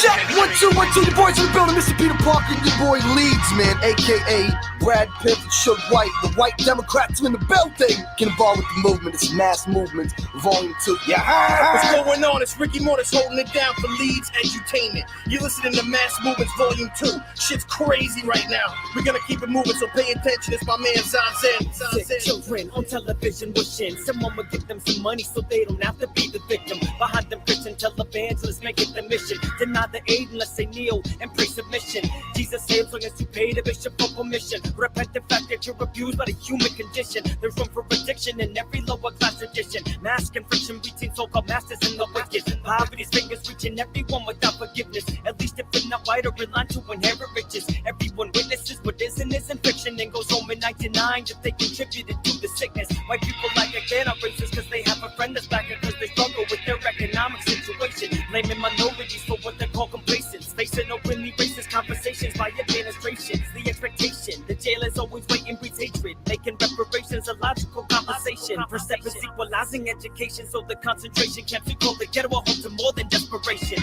Check 1, 2, 1, 2, your boys in the building, Mr. Peter Parker, your boy Leeds, man, a.k.a. Brad Pitt and Suge White, the white Democrats in the building. Get involved with the movement, it's Mass Movement, Volume 2. Yeah, what's going on? It's Ricky Mortis holding it down for Leeds Edutainment. You're listening to Mass Movements Volume 2. Shit's crazy right now. We're gonna keep it moving, so pay attention. It's my man Zazen. Children on television wishing someone would give them some money so they don't have to be the victim. Behind them Christian televangelists make it the mission. Deny the aid unless they kneel and pray submission. Jesus saves long as you pay the bishop for permission. Repent the fact that you're abused by the human condition. There's room for addiction in every lower class edition. Mask and friction between so-called masters and the wicked. Poverty's fingers reaching everyone without forgiveness. At least if you're not white or in line to inherit riches. Everyone witnesses what isn't fiction and goes home in 99 that they contributed to the sickness. White people like it, they're not racist because they have a friend that's black because they struggle with their economic situation. blaming minorities for what they call complacence. Facing openly racist conversations by administrations. The expectation, the jail is always waiting, breeds hatred. Making reparations a logical conversation. Perceptions equalizing education, so the concentration camps we call the ghetto a home to more than desperation.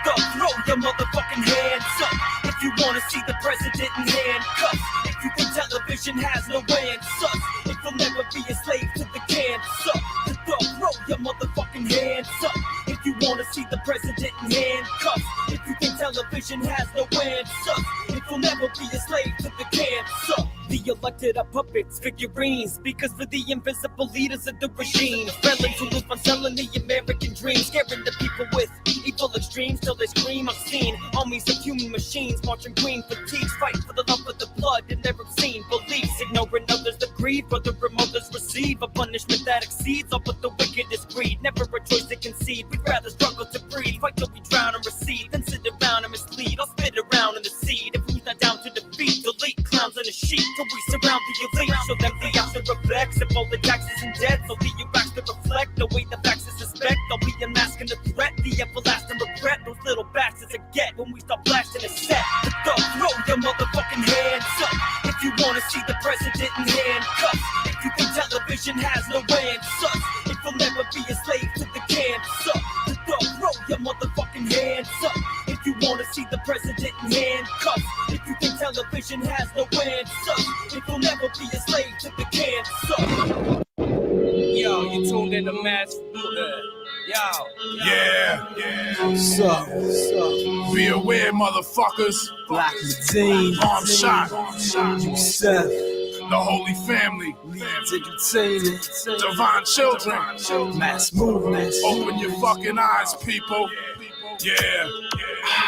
Thug, throw your motherfucking hands up if you wanna see the president in handcuffs. If you think television has no answers, if you'll never be a slave to the cancer. Thug, throw your motherfucking hands up if you wanna see the president in handcuffs. If you think television has no answers, if you'll never be a slave to the cancer. The elected are puppets, figurines, speakers for the invisible leaders of the regime. Felons who live on selling the American dream, scaring the people with evil extremes till they scream obscene. Armies of human machines marching green fatigues, fight for the love of the blood and their obscene beliefs. Ignoring others that grieve, brother and mothers receive a punishment that exceeds all but the wickedest greed. Never a choice to concede, we'd rather struggle to breathe. Fight till we drown and recede, then sit around and mislead. I'll spit around in the seed. If who's not down to defeat, delete clowns on the sheet. Till we surround the elite, so that the option reflects of all the taxes and debt. So the Iraqs to reflect the way the facts is suspect. I'll be unmasking the threat, the everlasting regret. Those little bastards that get when we start blasting a set. Thug, throw your motherfucking hands up if you wanna see the president in handcuffs. If you think television has no answers, if you'll never be a slave to the cancer. Thug, throw your motherfucking hands up if you wanna see the president in handcuffs. If you think television has no answers, if you'll never be a slave to the cancer. Yo, you tuned in to Mass Movement. Yo. Yeah. What's up? Be aware, motherfuckers. Black Medine. Arm shot. Youssef. The Holy Family. Entertainment. Divine Children. Mass Movement. Open your fucking eyes, people. Yeah.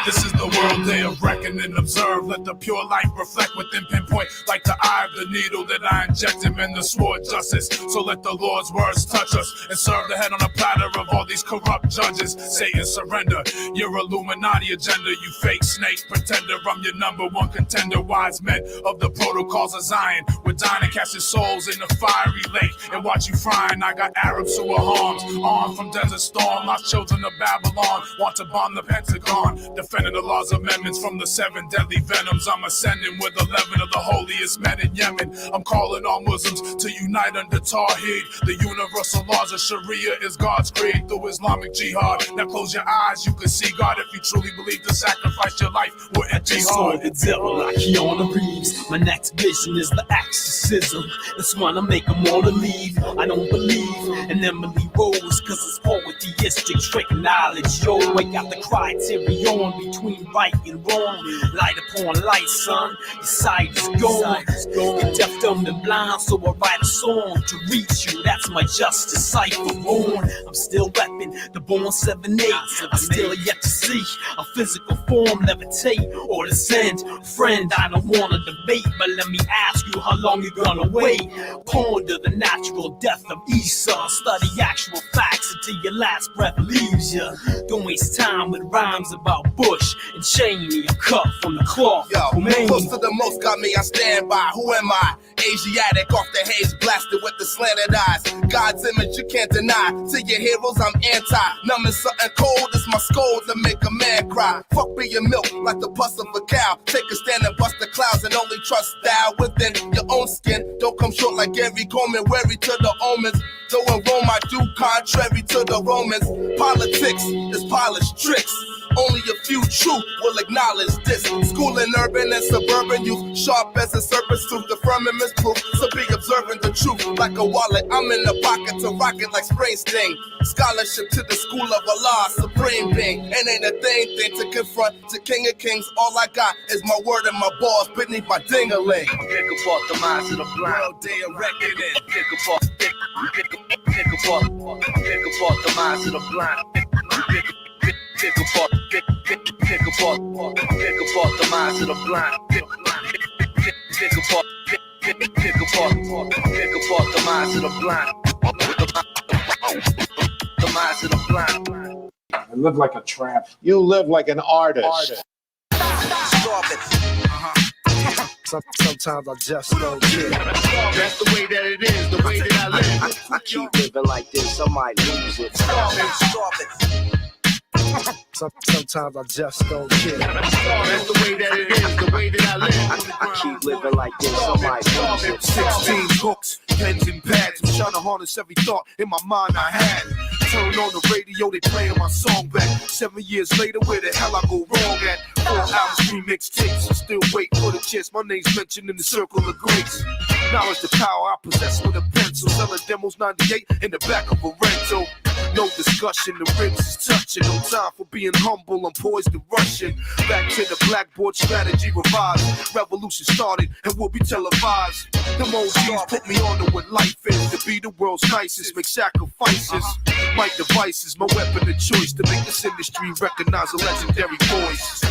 This is the world day of reckoning. Observe, let the pure light reflect within pinpoint, like the eye of the needle that I inject him in the sword justice. So let the Lord's words touch us and serve the head on a platter of all these corrupt judges. Satan, surrender your Illuminati agenda, you fake snake pretender. I'm your number one contender. Wise men of the protocols of Zion, we're dying to cast your souls in the fiery lake and watch you frying. I got Arabs who are harmed, armed from Desert Storm. Lost children of Babylon want to bomb the Pentagon, defending the laws amendments from the 7 deadly venoms. I'm ascending with 11 of the holiest men in Yemen. I'm calling all Muslims to unite under Tawheed. The universal laws of Sharia is God's creed through Islamic jihad. Now close your eyes, you can see God if you truly believe to sacrifice your life wouldn't be hard. The devil like Keanu Reeves. My next vision is the exorcism. That's when I make them all believe. I don't believe in Emily Rose, cause it's polytheistic, straight knowledge. Yo, I got the criterion between right and wrong. Light upon light, son. Your sight is gone. You're deaf, dumb, and blind, so I write a song to reach you. That's my justice cipher born. I'm still repping the born 7-8. I still yet to see a physical form levitate or descend. Friend, I don't wanna debate, but let me ask you how long you gonna wait. Ponder the natural death of Esau. Study actual facts until your last breath leaves you. Don't waste time with rhymes about Bush and Cheney. I'm cut from the cloth. Yo, close to the most got me, I stand by. Who am I? Asiatic off the haze, blasted with the slanted eyes. God's image you can't deny. To your heroes, I'm anti. Numbing something cold, it's my scold to make a man cry. Fuck being milk like the pus of a cow. Take a stand and bust the clouds and only trust style within your own skin. Don't come short like Gary Coleman, wary to the omens. Though in Rome I do contrary to the Romans. Politics is polished tricks. Only a few true will acknowledge this. Schooling urban and suburban youth, sharp as a serpent's tooth. The firmament's proof, so be observing the truth. Like a wallet, I'm in the pocket to rock it like Springsteen. Scholarship to the school of Allah, supreme being. And ain't a thing to confront to King of Kings. All I got is my word and my balls beneath my ding-a-ling. Pick apart the minds of the blind. World day of reckoning. Pick apart the minds of the blind. Pick apart the minds of the blind. Pick apart the minds of the blind. The minds of the blind. I live like a tramp. You live like an artist. Sometimes I just don't care. That's the way that it is, the way that I live. I keep living like this, I might lose it. Sometimes I just don't care. That's the way that it is, the way that I live. I keep living like this, I might lose it. 16 books, pens and pads. I'm trying to harness every thought in my mind I had. Turn on the radio, they playing my song back. 7 years later, where the hell I go wrong at? 4 albums, 3 mixtapes, and still wait for the chance. My name's mentioned in the circle of greats. Knowledge the power I possess with a pencil. Selling demos 98 in the back of a rental. No discussion, the ribs is touching. No time for being humble, I'm poised and rushing. Back to the blackboard strategy revised. Revolution started and will be televised. Them OGs put me on to what life is. To be the world's nicest, make sacrifices. My devices, my weapon of choice. To make this industry recognize a legendary voice.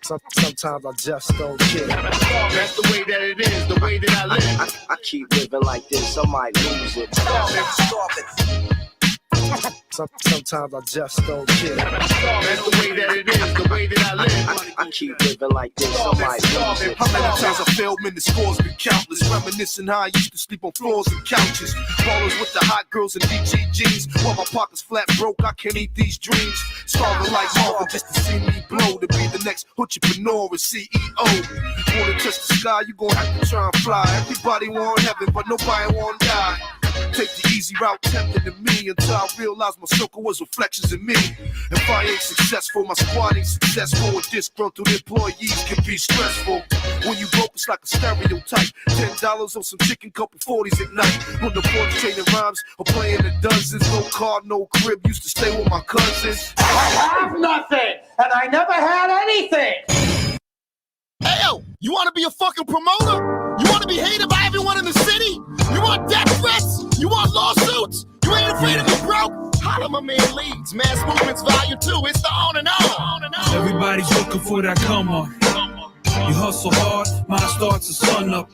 Sometimes I just don't care. That's the way that it is, the way that I live. I keep living like this, I might lose it. Sometimes I just don't care. That's the way that it is, the way that I live. I keep living like this, I might lose it. How many times I failed, man, the scores been countless. Reminiscing how I used to sleep on floors and couches. Ballers with the hot girls and DGGs. While my pockets flat broke, I can't eat these dreams. Starving like Marvin just to see me blow. To be the next entrepreneur and CEO. Wanna touch the sky, you gon' have to try and fly. Everybody want heaven, but nobody want die. Take the easy route, tempting to me, until I realized my circle was reflections in me. If I ain't successful, my squad ain't successful. And disgruntled employees can be stressful. When you broke, it's like a stereotype. $10 on some chicken, couple 40s at night. On the porch trading rhymes or playing the dozens. No car, no crib, used to stay with my cousins. I have nothing, and I never had anything. Hey yo, you wanna be a fucking promoter? You wanna be hated by everyone in the city? You want death threats? You want lawsuits? You ain't afraid of be broke? Holla my man Leeds, Mass Movements Volume 2, it's the on and on. Everybody's looking for that come on. You hustle hard, mine starts to sun up.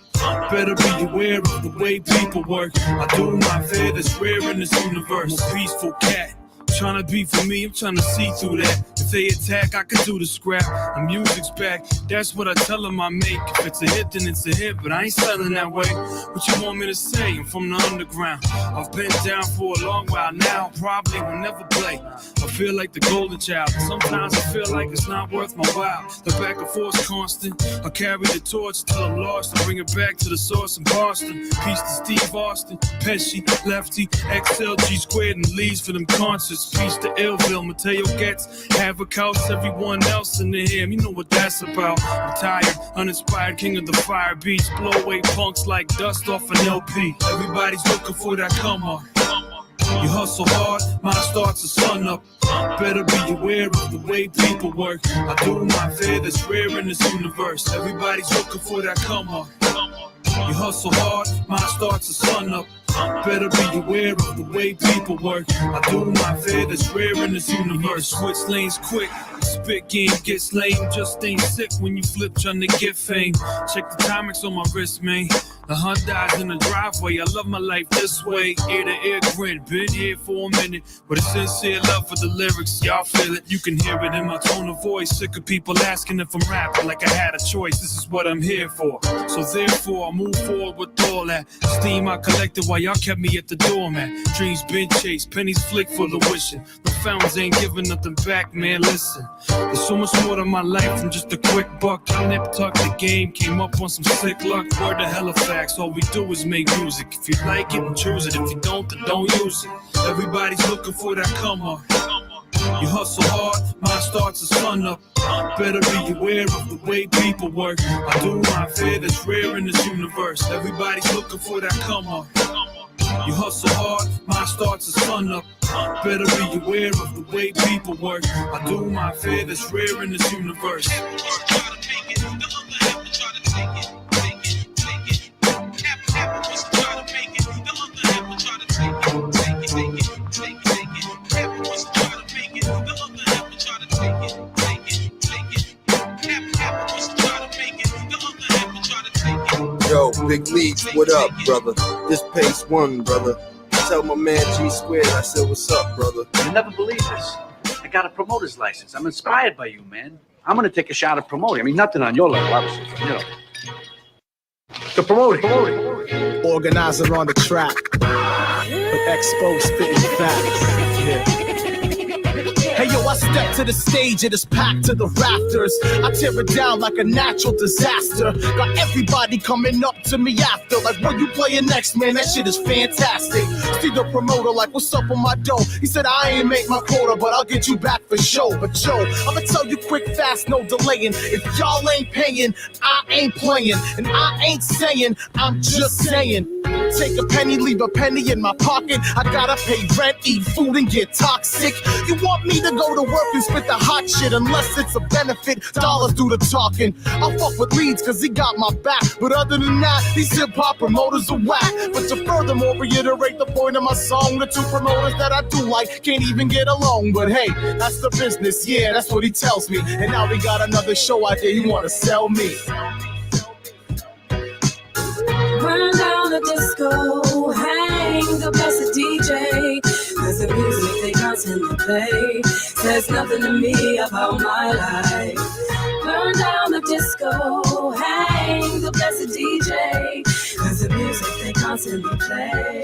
Better be aware of the way people work. I do my fair, that's rare in this universe. I'm a peaceful cat. Trying to be for me, I'm trying to see through that. If they attack, I can do the scrap. The music's back, that's what I tell them I make. If it's a hit, then it's a hit, but I ain't selling that way. What you want me to say? I'm from the underground. I've been down for a long while now, probably will never play. I feel like the golden child. Sometimes I feel like it's not worth my while. The back and forth's constant. I carry the torch till I'm lost. I bring it back to the source in Boston. Peace to Steve Austin, Pesci, Lefty, XLG squared, and leads for them concerts. Peace to Illville, Mateo Getz, Havoc House, everyone else in the hymn. You know what that's about. I'm tired, uninspired, king of the fire beats. Blow away punks like dust off an LP. Everybody's looking for that come on. You hustle hard, mine starts to sun up. Better be aware of the way people work. I do my fair, that's rare in this universe. Everybody's looking for that come on. You hustle hard, mine starts to sun up. Better be aware of the way people work. I do my fair, that's rare in this universe. Switch lanes quick, spit game gets lame. Just ain't sick when you flip trying to get fame. Check the comics on my wrist, man. The Hyundai's in the driveway, I love my life this way. Ear to ear grin, been here for a minute. With a sincere love for the lyrics, y'all feel it. You can hear it in my tone of voice. Sick of people asking if I'm rapping like I had a choice. This is what I'm here for. So therefore, I move forward with all that steam I collected while y'all kept me at the door, man. Dreams been chased, pennies flick full of wishing. The fountains ain't giving nothing back, man, listen. There's so much more to my life than just a quick buck. I nip tucked the game, came up on some sick luck. Word to Halifax, all we do is make music. If you like it, then choose it. If you don't, then don't use it. Everybody's looking for that come on. You hustle hard, mine starts to sun up. Better be aware of the way people work. I do my fair, that's rare in this universe. Everybody's looking for that come on. You hustle hard, mine starts to sun up. Better be aware of the way people work. I do my fair, that's rare in this universe. Yo, Big Leagues, what up, brother? This Pace One, brother. Tell my man G Squared I said, what's up, brother? You'll never believe this. I got a promoter's license. I'm inspired by you, man. I'm gonna take a shot at promoting. I mean, nothing on your level, obviously, you know. The promoting. Organizer on the track. With Expo spitting facts. Yeah. Hey yo, I step to the stage and it's packed to the rafters. I tear it down like a natural disaster. Got everybody coming up to me after, like, when you playing next, man? That shit is fantastic. See the promoter like, what's up on my dough? He said, I ain't make my quota, but I'll get you back for sure. But yo, I'ma tell you quick, fast, no delaying. If y'all ain't paying, I ain't playing. And I ain't saying, I'm just saying. Take a penny, leave a penny in my pocket. I gotta pay rent, eat food, and get toxic. You want me to go to work and spit the hot shit unless it's a benefit. Dollars do the talking. I'll fuck with Leeds cause he got my back. But other than that, these hip-hop promoters are whack. But to furthermore reiterate the point of my song, the two promoters that I do like can't even get along. But hey, that's the business, yeah, that's what he tells me. And now we got another show out there, he wanna sell me. Burn down the disco, hang the blessed DJ. Cause the music they constantly play says nothing to me about my life. Burn down the disco, hang the blessed DJ. Cause the music they constantly play.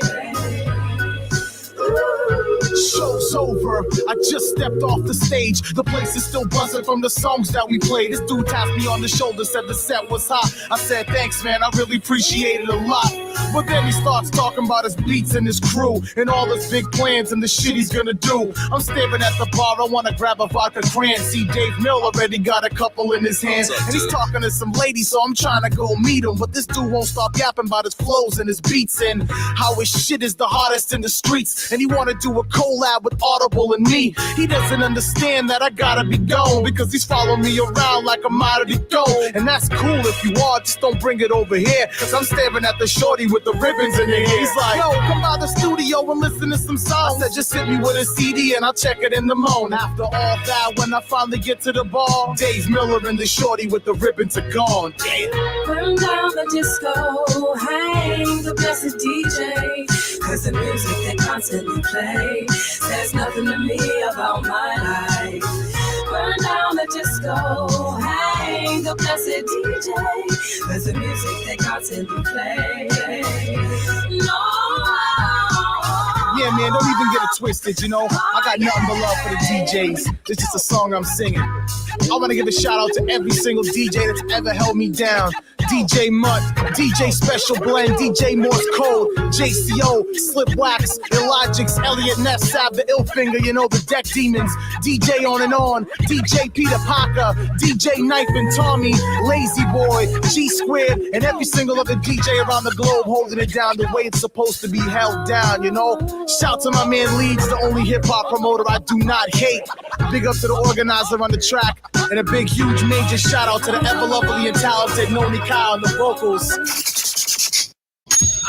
Show's over, I just stepped off the stage. The place is still buzzing from the songs that we played. This dude tapped me on the shoulder, said the set was hot. I said, thanks man, I really appreciate it a lot. But then he starts talking about his beats and his crew and all his big plans and the shit he's gonna do. I'm staring at the bar, I wanna grab a vodka cran. See Dave Mill already got a couple in his hands. And he's talking to some ladies, so I'm trying to go meet him. But this dude won't stop yapping about his flows and his beats and how his shit is the hottest in the streets. And he wanna do a collab with Audible and me. He doesn't understand that I gotta be gone because he's following me around like I'm out of the dough. And that's cool if you are, just don't bring it over here. Cause I'm staring at the shorty with the ribbons in her hair. He's like, yo, come by the studio and listen to some songs. I said, just hit me with a CD and I'll check it in the morning. After all that, when I finally get to the bar, Dave Miller and the shorty with the ribbons are gone. Damn. Burn down the disco, hang the blessed DJ. Cause the music they constantly play says nothing to me about my life. Burn down the disco, hang the blessed DJ. Cause the music they constantly play. No. Yeah, man, don't even get it twisted, you know. I got nothing but love for the DJs. It's just a song I'm singing. I want to give a shout out to every single DJ that's ever held me down. DJ Mutt, DJ Special Blend, DJ Morse Code, JCO, Slip Wax, Illogix, Elliot Ness, Sab the Illfinger, you know, the Deck Demons, DJ On and On, DJ Peter Parker, DJ Knife and Tommy, Lazy Boy, G Squared, and every single other DJ around the globe holding it down the way it's supposed to be held down, you know. Shout to my man Leeds, the only hip-hop promoter I do not hate. Big up to the organizer on the track, and a big, huge, major shout-out to the ever-lovely and talented Noni Kyle on the vocals.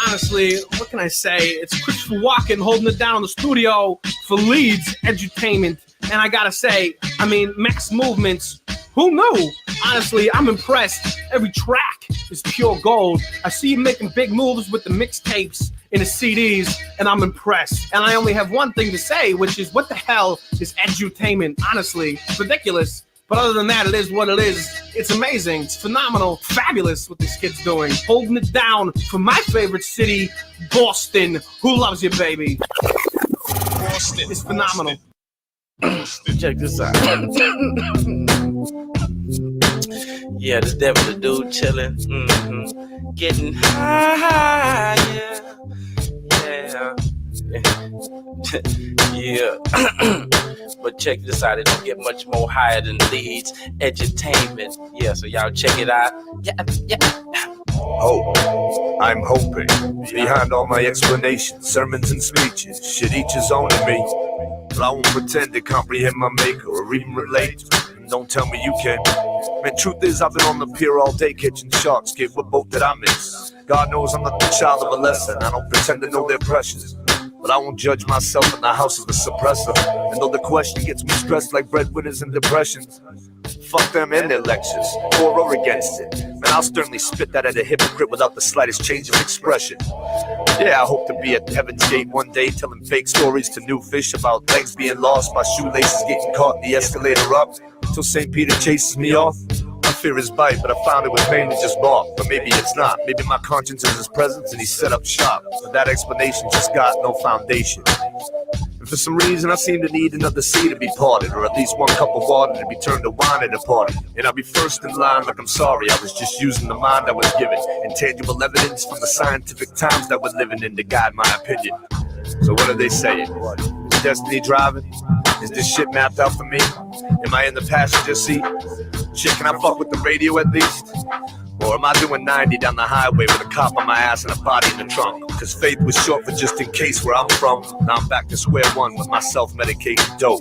Honestly, what can I say? It's Christopher Walken holding it down in the studio for Leeds Edutainment. And I gotta say, I mean, Max Movements, who knew? Honestly, I'm impressed. Every track is pure gold. I see you making big moves with the mixtapes and the CDs, and I'm impressed. And I only have one thing to say, which is, what the hell is Edutainment? Honestly, it's ridiculous. But other than that, it is what it is. It's amazing. It's phenomenal. Fabulous what this kid's doing. Holding it down for my favorite city, Boston. Who loves you, baby? Boston. It's phenomenal. Check this out. Yeah, the devil, the dude chilling. Mm-hmm. Getting high, yeah. Yeah. But check this out, it don't get much more higher than Leeds Edutainment. Yeah, so y'all check it out. Yeah. Hope. I'm hoping. Behind all my explanations, sermons and speeches, shit each his own to me. But I won't pretend to comprehend my maker or even relate. Don't tell me you can. Man, truth is, I've been on the pier all day catching sharks. Kid, what boat did I miss? God knows I'm not the child of a lesson. I don't pretend to know their pressures. But I won't judge myself in the house of a suppressor. And though the question gets me stressed like breadwinners and depressions, fuck them and their lectures, for or against it. Man, I'll sternly spit that at a hypocrite without the slightest change of expression. Yeah, I hope to be at Heaven's Gate one day telling fake stories to new fish about legs being lost, my shoelaces getting caught in the escalator up till St. Peter chases me off. I fear his bite, but I found it was mainly just bark. But maybe it's not. Maybe my conscience is his presence and he set up shop. But that explanation just got no foundation. And For some reason, I seem to need another sea to be parted, or at least one cup of water to be turned to wine at a party. And I'll be first in line like I'm sorry, I was just using the mind I was given. Intangible evidence from the scientific times that we're living in to guide my opinion. So what are they saying? Is destiny driving? Is this shit mapped out for me? Am I in the passenger seat? Shit, can I fuck with the radio at least? Or am I doing 90 down the highway with a cop on my ass and a body in the trunk? Cause faith was short for just in case where I'm from. Now I'm back to square one with my self-medicated dope.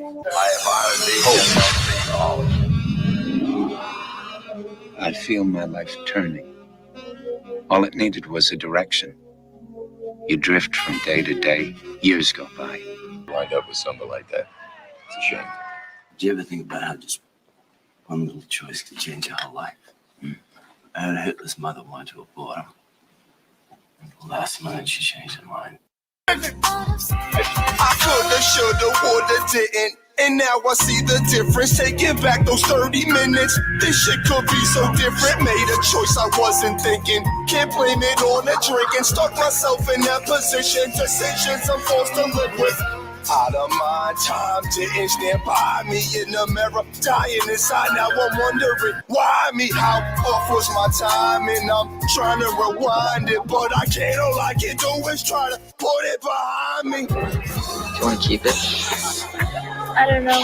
I feel my life turning. All it needed was a direction. You drift from day to day, years go by. Wind up with something like that. It's a shame. Did you ever think about how just one little choice could change your whole life? I had a Hitler's mother wanted to abort him. Last minute, she changed her mind. I coulda, shoulda, woulda, didn't. And now I see the difference. Taking back those 30 minutes. This shit could be so different. Made a choice I wasn't thinking. Can't blame it on the drinking. Stuck myself in that position. Decisions I'm forced to live with. Out of my time, didn't stand by me in the mirror, dying inside. Now I'm wondering why me, how off was my time, and I'm trying to rewind it, but I can't. All I can do is try to put it behind me. Do you want to keep it? I don't know.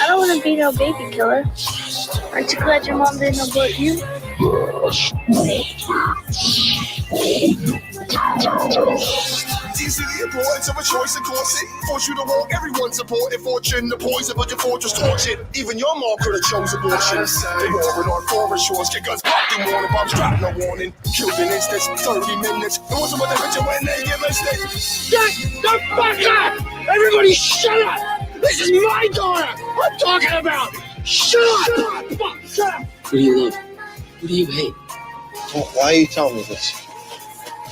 I don't want to be no baby killer. Aren't you glad your mom didn't abort you? It's easily importance of a choice, of course it force you to walk everyone's supporting fortune, the poison, but your fortress tortured. Even your mom could have chose abortion. They warring on forest shores, get guns popped in warning bombs, dropped no warning. Killed in instance, 30 minutes. It wasn't what they picture when they get listed. Shut the fuck up! Everybody shut up! This is my daughter I'm talking about! Shut up! Fuck, shut up! Who do you love? Who do you hate? Well, why are you telling me this?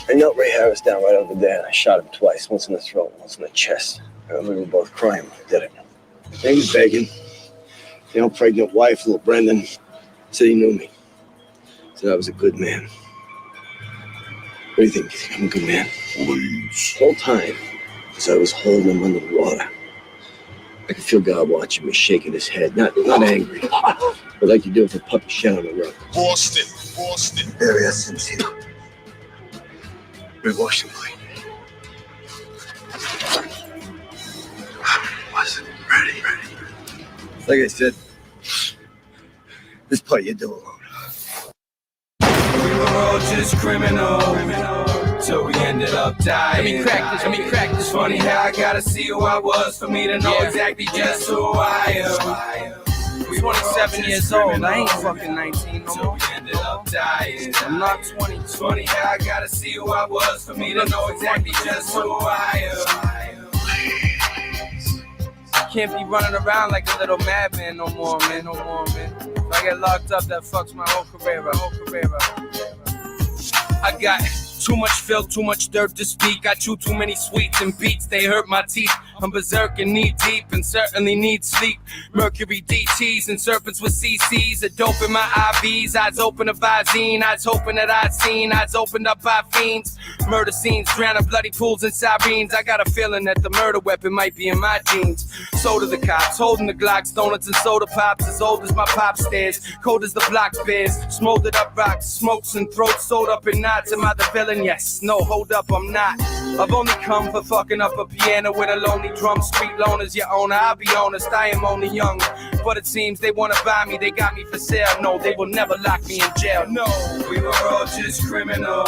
I knelt Ray Harris down right over there and I shot him twice, once in the throat, once in the chest. I remember we were both crying when I did it. He was begging. The old pregnant wife, little Brendan, said he knew me. Said I was a good man. What do you think? You think I'm a good man? Please. The whole time, as I was holding him under the water, I could feel God watching me, shaking his head. Not angry, but like you do if a puppy shed on the rug. Boston. Area sincere. We washed him clean. I wasn't ready. Like I said, this part you do alone. We were all just criminal, till we ended up dying. Let me crack this. Funny how I gotta see who I was for me to know exactly just who I am. 27 years old. I ain't fucking 19 no more. I'm not 20. It's funny how I gotta see who I was for me to know exactly just who I am. I can't be running around like a little madman no more, man. If I get locked up, that fucks my whole career. I got too much filth, too much dirt to speak. I chew too many sweets and beats, they hurt my teeth. I'm berserk and knee deep and certainly need sleep. Mercury DTs and serpents with CCs. A dope in my IVs, eyes open to Visine. Eyes hoping that I'd seen, eyes opened up by fiends. Murder scenes, drowning bloody pools and sirens. I got a feeling that the murder weapon might be in my jeans. So do the cops, holding the Glocks, donuts and soda pops. As old as my pop stairs, cold as the block bears. Smoldered up rocks, smokes and throats sewed up in knots. Am I the villain? Yes, no, hold up, I'm not. I've only come for fucking up a piano with a lonely drum. Street loners, your owner, I'll be honest, I am only young. But it seems they wanna buy me, they got me for sale. No, they will never lock me in jail. No, we were all just criminal,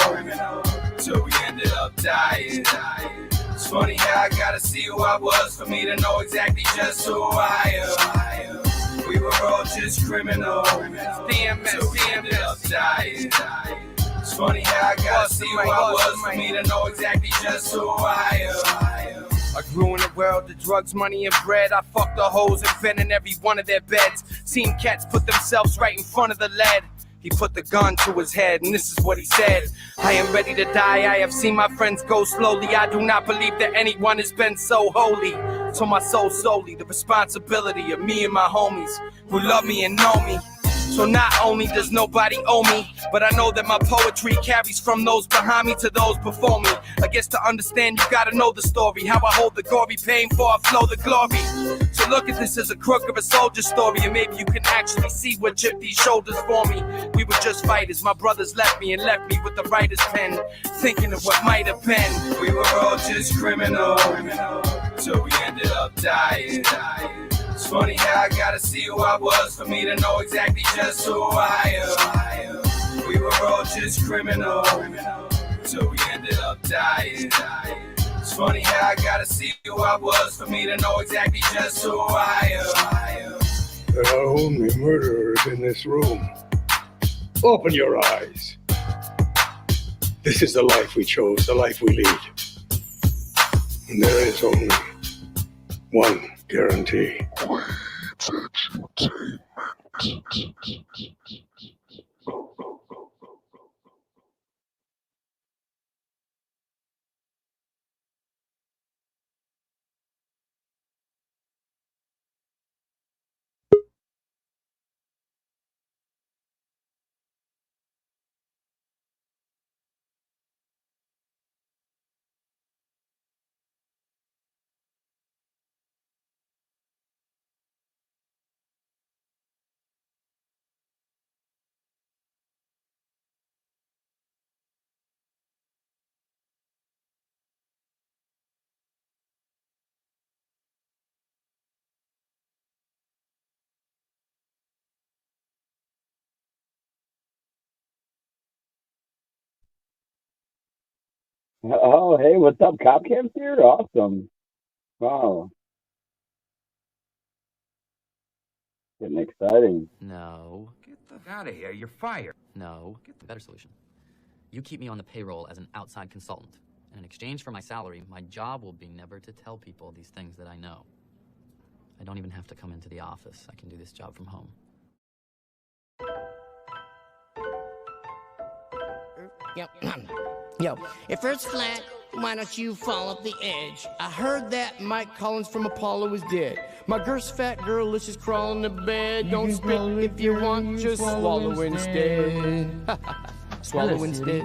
till we ended up dying. It's funny how I gotta see who I was for me to know exactly just who I am. We were all just criminal, till we ended up dying. It's funny how I gotta see who I was for me to know exactly just who I am. I grew in a world of drugs, money, and bread. I fucked the hoes and been in every one of their beds. Seen cats put themselves right in front of the lead. He put the gun to his head, and this is what he said. I am ready to die, I have seen my friends go slowly. I do not believe that anyone has been so holy. So my soul solely, the responsibility of me and my homies who love me and know me. So not only does nobody owe me, but I know that my poetry carries from those behind me to those before me. I guess to understand you gotta know the story, how I hold the gory pain before I flow the glory. So look at this as a crook of a soldier story, and maybe you can actually see what chipped these shoulders for me. We were just fighters, my brothers left me with the writer's pen, thinking of what might have been. We were all just criminals, till we ended up dying. It's funny how I gotta see who I was for me to know exactly just who I am. We were all just criminals, till we ended up dying. It's funny how I gotta see who I was for me to know exactly just who I am. There are only murderers in this room. Open your eyes. This is the life we chose, the life we lead. And there is only one guarantee. Oh, hey, what's up? Cop Camp's here? Awesome. Wow. Getting exciting. No. Get the fuck out of here. You're fired. No. Get the better solution. You keep me on the payroll as an outside consultant. And in exchange for my salary, my job will be never to tell people these things that I know. I don't even have to come into the office. I can do this job from home. Yep. Yo, if Earth's flat, why don't you fall off the edge? I heard that Mike Collins from Apollo is dead. My girl's fat girl, let's just crawl in the bed. Don't spit if you want, just swallow instead. Swallow instead.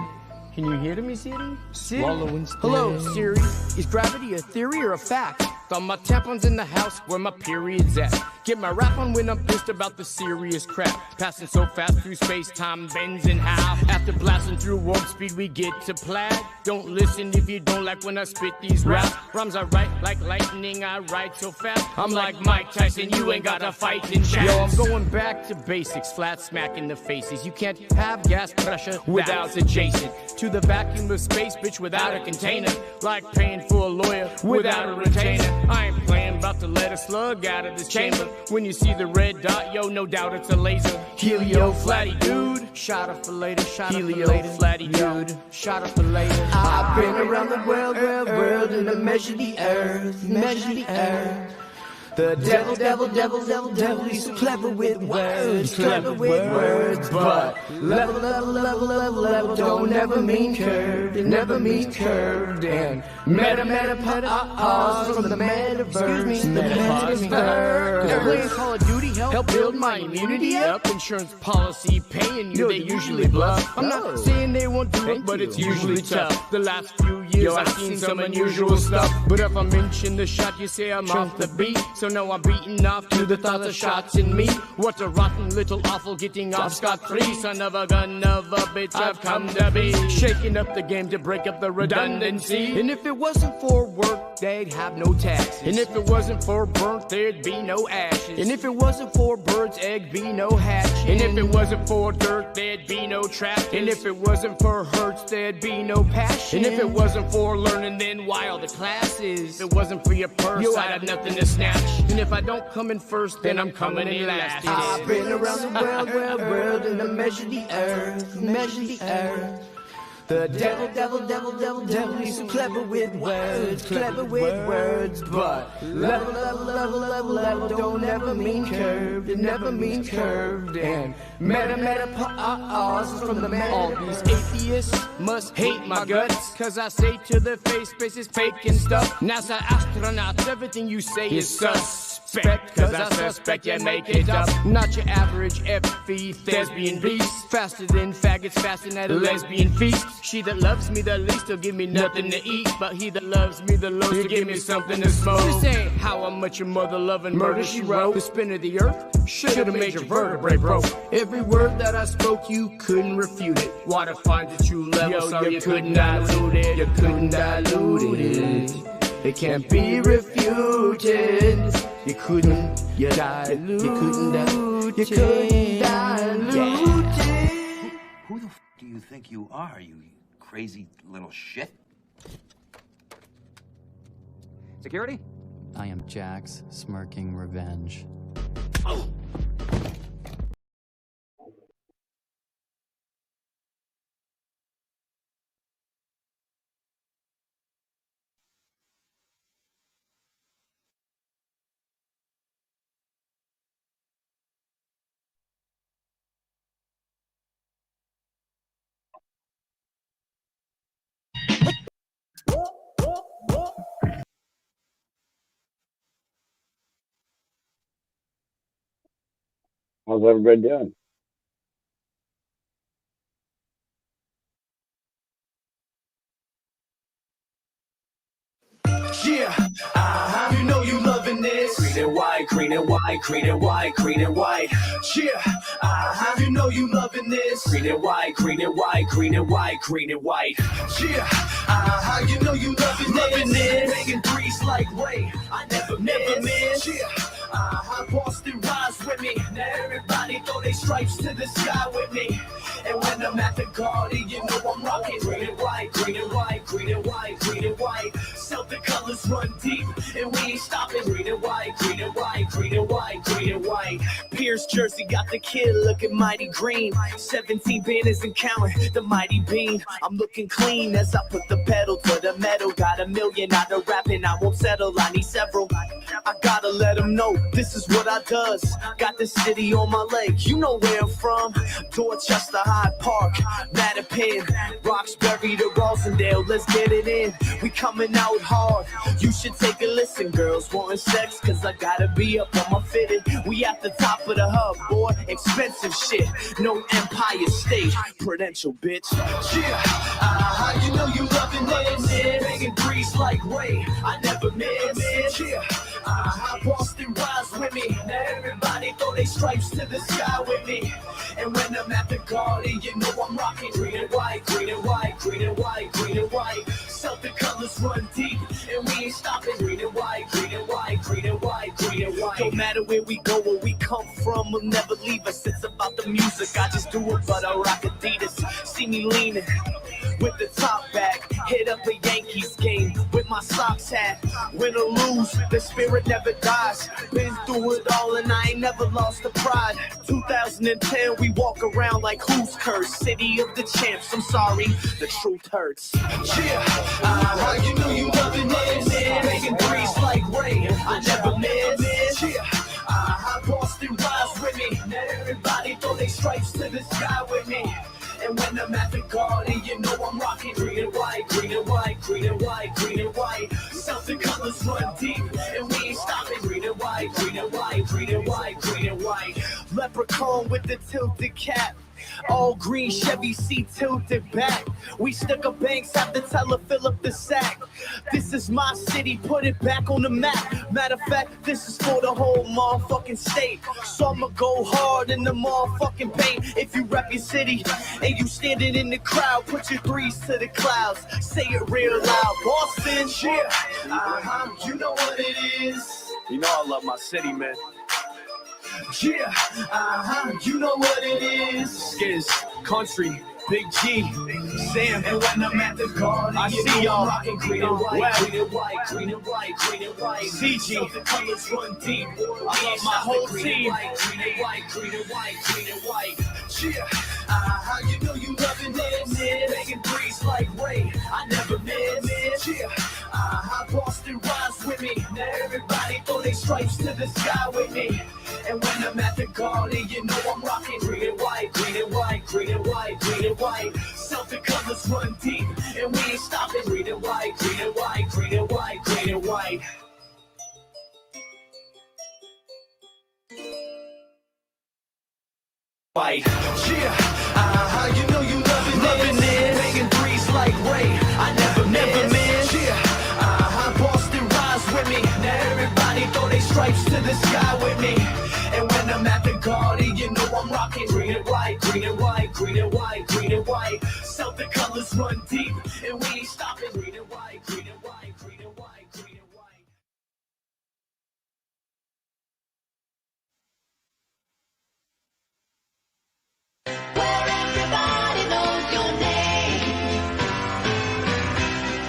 Can you hear me, Siri? Swallow instead. Hello, Siri. Is gravity a theory or a fact? Throw my tampons in the house where my period's at. Get my rap on when I'm pissed about the serious crap. Passing so fast through space, time bends and how. After blasting through warp speed, we get to plaid. Don't listen if you don't like when I spit these raps. Rhymes I write like lightning, I write so fast. I'm like Mike Tyson, you ain't got to fight in chat. Yo, I'm going back to basics, flat smack in the faces. You can't have gas pressure without adjacent to the vacuum of space, bitch, without a container. Like paying for a lawyer without a retainer. I ain't playing, about to let a slug out of this chamber. When you see the red dot, yo, no doubt it's a laser. Helio flatty dude, shot up for later, shot up for later. Flatty dude, shot up for later. I've been around the world, and I measure the earth, measure the earth. The devil, he's so clever with words, but level don't ever mean curved, it never means curved, and meta, from the metaverse, the metaverse. Playing Call of Duty help build my immunity up, insurance policy paying you, they usually bluff. I'm not saying they won't do it, but it's usually tough. The last few years I've seen some unusual stuff, but if I mention the shot, you say I'm off the beat. So now I'm beating off to the thoughts of shots in me. What a rotten little awful getting off scot-free. Son of a gun of a bitch I've come to be. Shaking up the game to break up the redundancy. And if it wasn't for work, they'd have no taxes. And if it wasn't for burnt, there'd be no ashes. And if it wasn't for birds, egg, be no hatching. And if it wasn't for dirt, there'd be no traffic. And if it wasn't for hurts, there'd be no passion. And if it wasn't for learning, then why all the classes? If it wasn't for your purse, I'd have nothing to snatch. And if I don't come in first, then I'm coming in last. I've been around the world, and I measure the earth, measure the earth. The devil, he's so clever with words, but level don't ever mean curved, it never means curved, and meta, from the meta. All these atheists must hate my guts, cause I say to their face, space is fake and stuff. NASA astronauts, everything you say is sus. suspect, cause I suspect you make it up. Not your average FE thespian beast. Faster than faggots, fasting at a lesbian feast. She that loves me the least will give me nothing to eat, but he that loves me the most will give me something to smoke. This ain't how I met your mother loving murder, she wrote. The spin of the earth should've made your vertebrae broke. Every word that I spoke, you couldn't refute it. Water finds a true level, so you couldn't dilute it. You couldn't dilute it. It can't be refuted. You couldn't dilute. You couldn't dilute. You couldn't dilute it. Who the f do you think you are, you crazy little shit? Security? I am Jack's smirking revenge. How's everybody doing? Yeah, you know you loving this. Green and white, green and white, green and white, green and white. Yeah, you know you loving this. Green and white, green and white, green and white, green and white. Yeah, you know you loving this. Making threes like Ray, I never miss. Yeah, Boston rise with me. Now everybody throw their stripes to the sky with me. And when I'm at the Garden, you know I'm rocking green and white, green and white, green and white, green and white. Celtic colors run deep, and we ain't stopping. Green and white, green and white, green and white, green and white. Pierce jersey got the kid looking mighty green. 17 banners and counting the mighty bean. I'm looking clean as I put the pedal to the metal. Got $1 million out of rapping, I won't settle. I need several. I gotta let them know this is what I does. Got the city on my leg, you know where I'm from. Dorchester, Hyde Park, Mattapan, Roxbury to Rosendale. Let's get it in. We coming out hard. You should take a listen, girls wanting sex, cause I gotta be up on my fitting. We at the top of the hub, boy. Expensive shit. No Empire State. Prudential, bitch. Yeah, you know you loving this. Making threes like Ray, I never miss. Yeah, Boston rise with me. Now everybody throw their stripes to the sky with me. And when I'm at the Garden, you know I'm rocking green and white, green and white, green and white, green and white. Celtic colors run deep, and we ain't stopping. Green and white, green and white, green and white, green and white. Don't matter where we go, where we come from, will never leave us. It's about the music, I just do it, but I rock Adidas. See me leaning with the top back, hit up a Yankees game with my socks hat. Win or lose, the spirit never dies. Been through it all and I ain't never lost the pride. 2010, we walk around like who's cursed? City of the champs, I'm sorry, the truth hurts. Yeah, you know you loving this. Making threes like Ray, I never miss. Yeah, Boston rise with me. Now everybody throw their stripes to the sky with me. And when I'm at the Garden, you know I'm rocking green and white, green and white, green and white, green and white. Celtic colors run deep, and we ain't stopping. Green and white, green and white, green and white, green and white. Leprechaun with the tilted cap. All green Chevy seat tilted back. We stuck up banks, have to tell her fill up the sack. This is my city, put it back on the map. Matter of fact, this is for the whole motherfucking state. So I'ma go hard in the motherfucking paint. If you rep your city and you standing in the crowd, put your threes to the clouds. Say it real loud, Boston. Yeah, you know what it is. You know I love my city, man. Yeah, you know what it is. Skiz, country, Big G, Sam. And when I'm at the Garden, I see y'all rocking green and white, green and white, green and white, green and white. CG, the colors run deep. I love my whole team. Green and white, green and white, green and white. Yeah, you know you loving this. Making threes like Ray, I never miss. Yeah, Boston rise with me. Now everybody throw their stripes to the sky with me. And when I'm at the Garden, you know I'm rocking green and white, green and white, green and white, green and white. Celtic colors run deep, and we ain't stopping. Green and white, green and white, green and white, green and white. White. Yeah, you know you loving it. Making threes like Ray. I never miss. Yeah, Boston rise with me. Now everybody throw their stripes to the sky with me. And when I'm at the Garden, you know I'm rocking green and white, green and white, green and white, green and white. Celtic colors run deep, and we ain't stopping. Green and white, green and white, green and white, green and white. Everybody knows your name,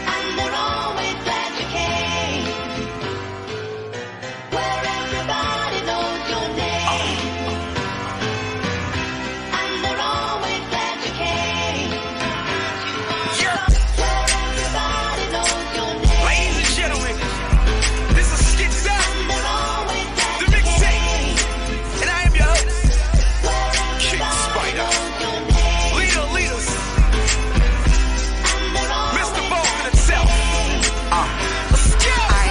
and they're always glad you came. Where everybody knows your name, and they're always glad you came. Where everybody knows your name. Ladies and gentlemen, this is Skits Up, the mixtape, and I am your host, King Spider. Leaders, Mr. Vulcan itself. I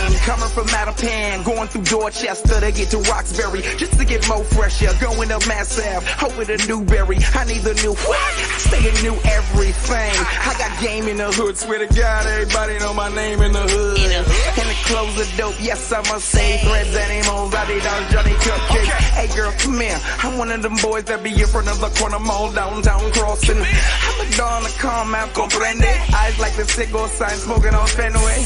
ain't coming from Mattapan, going through Dorchester to get to Roxbury, just to get more fresh air. Going up Mass Ave, hoping to Newberry. I need the new what? I stay in new everything. I got game in the hood, swear to God, everybody know my name in the hood. And the clothes are dope, yes I must say. Threads and emos, I did on Johnny Cupcake. Hey girl, come here. I'm one of them boys that be in front of the corner mall downtown crossing. I'm a dawn to calm out, comprende. Eyes like the cigar sign, smoking on Fenway.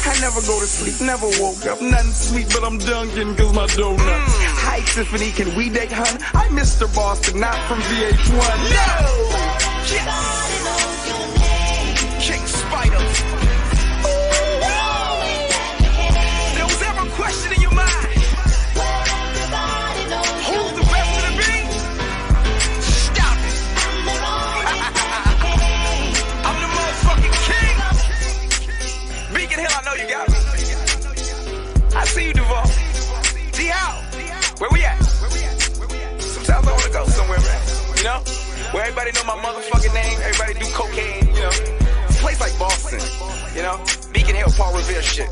I never go to sleep, never woke up. Nothing sweet, but I'm dunking cause my donuts. Hi Tiffany, can we date, hun? I'm Mr. Boston, not from VH1. No! Yes! King Spider. There was ever a question in your mind? Who's the best of the beat? Stop it. I'm the motherfucking king. Beacon Hill, I know you got me. I see you, Duval. D-How, where we at? Sometimes I wanna go somewhere, man. You know? Where everybody know my motherfucking name, everybody do cocaine, you know? It's a place like Boston, you know? Beacon Hill, Paul Revere shit.